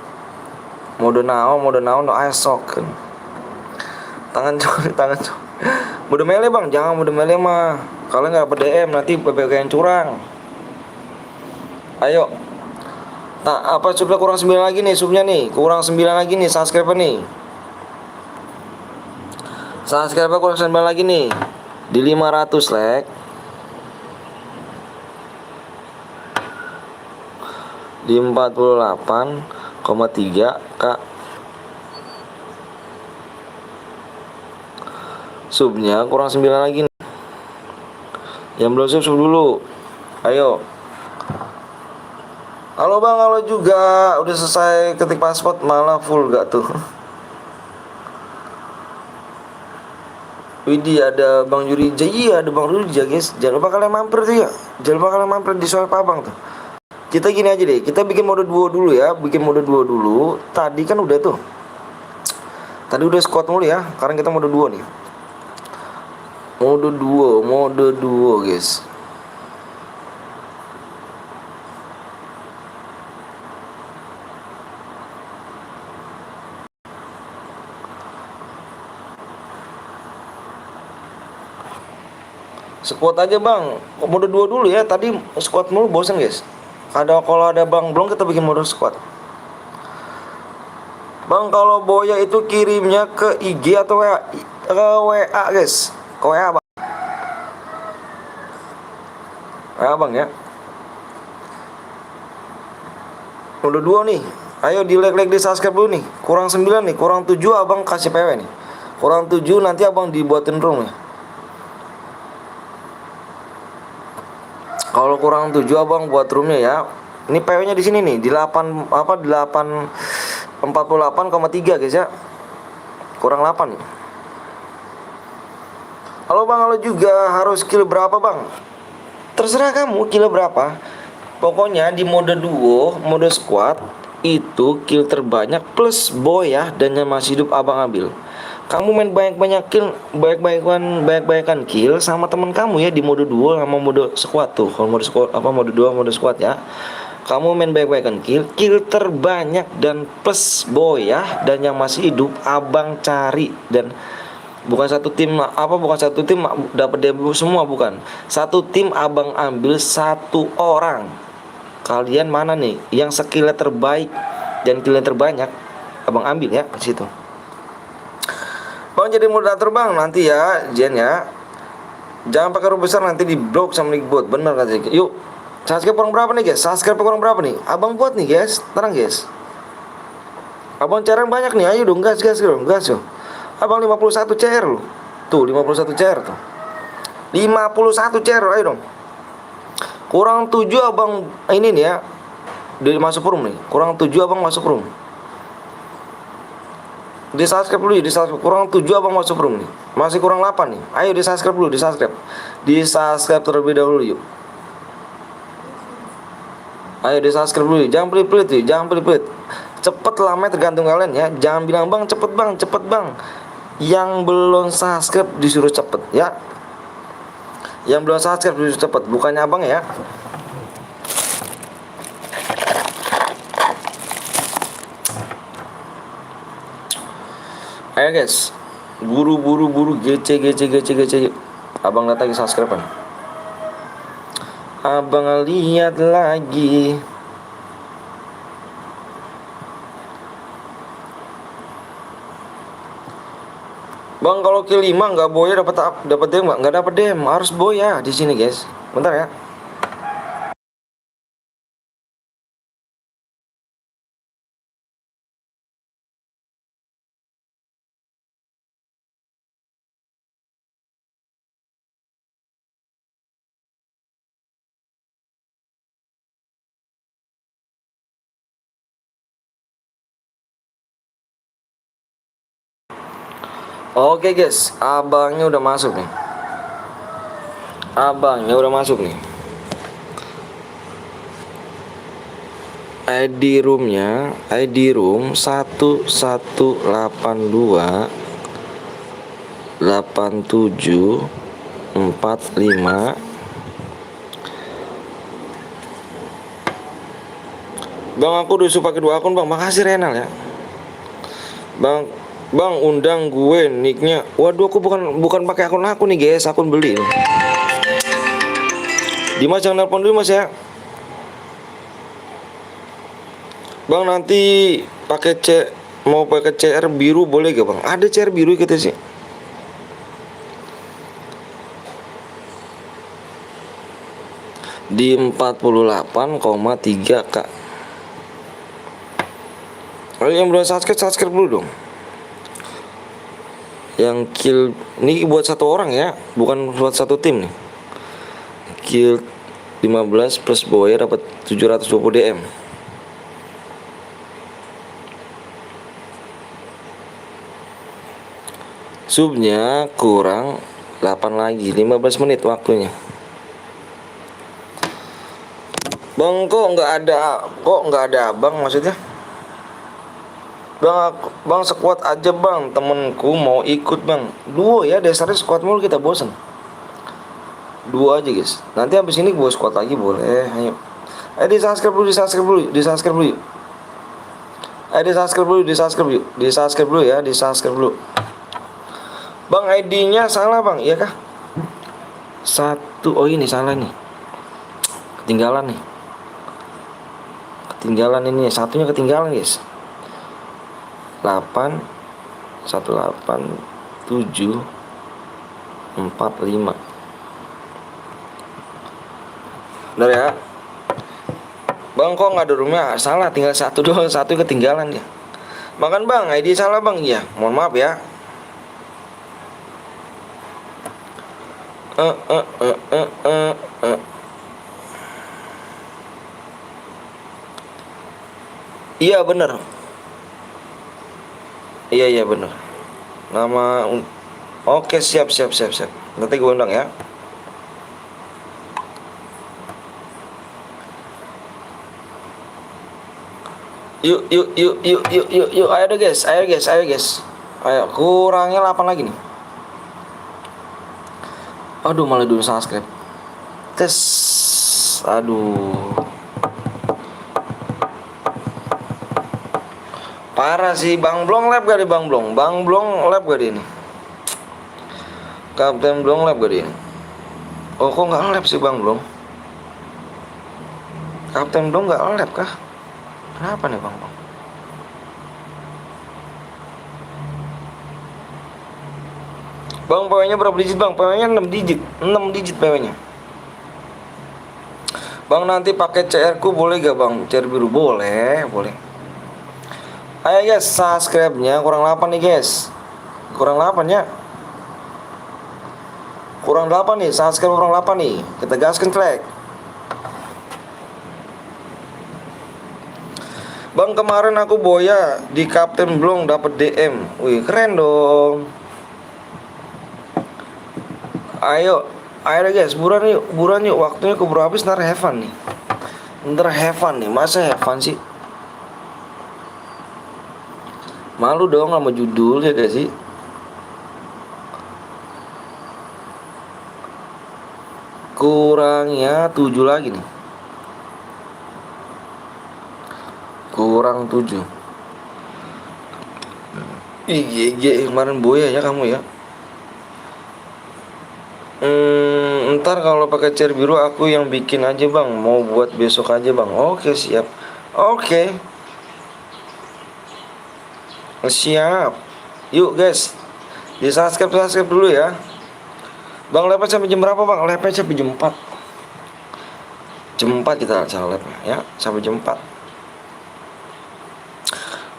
Mode naon no esok. Tangan cok. Mode mele bang, jangan mode mele mah. Kalian nggak DM nanti PPK yang curang. Ayo. Tak apa subnya kurang 9 lagi nih subnya nih. Kurang 9 lagi nih subscriber nih. Subscriber kurang 9 lagi nih. Di 500 like. Di 48,3 Kak. Subnya kurang 9 lagi nih. Yang belum sub dulu. Ayo. Halo bang, halo juga. Udah selesai ketik paspor malah full gak tuh? Widih ada Bang Jurija. Iya ada Bang Jurija guys. Jangan lupa kalian mampir tuh ya. Jangan lupa kalian mampir di swipe abang tuh. Kita gini aja deh. Kita bikin mode duo dulu ya. Tadi kan udah tuh. Tadi udah squad mulu ya. Sekarang kita mode duo nih. Mode duo guys. Squad aja bang. Mode duo dulu ya. Tadi squad mulu bosan guys. Kalau ada bang belum kita bikin mode squad. Bang, kalau Boya itu kirimnya ke IG atau WA? Ke WA guys, ke WA bang. WA bang ya. Udah 2 nih. Ayo di like di subscribe dulu nih. Kurang 9 nih, kurang 7 abang kasih PW nih. Kurang 7 nanti abang dibuatin room nih. Kalau kurang 7 abang buat roomnya ya. Ini PW-nya di sini nih, di 48,3 guys ya. Kurang 8 nih. Halo bang, halo juga. Harus kill berapa bang? Terserah kamu kill berapa. Pokoknya di mode duo, mode squad itu kill terbanyak plus Boya dan yang masih hidup abang ambil. Kamu main banyak-banyak kill, banyak-banyakan kill sama teman kamu ya di mode duo sama mode squad tuh. Kalau mode squad mode duo, mode squad ya. Kamu main banyak-banyakan kill terbanyak dan plus Boya dan yang masih hidup abang cari. Dan bukan satu tim dapat debut semua, bukan. Satu tim abang ambil 1 orang. Kalian mana nih yang skillnya terbaik dan killnya terbanyak abang ambil ya di situ. Bang jadi moderator bang nanti ya, Jen ya. Jangan pakai huruf besar nanti di blok sama Nickbot. Bener katanya. Yuk, subscribe kurang berapa nih guys? Subscribe kurang berapa nih? Abang buat nih guys, tenang guys. Abang CR banyak nih, ayo dong gas dong, gas yo. Abang 51 CR loh. Tuh 51 CR tuh. 51 CR ayo dong. Kurang 7 abang ini nih ya. Udah masuk room nih. Kurang 7 abang masuk room. Di subscribe dulu ya, di subscribe. Kurang 7 abang masuk room nih. Masih kurang 8 nih. Ayo di subscribe dulu, di subscribe. Di subscribe terlebih dahulu yuk. Ayo di subscribe dulu. Jangan pelit-pelit yuk, jangan pelit-pelit. Cepet lama tergantung kalian ya. Jangan bilang bang cepet bang, cepet bang. Yang belum subscribe disuruh cepet ya. Yang belum subscribe disuruh cepet, bukannya abang ya. Ayo guys, buru gece yuk. Abang lihat lagi subscribe-an. Abang lihat lagi. Bang kalau kill 5 nggak Boya dapat dem nggak dapat dem, harus Boya di sini guys. Bentar ya. Oke guys, abangnya udah masuk nih. Abangnya udah masuk nih. ID roomnya, ID room 1182 8745. Bang aku udah suka pakai 2 akun bang, makasih Renal ya. Bang undang gue nicknya. Waduh aku bukan pakai akun aku nih guys, akun beli nih. Dimas jangan nelpon dulu mas ya. Bang nanti mau pakai CR biru boleh gak bang? Ada CR biru kita sih. Di 48,3 kak. Kalau yang belum subscribe dulu dong. Yang kill ini buat 1 orang ya, bukan buat 1 tim nih. Kill 15 plus Boya dapat 720 DM. Subnya kurang 8 lagi, 15 menit waktunya. Bang kok nggak ada abang maksudnya? Bang sekuat aja bang, temenku mau ikut bang. Duo ya, dasarnya squad mulu kita bosen. Duo aja guys. Nanti habis ini gue squad lagi boleh. Ayo. Di subscribe dulu. Di subscribe dulu. Di subscribe dulu. Bang ID-nya salah bang, iya kah? 1, oh ini salah nih. Ketinggalan nih. Ketinggalan ini, satunya ketinggalan guys. 181745. Bener ya. Bang kok nggak ada roomnya? Salah, tinggal satu doang, satu ketinggalan ya. Makan bang, ID salah bang. Iya, mohon maaf ya. eh eh eh eh eh eh. Iya bener. Iya bener. Nama Oke, siap. Nanti gue undang ya. Yuk. Ayo deh guys. Ayo, kurangnya 8 lagi nih. Aduh, malah dulu subscribe. Tes. Aduh. Parah sih, Bang Blong lab gak di Bang Blong? Bang Blong lab gak di ini? Kapten Blong lab gak di ini? Oh, kok gak lab sih Bang Blong? Kapten Blong gak lab kah? Kenapa nih Bang Blong? Bang, PW-nya berapa digit Bang? PW-nya 6 digit 6 digit PW-nya. Bang, nanti pakai CR ku boleh gak Bang? CR biru boleh. Ayo guys, subscribe-nya kurang 8 nih guys. Kurang 8 ya. Kurang 8 nih, subscribe kurang 8 nih. Kita gaskan track. Bang, kemarin aku boya di Kapten Blong dapat DM. Wih, keren dong. Ayo deh guys, buruan yuk. Waktunya keburu habis, ntar have fun nih. Masa have fun sih? Malu dong sama judul ya gak sih? Kurangnya 7 lagi nih. Kurang 7. Ih, kemarin boya ya kamu ya. Ntar kalau pakai chair biru aku yang bikin aja bang. Mau buat besok aja bang. Oke, siap. Oke. Siap. Yuk guys, di subscribe dulu ya. Bang, live sampai jam berapa bang? Live sampai jam 4. Jam 4 kita acara live ya. Sampai jam 4.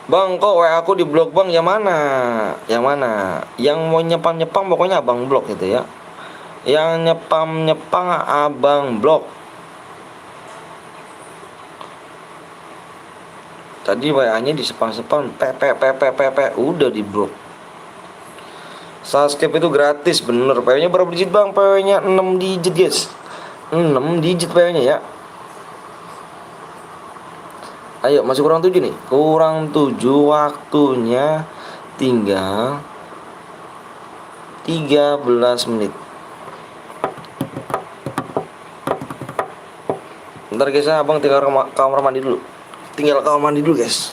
Bang, kok WA aku di blok bang? Yang mana? Yang mau nyepam pokoknya abang blok gitu ya. Yang nyepam abang blok. Tadi WA-nya di sepam udah di blok. Subscribe itu gratis, bener. PW-nya berapa digit bang? PW-nya 6 digit guys. 6 digit PW-nya ya. Ayo, masih kurang 7 nih. Kurang 7, waktunya tinggal 13 menit. Ntar guys, abang tinggal kamar mandi dulu. Guys.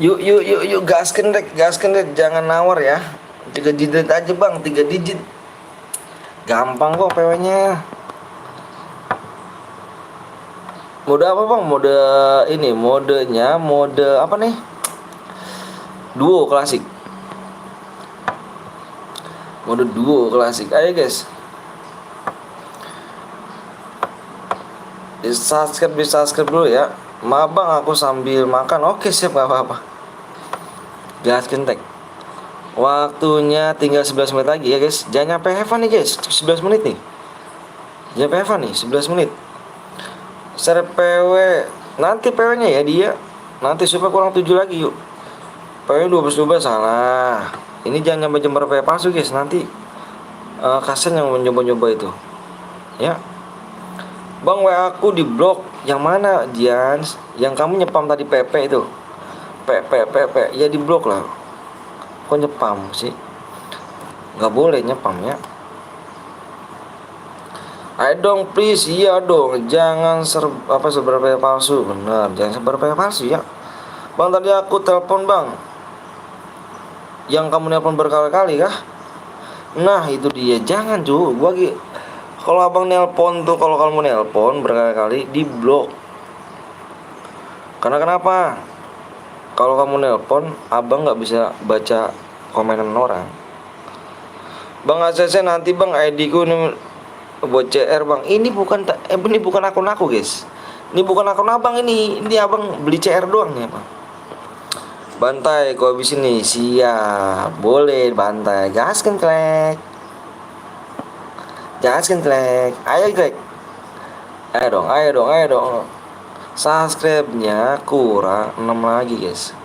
Yuk, gasken deh, jangan nawar ya. 3 digit aja bang, 3 digit. Gampang kok PW-nya. Mode apa bang? Modenya apa nih? Duo klasik. Mode duo klasik. Ayo guys. Di subscribe dulu ya. Maaf bang, aku sambil makan. Oke, siap, gak apa-apa. Gaskin tag. Waktunya tinggal 11 menit lagi ya guys. Jangan nyampe have fun nih guys. 11 menit nih. Jangan nyampe have fun nih 11 menit. Share PW. Nanti PW-nya ya dia. Nanti supaya kurang 7 lagi yuk. PW 12 salah. Ini jangan nyampe jam berapa palsu guys. Nanti kasian yang mencoba-nyoba itu. Ya. Bang, WA aku di blok. Yang mana Jans? Yang kamu nyepam tadi PP itu. PP ya di blok lah. Kok nyepam sih? Nggak boleh nyepam ya. Ayo dong please, iya dong. Jangan seberapa palsu. Bener, jangan seberapa palsu ya. Bang, tadi aku telepon bang. Yang kamu nelpon berkali-kali kah? Nah itu dia, jangan cu. Gua kalau abang nelpon tuh, kalau kamu nelpon berkali-kali di blok. Karena kenapa? Kalau kamu nelpon, abang nggak bisa baca komenan orang. Bang ACC nanti bang ID ku nih buat CR bang. Ini bukan akun aku guys. Ini bukan akun abang ini. Ini abang beli CR doang ya bang. Bantai kau habis ini. Siap. Boleh bantai. Gaskan klek. Gaskan klek. Ayo klek. Ayo dong. Subscribe-nya kurang 6 lagi guys.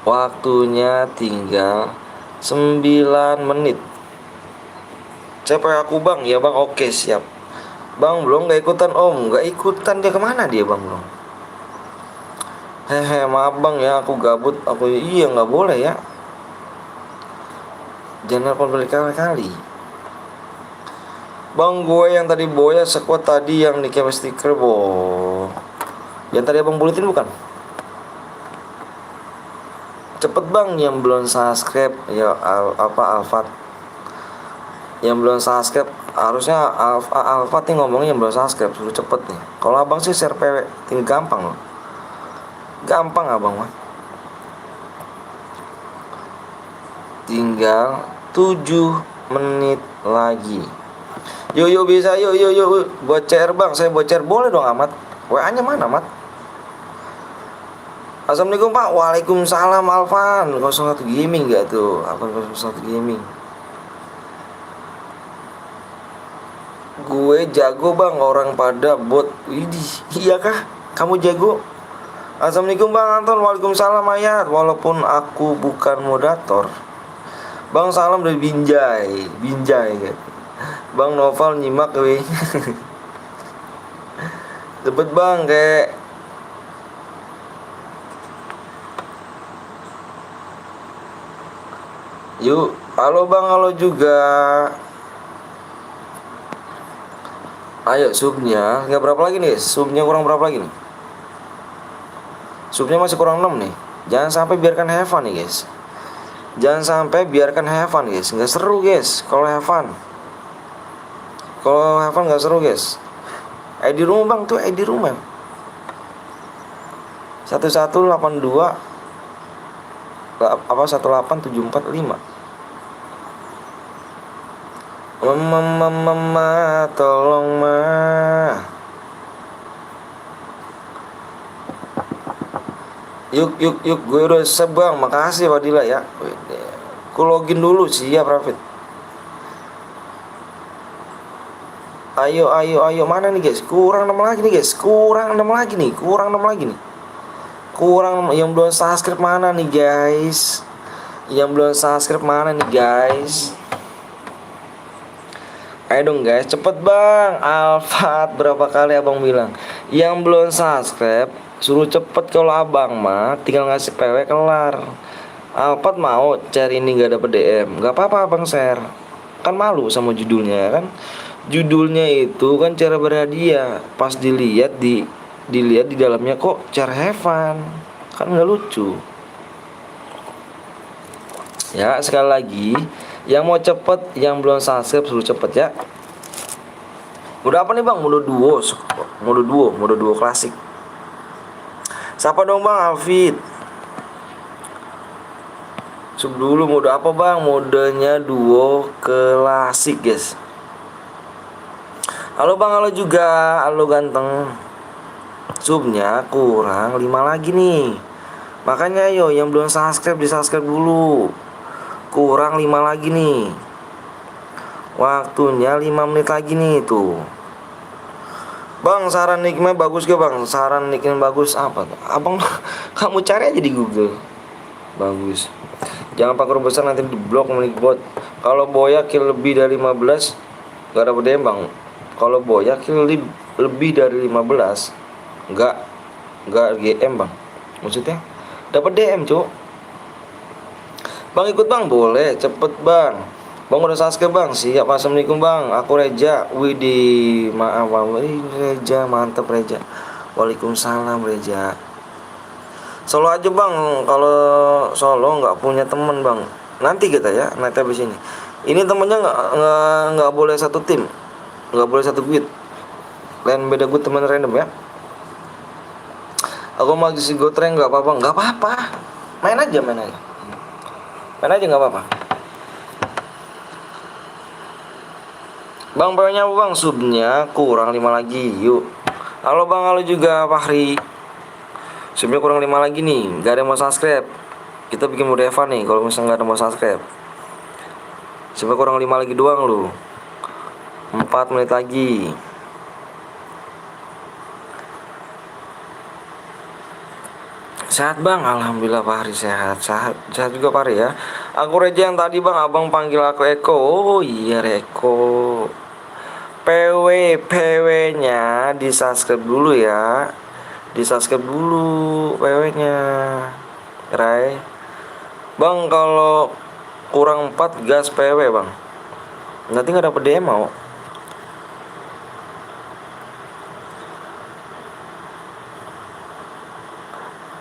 Waktunya tinggal 9 menit. Siapa aku bang? Ya bang, oke siap. Bang belum gak ikutan om. Gak ikutan, dia kemana dia bang belum? Hehe, maaf bang ya, aku gabut. Iya gak boleh ya. Jangan nelfon berkali-kali. Bang, gue yang tadi boya sekuat tadi yang di camera stiker yang tadi abang buletin bukan? Cepet bang, yang belum subscribe ya Alfat. Yang belum subscribe harusnya Alfat nih ngomongnya yang belum subscribe, suruh cepet nih. Kalau abang sih share PW, tinggal gampang loh. Gampang abang mah. Tinggal 7 menit lagi. Yuk bisa yuk. Buat CR bang, saya buat CR boleh dong Amat. WA-nya mana Amat? Assalamualaikum Pak. Waalaikumsalam Alvan. 01 Gaming gak tuh? Apa 01 Gaming? Gue jago bang, orang pada bot. Widih, iya kah? Kamu jago? Assalamualaikum Bang Anton. Waalaikumsalam Ayat. Walaupun aku bukan moderator. Bang salam dari Binjai gitu. Bang Noval nyimak weh. Cepet bang kayak. Yuk, halo bang, halo juga. Ayo subnya, nggak berapa lagi nih? Subnya kurang berapa lagi nih? Subnya masih kurang 6 nih. Jangan sampai biarkan have fun nih guys. Jangan sampai biarkan have fun guys. Nggak seru guys kalau have fun. Kalau have fun nggak seru guys. ID rumah bang tuh, ID rumah 1182 apa 18745. Mama tolong mah. Yuk gue udah sebang. Makasih Fadila ya. Ku login dulu sih ya Profit. Ayo mana nih guys? Kurang 6 lagi nih guys. Kurang 6 lagi nih. Kurang yang belum subscribe mana nih guys? Ayo dong guys, cepet bang. Alfat berapa kali abang bilang? Yang belum subscribe suruh cepet. Kalau abang mah tinggal ngasih PW kelar. Alfat mau cari ini gak dapet DM, gak apa-apa abang share. Kan malu sama judulnya kan. Judulnya itu kan cara berhadiah. Pas dilihat di dalamnya kok cara have fun. Kan gak lucu. Ya sekali lagi, yang mau cepet, yang belum subscribe suruh cepet ya. Mode apa nih bang? Mode duo klasik. Siapa dong bang? Alfit. Sub dulu mode apa bang? Modenya duo klasik guys. Halo bang, halo juga. Halo ganteng. Subnya kurang 5 lagi nih. Makanya ayo yang belum subscribe di subscribe dulu. Kurang 5 lagi nih. Waktunya 5 menit lagi nih tuh. Bang, saran nicknya bagus gak bang? Saran nicknya bagus apa? Abang kamu cari aja di Google. Bagus. Jangan pakai huruf besar nanti di blok milik bot. Kalau boya kill lebih dari 15 gak dapet DM bang. Kalau boya kill lebih dari 15 Gak GM bang. Maksudnya dapat DM cuk. Bang ikut bang, boleh cepet bang. Bang udah subscribe bang, siap. Assalamualaikum bang, aku Reja. Widih, maaf bang. Reja, mantep Reja. Waalaikumsalam Reja. Solo aja bang, kalau solo nggak punya temen bang. Nanti kita ya, nanti habis ini. Ini temennya nggak boleh satu tim, nggak boleh satu guild. Lain beda guild teman random ya. Aku mau isi gotreng nggak apa-apa, nggak apa-apa. Main aja nggak apa-apa. Bang pokoknya bang subnya kurang 5 lagi, yuk. Halo bang, halo juga Fahri. Subnya kurang 5 lagi nih, gak ada yang mau subscribe. Kita bikin mode Evan nih, kalau misalnya gak ada yang mau subscribe. Subnya kurang 5 lagi doang lu. 4 menit lagi. Sehat bang, alhamdulillah Fahri sehat juga Fahri ya. Aku Reja yang tadi bang, abang panggil aku Eko. Oh iya Eko. PW nya di subscribe dulu ya. Di subscribe dulu PW nya Rai. Bang kalau kurang 4 gas PW bang. Nanti gak dapet DM mau.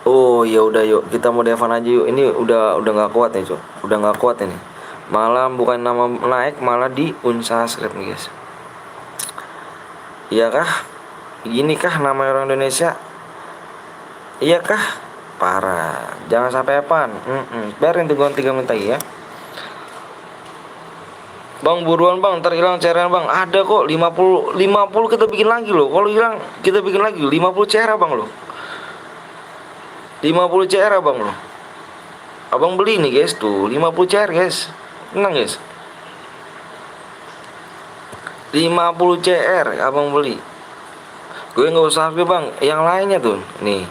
Oh ya udah yuk kita mau Devan aja yuk. Ini udah nggak kuat nih cok. Udah nggak kuat ini. Malah bukan nama naik malah di unsubscribe nih guys. Iya kah? Gini kah nama orang Indonesia? Iya kah? Parah. Jangan sampai Evan. Biarin tungguan 3 menit lagi ya. Bang buruan bang, ntar hilang cairan bang. Ada kok 50 kita bikin lagi loh. Kalau hilang kita bikin lagi 50 cairan bang loh. 50 CR abang loh. Abang beli nih guys tuh 50 CR guys. Tenang guys. 50 CR abang beli. Gue gak usah harga bang. Yang lainnya tuh nih.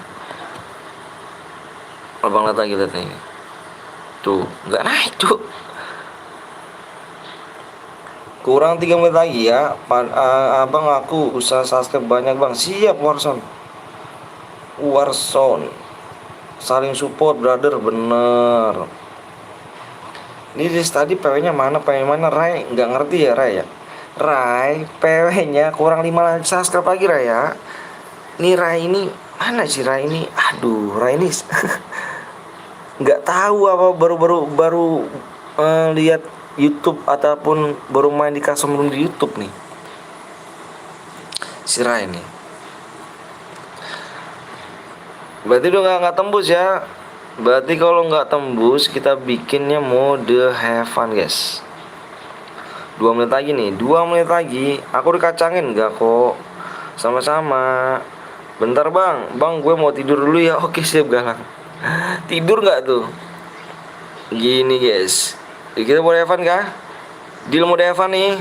Abang lihat lagi. Tuh gak naik tuh. Kurang 3 menit lagi ya. Abang aku usaha subscribe banyak bang. Siap Warzone saling support brother, bener. Ini tadi PW nya mana Rai? Nggak ngerti ya Rai ya. Rai PW nya kurang 5 subscribe lagi Rai ya. Ini Rai ini mana sih Rai ini? Aduh Rai ini nggak tahu apa baru lihat YouTube ataupun baru main di custom room di YouTube nih si Rai ini. Berarti udah nggak tembus ya. Berarti kalau nggak tembus kita bikinnya mode have fun guys. 2 menit lagi nih, 2 menit lagi. Aku dikacangin nggak kok. Sama-sama. Bentar bang, gue mau tidur dulu ya. Oke siap Galang. Tidur nggak tuh? Gini guys. Kita mode have fun kah? Deal mode have fun nih.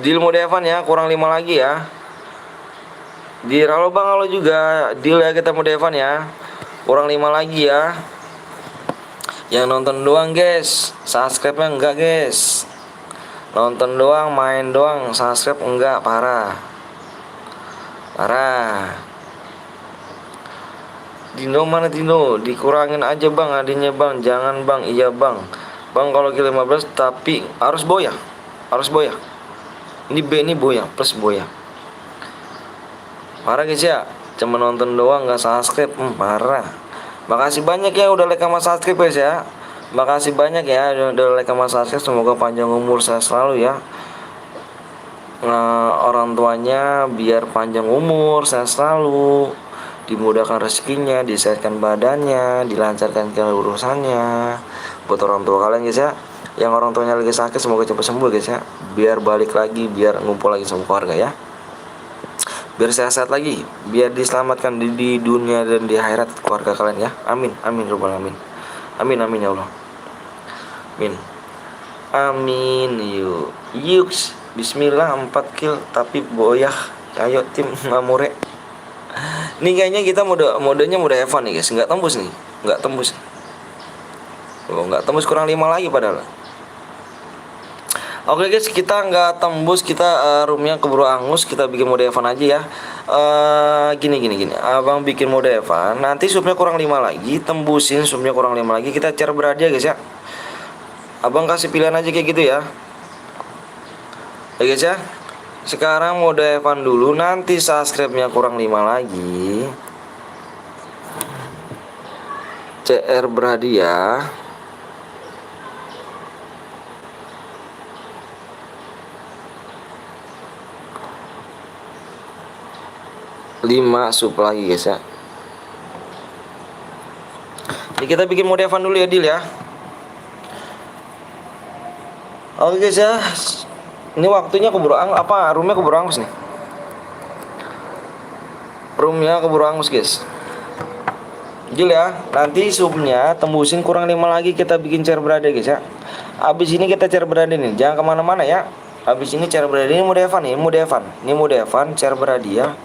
Deal mode have fun ya, kurang 5 lagi ya. Halo bang, halo juga. Deal ya kita mau Devan ya. Kurang 5 lagi ya. Yang nonton doang guys, subscribe-nya enggak guys. Nonton doang, main doang, subscribe enggak, parah. Dino mana Dino? Dikurangin aja bang, adanya bang. Jangan bang, iya bang. Bang kalau kill 15 tapi harus boya. Ini boya, plus boya. Parah guys ya, cuma nonton doang nggak subscribe, parah. Makasih banyak ya udah like sama subscribe guys ya. Makasih banyak ya udah like sama subscribe. Semoga panjang umur saya selalu ya. Orang tuanya biar panjang umur saya selalu, dimudahkan rezekinya, disehatkan badannya, dilancarkan urusannya. Buat orang tua kalian guys ya, yang orang tuanya lagi sakit semoga cepat sembuh guys ya. Biar balik lagi, biar ngumpul lagi sama keluarga ya. biar sehat-sehat lagi, biar diselamatkan di dunia dan di akhirat keluarga kalian ya. Amin amin robbal alamin. Amin amin ya Allah. Amin. Amin. Yuk bismillah 4 kill tapi boyah. Ayo tim Mamure. Ini kayaknya kita modenya mode Evan nih guys. Nggak tembus nih. Nggak tembus. Oh, nggak tembus, kurang 5 lagi padahal. Oke guys, kita nggak tembus, kita roomnya keburu angus, kita bikin mode Evan aja ya. Gini. Abang bikin mode Evan, nanti subnya kurang 5 lagi, tembusin subnya kurang 5 lagi, kita cara beradia guys ya. Abang kasih pilihan aja kayak gitu ya. Ya guys ya. Sekarang mode Evan dulu, nanti subscribe-nya kurang 5 lagi. CR berhadiah. 5 sub lagi guys ya. Ini kita bikin mode Evan dulu ya Dil ya. Oke guys ya. Ini waktunya keburu roomnya keburu angus nih. Roomnya keburu angus guys. Dil ya. Nanti subnya tembusin kurang 5 lagi, kita bikin share berada guys ya. Abis ini kita share berada nih. Jangan kemana-mana ya. Abis ini share berada, ini mode Evan nih. Ini mode Evan share berada ya.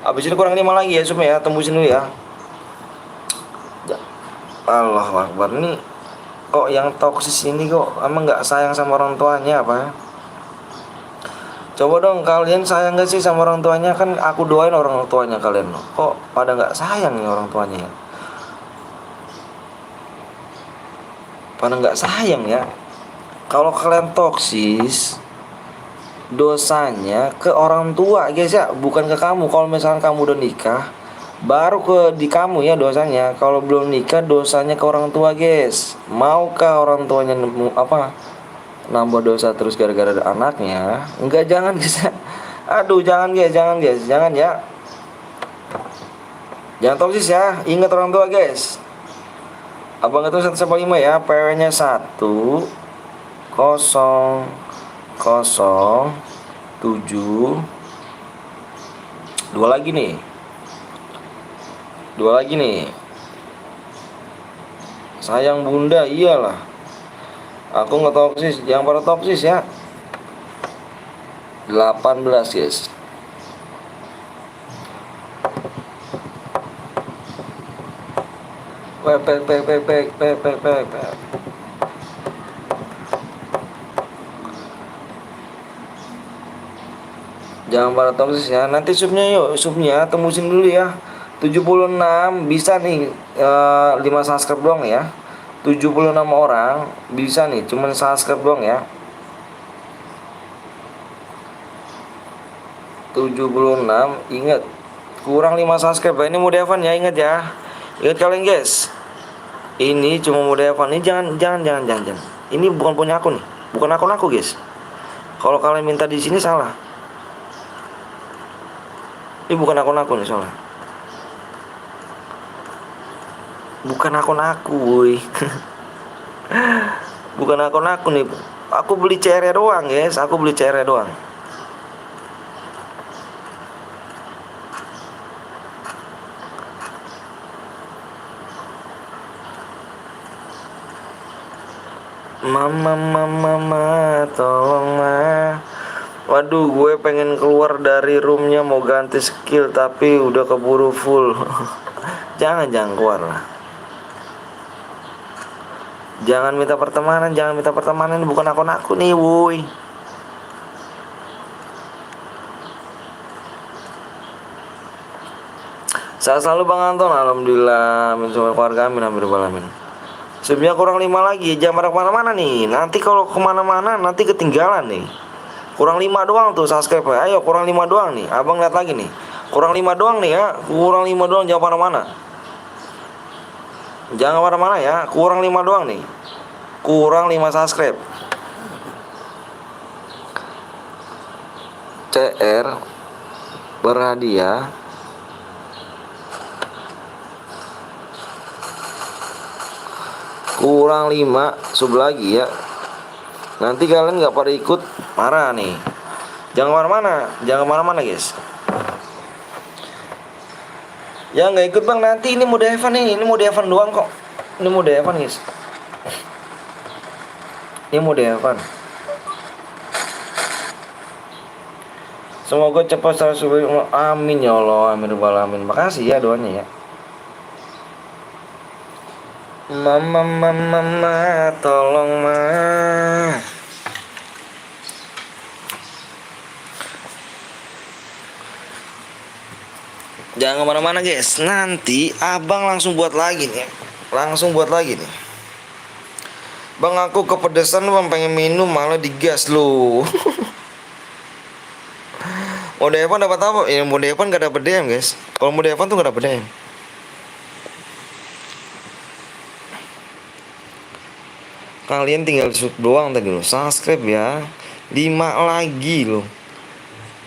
Abis ini kurang 5 lagi ya subnya ya, tembusin dulu ya. Allahu Akbar, nih kok yang toksis ini kok emang nggak sayang sama orang tuanya apa? Coba dong kalian sayang gak sih sama orang tuanya? Kan aku doain orang tuanya kalian, kok pada nggak sayang nih orang tuanya ya? Pada nggak sayang ya? Kalau kalian toksis, dosanya ke orang tua guys ya, bukan ke kamu. Kalau misalkan kamu udah nikah, baru di kamu ya dosanya. Kalau belum nikah, dosanya ke orang tua guys. Maukah orang tuanya nambah dosa terus gara-gara ada anaknya? Enggak, jangan guys. Aduh, jangan guys, jangan ya. Jangan toksis ya. Ingat orang tua guys. Abang itu 1/5 ya. PW-nya 1 0 0 7 2 lagi nih. Sayang bunda, iyalah. Aku nggak toksis, jangan pada toksis ya. 18 guys. Jangan pada toksis ya. Nanti subnya tembusin dulu ya. 76 bisa nih 5 subscribe doang ya. 76 orang bisa nih, cuman subscribe doang ya. 76, ingat kurang 5 subscribe. Ini mode Evan ya, ingat ya. Ingat kalian guys. Ini cuma mode Evan. Ini jangan. Ini bukan punya aku nih. Bukan akun aku guys. Kalau kalian minta di sini salah. Ini bukan akun aku nih soalnya. Bukan akun aku boy. Bukan akun aku nih. Aku beli CR doang guys. Aku beli CR doang. Mama tolong ma. Waduh, gue pengen keluar dari roomnya mau ganti skill tapi udah keburu full. Jangan keluar lah. Jangan minta pertemanan, ini bukan akun aku nih, woi. Sehat selalu Bang Anton, alhamdulillah, amin semua keluarga, amin alamin. Subnya kurang 5 lagi, jangan kemana-mana nih. Nanti kalau kemana-mana nanti ketinggalan nih. Kurang 5 doang tuh subscribe. Ayo kurang 5 doang nih. Abang lihat lagi nih. Kurang 5 doang nih ya. Kurang 5 doang, jangan kemana-mana. Jangan kemana-mana ya. Kurang 5 doang nih. Kurang 5 subscribe. CR berhadiah kurang 5 sub lagi ya. Nanti kalian nggak pada ikut, marah nih. Jangan kemana-mana guys. Ya nggak ikut bang, nanti ini mode Evan nih, ini mode Evan doang kok. Ini mode Evan guys. Ini mode Evan. Semoga cepat 100.000. Amin ya Allah, amin rabbal alamin. Makasih ya doanya ya. Mama, tolong ma. Jangan kemana-mana guys. Nanti abang langsung buat lagi nih. Langsung buat lagi nih. Bang aku kepedesan bang, pengen minum malah digas lu. Mode Evan dapat apa? Ya mode Evan gak dapet DM guys. Kalau mode Evan tuh gak dapet DM. Kalian tinggal shoot doang tadi lo. Subscribe ya. 5 lagi lo.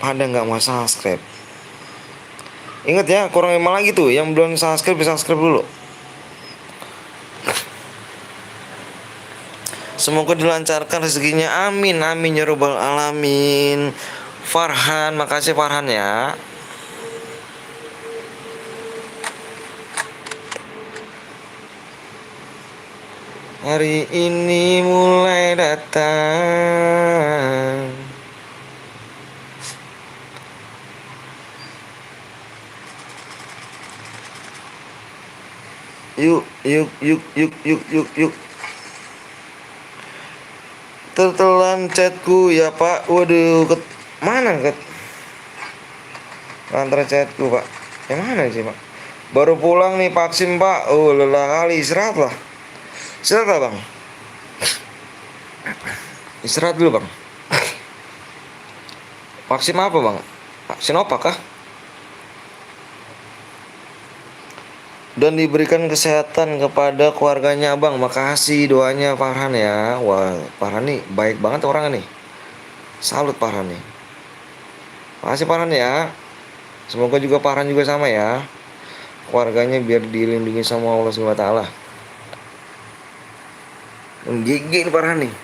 Pada gak mau subscribe. Ingat ya, kurang 5 lagi tuh. Yang belum subscribe bisa subscribe dulu. Semoga dilancarkan rezekinya. Amin amin ya rabbal alamin. Farhan, makasih Farhan ya. Hari ini mulai datang. Yuk, yuk, yuk, yuk, yuk, yuk, yuk. Tertelan chatku ya pak. Waduh, mana ket? Antar chatku pak. Yang mana sih pak? Baru pulang nih vaksin pak. Oh lelah kali, istirahat lah. Istirahat lah bang. Istirahat dulu bang. Vaksin apa bang? Vaksin apa kah? Dan diberikan kesehatan kepada keluarganya abang. Makasih doanya Farhan ya. Wah Farhan nih baik banget orangnya nih. Salut Farhan nih. Makasih Farhan ya. Semoga juga Farhan juga sama ya. Keluarganya biar dilindungi sama Allah SWT. Gigi nih Farhan nih.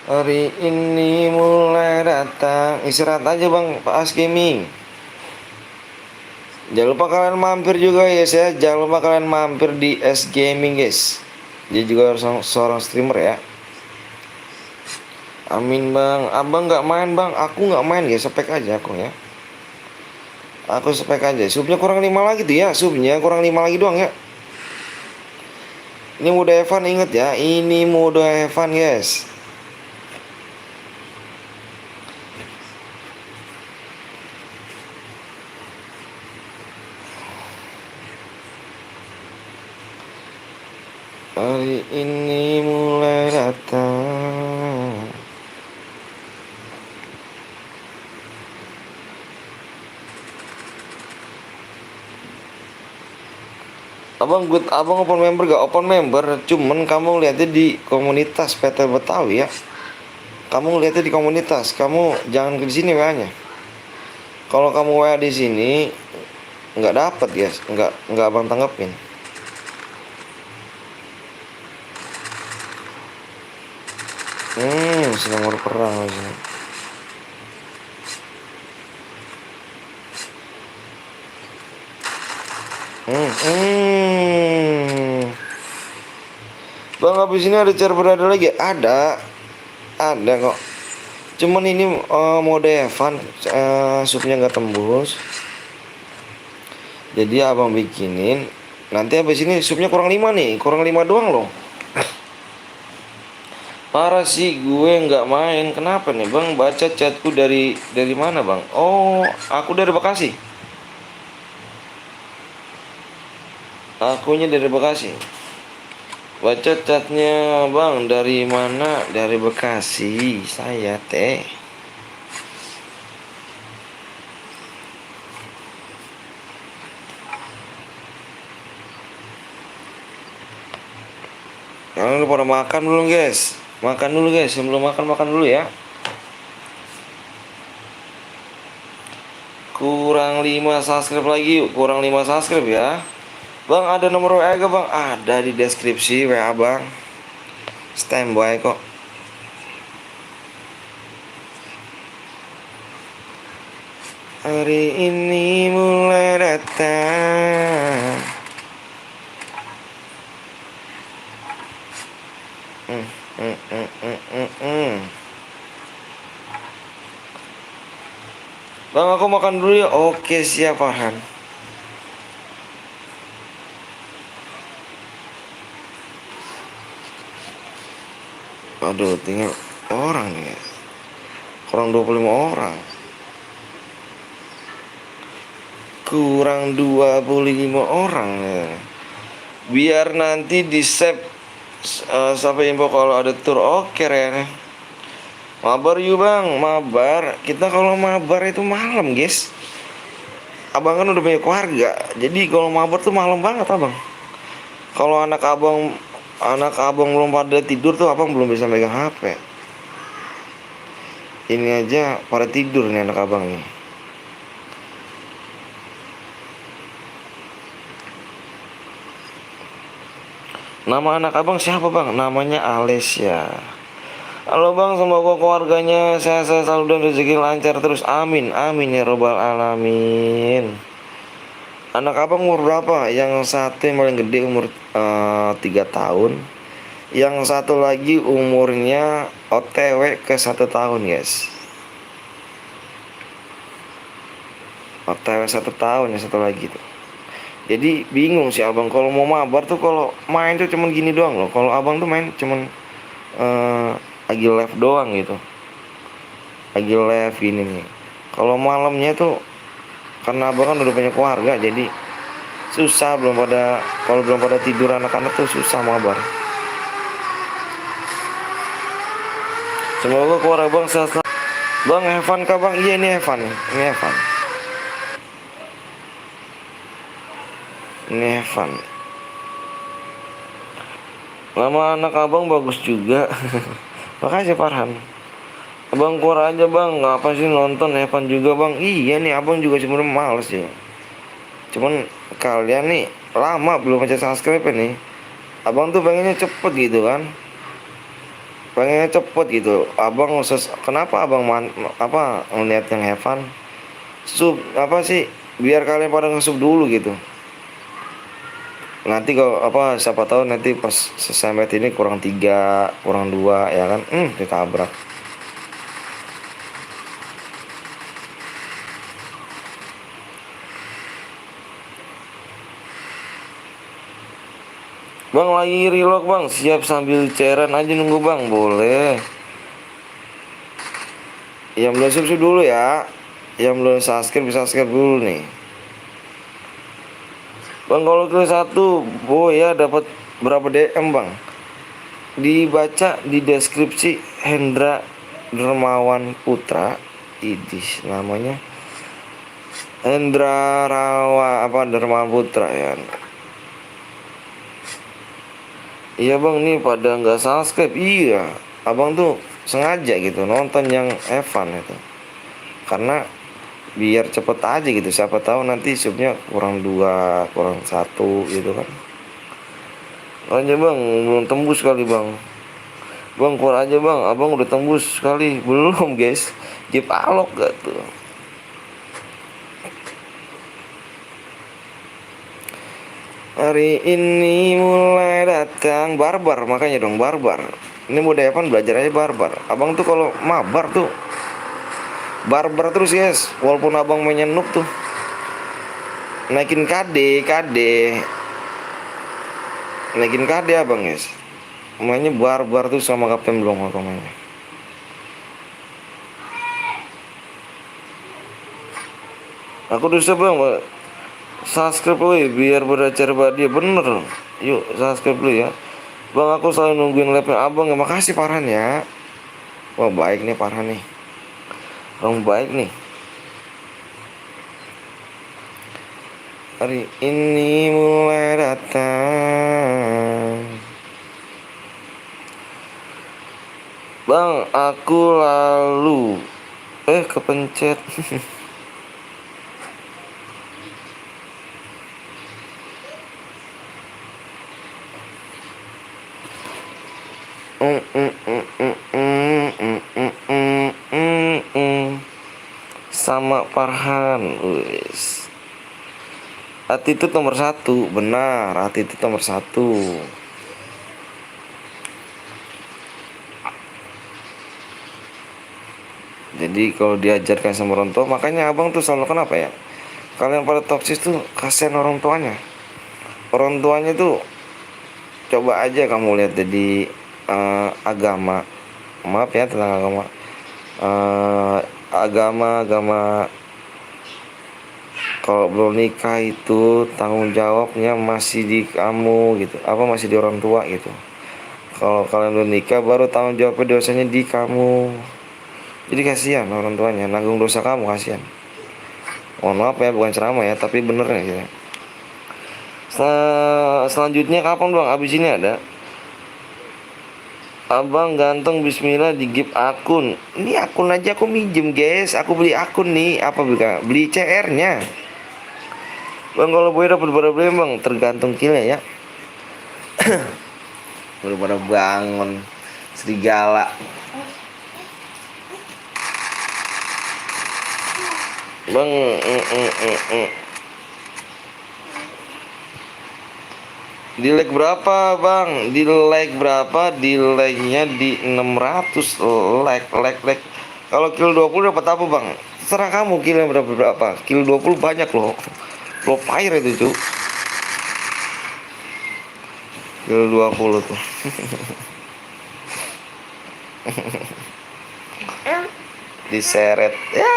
Hari ini mulai datang. Istirahat aja bang, Pak As Gaming. Jangan lupa kalian mampir juga guys ya. Jangan lupa kalian mampir di S Gaming guys. Dia juga seorang streamer ya. Amin bang. Abang nggak main bang. Aku nggak main guys. Spek aja aku ya. Aku spek aja. Subnya kurang 5 lagi tuh ya. Subnya kurang 5 lagi doang ya. Ini mode Evan, inget ya. Ini mode Evan guys. Hari ini mulai datang. Abang open member gak? Open member, cuman kamu lihatnya di komunitas PT Betawi ya. Kamu lihatnya di komunitas, kamu jangan ke sini WA-nya. Kalau kamu WA di sini nggak dapet guys, nggak abang tanggepin. Sedang berperang lagi. Bang, habis ini ada cara berada lagi? Ada kok. Cuman ini mode Evan, subnya nggak tembus. Jadi abang bikinin. Nanti habis ini subnya kurang 5 nih, kurang 5 doang loh. Parah sih gue nggak main. Kenapa nih bang? Baca chatku dari mana bang? Oh, aku dari Bekasi. Akunya dari Bekasi. Baca chatnya bang dari mana? Dari Bekasi. Saya teh. Kalian udah pada makan belum guys? Makan dulu guys. Yang belum makan dulu ya. Kurang 5 subscribe lagi yuk. Kurang 5 subscribe ya. Bang ada nomor WA gak bang? Ada di deskripsi WA bang. Standby kok. Hari ini mulai datang. Hmm, hmm, hmm, hmm, hmm, hmm. Bang, aku makan dulu ya. Oke, siap Farhan. Aduh, tinggal orang nih ya. Kurang 25 orang. Kurang 25 orang ya. Biar nanti di save sampai info kalau ada tour. Oke, Ren. Mabar yuk bang, mabar. Kita kalau mabar itu malam guys. Abang kan udah punya keluarga. Jadi kalau mabar tuh malam banget abang. Kalau anak abang belum pada tidur tuh abang belum bisa megang HP. Ini aja pada tidur nih anak abang nih. Nama anak abang siapa bang? Namanya Alessia. Halo bang, semoga keluarganya sehat-sehat selalu dan rezeki lancar terus. Amin, amin ya robbal alamin. Anak abang umur berapa? Yang satu yang paling gede umur 3 tahun. Yang satu lagi umurnya OTW ke 1 tahun guys. OTW 1 tahun yang satu lagi tuh. Jadi bingung sih abang kalau mau mabar tuh, kalau main tuh cuman gini doang loh. Kalau abang tuh main cuman lagi live doang gitu. Lagi live gini nih. Kalau malamnya tuh karena abang kan udah punya keluarga jadi susah, kalau belum pada tidur anak-anak tuh susah mabar. Semoga keluarga bang sehat. Bang Evan kah bang? Iya ini Evan. Ini Evan. Ini Evan. Nama anak abang bagus juga. Makasih Farhan. Abang keluar aja bang, ngapa sih nonton Evan juga bang? Iya nih abang juga sebenarnya males ya. Cuman kalian nih lama belum baca subscribe nih. Abang tuh pengennya cepet gitu kan. Pengennya cepet gitu. Kenapa abang ngeliat yang Evan? Sub apa sih? Biar kalian pada ngesub dulu gitu. Nanti kalau siapa tahu nanti pas sampai ini kurang 3 kurang 2 ya kan, ditabrak. Bang lagi reload bang, siap sambil cairan aja nunggu bang, boleh. Yang belum subscribe dulu ya, yang belum subscribe bisa subscribe dulu nih. Bang kalau ke 1 ya dapat berapa DM bang? Dibaca di deskripsi Hendra Dermawan Putra. Idis namanya Hendra Dermawan Putra ya. Iya bang, nih pada nggak subscribe. Iya, abang tuh sengaja gitu nonton yang Evan itu karena biar cepet aja gitu. Siapa tahu nanti subnya kurang 2 kurang 1 gitu kan. Aja bang, belum tembus kali bang. Bang keluar aja bang, abang udah tembus kali. Belum guys, Jeep Alok gak tuh. Hari ini mulai datang barbar, makanya dong barbar. Ini mau Evan belajar aja barbar. Abang tuh kalau mabar tuh barbar terus guys. Walaupun abang mainnya noob tuh naikin KD abang guys. Mainnya barbar tuh sama Kapten Blong atau mainnya. Aku udah bang, subscribe dulu biar beracara dia bener. Yuk subscribe dulu ya bang, aku selalu nungguin live-nya abang ya. Makasih Farhan ya. Wah baik nih Farhan nih, orang baik nih. Hari ini mulai datang bang, aku lalu kepencet. Sama Farhan. Wis. Attitude nomor 1, benar. Attitude nomor 1. Jadi kalau diajarkan sama orang tua, makanya abang tuh selalu kenapa ya? Kalian pada toksis tuh kasihan orang tuanya. Orang tuanya tuh coba aja kamu lihat jadi agama. Maaf ya tentang agama. Agama kalau belum nikah itu tanggung jawabnya masih di kamu gitu, apa masih di orang tua gitu. Kalau kalian udah nikah baru tanggung jawabnya dosanya di kamu. Jadi kasihan orang tuanya nanggung dosa kamu, kasihan. Mohon maaf ya, bukan ceramah ya, tapi bener ya gitu. Selanjutnya kapan bang? Abis ini ada abang ganteng bismillah di gift akun. Ini akun aja aku minjem guys, aku beli akun nih. Apa beli CR nya bang? Kalau boleh dapat berapa bang? Tergantung kilo ya. Baru pada bangun serigala bang. Di like berapa bang? Di like berapa? Di like nya di 600 like. Kalau kilo 20 dapat apa bang? Terserah kamu kilo berapa. Kilo 20 banyak loh. Low fire itu cu. Kilo 20 tuh. Diseret ya.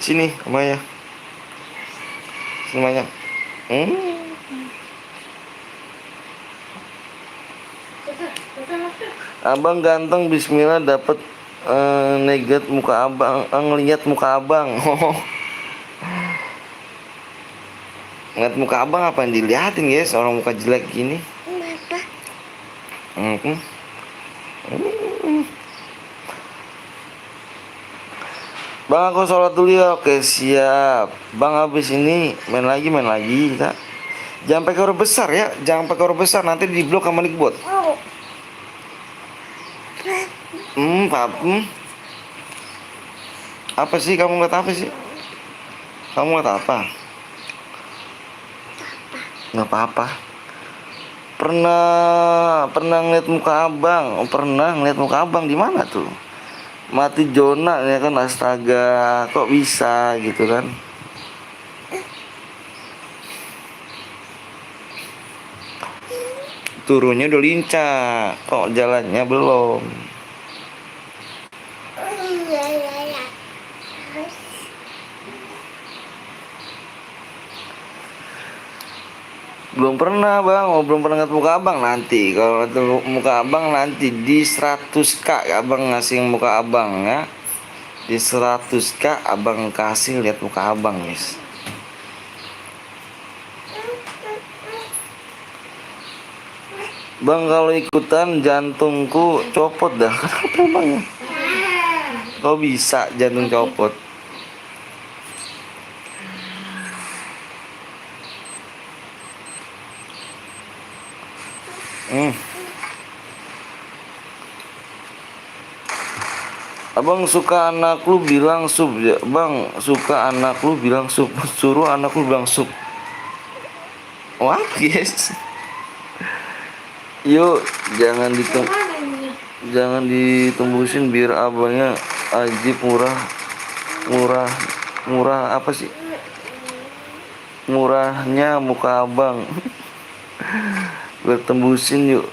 Sini Maya. Sini Maya. Abang ganteng bismillah dapat negat muka abang, ngeliat muka abang. Ngeliat muka abang apa yang dilihatin guys, orang muka jelek gini. Bang aku sholat dulu ya. Oke siap bang, habis ini main lagi kita. Jangan pakai huruf besar ya, jangan pakai huruf besar, nanti di blok sama Nickbot. Apa sih kamu ngeliat apa sih? Kamu ngeliat apa? Nggak apa-apa. Pernah ngeliat muka abang? Pernah ngeliat muka abang di mana tuh? Mati Jona ya kan, astaga, kok bisa gitu kan? Turunnya udah lincah, kok jalannya belum. Belum pernah bang, belum pernah ngeliat muka abang. Nanti kalau ngeliat muka abang nanti di 100k abang ngasih muka abang ya. Di 100k abang kasih lihat muka abang guys. Bang kalau ikutan jantungku copot dah. Kenapa bang ya? Kok bisa jantung copot? Abang suka anak lu bilang sup ya. Bang suka anak lu bilang sup, suruh anak lu bilang sup. What guys? Yuk jangan ditembusin biar abangnya ajib murah apa sih? Murahnya muka abang. Bertembusin yuk.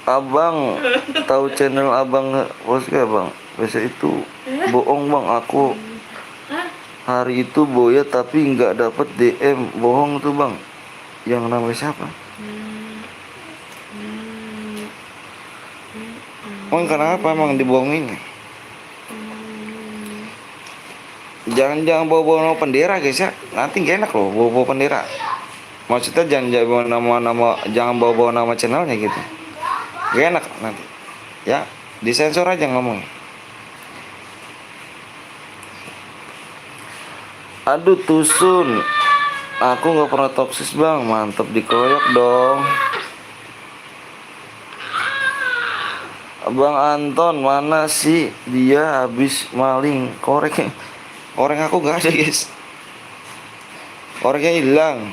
Abang tahu channel abang bosnya bang, biasa itu bohong bang. Aku hari itu boya tapi nggak dapet DM, bohong tuh bang. Yang namanya siapa? Emang kenapa emang dibohongin? Jangan bawa bendera guys ya, nanti gak enak loh bawa bendera. Maksudnya jangan bawa nama, jangan bawa nama channelnya gitu. Gak enak nanti. Ya, disensor aja ngomong. Aduh Tusun, aku nggak pernah toksis bang, mantep dikeroyok dong. Bang Anton mana sih, dia habis maling korek. Korek aku gak ada guys, koreknya hilang.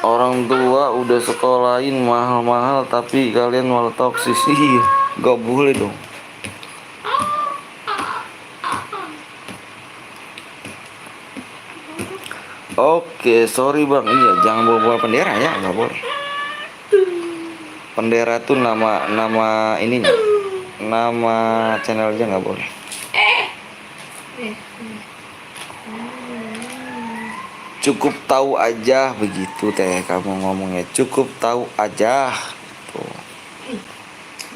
Orang tua udah sekolahin mahal-mahal tapi kalian malah toksis. Iya, gak boleh dong. Oke, sorry bang. Iya, jangan bawa bendera ya, nggak boleh. Bendera tuh nama ininya, nama channelnya nggak boleh. Cukup tahu aja begitu teh kamu ngomongnya. Cukup tahu aja. Tuh.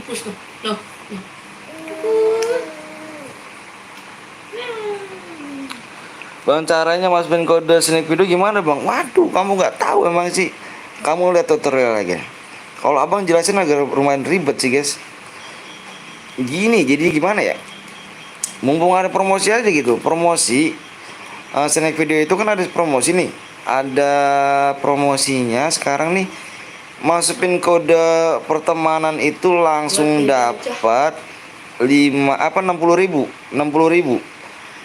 Push tuh. Tuh. Bang, caranya masukin kode sneak video gimana bang? Waduh, kamu nggak tahu emang sih. Kamu lihat tutorial aja. Kalau abang jelasin agak lumayan ribet sih guys. Gini, jadi gimana ya? Mumpung ada promosi aja gitu. Promosi sneak video itu kan ada promosi nih. Ada promosinya sekarang nih. Masukin kode pertemanan itu langsung dapat 60.000.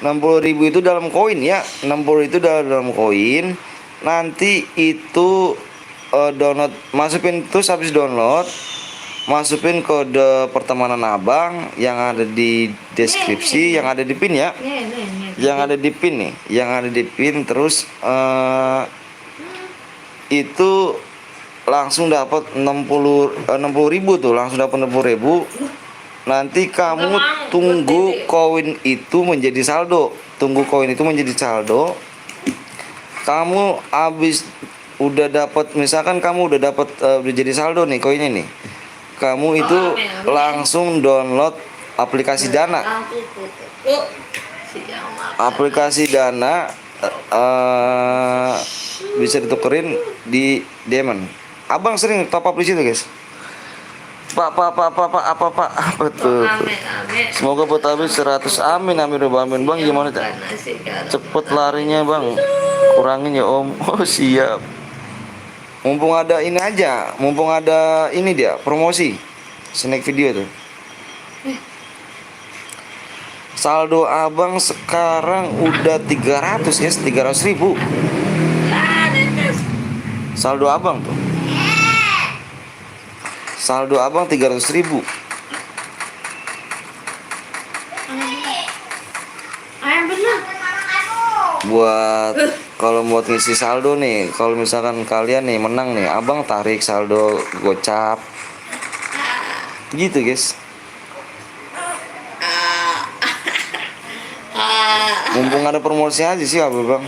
60.000 itu dalam koin ya. 60 itu dalam koin. Nanti itu download, masukin terus habis download, masukin kode pertemanan abang yang ada di deskripsi, yang ada di pin ya. Yang ada di pin nih, yang ada di pin terus itu langsung dapat 60.000 tuh, langsung dapat 60.000. Nanti kamu tunggu koin itu menjadi saldo. Tunggu koin itu menjadi saldo. Kamu habis udah dapat, misalkan kamu udah dapat udah jadi saldo nih koinnya nih. Kamu itu langsung download aplikasi Dana. Aplikasi Dana bisa ditukerin di Diamond. Abang sering top up di situ, guys. Pak apa tuh? Semoga buat habis 100. Amin amin bang. Gimana cak? Cepet larinya bang, kurangin ya om. Oh siap. Mumpung ada ini aja, mumpung ada ini dia promosi snack video tuh. Saldo abang sekarang udah 300 guys, 300.000. Saldo abang tuh. Saldo abang 300.000. Buat kalau buat ngisi saldo nih, kalau misalkan kalian nih menang nih, abang tarik saldo gocap. Gitu guys. Mumpung ada promosi aja sih abang.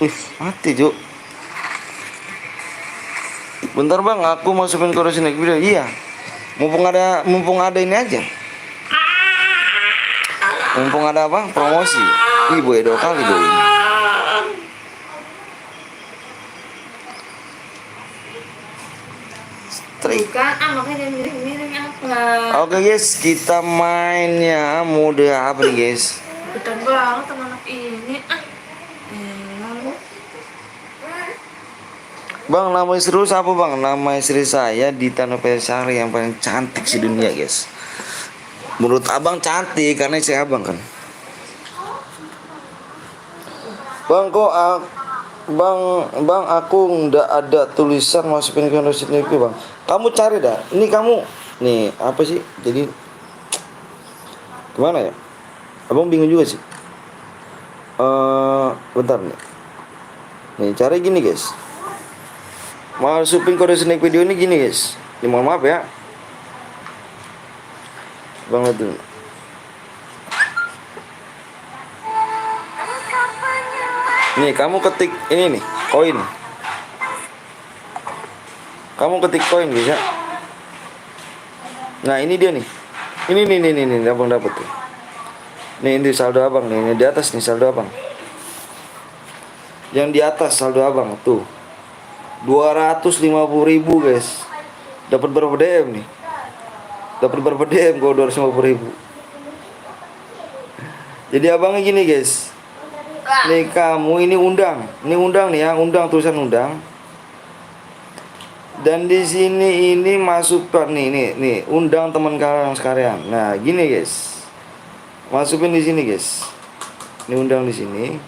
Wih, mati Juk. Bentar bang, aku masukin kode snack video. Iya, mumpung ada ini aja. Mumpung ada apa? Promosi. Ih, boy 2 kali boy. Bukan, makanya miring-miring apa? Oke guys, kita mainnya mode apa nih guys? Betul banget sama anak ini. Bang, nama istri lu siapa bang? Nama istri saya Dita Novesari, yang paling cantik di dunia guys. Menurut abang cantik karena istri abang kan. Bang kok bang aku nggak ada tulisan masukin ke notifikasi bang. Kamu cari dah. Ini kamu nih apa sih? Jadi gimana ya? Abang bingung juga sih. Bentar nih. Nih cari gini guys. Masukin kode snack video ini gini guys. Ini mohon maaf ya. Bang lihat dulu. Nih kamu ketik ini nih koin. Kamu ketik koin bisa. Nah ini dia nih. Ini abang dapat tuh. Nih ini saldo abang nih. Ini di atas nih saldo abang. Yang di atas saldo abang tuh 250.000 guys. Dapat berapa DM nih? Dapat berapa DM kalau 250.000? Jadi abangnya gini guys. Nih kamu ini undang nih ya, undang, tulisan undang. Dan di sini ini masukkan nih undang teman kalian sekalian. Nah gini guys, masukin di sini guys. Ini undang di sini.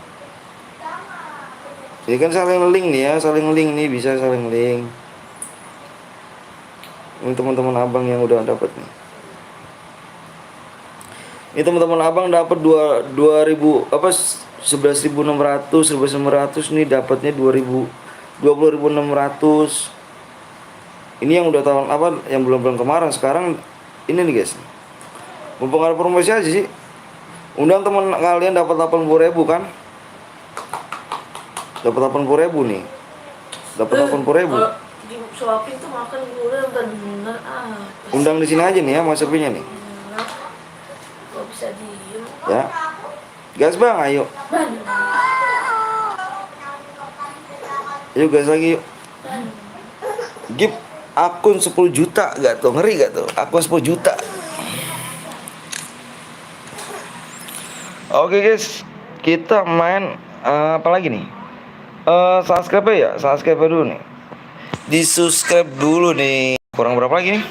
Ini kan saling link nih ya, saling link nih, bisa saling link. Ini teman-teman abang yang udah dapat nih. Ini teman-teman abang dapat 2000 apa 11.600, 1.900 nih, dapatnya 20.600. Ini yang udah tahun apa, yang bulan-bulan kemarin. Sekarang ini nih guys, mumpung ada promosi aja sih. Undang teman kalian dapat 80.000 kan, dapat 80.000 nih, dapat 80.000. Kalau disuapin tuh makan gula udah bener Undang di sini aja nih ya, masukinnya nih Gak bisa diem. ya. Gas bang, ayo gas lagi yuk. Gip akun 10 juta gak tuh, ngeri gak tuh akun 10 juta. Oke guys, kita main apa lagi nih? Subscribe ya, subscribe dulu nih. Di subscribe dulu nih. Kurang berapa lagi nih?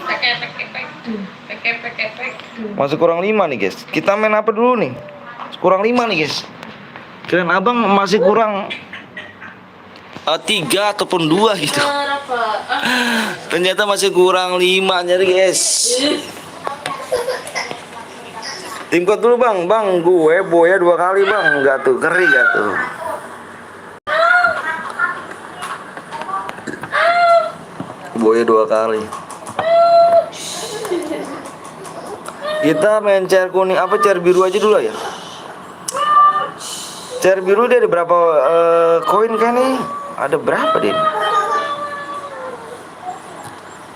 Masih kurang 5 nih guys. Kita main apa dulu nih? Kurang 5 nih guys. Kirain abang masih kurang 3 ataupun 2 gitu. Ternyata masih kurang 5 nyari guys. Tim code dulu bang, gue boya 2 kali bang, enggak tuh, keri gak tuh. Boya 2 kali. Kita main chair kuning apa chair biru aja dulu ya. Chair biru dia ada berapa koin kan nih? Ada berapa deh?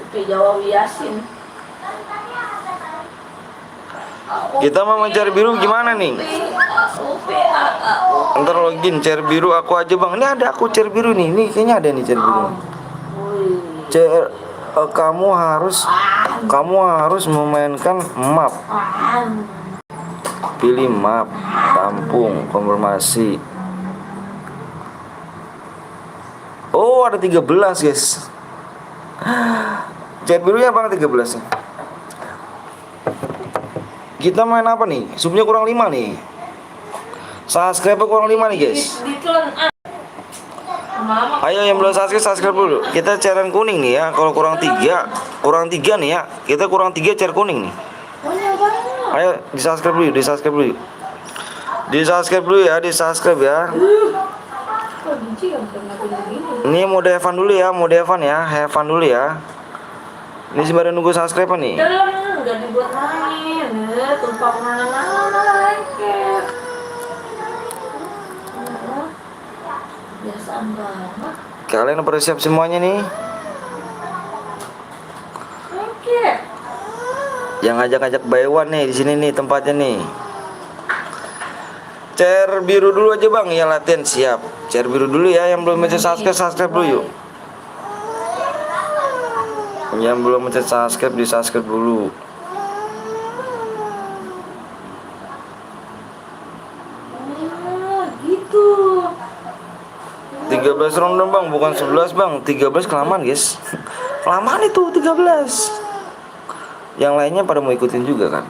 Oke, jawab Yasin. Kita mau mencari biru gimana nih? Ntar login chair biru aku aja bang. Ini ada aku chair biru nih. Nih kayaknya ada nih chair biru. Chair kamu harus memainkan map. Pilih map, tampung, konfirmasi. Oh ada 13 guys. Chair birunya bang 13 nih. Kita main apa nih? Subnya kurang 5 nih. Subscribe kurang 5 nih guys. Ayo yang belum subscribe dulu. Kita cairan kuning nih ya. Kalau kurang 3 nih ya. Kita kurang 3 cair kuning nih. Ayo di subscribe dulu, Di subscribe dulu ya. Ini mode Evan dulu ya, have fun dulu ya. Ini sebenarnya nunggu subscribe nih. Udah dibuat main, tumpah kemana-mana lengket. Biasaan banget. Kalian udah siap semuanya nih. Lengket. Yang ngajak-ngajak buy one nih di sini nih tempatnya nih. Chair biru dulu aja bang, ya latihan siap. Chair biru dulu ya, yang belum mencet subscribe dulu yuk. Yang belum mencet subscribe di subscribe dulu. Gitu. 13 ronde bang, bukan 11 bang. 13 kelamaan guys. Kelamaan itu 13. Yang lainnya pada mau ikutin juga kan.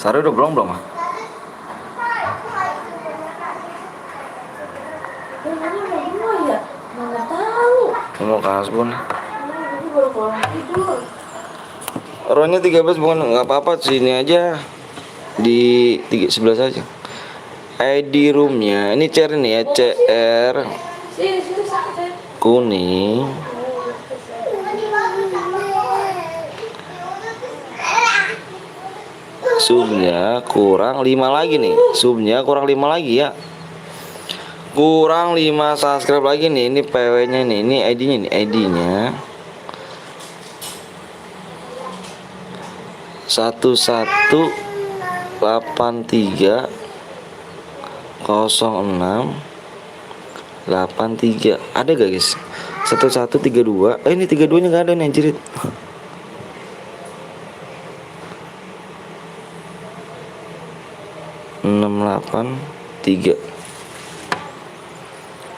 Sari udah belum ah? Ya? Mana tahu. Mau ke Hasbun. Ini baru pulang tidur. Rohnya 13 bukan nggak apa-apa, sini aja di 11 aja. ID roomnya ini chair nih ya, CR Sini sakit. kuning. Subnya kurang 5 lagi nih. Subnya kurang 5 lagi ya. Kurang 5 subscribe lagi nih. Ini PW-nya nih. Ini ID-nya nih, ID-nya 11 83 ada gak guys? 1132. Ini 32 nya gak ada nih anjirit.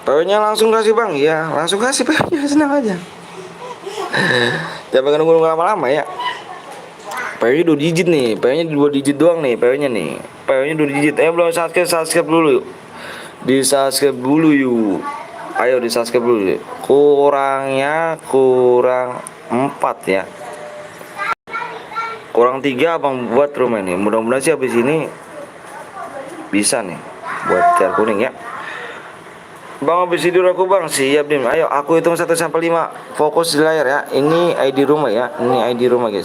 PW-nya langsung kasih bang, ya langsung kasih PW-nya, senang aja. Jangan nunggu lama-lama ya. PW-nya 2 digit nih, PW-nya 2 digit doang nih, PW-nya nih. PW-nya 2 digit. Belum subscribe dulu yuk. Di subscribe dulu yuk. Ayo di subscribe dulu yuk. Kurang 4 ya. Kurang 3 abang buat rumah ini. Mudah-mudahan sih habis ini bisa nih buat car kuning ya. Bang habis tidur aku bang. Siap Dim. Ayo aku hitung 1 sampai 5. Fokus di layar ya. Ini ID rumah ya. Ini ID rumah guys.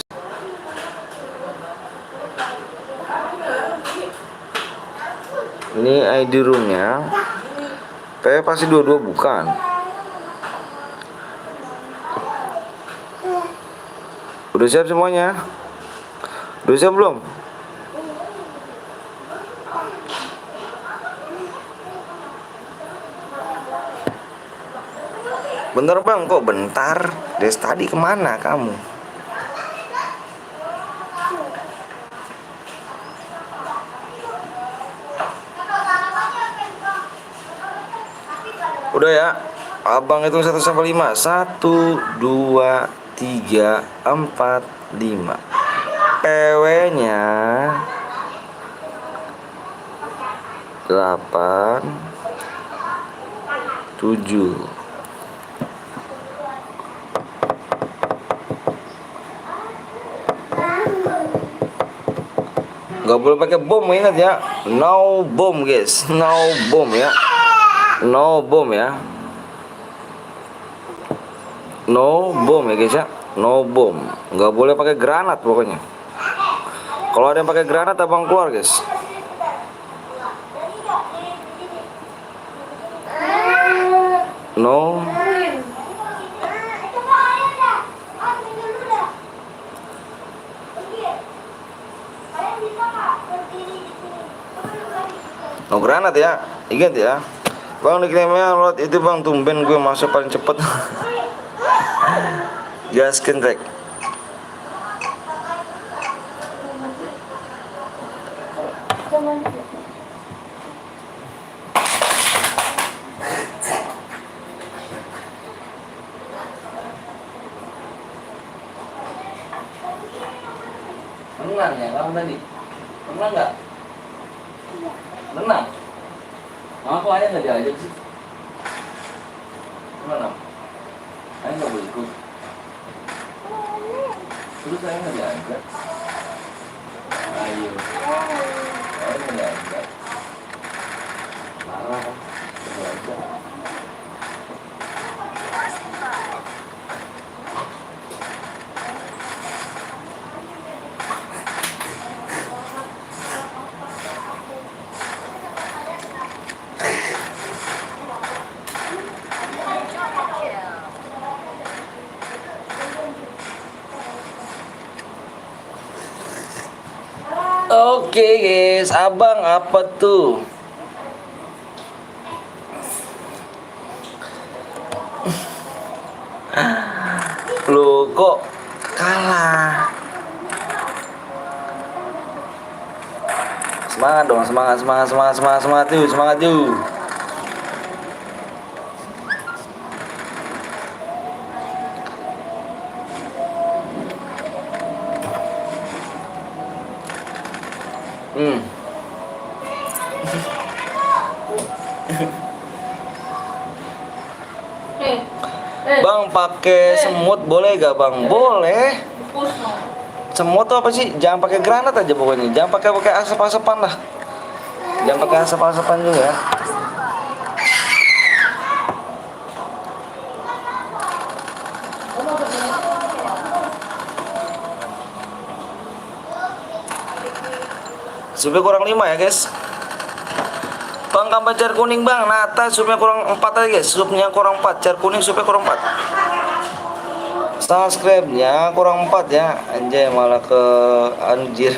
Ini ID roomnya. PW pasti 22 bukan. Udah siap semuanya? Udah siap belum? Bentar bang, kok bentar? Dari tadi kemana kamu? Udah ya, abang hitung 1 sampai 5. 1, 2, 3, 4, 5. PW-nya 8, 7. Gak boleh pakai bom, ingat ya. No bom guys, no bom ya. No bom ya. No bom ya guys ya. No bom. Gak boleh pakai granat pokoknya. Kalau ada yang pakai granat abang keluar guys. No. No granat ya. Ingat ya. Bang dikirimnya lewat itu bang, tumben gue masuk paling cepet. Gaskin rek. Menang ya kamu tadi? Menang nggak? Menang? Mama kok ayah nggak diajak sih? Gimana? Ayah nggak boleh ikut. Terus ayah nggak diajak? Ayo. Ayah nggak diajak. Marah kan? Nggak diajak. Oke guys, abang apa tuh? Loh kok kalah? Semangat dong, semangat yuk. Bang pakai semut boleh gak bang? Boleh. Semut tuh apa sih? Jangan pakai granat aja pokoknya. Jangan pakai asap-asapan lah. Jangan pakai asap-asapan juga ya. Supnya kurang 5 ya guys. Bang tambah jar kuning bang. Nata supnya kurang 4 aja guys. Supnya kurang 4. Jar kuning supnya kurang 4. Subscribe-nya kurang 4 ya. Anjay malah ke anjir.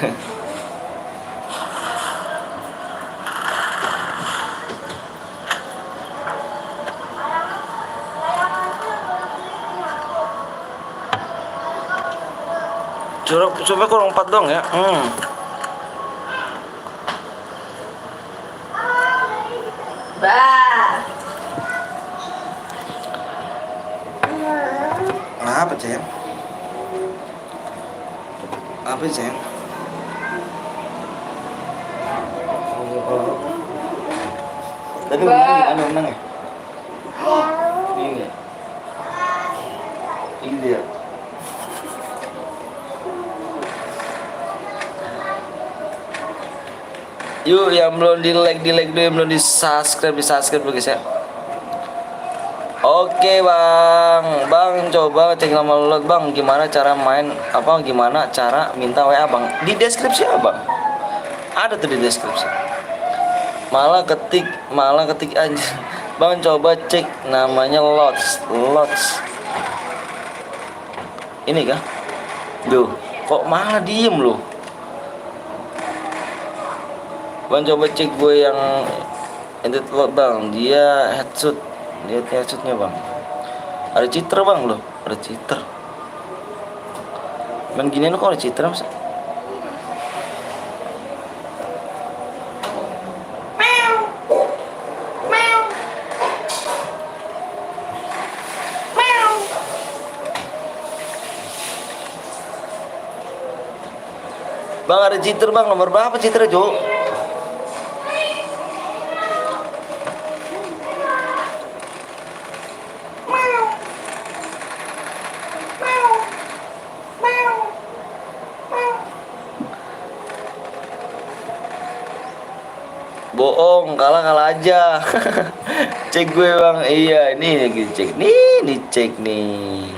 Supaya kurang 4 dong ya. Bah. Apa Ceng? Apa Ceng? Tadi menang ya? Ini. Ini dia. Yuk yang belum di like dulu, yang belum di subscribe guys ya. Oke bang, coba cek nama lot bang, gimana cara main gimana cara minta WA bang? Di deskripsi ya bang, ada tuh di deskripsi. Malah ketik aja bang, coba cek namanya lots. Ini kah? Duh, kok malah diem loh. Bang coba cek gue yang edit lot bang, dia headshot, lihat headshotnya bang. Ada citra bang loh, ada citra. Bang ginian kok ada citra mas? Bang ada citra bang, nomor berapa citra Jo? Bohong, kalah aja. Cek gue bang, iya ini lagi cek nih, cek nih.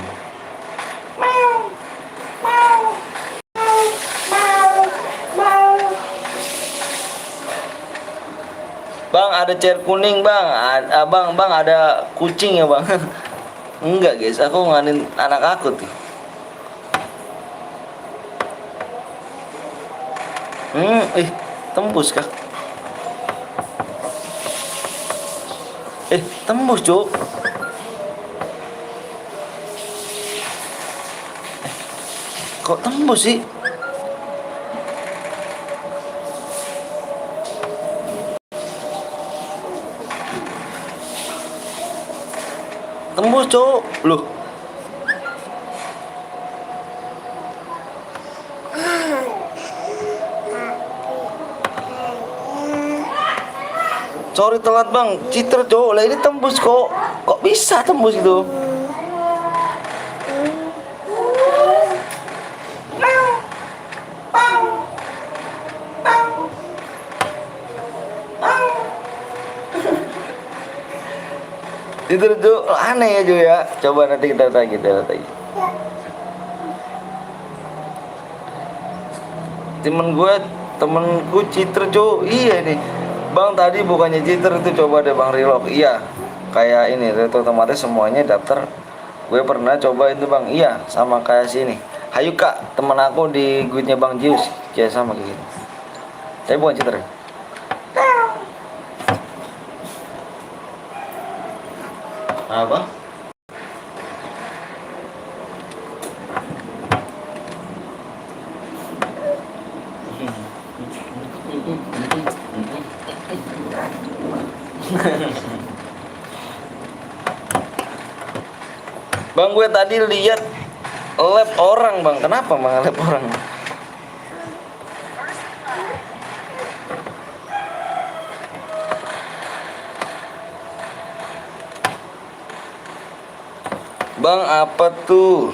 Bang ada chair kuning bang, bang ada kucing ya bang. Enggak guys, aku nganin anak aku tuh. Tembus kah? Tembus Cuk. Kok tembus sih? Tembus Cuk. Loh. Sorry telat bang, citra Cuk. Lah ini tembus kok. Kok bisa tembus gitu? Itu tuh aneh ya Jo ya. Coba nanti kita lagi. Temenku Citra Jo. Iya nih. Bang tadi bukannya Citra itu, coba deh Bang Relock. Iya. Kayak ini otomatis semuanya daftar. Gue pernah coba itu Bang. Iya, sama kayak sini. Hayu Kak, temen aku di guide-nya Bang Jius. Ya sama kayak gitu. Tapi bukan Citra. Apa? Bang gue tadi lihat lab orang bang, kenapa bang lab orang? Bang apa tuh?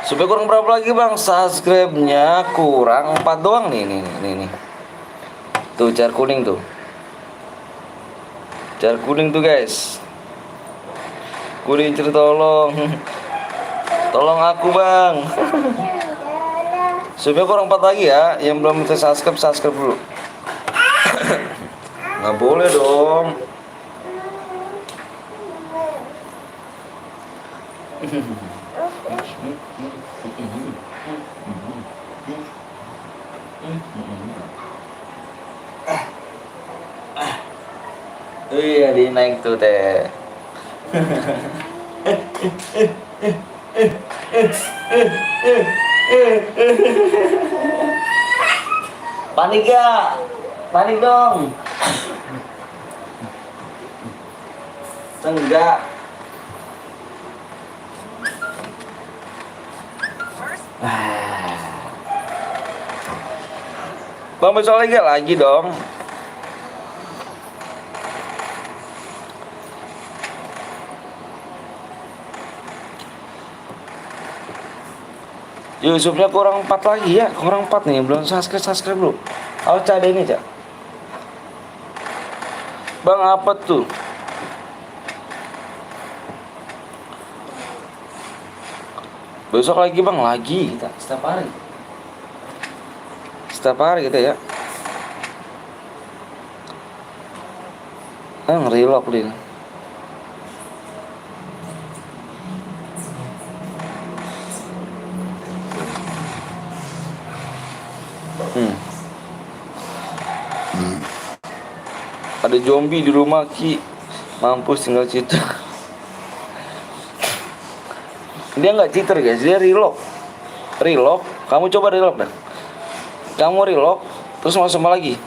Supaya kurang berapa lagi bang? Subscribe-nya kurang 4 doang nih. Tuh jar kuning tuh. Jar kuning tuh guys. Kuning tolong. Tolong aku bang. Supaya kurang 4 lagi ya. Yang belum bisa subscribe dulu. Nggak boleh dong. Iya, dia naik tuh teh. Panik gak? Panik dong. Enggak. Bang, besok lagi dong. Yusufnya kurang 4 lagi ya, kurang 4 nih, belum subscribe bro. Awas ada ini cak. Bang apa tuh? Besok lagi bang, lagi kita setiap hari. Setiap hari kita ya. Ngerilok dia. Ada zombie di rumah Ki. Mampus tinggal cheater. Dia nggak cheater guys, dia relock. Relock, kamu coba relock dah. Kamu relock, terus masuk lagi.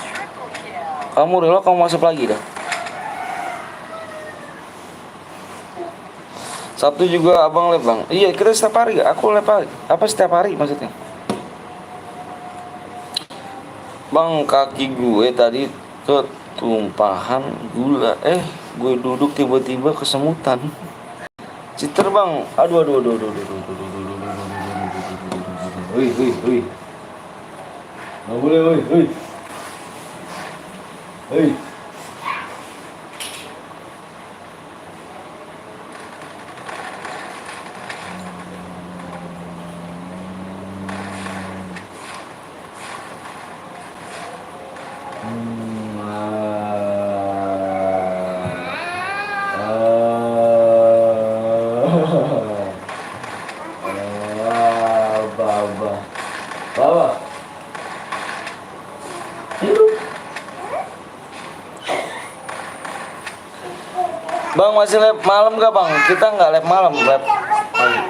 Triple kill. Kamu relock, kamu masuk lagi dah. Sabtu juga abang lab bang. Iya kita setiap hari gak? Aku lab hari. Apa setiap hari maksudnya? Bang kaki gue tadi ketumpahan gula. Gue duduk tiba-tiba kesemutan. Citer bang. Aduh. Wih. Nggak boleh, wih. Baba. Bang masih lab malam gak bang? Kita nggak lab malam, lab pagi.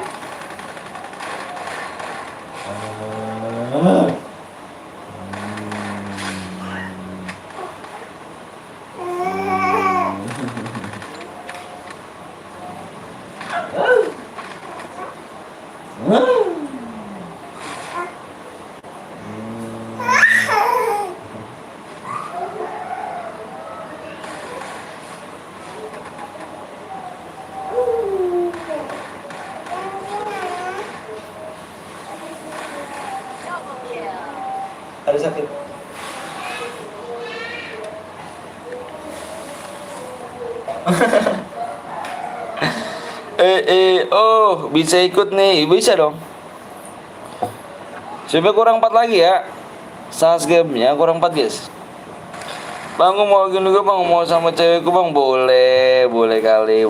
Double kill. Ada sakit. Oh bisa ikut nih, bisa dong. Coba kurang 4 lagi ya. Sas gamenya kurang 4 guys. Bang aku mau gini juga bang, mau sama cewekku bang, boleh kali.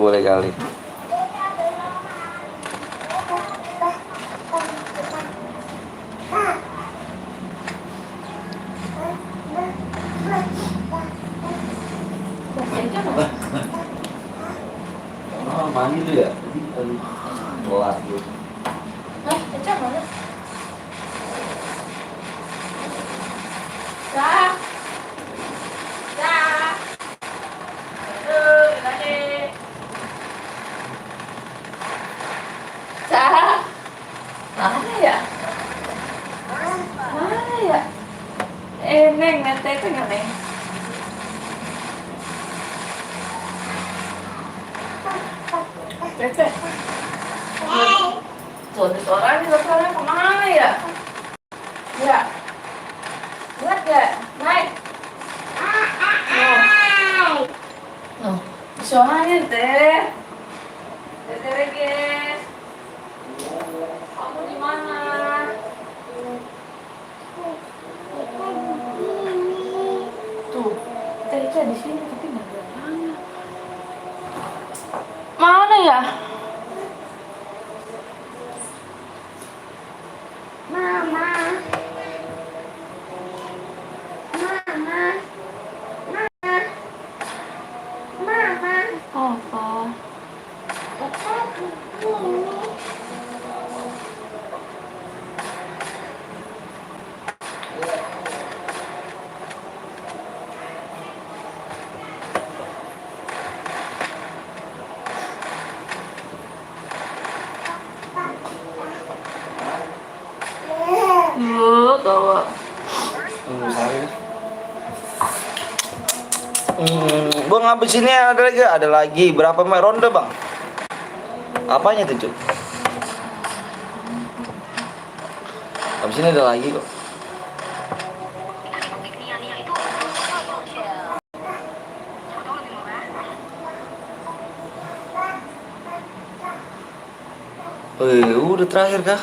Oh mandi tuh ya, aduh, telat gue. Eca mana? Cak. Aduh, gimana? Cak. Mana ya? Neng, nanti itu nggak neng? Cek. Suaranya kemana ya? Ya. Ingat gak? Naik. Oh. Suaranya teh. Teh guys. Kamu di mana? Tuh. Teh di sini tapi nggak ada mana. Mana ya? Mama. Bang, habis ini ada lagi? Ada lagi. Berapa ronde, Bang? Apanya tuh, Cuk? Habis ini ada lagi kok. Udah terakhir kah?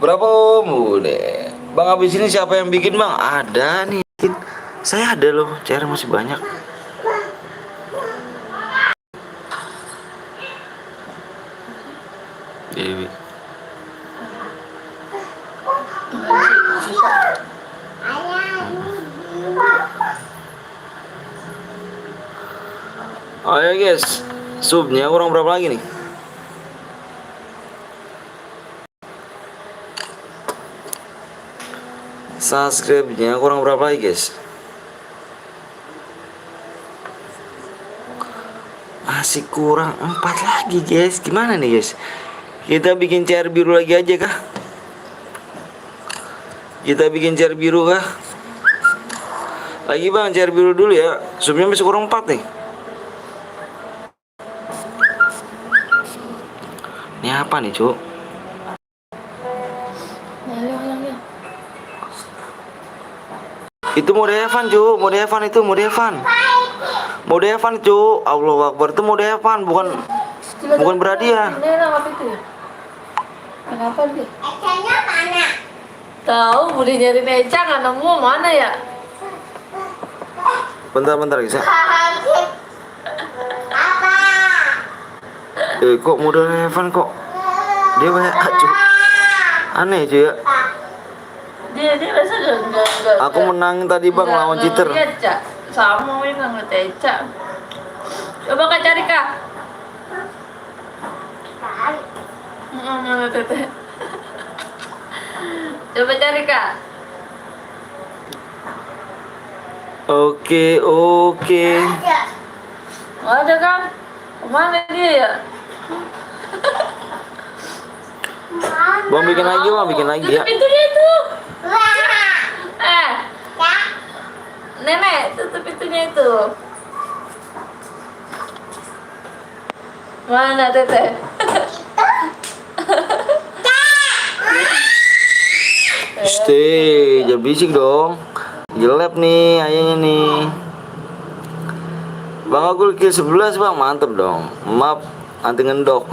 Berapa Om? Udah. Bang, habis ini siapa yang bikin, Bang? Ada nih. Saya ada loh, CR masih banyak. Dewi. Ayo guys, subnya kurang berapa lagi nih? Subscribe-nya kurang berapa lagi guys? Masih kurang 4 lagi guys. Gimana nih guys? Kita bikin CR biru lagi aja kah? Kita bikin CR biru kah? Lagi Bang, CR biru dulu ya. Subnya masih kurang 4 nih. Ini apa nih, Cuk? Itu mode Evan, Cuk. Mode Evan itu, mode Evan. Mode Evan, Cuk. Allahu Akbar, itu mode Evan, bukan berhadiah. Ini apa itu ya? Kenapa dia? Ecanya mana? Tahu, udah nyari Eca nggak nemu mana ya? Bentar guys ya. Apa? Kok mode Evan kok? Dia banyak Cuk. Aneh, Cuk ya. Dia rasa enggak. Aku menangin tadi Bang lawan cheater. Iya, Cak. Sama ini nggak ngeliat Eca. Coba Kak cari Kak. Mana Teteh? Coba cari Kak. Oke. Nggak ada kan? Kemana dia ya? Bang bikin lagi ya. Tutup pintunya itu. Nenek, tutup pintunya itu. Mana Teteh? Stay, jangan bisik dong. Jelek nih ayahnya nih. Bang, aku kill 11 Bang, mantep dong. Maaf, anti ngendok.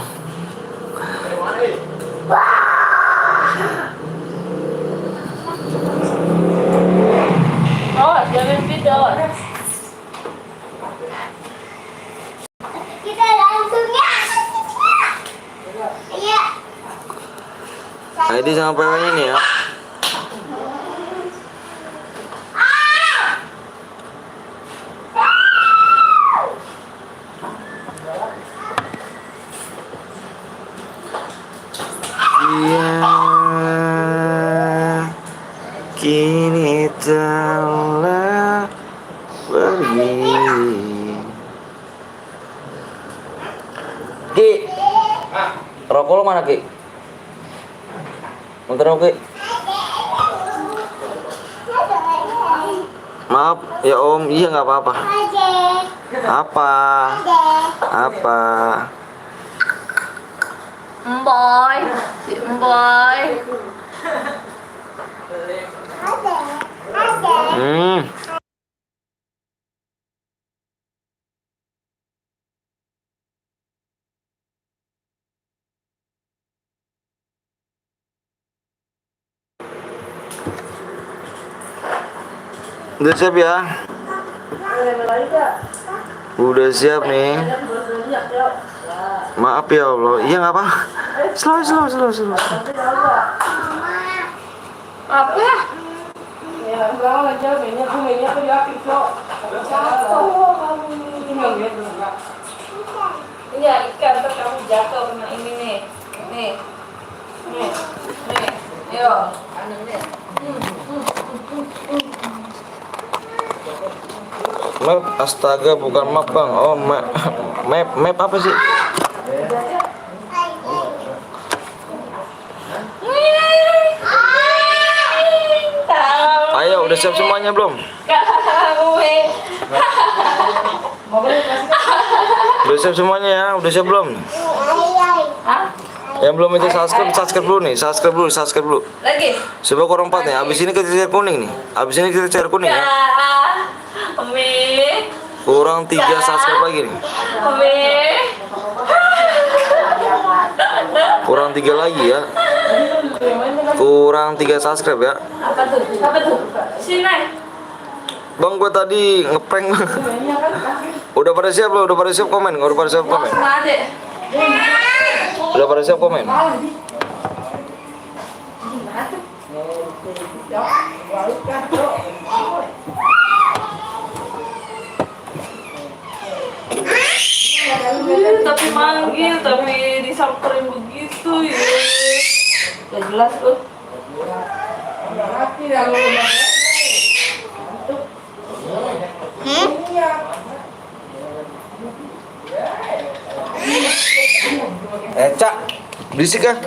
Oh, jangan video. Kita langsung ya. Iya. ID sama PW-nya nih ya. Iya, kini telah pergi. Ki, rokok lo mana Ki? Bentar Ki. Maaf ya Om, iya nggak apa-apa. Apa? Emboy, si Emboy. Udah siap ya? Udah siap nih. Maaf ya Allah. Iya nggak apa? Slow. Apa? Iya, ikan ntar kamu jatuh kena ini nih. Nih. Yo, kanan deh. Map, astaga bukan map Bang. Oh, map apa sih? siap semuanya belum? Gue. Udah siap semuanya ya? Udah siap belum? Hah? Yang belum itu subscribe dulu nih, subscribe dulu. Lagi. Coba kurang 4 nih, abis ini kita cari kuning nih. Abis ini kita cari kuning ya. Umi. Kurang 3 subscribe lagi nih. Umi. Kurang 3 lagi ya. Kurang 3 subscribe ya. Apa tuh? Apa tuh? Sini. Bang, gue tadi ngeprank. Udah pada siap lo? Udah pada siap komen? Udah pada siap komen? Udah pada siap komen? Tapi manggil, tapi disamperin begitu ya. Gak jelas tuh. Cak, berisik kan?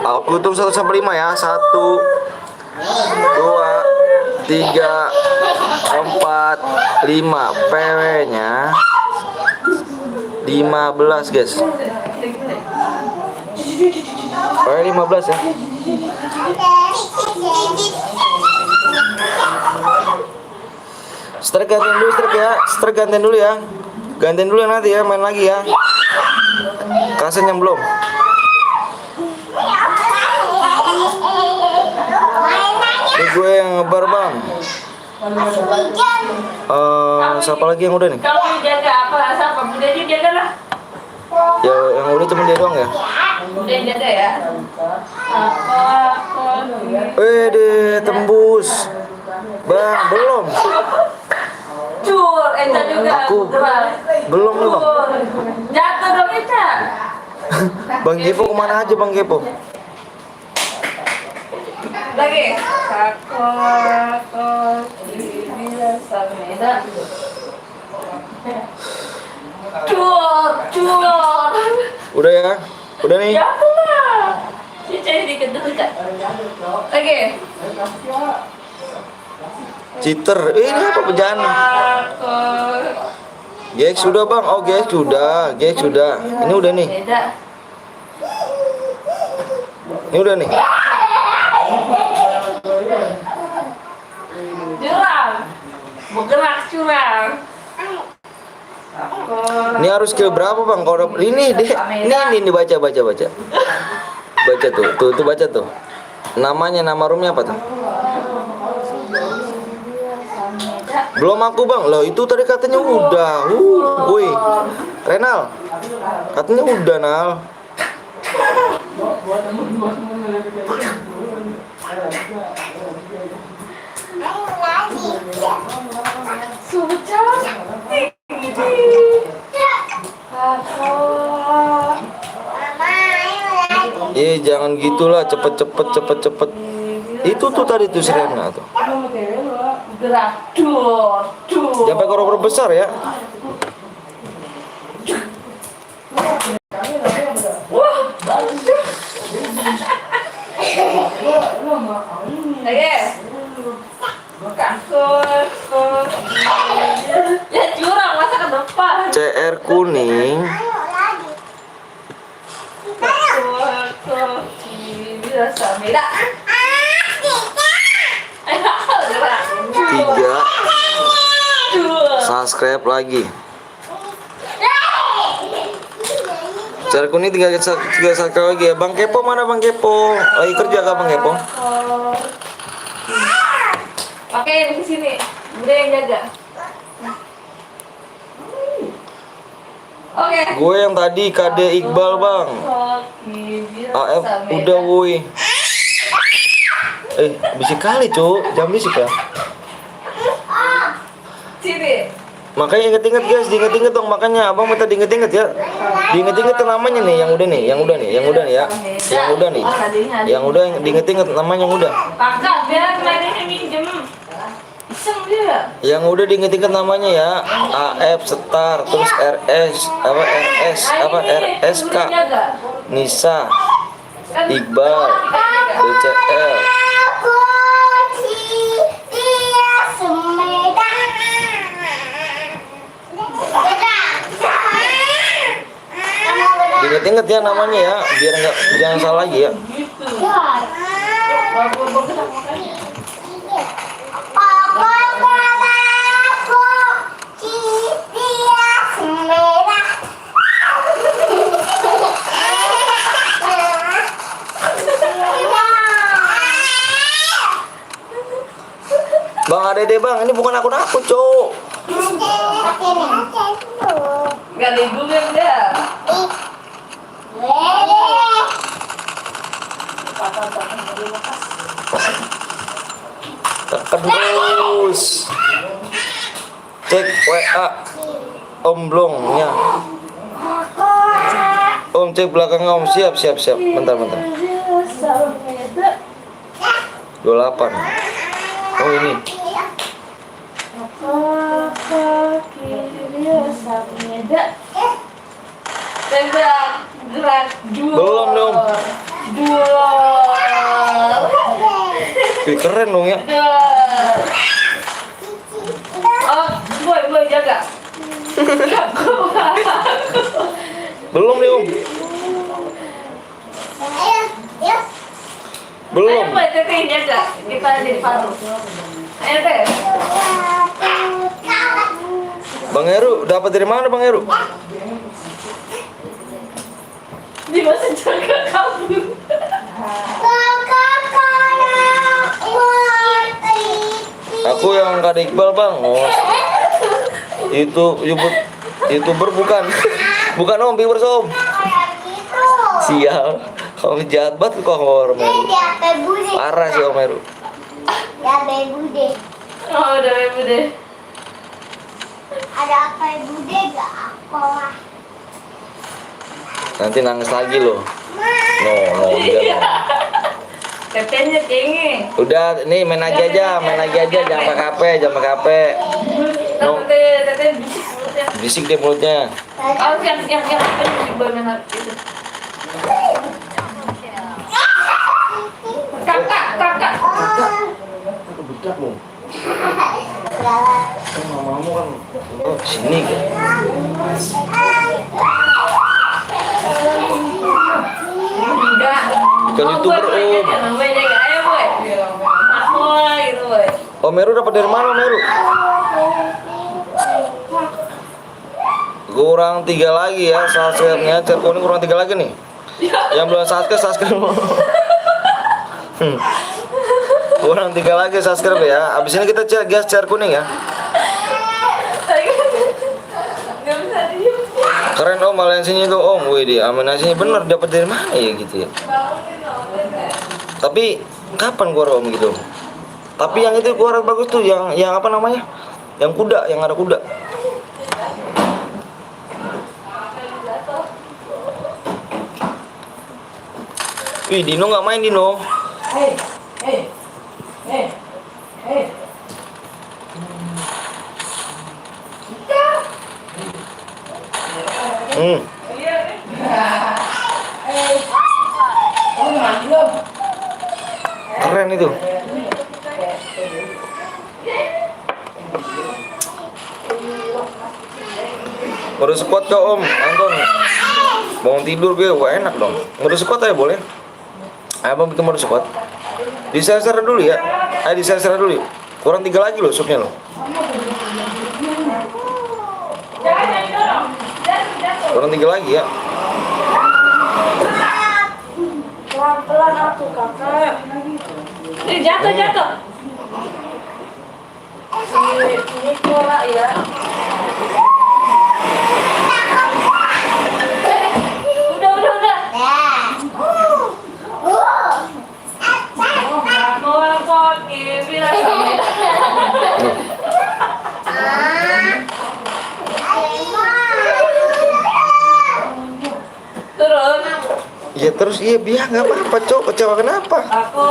Aku hitung 1 sampai 5 ya. 1 2 3 4 5. PW-nya 15 guys. PW 15 ya. Strike gantian dulu, strike ya. Strike gantian dulu ya. Gantian dulu nanti ya, main lagi ya. Kasen yang belum. Ini gue yang ngebar bang. Siapa lagi yang udah nih? Kamu jaga apa? Siapa? Bunda juga jaga lah. Ya yang udah cuma dia doang ya. Bunda yang jaga ya. Deh tembus. Bang, belum. Cur, Eca juga. Aku belum nih bang. Jatuh dong Eca. Bang Gepo kemana aja bang Gepo? Lagi. Kako bila sameda. Cur. Udah ya? Udah nih? Jatuh lah. Cica dikit dulu Cak. Lagi. Citer. Ini apa pejalan? Gex sudah bang. Oh Gex sudah. Gex sudah. Ini udah nih. Beda. Ini udah nih. Curang. Bergerak curang. Ini harus skill berapa bang? Kalau ini deh. Ini baca. Baca tuh baca tuh. Namanya, nama roomnya apa tuh? Belum aku bang. Loh itu tadi katanya udah. Woi. Renal. Katanya udah Nal. Sungguh cantik. Jangan gitulah, cepet. Itu tuh tadi tuh Serena tuh. Gerak. Dur. Sampai koropor besar ya. Wah, bagus. Lagi. Ya curang masa ke depan. CR kuning. Bisa beda. 3 subscribe lagi. CR kuning 3 subscribe lagi ya. Bang Kepo mana Bang Kepo? Lagi kerja kah Bang Kepo? Oke, di sini. Bunda yang jaga. Oke. Gue yang tadi KD Iqbal bang. AF udah woi. Bisik kali cu, jangan bisik ya. Sini. Makanya inget-inget guys, diinget-inget dong makanya abang minta diinget-inget ya. Diinget-inget tuh namanya nih, yang udah nih ya. Yang udah diinget-inget namanya yang udah. Kakak, biar mainnya minjem. Iseng dia. Yang udah diinget-inget namanya ya. AF Star, terus RSK, Nisa, Iqbal, DCL. Aku dia Sumedang. Ingat-ingat ya namanya ya, biar nggak jangan salah lagi ya. Gitu. Ya. Bagus makanya. Aku dia Sumedang. Bang Adede bang, ini bukan akun cowok. Gak liburan dah. Tekan terus. Cek WA Om Blongnya. Om cek belakang Om, siap. Bentar. 28. Oh ini. Tembak gerak dua. Belum dong. Dua. Wih, keren dong ya. Dua. Oh, boy jaga. Belum nih Om. Belum. Ayo boy, teteh jaga. Kita di paru. Ayo teh. Bang Heru, dapat dari mana Bang Heru? Di masa jaga kamu. Aku yang Kak Iqbal Bang. Oh, itu YouTuber bukan. Bukan Om, viewers Om. Sial. Kamu jahat banget kok Om Heru. Parah sih Om Heru. Ya Bude. Oh, udah ibu deh. Ada apa Bude gak apa? Nanti nangis lagi loh. No, Iya. jangan. Tetehnya tinggi. Udah, nih main lagi aja, jangan pakai HP. No. Teteh bisik mulutnya. Bisik deh mulutnya. Oh, yang musik boy main itu. Kakak. Bedak loh. Mamamu kan sini kan. Enggak. Bukan YouTuber, Om. Ayo boy. Aku gitu boy. Om Heru dapat dari mana Om Heru? Kurang 3 lagi ya subscribe-nya. Cerko ini kurang 3 lagi nih. Yang belum subscribe. Kurang 3 lagi subscribe ya. Abis ini kita gas share kuning ya. Gak bisa diem. Keren Om aliansinya itu Om. Wih di aliansinya bener dapat dari mana ya gitu ya. Tapi kapan keluar Om gitu? Tapi yang itu keluar bagus tuh yang apa namanya? Yang kuda, yang ada kuda. Wih, Dino nggak main Dino. Hey. Keren itu. Mode squat ke Om Anton. Bangun tidur gue, wah enak dong. Mode squat aja boleh. Abang bikin mode squat. Di-share dulu ya. Ayo di-share dulu yuk. Kurang 3 lagi loh supnya loh. Kurang 3 lagi ya. Pelan-pelan aku kakak. Jatuh. Ini pola ya. Udah. Mau pakai bilang turun. Ya terus iya biar nggak apa-apa cok, kecewa kenapa? Aku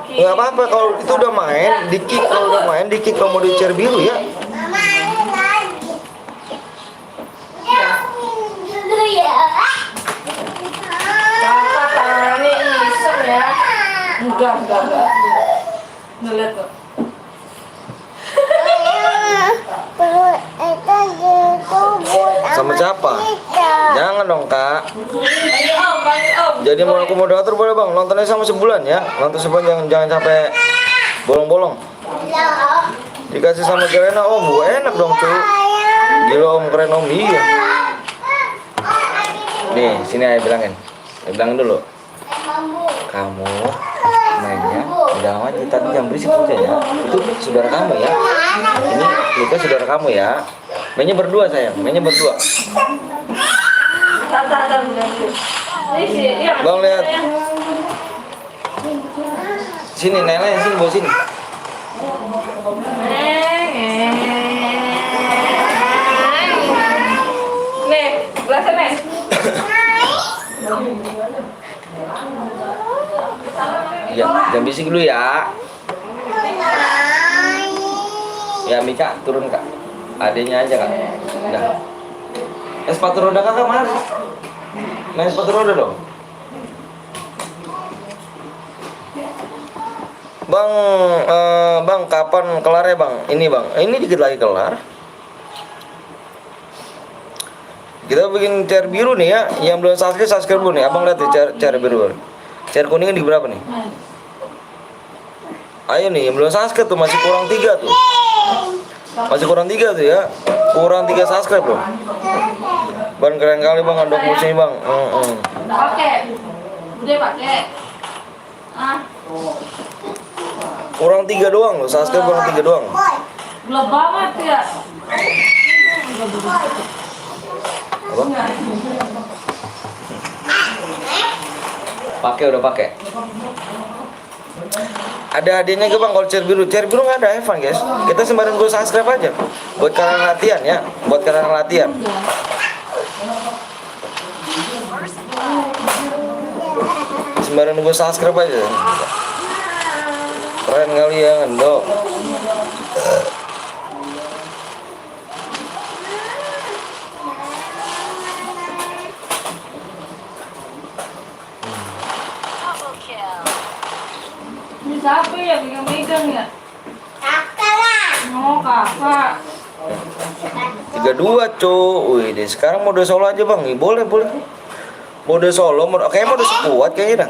Nggak apa-apa kalau itu udah main, di kick kalau udah main, di kick kalau mau di share biru ya. Mama ini lagi. Dulu ya. kakak ini iseng ya. enggak. Nggak lihat kok. Sama siapa? Jangan dong kak. Panggil om. Jadi mau aku moderator boleh bang, nontonnya sama sebulan ya. Nonton sebulan jangan sampai bolong-bolong. Dikasih sama Gerena om, gue enak dong cuy. Gila om, keren om, iya. Nih, sini ayah bilangin. Ayah bilangin dulu. Kamu mainnya udah lama aja, tadi jangan berisik aja ya. Itu saudara kamu ya. Ini Luka saudara kamu ya. Mainnya berdua sayang, mainnya berdua. Tata. Ini sih, iya. Bang lihat. Sini nenek, sini bawa sini. Nih, gelasnya nih. Ya, jangan bisik dulu ya. Ya Mika, turun kak. Adanya aja kak. Udah. Sepatu roda kakak mana? Main sepatu roda dong. Bang, bang kapan kelarnya bang? Ini bang, ini dikit lagi kelar. Kita bikin chair biru nih ya, yang belum subscribe dulu nih. Abang lihat ya chair biru. Chair kuning di berapa nih? Ayo nih, yang belum subscribe tuh masih kurang 3 tuh. Masih kurang 3 tuh ya. Kurang 3 subscribe loh. Bang keren kali bang, ada kursi bang. Pakai. Udah pakai. Kurang 3 doang loh, subscribe kurang 3 doang. Gelap banget ya. Apa? Pakai udah pakai. Ada hadiahnya ke bang kalau chair biru nggak ada Evan guys. Kita sembarang gue subscribe aja. Buat kalian latihan ya, buat kalian latihan. Sembarang gue subscribe aja. Keren kali ya Endo. Ini siapa ya megang ya? Kakak lah. Oh, kakak. 32 cuy. Wih, deh sekarang mode solo aja bang. Nih, boleh. Mode solo, kayaknya mode squad kayaknya dah.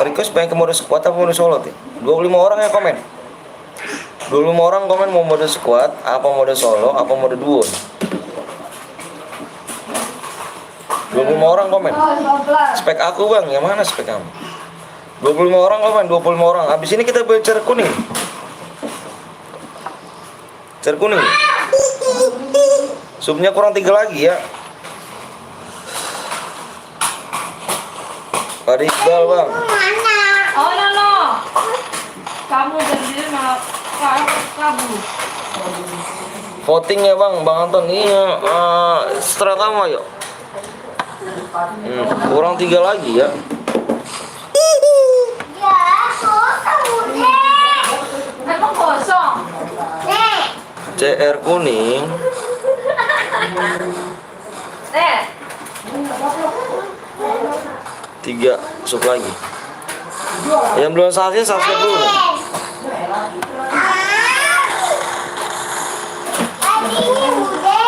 Request pengen ke mode squad apa mode solo tuh? 25 orang yang komen. 25 orang komen mau mode squad, apa mode solo, apa mode duo. 25 orang komen. Oh, 15. Spek aku bang, yang mana spek kamu? 25 orang komen, 25 orang. Habis ini kita beli chair kuning. Chair kuning. Subnya kurang 3 lagi ya. Pak Iqbal bang. Mana? Oh, no. Kamu sendiri malah kabur. Voting ya bang Anton. Iya, setelah kamu ayo. Kurang 3 lagi ya. Ya, kosong udah. Emang kosong. Nih. CR kuning. Nih. 3 sub lagi. Yang belum subscribe dulu nih. Tadi ini udah.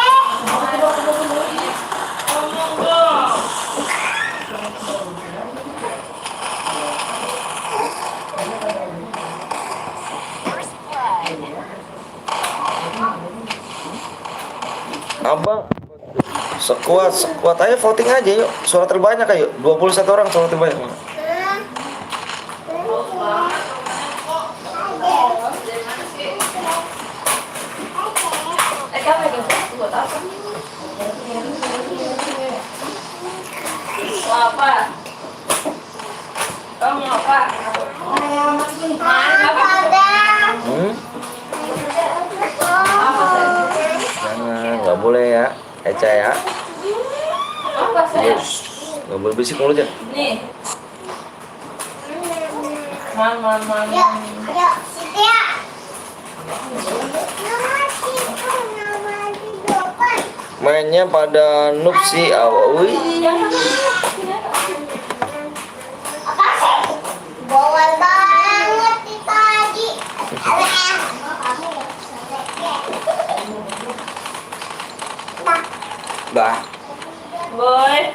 Abang sekuat aja voting aja yuk. Suara terbanyak ayo. 21 orang suara terbanyak. Kamu megang itu buat apa? Mau apa? Kamu mau apa? Jangan, nggak boleh ya. Eca ya. Apa saya? Yes. Nggak boleh berisik mulutnya. Nih. Mama. Yuk, situ ya. Mainnya pada noob sih awi. Apa sih? Bawa Bah. Boy.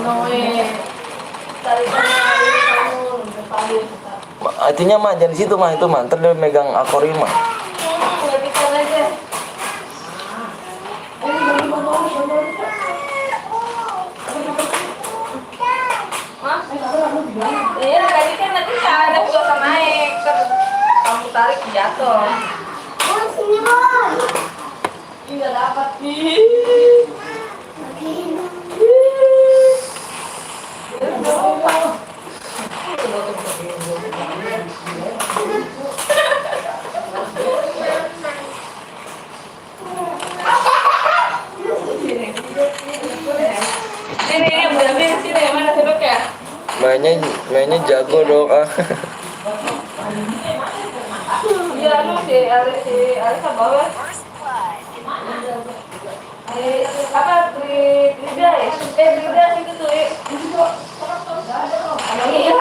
Noe. Tarik kamu depan. Artinya mah jangan di situ mah, itu mah ntar dia megang akuarium mah. Nggak bisa aja. Hah? Iya, tadi kan nanti ada kuasa naik. Kamu tarik jatuh. Oh, sini, Boy. Nggak dapat. Sini, ambil sini. Mana sendoknya? Mainnya jago dong ah. Iya, si Alisa bawa. Apa Trida ya? Trida itu tuh. Iya.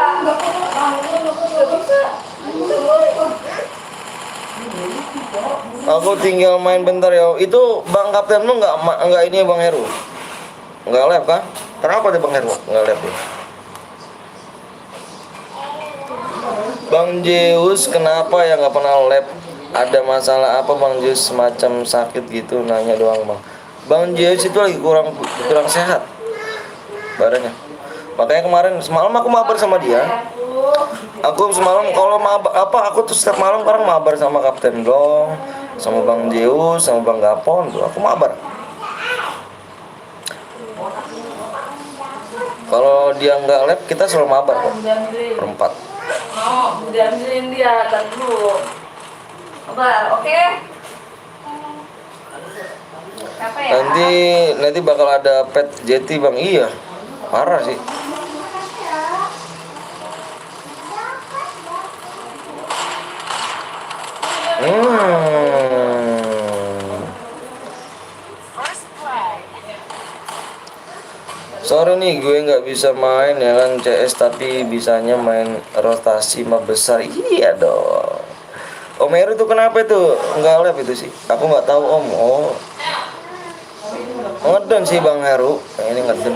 Aku tinggal main bentar ya. Itu Bang Kapten lu nggak ini Bang Heru? Nggak lab kah? Kenapa deh Bang Heru nggak lab ya? Bang Zeus kenapa ya nggak pernah lab? Ada masalah apa Bang Zeus, semacam sakit gitu, nanya doang Bang. Bang Zeus itu lagi kurang sehat badannya. Makanya kemarin semalam aku mabar sama dia. Aku semalam kalau mabar aku tuh setiap malam sekarang mabar sama Kapten Dong, sama Bang Zeus, sama Bang Gapon tuh aku mabar. Kalau dia nggak lab kita selalu mabar kok, berempat. Oh, udah ambilin dia dan dulu. Oke. Apa ya? Nanti bakal ada pet jeti Bang. Iya, parah sih. Sorry nih gue nggak bisa main ya kan CS, tapi bisanya main rotasi mah besar. Iya dong. Om Heru itu kenapa itu nggak lab itu sih? Aku nggak tahu Om. Oh, ngeden sih Bang Heru. Ini ngeden.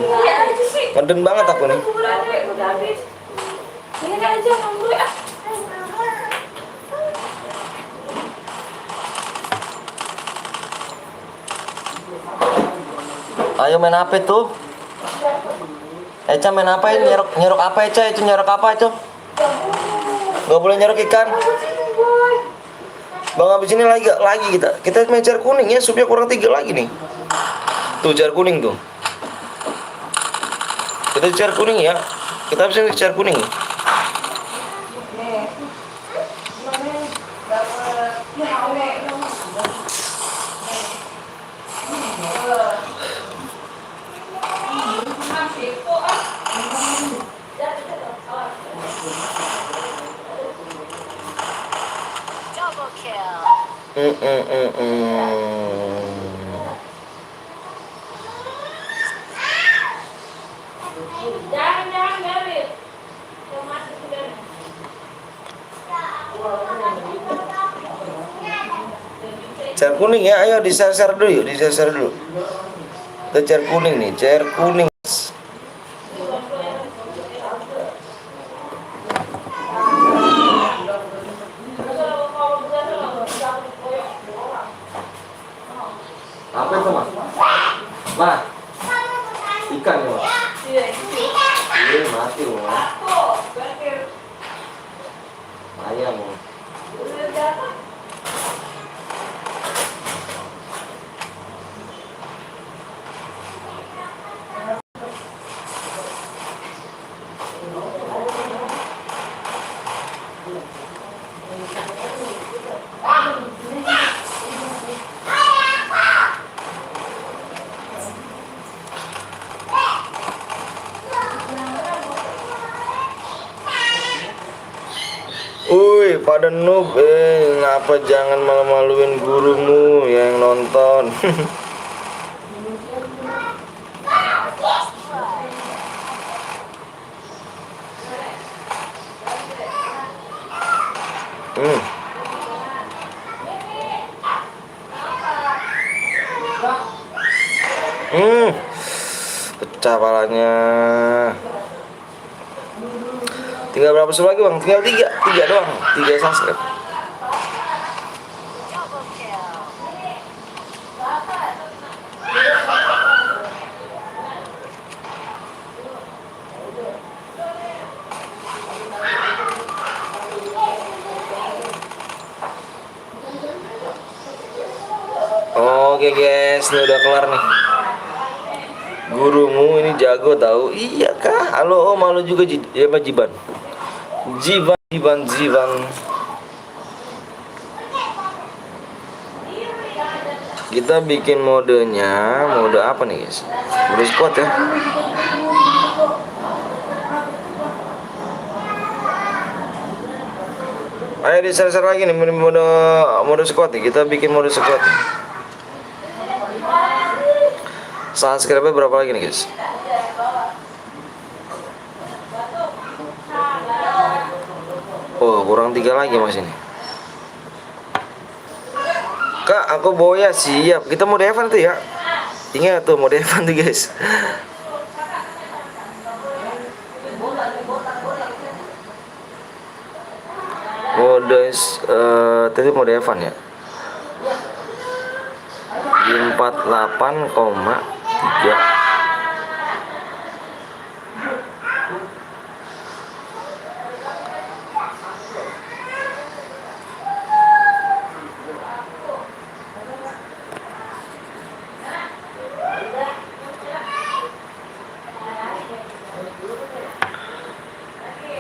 Ngeden banget aku nih. Udah habis. Ini aja kamu ya. Ayo main apa tuh? Eca main apa ini? Nyerok apa Eca? Itu nyerok apa itu? Gak boleh nyerok ikan. Bang habis ini lagi kita main jar kuning ya, supnya kurang 3 lagi nih. Tuh jar kuning tuh. Kita jar kuning ya. Kita habis ini jar kuning. Jangan Garis. Masuk ke dalam. Jar kuning ya, ayo di-share dulu yuk, di-share dulu. Kita jar kuning nih, jar kuning. Apa itu Mas? Mas, ikan ya Mas? Iya. Iya mati Mas. Ayam Mas. Woi, pada noob, ngapa jangan malu-maluin gurumu yang nonton? Hmm. Hmm. Pecah palanya. Tinggal berapa suruh lagi bang? Tinggal 3 doang. 3 subscribe. Oke guys, ini udah kelar nih. Gurumu ini jago tahu. Iya kah? Halo om, halo juga ya Pak Jiban. Jiban. Kita bikin modenya, mode apa nih guys? Mode squad ya. Ayo di-share lagi nih mode squad nih. Kita bikin mode squad. Subscribe berapa lagi nih guys? Oh kurang 3 lagi mas ini. Kak aku boya siap. Kita mode event tuh ya. Ingat tuh mode event tuh guys. Tadi mode event ya. Di 48,3.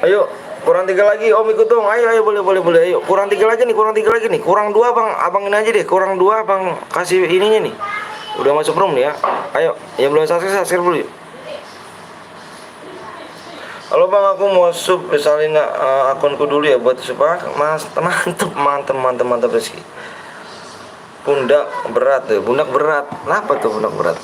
Ayo kurang 3 lagi om, ikut dong. Ayo boleh. Ayo kurang 3 lagi nih, kurang 2 bang. Abang ini aja deh, kurang 2 bang, kasih ininya nih. Udah masuk room nih ya. Ayo yang belum subscribe dulu yuk. Halo bang, aku mau salin akunku dulu ya buat supaya mantep rezeki. Pundak berat. Kenapa tuh pundak berat?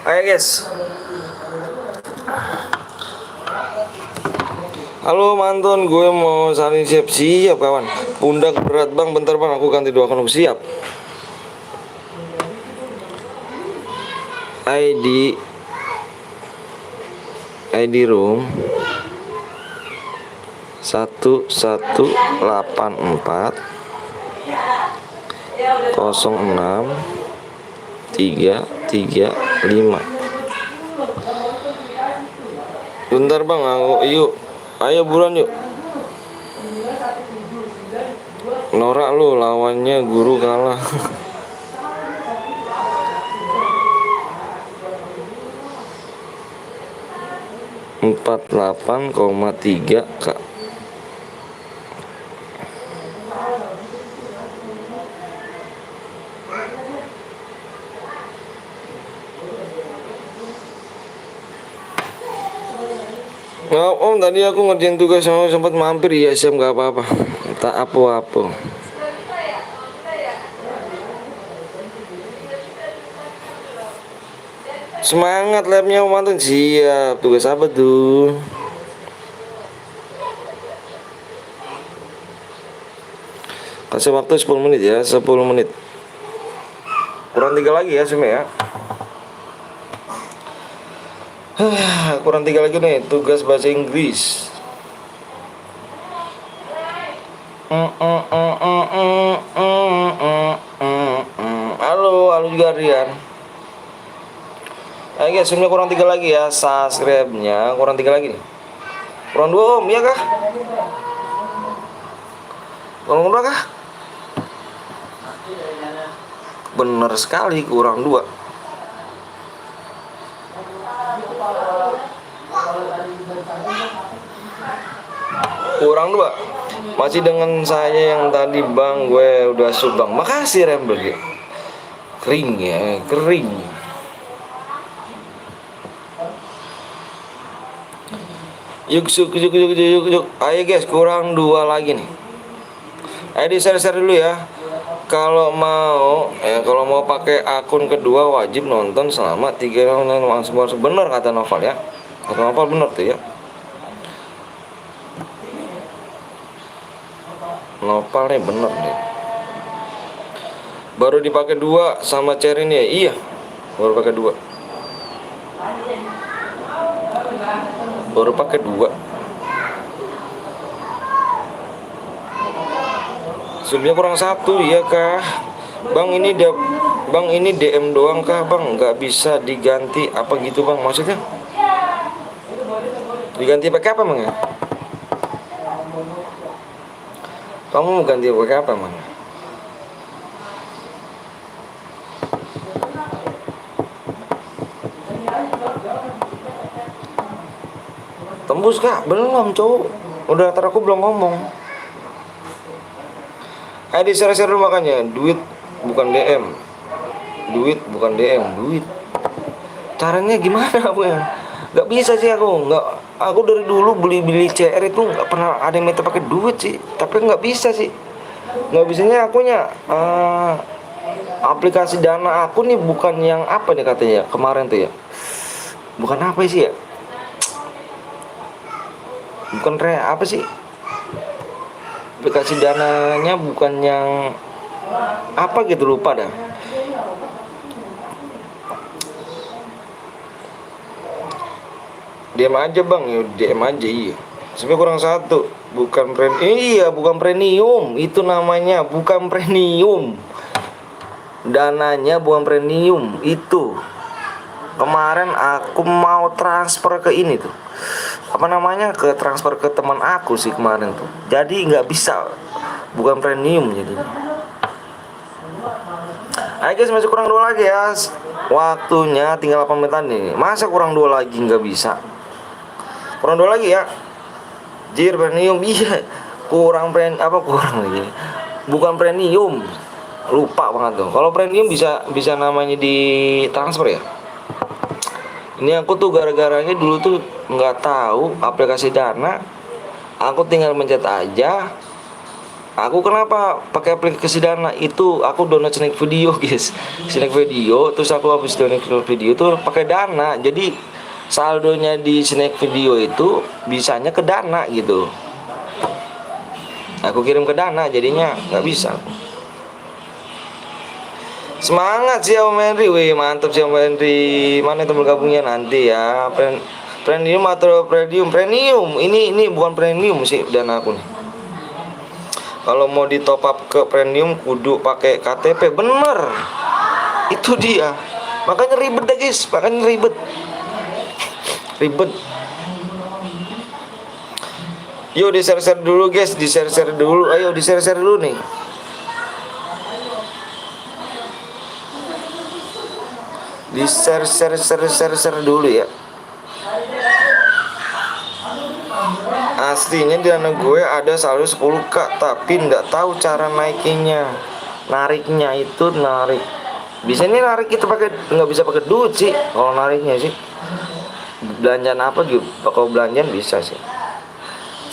Ayo guys. Halo manton, gue mau saling siap kawan. Pundak berat bang, bentar bang, aku ganti 2 akun. Siap. ID room 1184 06 335. Bentar bang, ayo buruan yuk. Norak lu, lawannya guru kalah. Empat 48,3 kak. Nah, om tadi aku ngerjain tugas sama sempat mampir ya Sam, gak apa-apa. Tak apa-apa. Semangat labnya mantan, siap. Tugas apa tuh? Kasih waktu 10 menit ya, 10 menit. Kurang 3 lagi ya Sam ya. Kurang 3 lagi nih, tugas bahasa Inggris. Halo juga Rian. Ayo guys, sebenarnya kurang 3 lagi ya, subscribe-nya kurang 3 lagi nih. Kurang 2 om, ya kah? Kurang 2 kah? Bener sekali, kurang 2. Kurang 2. Masih dengan saya yang tadi bang, gue udah subang. Makasih Rembel. Kering ya, kering. Yuk. Ayo guys, kurang 2 lagi nih. Ayo di share dulu ya. Kalau mau pakai akun kedua wajib nonton selama 3 langsung bener kata Novel ya. Kata Novel bener tuh ya. Novel nih bener nih. Baru dipakai 2 sama Cher ini ya. Iya. Baru pakai 2. Baru pakai 2. Zoomnya kurang 1 ya kah? Bang ini DM doang kah bang? Nggak bisa diganti apa gitu bang? Maksudnya? Diganti pakai apa bang ya? Kamu mau ganti pakai apa bang? Tembus kak? Belum cowok. Udah ntar aku belum ngomong. Ayo di share dulu makanya. Duit bukan DM. Duit bukan DM. Duit. Caranya gimana aku ya? Gak bisa sih aku. Aku dari dulu beli CR itu nggak pernah ada yang minta pakai duit sih. Tapi nggak bisa sih. Nggak bisanya akunya. Aplikasi Dana aku nih bukan yang apa nih katanya kemarin tuh ya. Bukan apa sih ya? Bukan apa sih? Aplikasi Dananya bukan yang apa gitu, lupa dah. DM aja bang, ya DM aja iya. Sampai kurang 1. Bukan bukan premium itu namanya, bukan premium. Dananya bukan premium itu. Kemarin aku mau transfer ke ini tuh. Apa namanya, ke transfer ke teman aku sih kemarin tuh. Jadi nggak bisa, bukan premium jadi. Ayo guys, masih kurang 2 lagi ya. Waktunya tinggal 8 menit nih. Masa kurang 2 lagi nggak bisa? Kurang 2 lagi ya. Jir premium iya. Kurang lagi. Bukan premium. Lupa banget tuh. Kalau premium bisa namanya di transfer ya. Ini aku tuh gara-garanya dulu tuh nggak tahu aplikasi Dana. Aku tinggal mencet aja. Aku kenapa pakai aplikasi Dana itu? Aku download snack video guys. Snack video. Terus aku habis download video tuh pakai Dana. Jadi saldonya di snack video itu bisanya ke Dana gitu. Aku kirim ke Dana jadinya nggak bisa. Semangat sih Om Henry, wih mantap sih Om Henry. Mana itu bergabungnya nanti ya? Premium atau premium? Ini bukan premium sih Dana aku nih. Kalau mau di top up ke premium kudu pakai KTP, bener. Itu dia. Makanya ribet deh guys, ribet. Yuk di share dulu guys, di share dulu. Ayo di share dulu nih. Di share dulu ya. Aslinya di Dana gue ada saldo 10k, tapi nggak tahu cara nariknya itu bisa narik itu pakai, nggak bisa pakai duit sih kalau nariknya sih. Belanjaan apa gitu, kalau belanjaan bisa sih.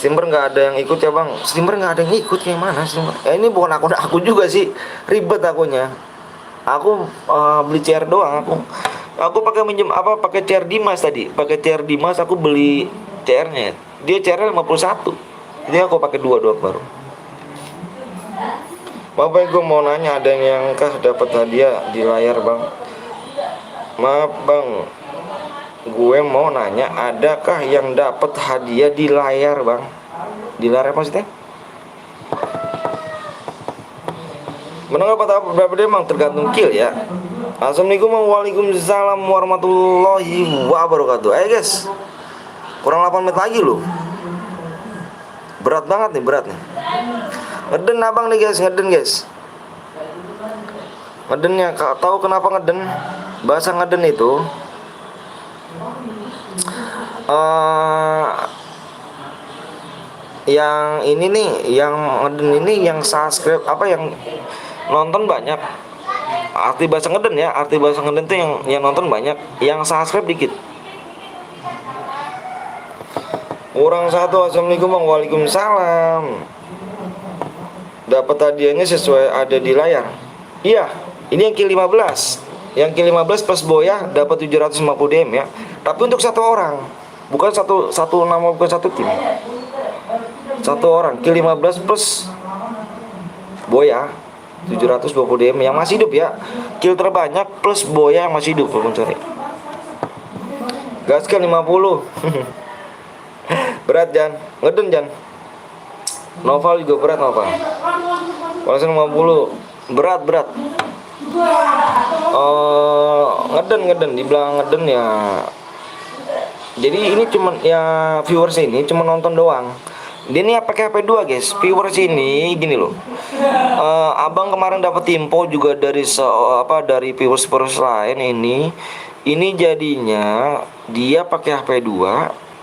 Steamer nggak ada yang ikut ya bang. Steamer nggak ada yang ikut, kayak mana Steamer? Ini bukan aku juga sih, ribet akunya. Aku beli CR doang aku pakai pakai CR Dimas tadi. Pakai CR Dimas aku beli CR-nya. Dia CR 51. Jadi aku pakai 2 doang baru. Bapak gue mau nanya, ada yang kah dapat hadiah di layar bang? Maaf bang, gue mau nanya, adakah yang dapat hadiah di layar bang? Di layar apa maksudnya? Menang berapa dia bang? Tergantung kill ya. Assalamualaikum waalaikumsalam warahmatullahi wabarakatuh. Ayo guys, kurang 8 menit lagi loh. Berat banget nih. Ngeden abang nih guys, Ngedennya, tahu kenapa ngeden? Bahasa ngeden itu yang ini nih, yang ngeden ini, yang subscribe apa yang nonton banyak. Arti bahasa ngeden ya, arti bahasa ngeden tuh yang nonton banyak, yang subscribe dikit. Kurang satu. Assalamualaikum bang. Waalaikumsalam. Dapat hadiahnya sesuai ada di layar. Iya, ini yang Q15. Yang Q15 plus boya dapat 750 DM ya. Tapi untuk satu orang, bukan satu nama, bukan satu tim. Satu orang Q15 plus boya 720 DM yang masih hidup ya. Kill terbanyak plus boya yang masih hidup belum cari. Gaskan 50. Berat Jan, ngeden Jan. Novel juga berat Novel. Walaupun 50 berat. Ngeden dibilang ngeden ya. Jadi ini cuman ya, viewers ini cuma nonton doang. Dia ini pakai HP 2 guys. Viewers ini gini loh. Abang kemarin dapat info juga dari dari viewers lain ini. Ini jadinya dia pakai HP 2.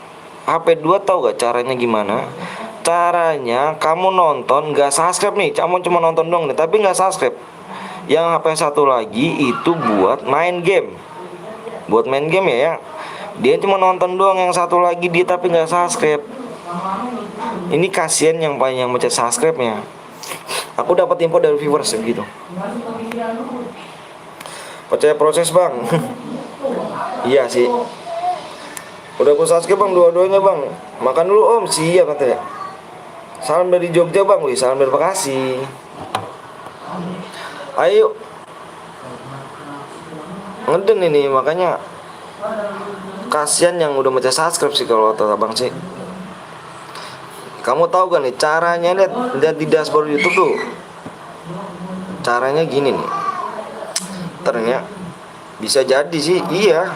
HP 2 tahu gak caranya gimana? Caranya kamu nonton gak subscribe nih. Kamu cuma nonton doang nih, tapi gak subscribe. Yang HP satu lagi itu buat main game. Buat main game ya. Dia cuma nonton doang, yang satu lagi dia tapi gak subscribe. Ini kasihan yang mencet subscribe-nya. Aku dapat info dari viewers gitu. Percaya proses bang. Iya sih. Udah aku subscribe bang, dua-duanya bang. Makan dulu om, siap katanya. Salam dari Jogja bang, wih salam dari Bekasi. Ayo. Ngeden ini, makanya kasihan yang udah mencet subscribe sih kalau kata abang sih. Kamu tahu kan nih caranya, lihat di dashboard YouTube tuh. Caranya gini nih. Ternyata bisa jadi sih, iya.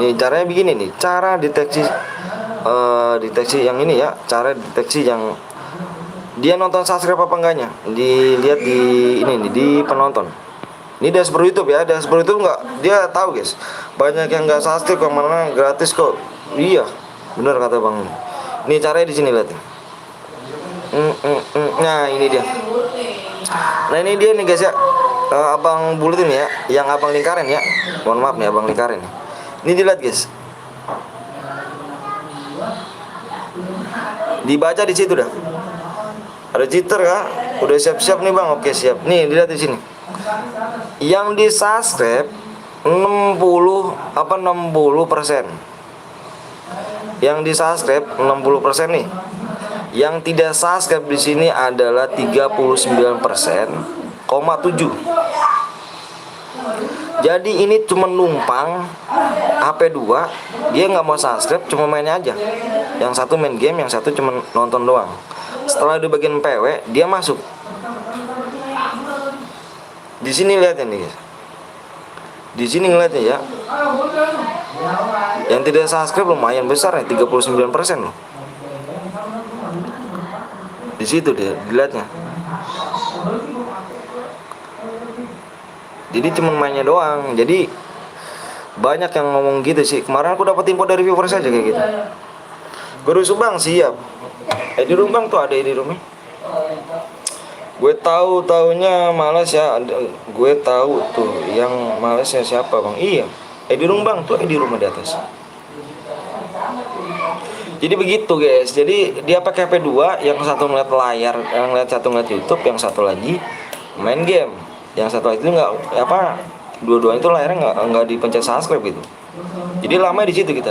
Nih caranya begini nih, cara deteksi yang ini ya, cara deteksi yang dia nonton subscribe apa enggaknya. Dilihat di ini nih, di penonton. Ini dashboard YouTube ya, dashboard YouTube enggak, dia tahu guys. Banyak yang enggak subscribe, yang mana gratis kok. Iya, benar kata bang. Ini caranya di sini lihat. Nah ini dia. Nah ini dia nih guys ya. Abang bulutin ya, yang abang lingkarin ya. Mohon maaf nih abang lingkarin. Ini dilihat guys. Dibaca di situ dah. Ada jitter kah? Udah siap-siap nih bang. Oke siap. Nih dilihat di sini. Yang di subscribe 60%. Yang di subscribe 60% nih. Yang tidak subscribe di sini adalah 39,7%. Jadi ini cuma numpang HP 2, dia nggak mau subscribe, cuma mainnya aja. Yang satu main game, yang satu cuma nonton doang. Setelah di bagian PW, dia masuk. Di sini lihatnya nih guys. Di sini ngeliatnya ya. Yang tidak subscribe lumayan besar ya, 39% loh. Di situ dia dilihatnya. Jadi cuma mainnya doang. Jadi banyak yang ngomong gitu sih. Kemarin aku dapat info dari viewers aja kayak gitu. Guru Subang siap. Di Rumbang tuh ada di rumah. Gue taunya malas ya. Gue tahu tuh yang malasnya siapa bang. Iya. Di Rumbang tuh di rumah di atas. Jadi begitu guys. Jadi dia pakai HP 2, yang satu ngeliat layar, yang satu ngeliat YouTube, yang satu lagi main game. Yang satu itu nggak dua-duanya itu layarnya nggak dipencet subscribe gitu. Jadi lama di situ kita.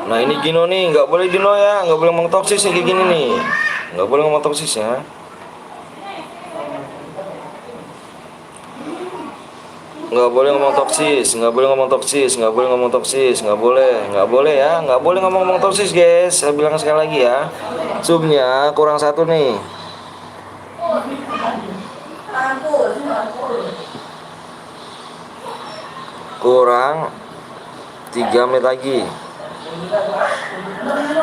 Nah ini Gino nih, nggak boleh Gino ya, nggak boleh ngomong toksis kayak gini nih, nggak boleh ngomong toksis ya. Nggak boleh ngomong toksis, nggak boleh ngomong toksis, nggak boleh ngomong toksis, nggak boleh ya, nggak boleh ngomong toksis guys. Saya bilang sekali lagi ya, subnya kurang satu nih. Kurang 3 menit lagi.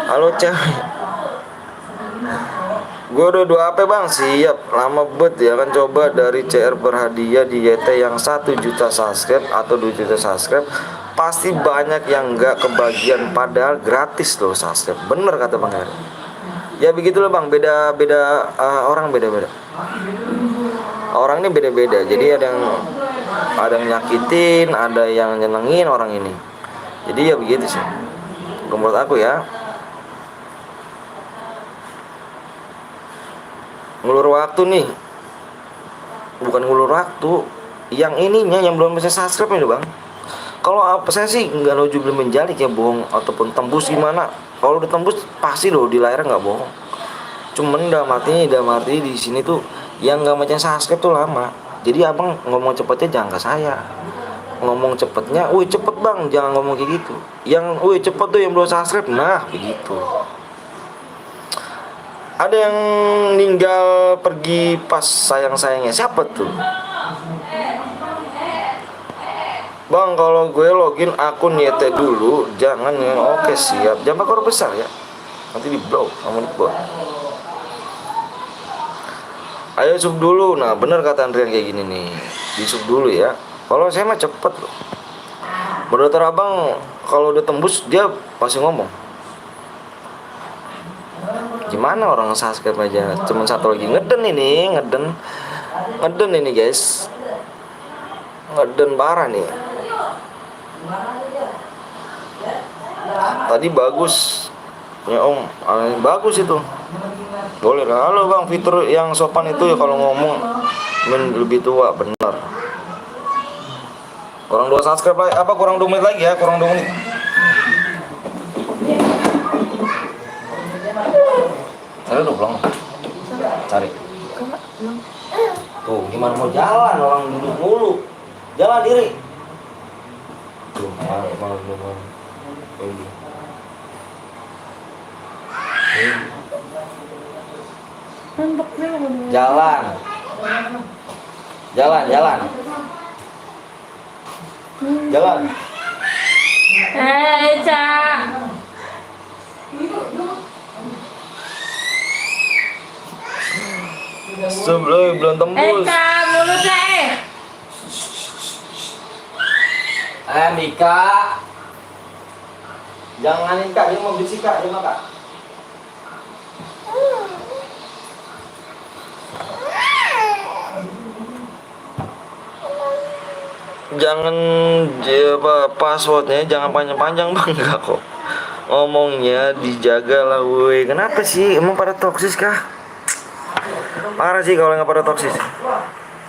Halo cewek. Gue udah 2 HP bang, siap. Lama bet ya kan, coba dari CR berhadiah di YT yang 1 juta subscribe atau 2 juta subscribe. Pasti banyak yang nggak kebagian, padahal gratis loh subscribe. Bener kata Bang Heri. Ya begitulah bang, beda-beda orang beda-beda. Orang ini beda-beda, jadi ada yang nyakitin, ada yang nyenengin orang ini. Jadi ya begitu sih, menurut aku ya. Ngulur waktu nih, bukan ngulur waktu, yang ininya yang belum bisa subscribe nih bang. Kalau apa saya sih nggak nuju belum menjalik ya bohong, ataupun tembus gimana. Kalau udah tembus pasti loh di layar nggak bohong. Cuman dalam arti di sini tuh yang nggak macam subscribe tuh lama. Jadi abang ngomong cepetnya jangan ke saya. Ngomong cepetnya, wih cepet bang, jangan ngomong kayak gitu. Yang wih cepet tuh yang belum subscribe, nah begitu. Ada yang ninggal pergi pas sayang-sayangnya, siapa tuh? Bang, kalau gue login akun YT dulu, jangan yang oke siap. Jangan pakai huruf besar ya, nanti di blok sama di bawah. Ayo sub dulu, nah bener kata Andrian kayak gini nih, di sub dulu ya. Kalau saya mah cepet loh. Menurut abang, kalau udah tembus dia pasti ngomong. Gimana orang subscribe aja, cuman satu lagi ngeden ini guys, ngeden parah nih. Tadi bagus ya om, bagus itu. Boleh lah. Halo bang, fitur yang sopan itu ya kalau ngomong lebih tua, bener. Kurang 2 subscribe lagi, apa kurang 2 menit lagi ya, kurang 2 menit. Cari udah pulang, cari. Tuh gimana mau jalan, orang duduk mulu. Jalan diri. Tuh malam. Jalan. Cak. Sebelum belum tembus. Cak, mulutnya Mika. Janganin kak, dia mau bisik kak, dia mau kak. Jangan passwordnya jangan panjang-panjang bang, enggak kok. Ngomongnya dijaga lah woi. Kenapa sih? Emang pada toksis kah? Parah sih kalau nggak pada toksis.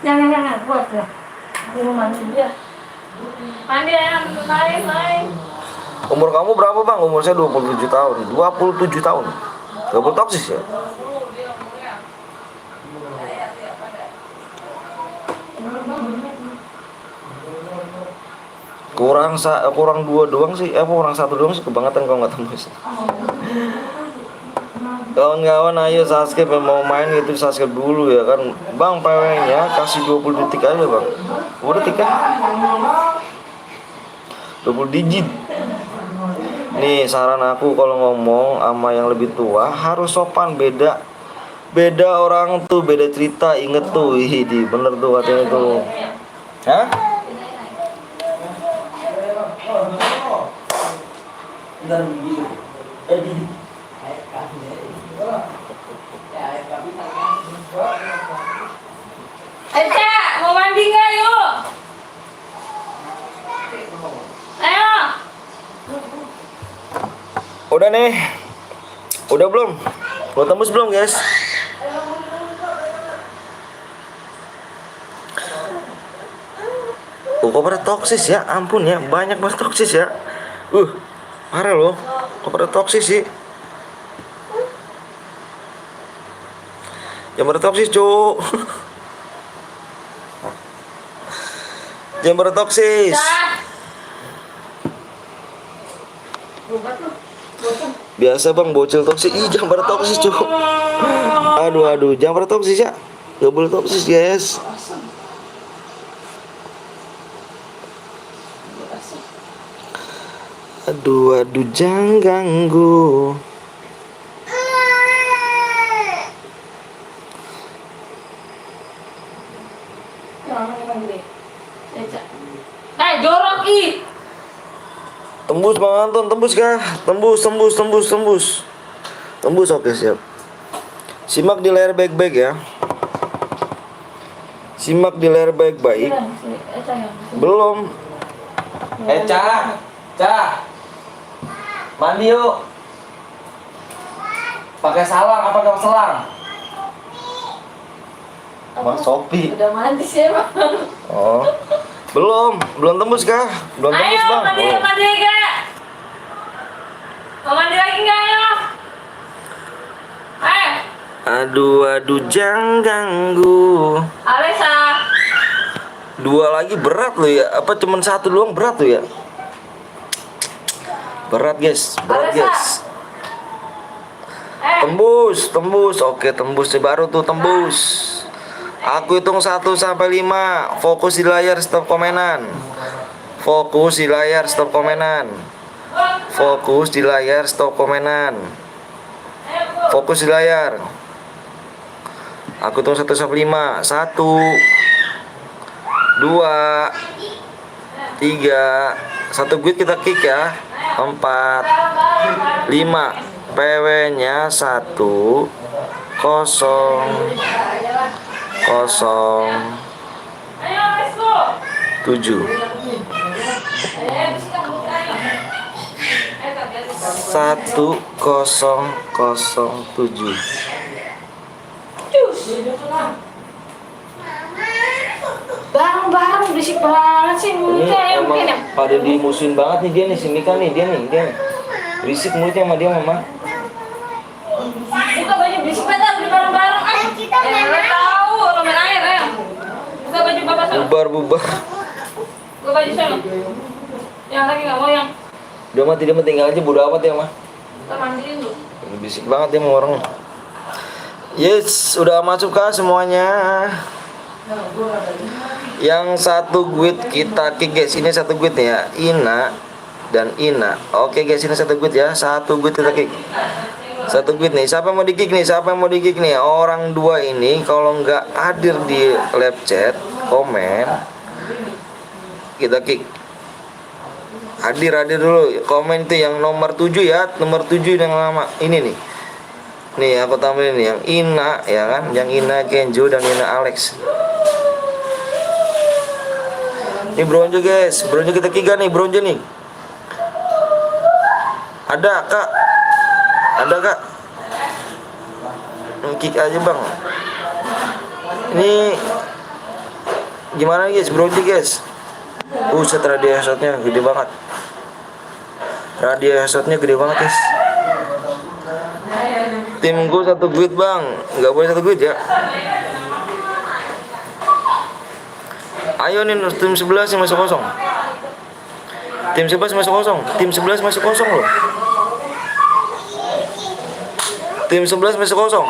Jangan buat ya. Di rumah dia. Mandi ya, main. Umur kamu berapa bang? Umur saya 27 tahun. 27 tahun. Gak bertoksis ya? Kurang 2 doang sih, kurang 1 doang sih, kebangetan kalau nggak tembus. Kawan-kawan ayo subscribe yang mau main itu subscribe dulu ya kan bang. PW nya kasih 20 detik aja bang. Udah detik kan 20 digit. Nih saran aku kalau ngomong sama yang lebih tua harus sopan. Beda orang tuh beda cerita, inget tuh. Di bener tuh katanya tuh. Hah? Cak, mau mandi nggak yuk? Ayo. Udah nih. Udah belum? Udah tembus belum guys? Kok pada toksis ya? Ampun ya, banyak banget toksis ya. Parah loh. Kok pada toksis sih? Jangan pada toksis, cuk. Jangan pada toksis. Biasa bang, bocil toksis. Ih, jangan pada toksis, cuk. Aduh, jangan pada toksis ya. Gak boleh toksis, guys. Aduh, jangan ganggu. jorok ih. Tembus Bang Anton, tembus kah? Tembus. Tembus, oke siap. Simak di layar baik-baik ya. Simak di layar baik-baik. Belum. Ca. Mandi yuk. Pakai salang apa pakai selang? Mas Sopi. Udah mandi sih emang. Oh. Belum tembus kah? Belum tembus, Ayo Bang. mandi Oh. mandi kak. Mau mandi lagi nggak ayo? Aduh, jangan ganggu. Alesa. 2 lagi berat lo ya. Apa cuman 1 doang berat lo ya? Berat guys. Tembus. Oke, tembus nih baru tuh tembus. Aku hitung 1 sampai 5. Fokus di layar, stop komenan. Fokus di layar, stop komenan. Fokus di layar, stop komenan. Fokus di layar. Aku hitung 1 sampai 5. 1 2 3. 1 guit kita kick ya. 4 5. PW-nya 1 0 0 7 1007. Barang berisik banget sih Ini mulutnya emang mungkin ya. pada dimusuhin banget nih dia nih, si Mika nih, dia nih. Berisik mulutnya sama dia, Mama. Buka baju berisik banget di bareng-bareng. Kita Lo tahu lo main air ya. Buka baju bapak sana. Bubar. Buka baju sana. Yang lagi nggak mau yang Dia mah tinggal aja, bodo amat ya, mah. kita mandiin dulu. Berisik banget dia mau orang. Yes, udah masuk kah semuanya? Yang 1 guit kita kick guys. Ini 1 guit nih ya, Ina dan Ina. Oke guys, ini 1 guit ya. 1 guit kita kick. 1 guit nih. Siapa yang mau di kick nih? Orang 2 ini kalau nggak hadir di live chat, komen, kita kick. Hadir dulu. Komen itu yang nomor 7 ya. Nomor 7 yang lama. Ini nih. Nih aku tambahin nih yang Ina ya kan, yang Ina Kenjo dan Ina Alex. Ini bronze guys, bronze kita 3 nih, bronze nih. Ada kak? Kick aja bang. Ini gimana guys, bronze guys? Buset, radio headshotnya gede banget. Guys. Tim gue 1 guit bang, nggak boleh 1 guit ya. Ayo nih tim 11 yang masih kosong. Tim 11 masih kosong loh. Tim 11 masih kosong.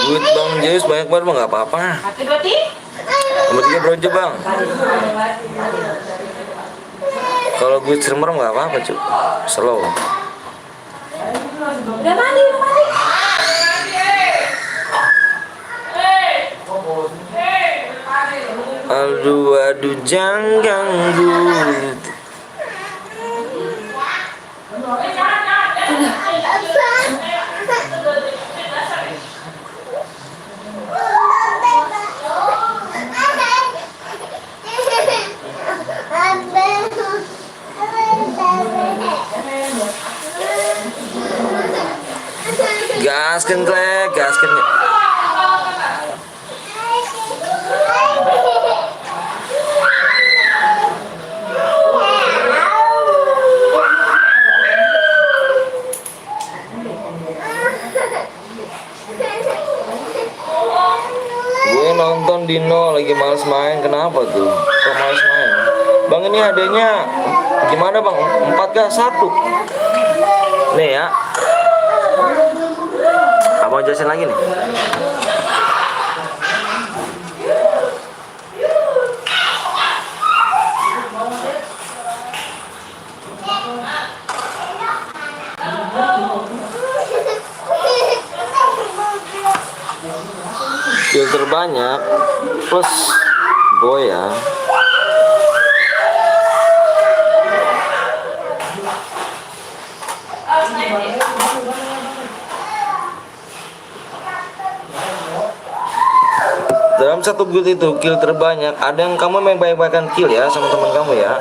Guit bang Zeus banyak banget bang, nggak apa-apa. Nomor 3 bronze bang. Kalau guit streamer nggak apa-apa cuy, slow. Udah mandi. Aduh jangan ganggu. Gaskan Klek, gaskan. Gue nonton Dino lagi males main, kenapa tuh? Kok males main? Bang ini adanya gimana bang? 4 kah? 1. Nih ya. Abang jelasin lagi nih. terbanyak plus boy ya. Dalam satu guild itu kill terbanyak, ada yang kamu main banyak-banyakan kill ya sama teman kamu ya.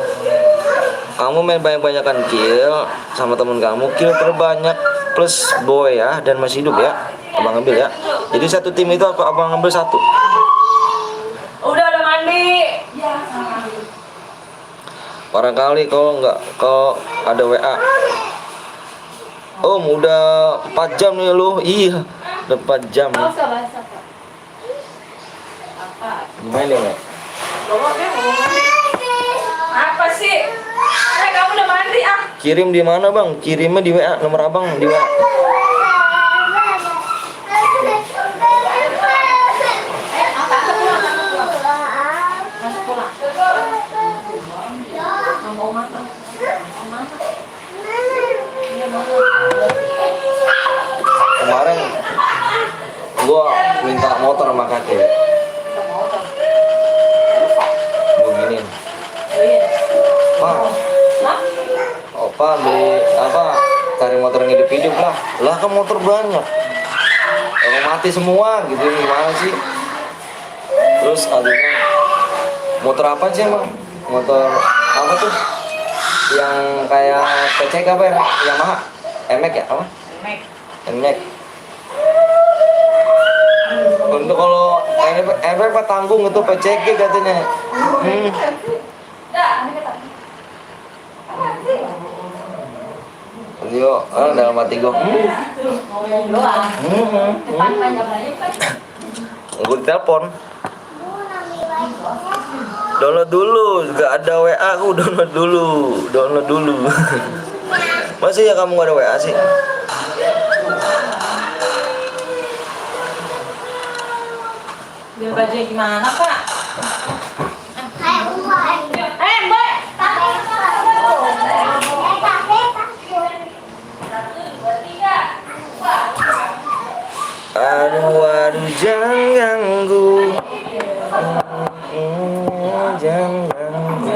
Kamu main banyak-banyakan kill sama teman kamu, kill terbanyak plus boy ya, dan masih hidup ya. Abang ambil ya. Jadi satu tim itu abang ambil satu. Udah mandi. Barangkali kalau ada WA. Om udah 4 jam nih lu. Iya, udah 4 jam. Nggak usah bahas apa. Apa? Gimana ya? Apa sih? Kamu udah mandi ah? Kirim di mana bang? Kirimnya di WA, nomor abang di WA. Kemarin gua minta motor sama kakek. Gua giniin, Pak, opa beli apa? Cari motor yang hidup-hidup lah. Lah kan motor banyak. Orang mati semua gitu, gimana sih? Terus akhirnya motor apa sih emang? Motor apa tuh? Yang kayak PCK apa ya? Yamaha? MX ya? Apa? MX. Untuk kalau MX tanggung itu PCK katanya. Yo, dalam hati gue. Gue telepon. Download dulu, gak ada WA aku download dulu. Masih ya kamu gak ada WA sih? Biar bajunya gimana Pak? Boy. Aduh jangan ganggu. Jangan ganggu.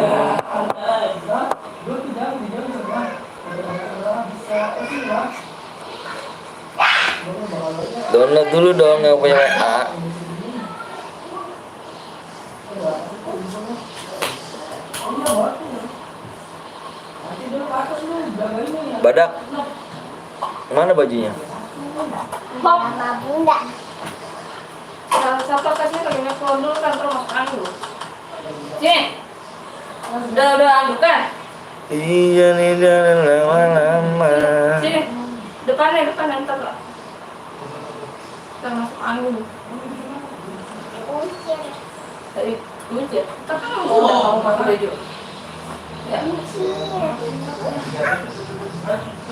Download dulu dong yang punya WA. Badak, mana bajunya? Mama bunda. Siapa kasih pakai keluar dulu kan terus masuk angin dulu. Sini. Udah aduk kan? Iya nih jangan lama-lama. Sini. Depannya ntar lah. Kita masuk angin dulu. Tadi kuncir. Tapi kamu udah mau pakai baju. Ya.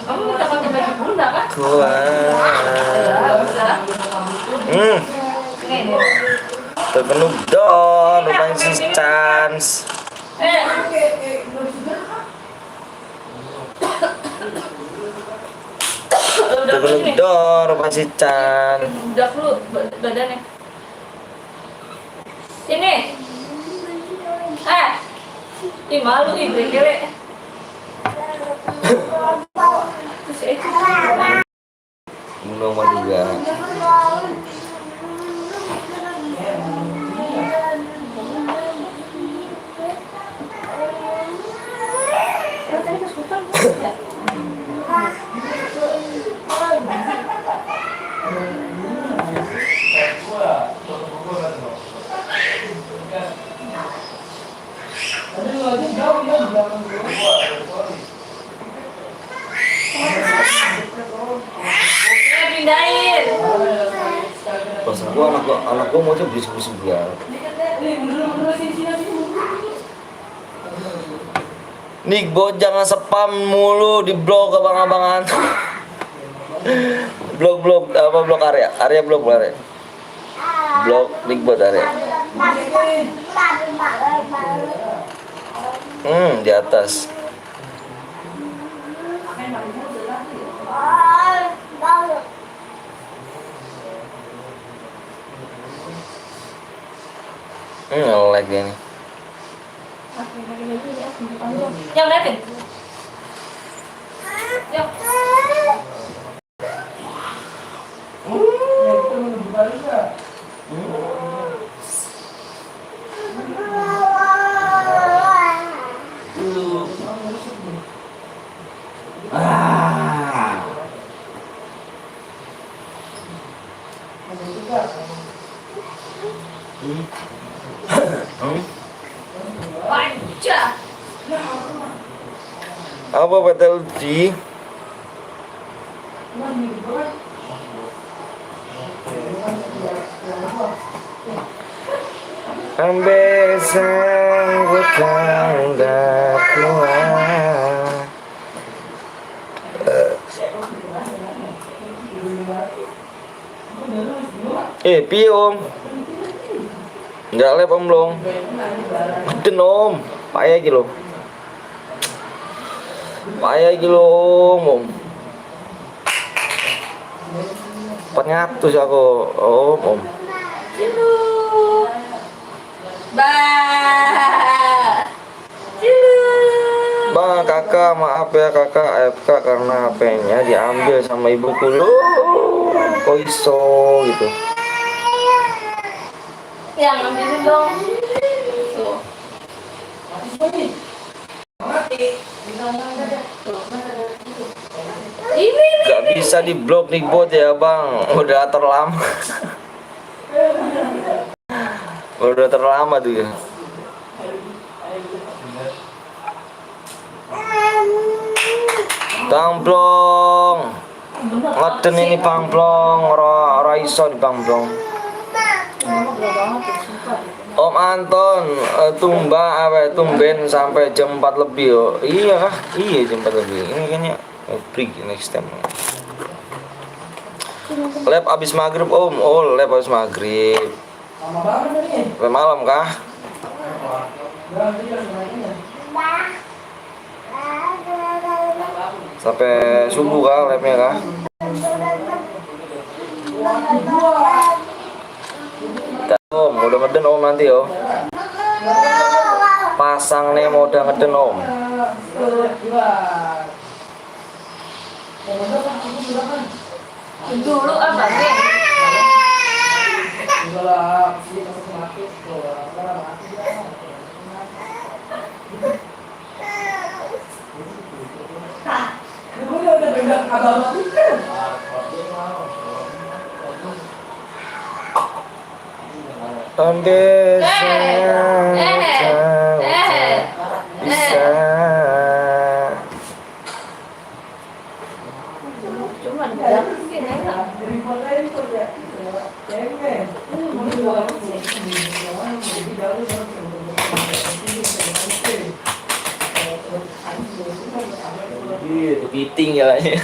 Kamu udah pakai baju bunda kan? Kuat. Ini. Terpenuh don, rupanya si chance. Terpenuh don, rupanya si chance. Udah dulu badannya. Sini. Ih malu ih kere. Terus itu. Bunuh mah juga. Pindahin. Pas anak gua mau coba bisik-bisik ya. Nih bot jangan spam mulu di blog abang-abangan. blog area blog Nickbot area. Di atas. Nge-lag ini. Yang liatin. Yuk. Wajah. Apa fatality? Ambil sanggutan dah keluar. Piye om? Nggak lep om belum? Ngeden om, payah gitu. Payah gitu om. 400 aku om. Cilu. Bah. Cilu. Bang kakak maaf ya kakak AFK karena HP-nya diambil sama ibuku. Kok iso gitu. Yang ambilin dong. Tuh. Ini. Gak bisa diblok nih bot ya bang. Udah terlama. Udah terlama tuh ya. Pangplong. Ngeden ini pangplong. Ora iso di pangplong. Om Anton tumben sampai jam 4 lebih yo. Iya kah? Iya jam 4 lebih. Ini kayaknya break next time. Lab abis maghrib om. Oh lab abis maghrib. Sampai malam kah? Sampai subuh kah labnya kah? Om, udah ngeden om nanti yo. Pasang nih mau udah ngeden om. Dulu apa nih? Ambil sayang bisa. Cuman mungkin enak. Kepiting jalannya.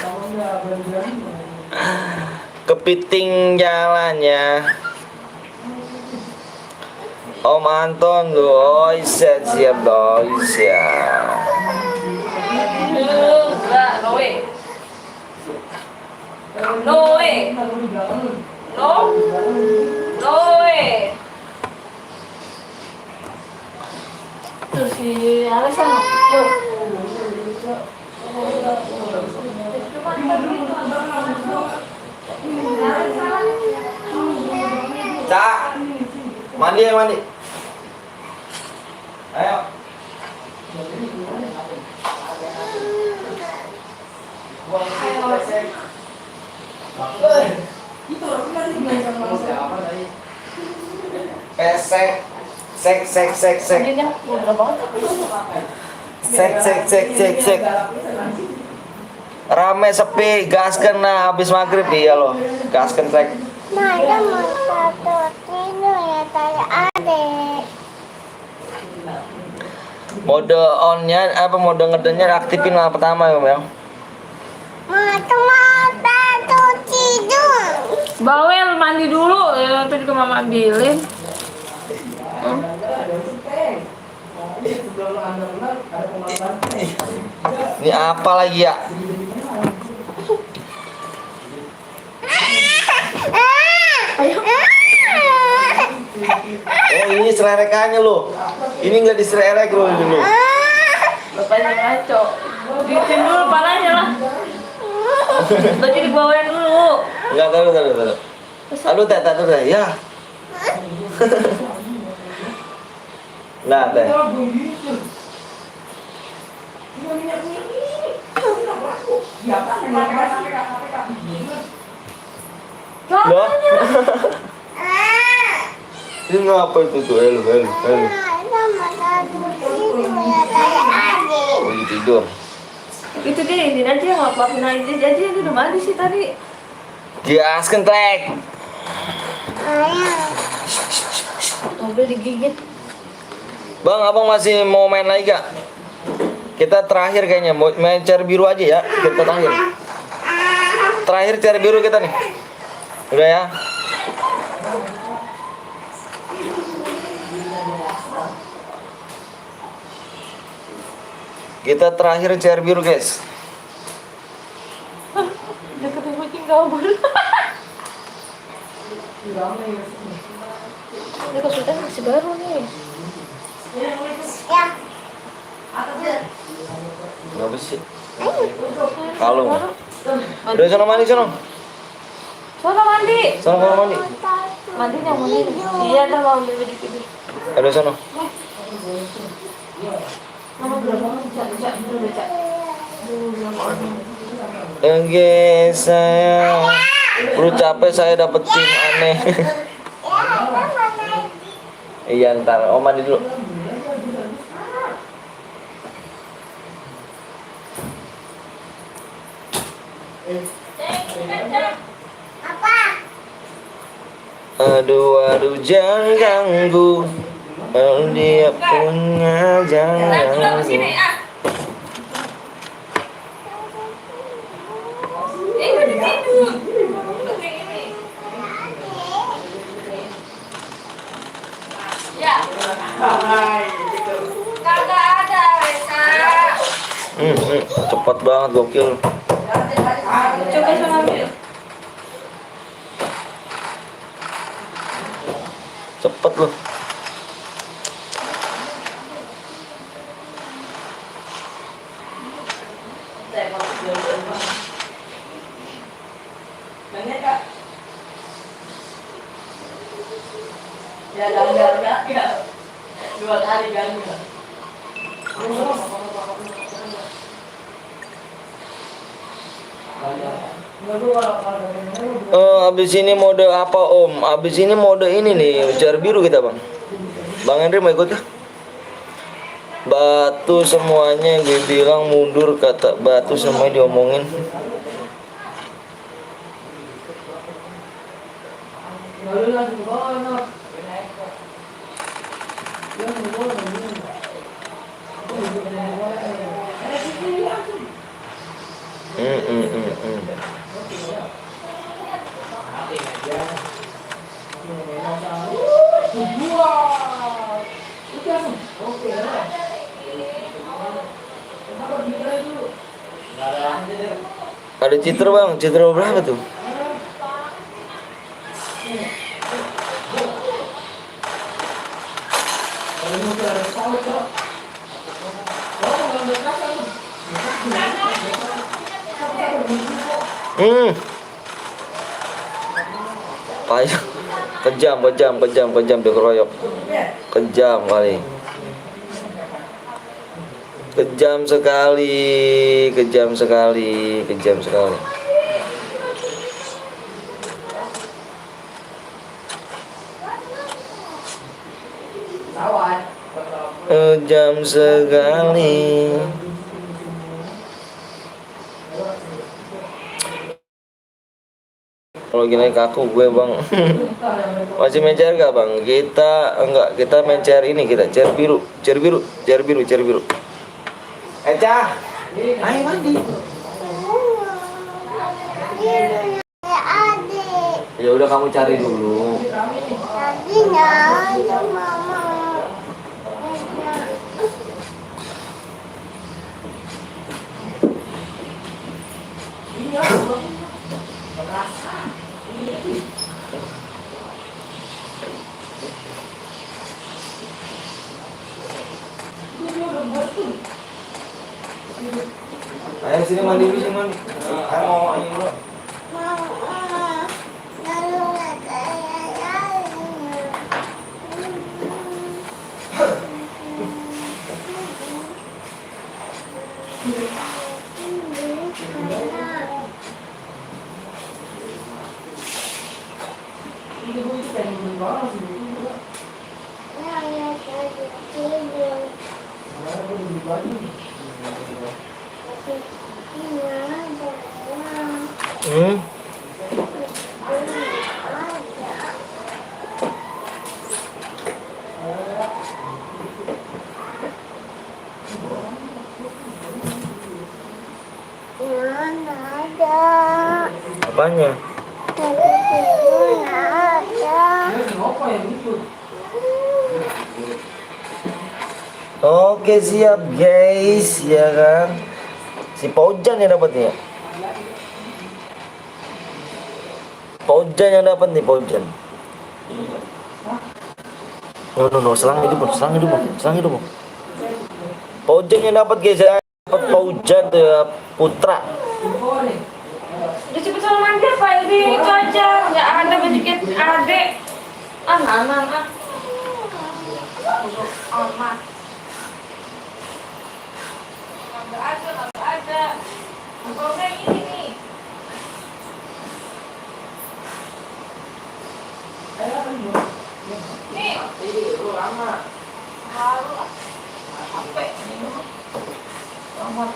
Kepiting jalannya. Om Anton tuh, siap dong, siap. Enggak, no way. No way. No. No way. Tuh si Alex kan. Cak, mandi ya mandi. Ayo. Sek. Sek. Rame sepi, gasken nah habis maghrib iya loh. Gasken sek. Ada mau satu tidur ya kayak adek. Mode onnya apa mode ngedennya aktifin lah pertama ya Mel. Mata tuh tidur. Bawel mandi dulu, nanti juga mama ambilin. Ini apa lagi ya? Oh ini selerekannya lo. Ini nggak disererek lo ini lo. Bapaknya ngaco. Diitin dulu palanya lah. Baju dibawain dulu. Enggak tahu. Aduh teh ya. Nah teh. Loh. Ini ngapa itu tuh? Helu. Oh, lagi tidur. Itu dia ini aja nggak apa-apa aja dia udah mandi sih tadi. Giaskeun trek. Mobil digigit. Bang, abang masih mau main lagi gak? Kita terakhir kayaknya, mau main cari biru aja ya. Kita terakhir. Terakhir cari biru kita nih. Udah ya. Kita terakhir cari biru guys. Deketin kucing kabur. Ini konsultan masih baru nih. Kenapa sih? Kalung. Udah sana mandi sono. Sono mandi. Sono kamar mandi. Mandinya mandi. Iya, dah mau ambil dikit. Ada sono. Mama belum cak dulu cak. Oke, saya perlu capek saya dapetin aneh. Iya ntar, om mandi dulu. Aduh jangan ganggu. Kalau dia punya jangan ganggu. Kagak ada, Reza. Cepat banget gokil. Coba sana ambil. Cepet loh. Ya, enggak. 2 kali ganggu. Abis ini mode apa om? Abis ini mode ini nih, cari biru kita bang. Bang Henry mau ikut ya? Batu semuanya gue bilang mundur, kata batu semuanya diomongin. Ada citra bang, citra berapa tuh? Payah. Kejam dikeroyok. Kejam kali. Kejam sekali. Kejam sekali. Kalau gini kaku gue bang. Masih main cair gak bang? Kita main cair ini, kita cair biru. Eca, ayo mandi. Ya udah kamu cari dulu. Ayo sini mandi dulu sini mandi. Ayo mau ayo dulu. Lalu kayak Hmm? mana ada. Apanya? Tapi mana ada. Oke siap guys, ya kan? Si Paujan yang dapatnya. Paujan yang dapat nih Paujan. No, selang hidup, selang hidup. Paujan yang dapat guys, ya. Dapat Paujan tuh ya, Putra. Udah cepet sama mandi apa ini itu aja. Nggak ada baju kit adek. Anak. Amat. Nggak ada. Kalau kayak gini nih. Nih. Halu lah. Capek. Amat.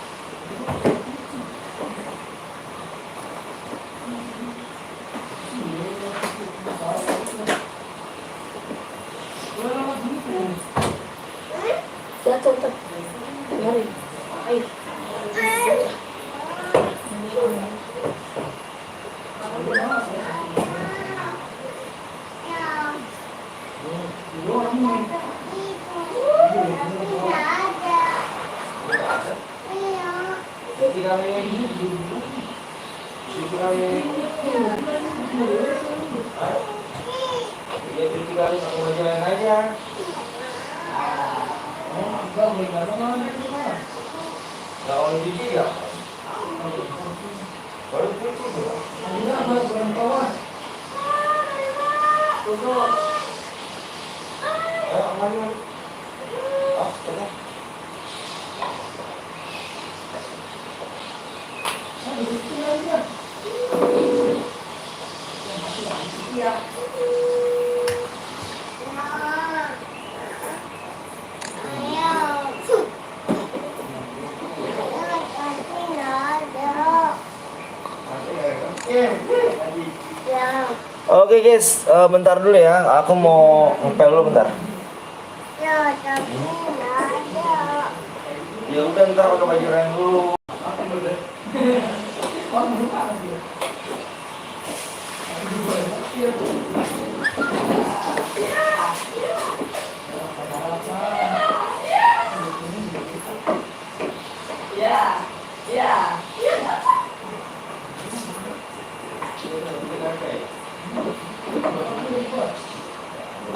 Cepat. Mari. Ayo. Oke guys, bentar dulu ya. Aku mau ngepel dulu bentar. Ya, tapi nggak ada. Ya udah ntar pakai baju lain dulu.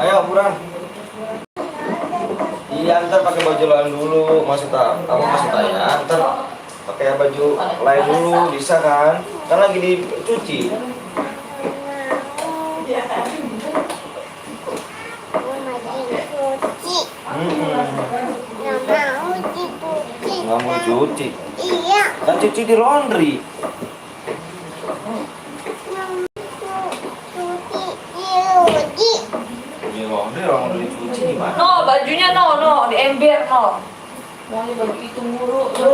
Ayo buruan. Iya ntar pakai baju lain dulu. Maksud ayah ntar pakai baju lain dulu bisa kan? Kan lagi dicuci. Nggak mau cuci. Iya. Kan cuci di laundry. Di laundry cuci gimana? No, bajunya no, di ember no. Maunya baju itu mulu, no.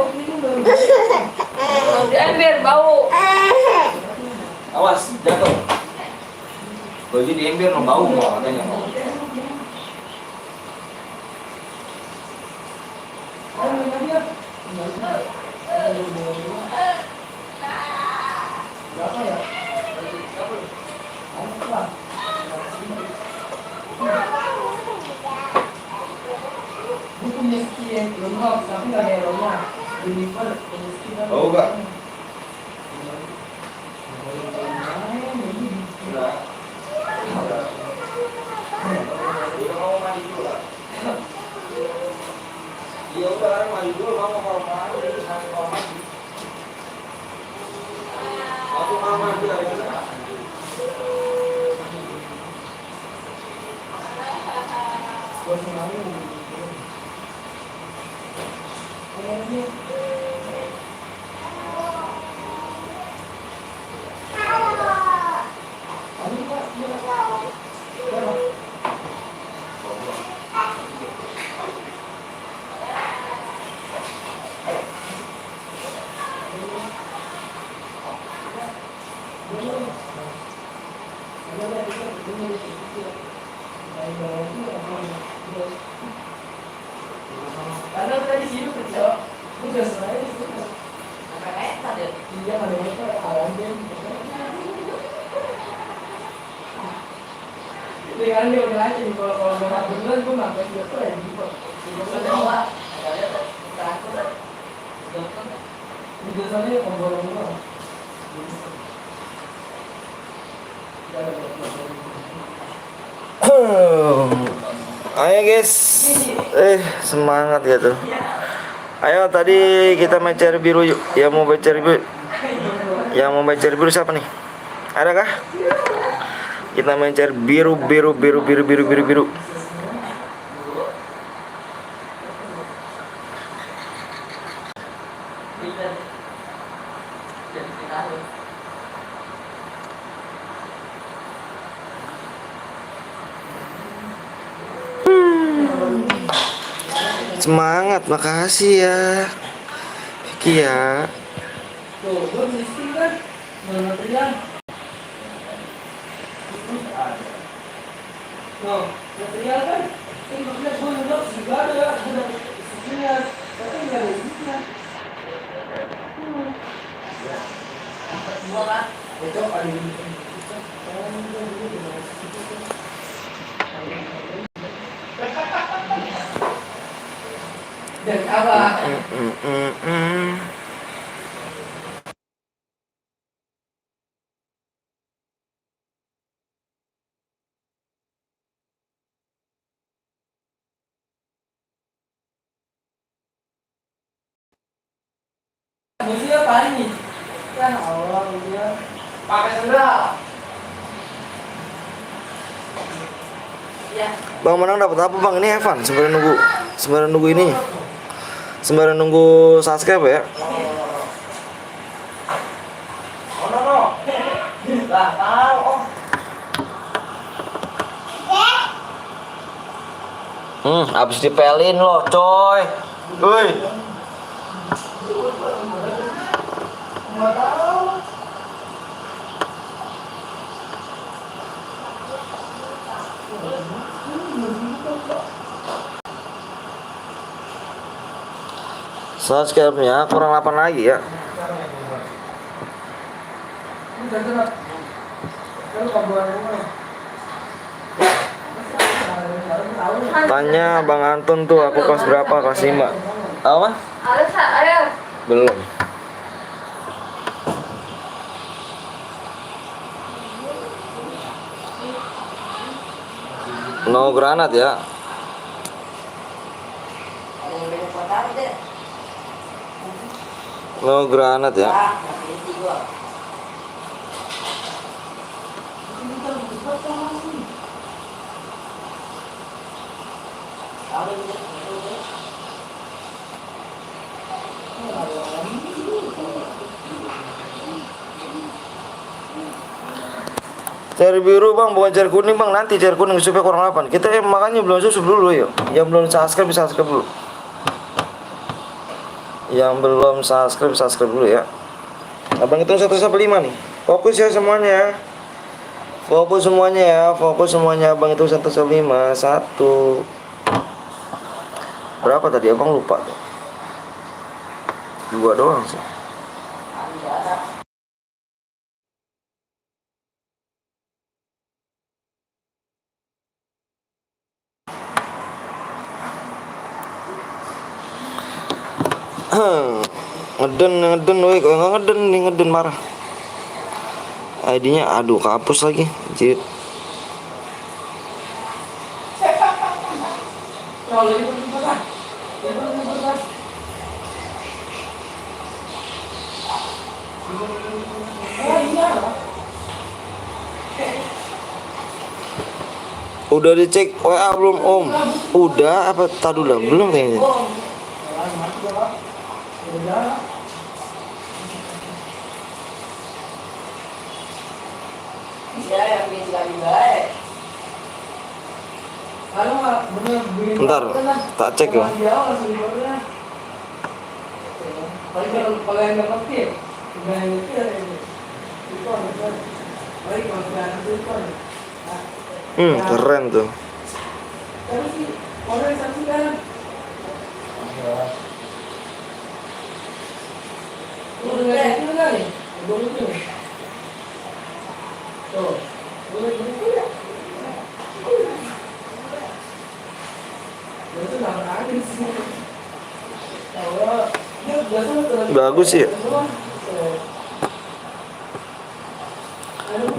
Di ember bau. Awas jatuh. Baju di ember no bau mau katanya. Bau gak? Iya udah mandi mandi dulu, kamu kalau mandi, nanti kalau mandi. Masuk kamar mandi aja. Karena kita di sini kerja, udah selesai di sini. Iya, ada yang alam dia. Dengan dia udah aja nih, kalau nggak beneran gue ngapain dia tuh ya gitu. Biasanya ngobrol-ngobrol. Ayo guys, semangat ya tuh. Ayo tadi kita main cari biru yuk. Yang mau main cari biru, siapa nih? Adakah? Kita main cari biru. Semangat, makasih ya Vicky ya. Tuh, gue listing kan, material. Tuh, material kan, ini maksudnya gue nunggu juga ada isinya, tapi nggak ada isinya. Semua kan? Itu ada ini. Dan apa? Musuhnya paling nih. Ya Allah, dia pakai sendal. Ya. Bang Menang dapat apa bang? Ini Evan sembari nunggu ini. Sembari nunggu subscribe ya. Oh no. Lah, tahu. Habis dipelin loh, coy. Woi. Subscribe-nya kurang 8 lagi ya. Tanya Bang Anton tuh aku kelas berapa? Kelas 5. Apa? Ada. Belum. No granat ya. No granat ya. Cari biru bang, bukan cari kuning bang. Nanti cari kuning supaya kurang 8. Kita makanya belum susu dulu yuk. Yang belum subscribe bisa subscribe dulu. Yang belum subscribe dulu ya. Abang itu 1 sampai 5 nih. Fokus ya semuanya ya. Fokus semuanya. Abang itu 1 sampai 5. 1. Berapa tadi abang lupa tuh. 2 doang sih. Ngeden woi, kok nggak ngeden marah. ID-nya aduh kehapus lagi. Jit. Kalau ini berapa? Udah dicek WA belum Om? Udah apa tadi dulu? Belum kayaknya. Ya, yang bikin lagi baik. Bentar, tak cek ya. Kalau yang nggak ngerti, nggak ngerti ya ini. Itu ada. Baik kalau nggak ngerti itu ada. Keren tuh. Tapi sih orang yang saksikan. Udah nggak itu nggak nih? Udah itu. Tuh, udah itu ya. Itu nggak nangis sih. Bagus sih ya.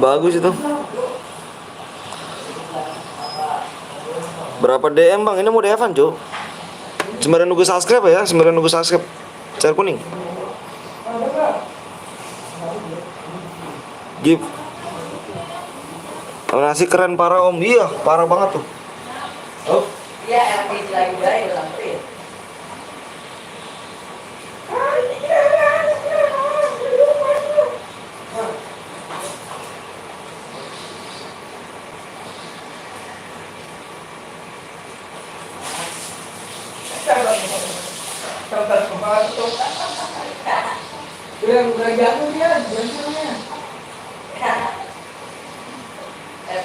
Bagus itu. Berapa DM bang? Ini mau Devan cuy. Sembari nunggu subscribe ya, sembari nunggu subscribe. Share kuning. Gip. Nasi keren parah Om. Iya, parah banget tuh. Oh. Iya, yang bikin lagi baik sampai. Udah jatuh dia, jatuhnya.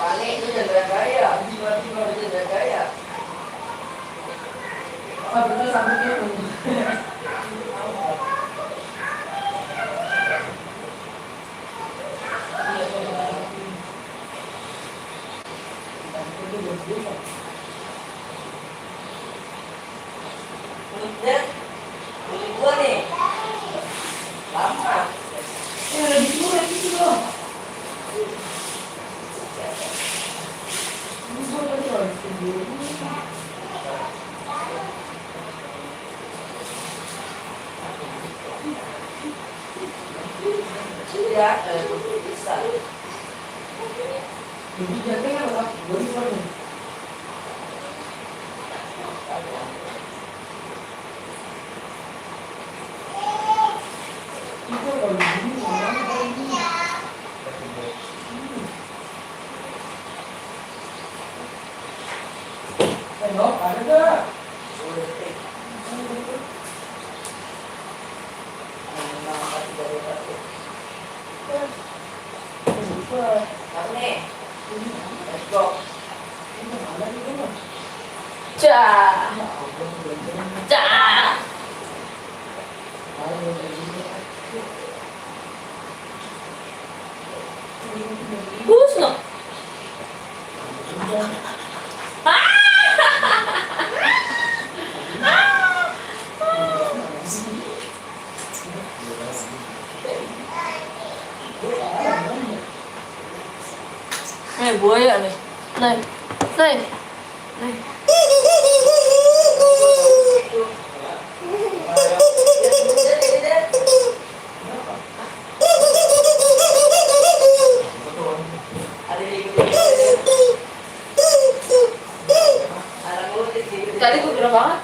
Panik itu Chandra Gaya, tiba-tiba Chandra Gaya. Ah, betul sampai itu. Udah, beli gua nih. Lama. Ya, ada di situ loh. Ya, bisa. Jadi jatuhnya apa? Boleh boleh. Ada gak? Nih, let's go. Cah, cah. Gusno. Buaya nih. Nih. Nih. Nih. Tadi gue gerak banget.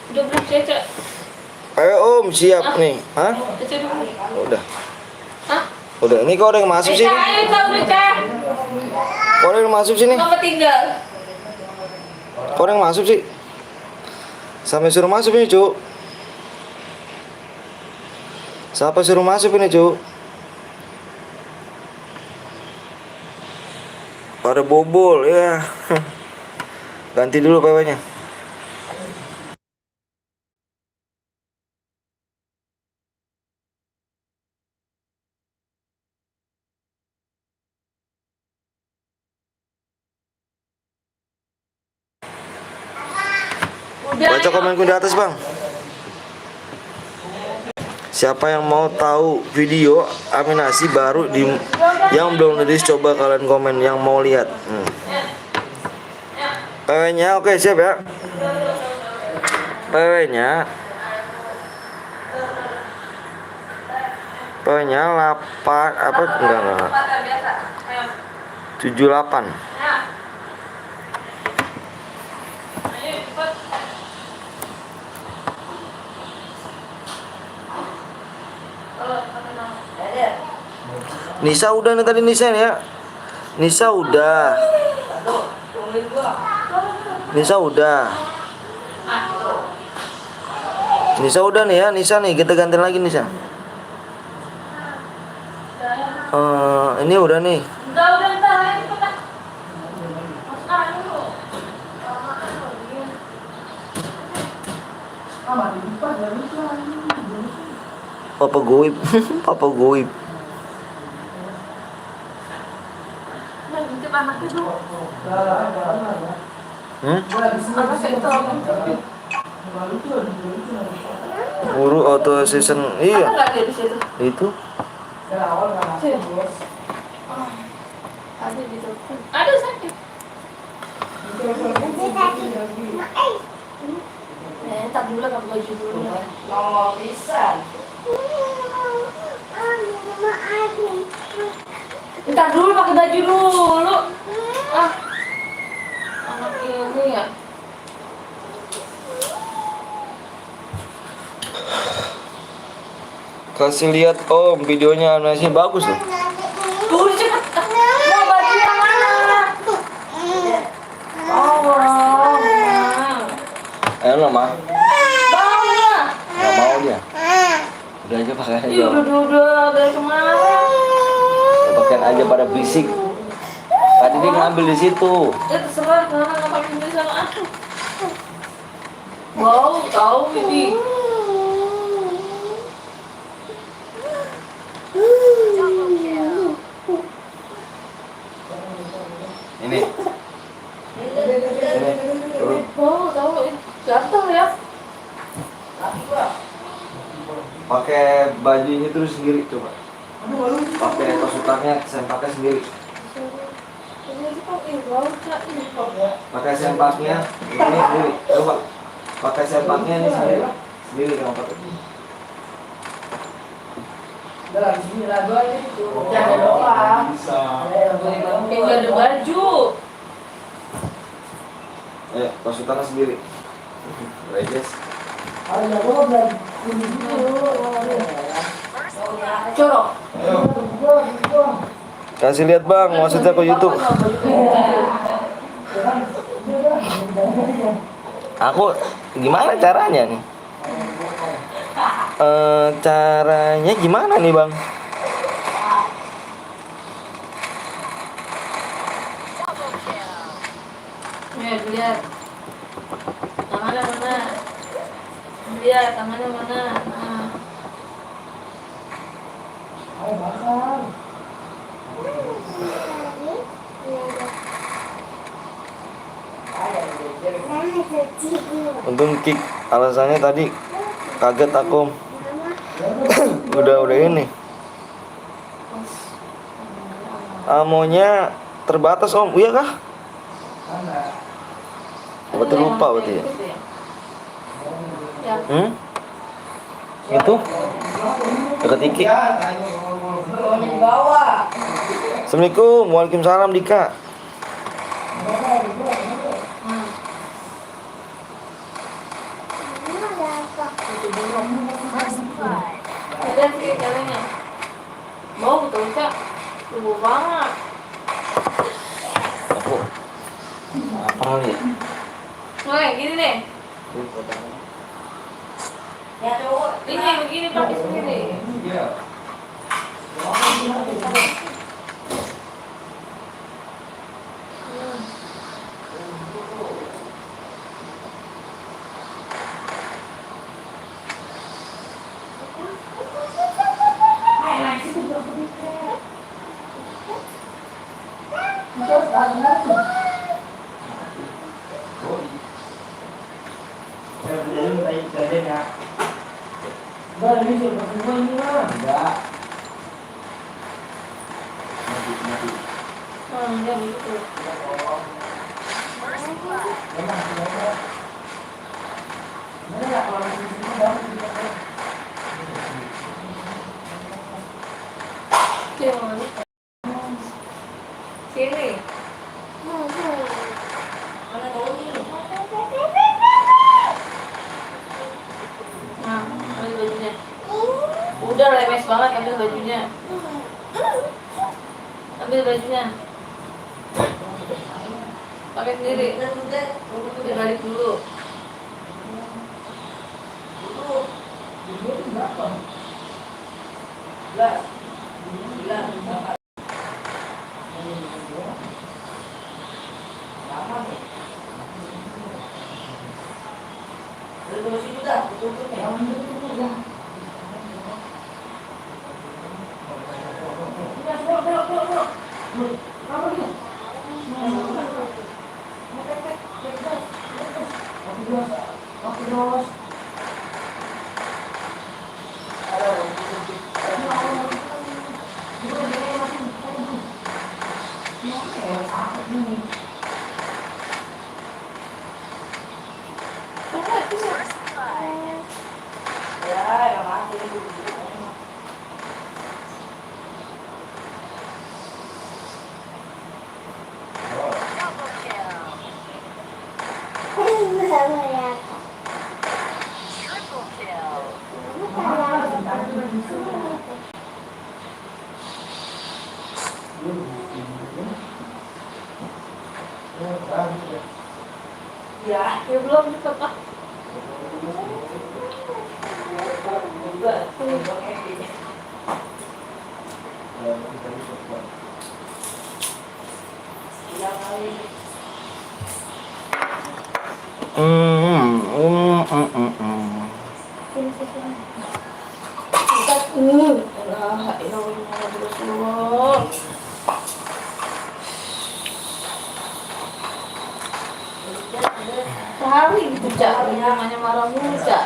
Udah belum Cece? Ayo Om, siap nih. Hah? Cece dulu. Udah. Hah? Udah, ini kok ada yang masuk sih? Ayo tahu Cece. Kok ada yang masuk sini? Ngapa tinggal? Kok ada yang masuk sih? Sampai suruh masuk ini, Cuk. Siapa suruh masuk ini, Cuk? Pada bobol ya. Ganti dulu PW-nya. Baca komenku di atas bang. Siapa yang mau tahu video Aminasi baru di yang belum rilis, coba kalian komen yang mau lihat. PW-nya oke, siap ya. PW-nya Pokoknya 8 apa enggak Cepat ya, biasa. Ayo. 78. Ya. Ayo cepat. Ada. Nisa udah nih tadi Nisa ya. Nisa udah. Aduh, tungguin gua. Nisa udah. Nisa udah nih ya, Nisa nih kita ganti lagi Nisa. Ini udah nih. Udah, ayo cepat. Masuk dulu. Papa goib, Papa goib. Nah, ngintip anaknya dulu. Anaknya itu Guru auto assistant, ada iya. nggak dia di situ? Itu. Ada di situ. Ada sakit. Tak dulu pakai baju dulu. Mau bisa. Ntar dulu pakai baju dulu. Ah, anak ini ya. Kasih lihat Om videonya analisnya bagus loh. Dulu cepet. Mau baju yang mana? Oh, Ayo lah mah. bau ya. Nggak mau dia. Udah aja pakai aja. Udah dari kemarin. Pakaian aja pada berisik. Tadi dia ngambil di situ. Ya terserah karena nggak pakai baju sama aku. Bau, tahu ini. Ini. Turun. Bau, tahu gatal ya. Pakai baju ini terus sendiri coba. Pakai pasukannya sempaknya sendiri. Pakai sempaknya ini sendiri. Coba. Pakai sempaknya ini sendiri. Sendiri kamu pakai. Jangan doang. Tinggal ada baju. Ayo, pasukannya sendiri. Rejes. Corok. Kasih lihat Bang, maksudnya ke YouTube. Aku gimana caranya nih? Caranya gimana nih Bang? Lihat. Tangannya mana? Lihat tangannya mana? Nah. Untung kick, alasannya tadi kaget aku. udah ini. Amonya terbatas Om, iya kah? Berarti lupa berarti ya? Ya. Itu? Dekat Iki. Di bawah. Assalamualaikum, waalaikumsalam Dika. Lihat sih caranya. Mau betul Cak. Tubuh banget. Aku apa nih? Nah, gini nih. Ya tuh. Ini begini pakai sendiri. Ya begitu. bajunya. Ambil bajunya. Pakai sendiri. Balik dulu. Ya belum cepet Pak. Sehari gitu Cak, namanya marah mulu Cak.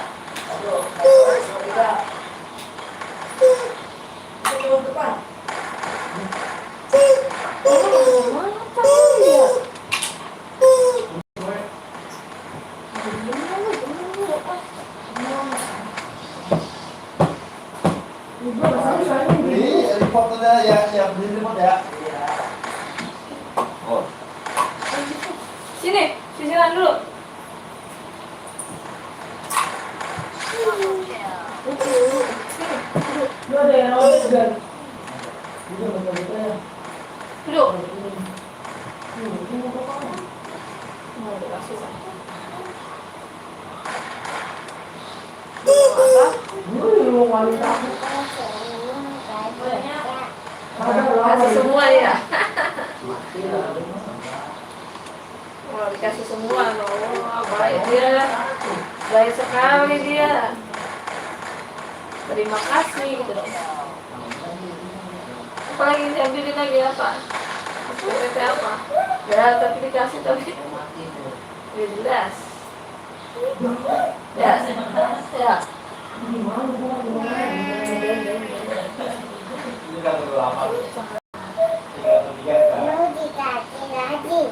Sini, sisiran dulu. Duduk. Kasih semua ya. Oh, dikasih semua loh. Baik dia. Baik sekali dia. Terima kasih gitu dong. Apalagi diambilin lagi apa? SPP apa? Ya, tapi dikasih tapi jelas. Ya, ya. Lu dikasih lagi.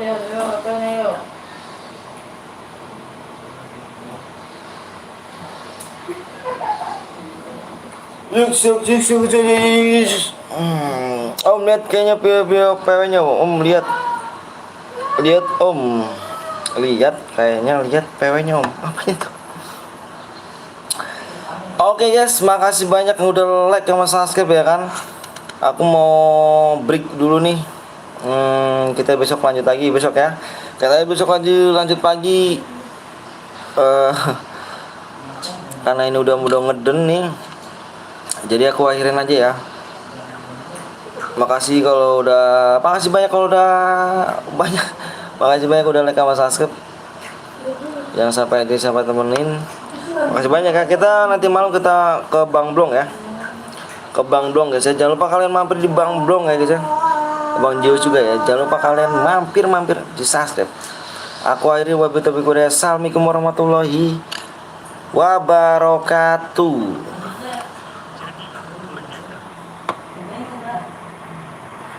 Ayo, apa nih? Om lihat kayaknya PW-nya Om lihat Om lihat PW-nya Om apa itu. Oke guys, makasih banyak yang udah like sama subscribe ya kan. Aku mau break dulu nih. Kita besok lanjut lagi besok ya. Kita besok lanjut pagi. Karena ini udah ngeden nih. Jadi aku akhirin aja ya. Makasih banyak kalau udah banyak. Makasih banyak udah like sama subscribe. Yang sampai temenin. Makasih banyak ya. Kita nanti malam kita ke Bang Blong ya. Ke Bang Blong guys ya. Jangan lupa kalian mampir di Bang Blong ya guys ya. Bang Zeus juga ya. Jangan lupa kalian mampir di subscribe. Aku akhiri wabillahi taufiq wal hidayah. Assalamualaikum warahmatullahi wabarakatuh.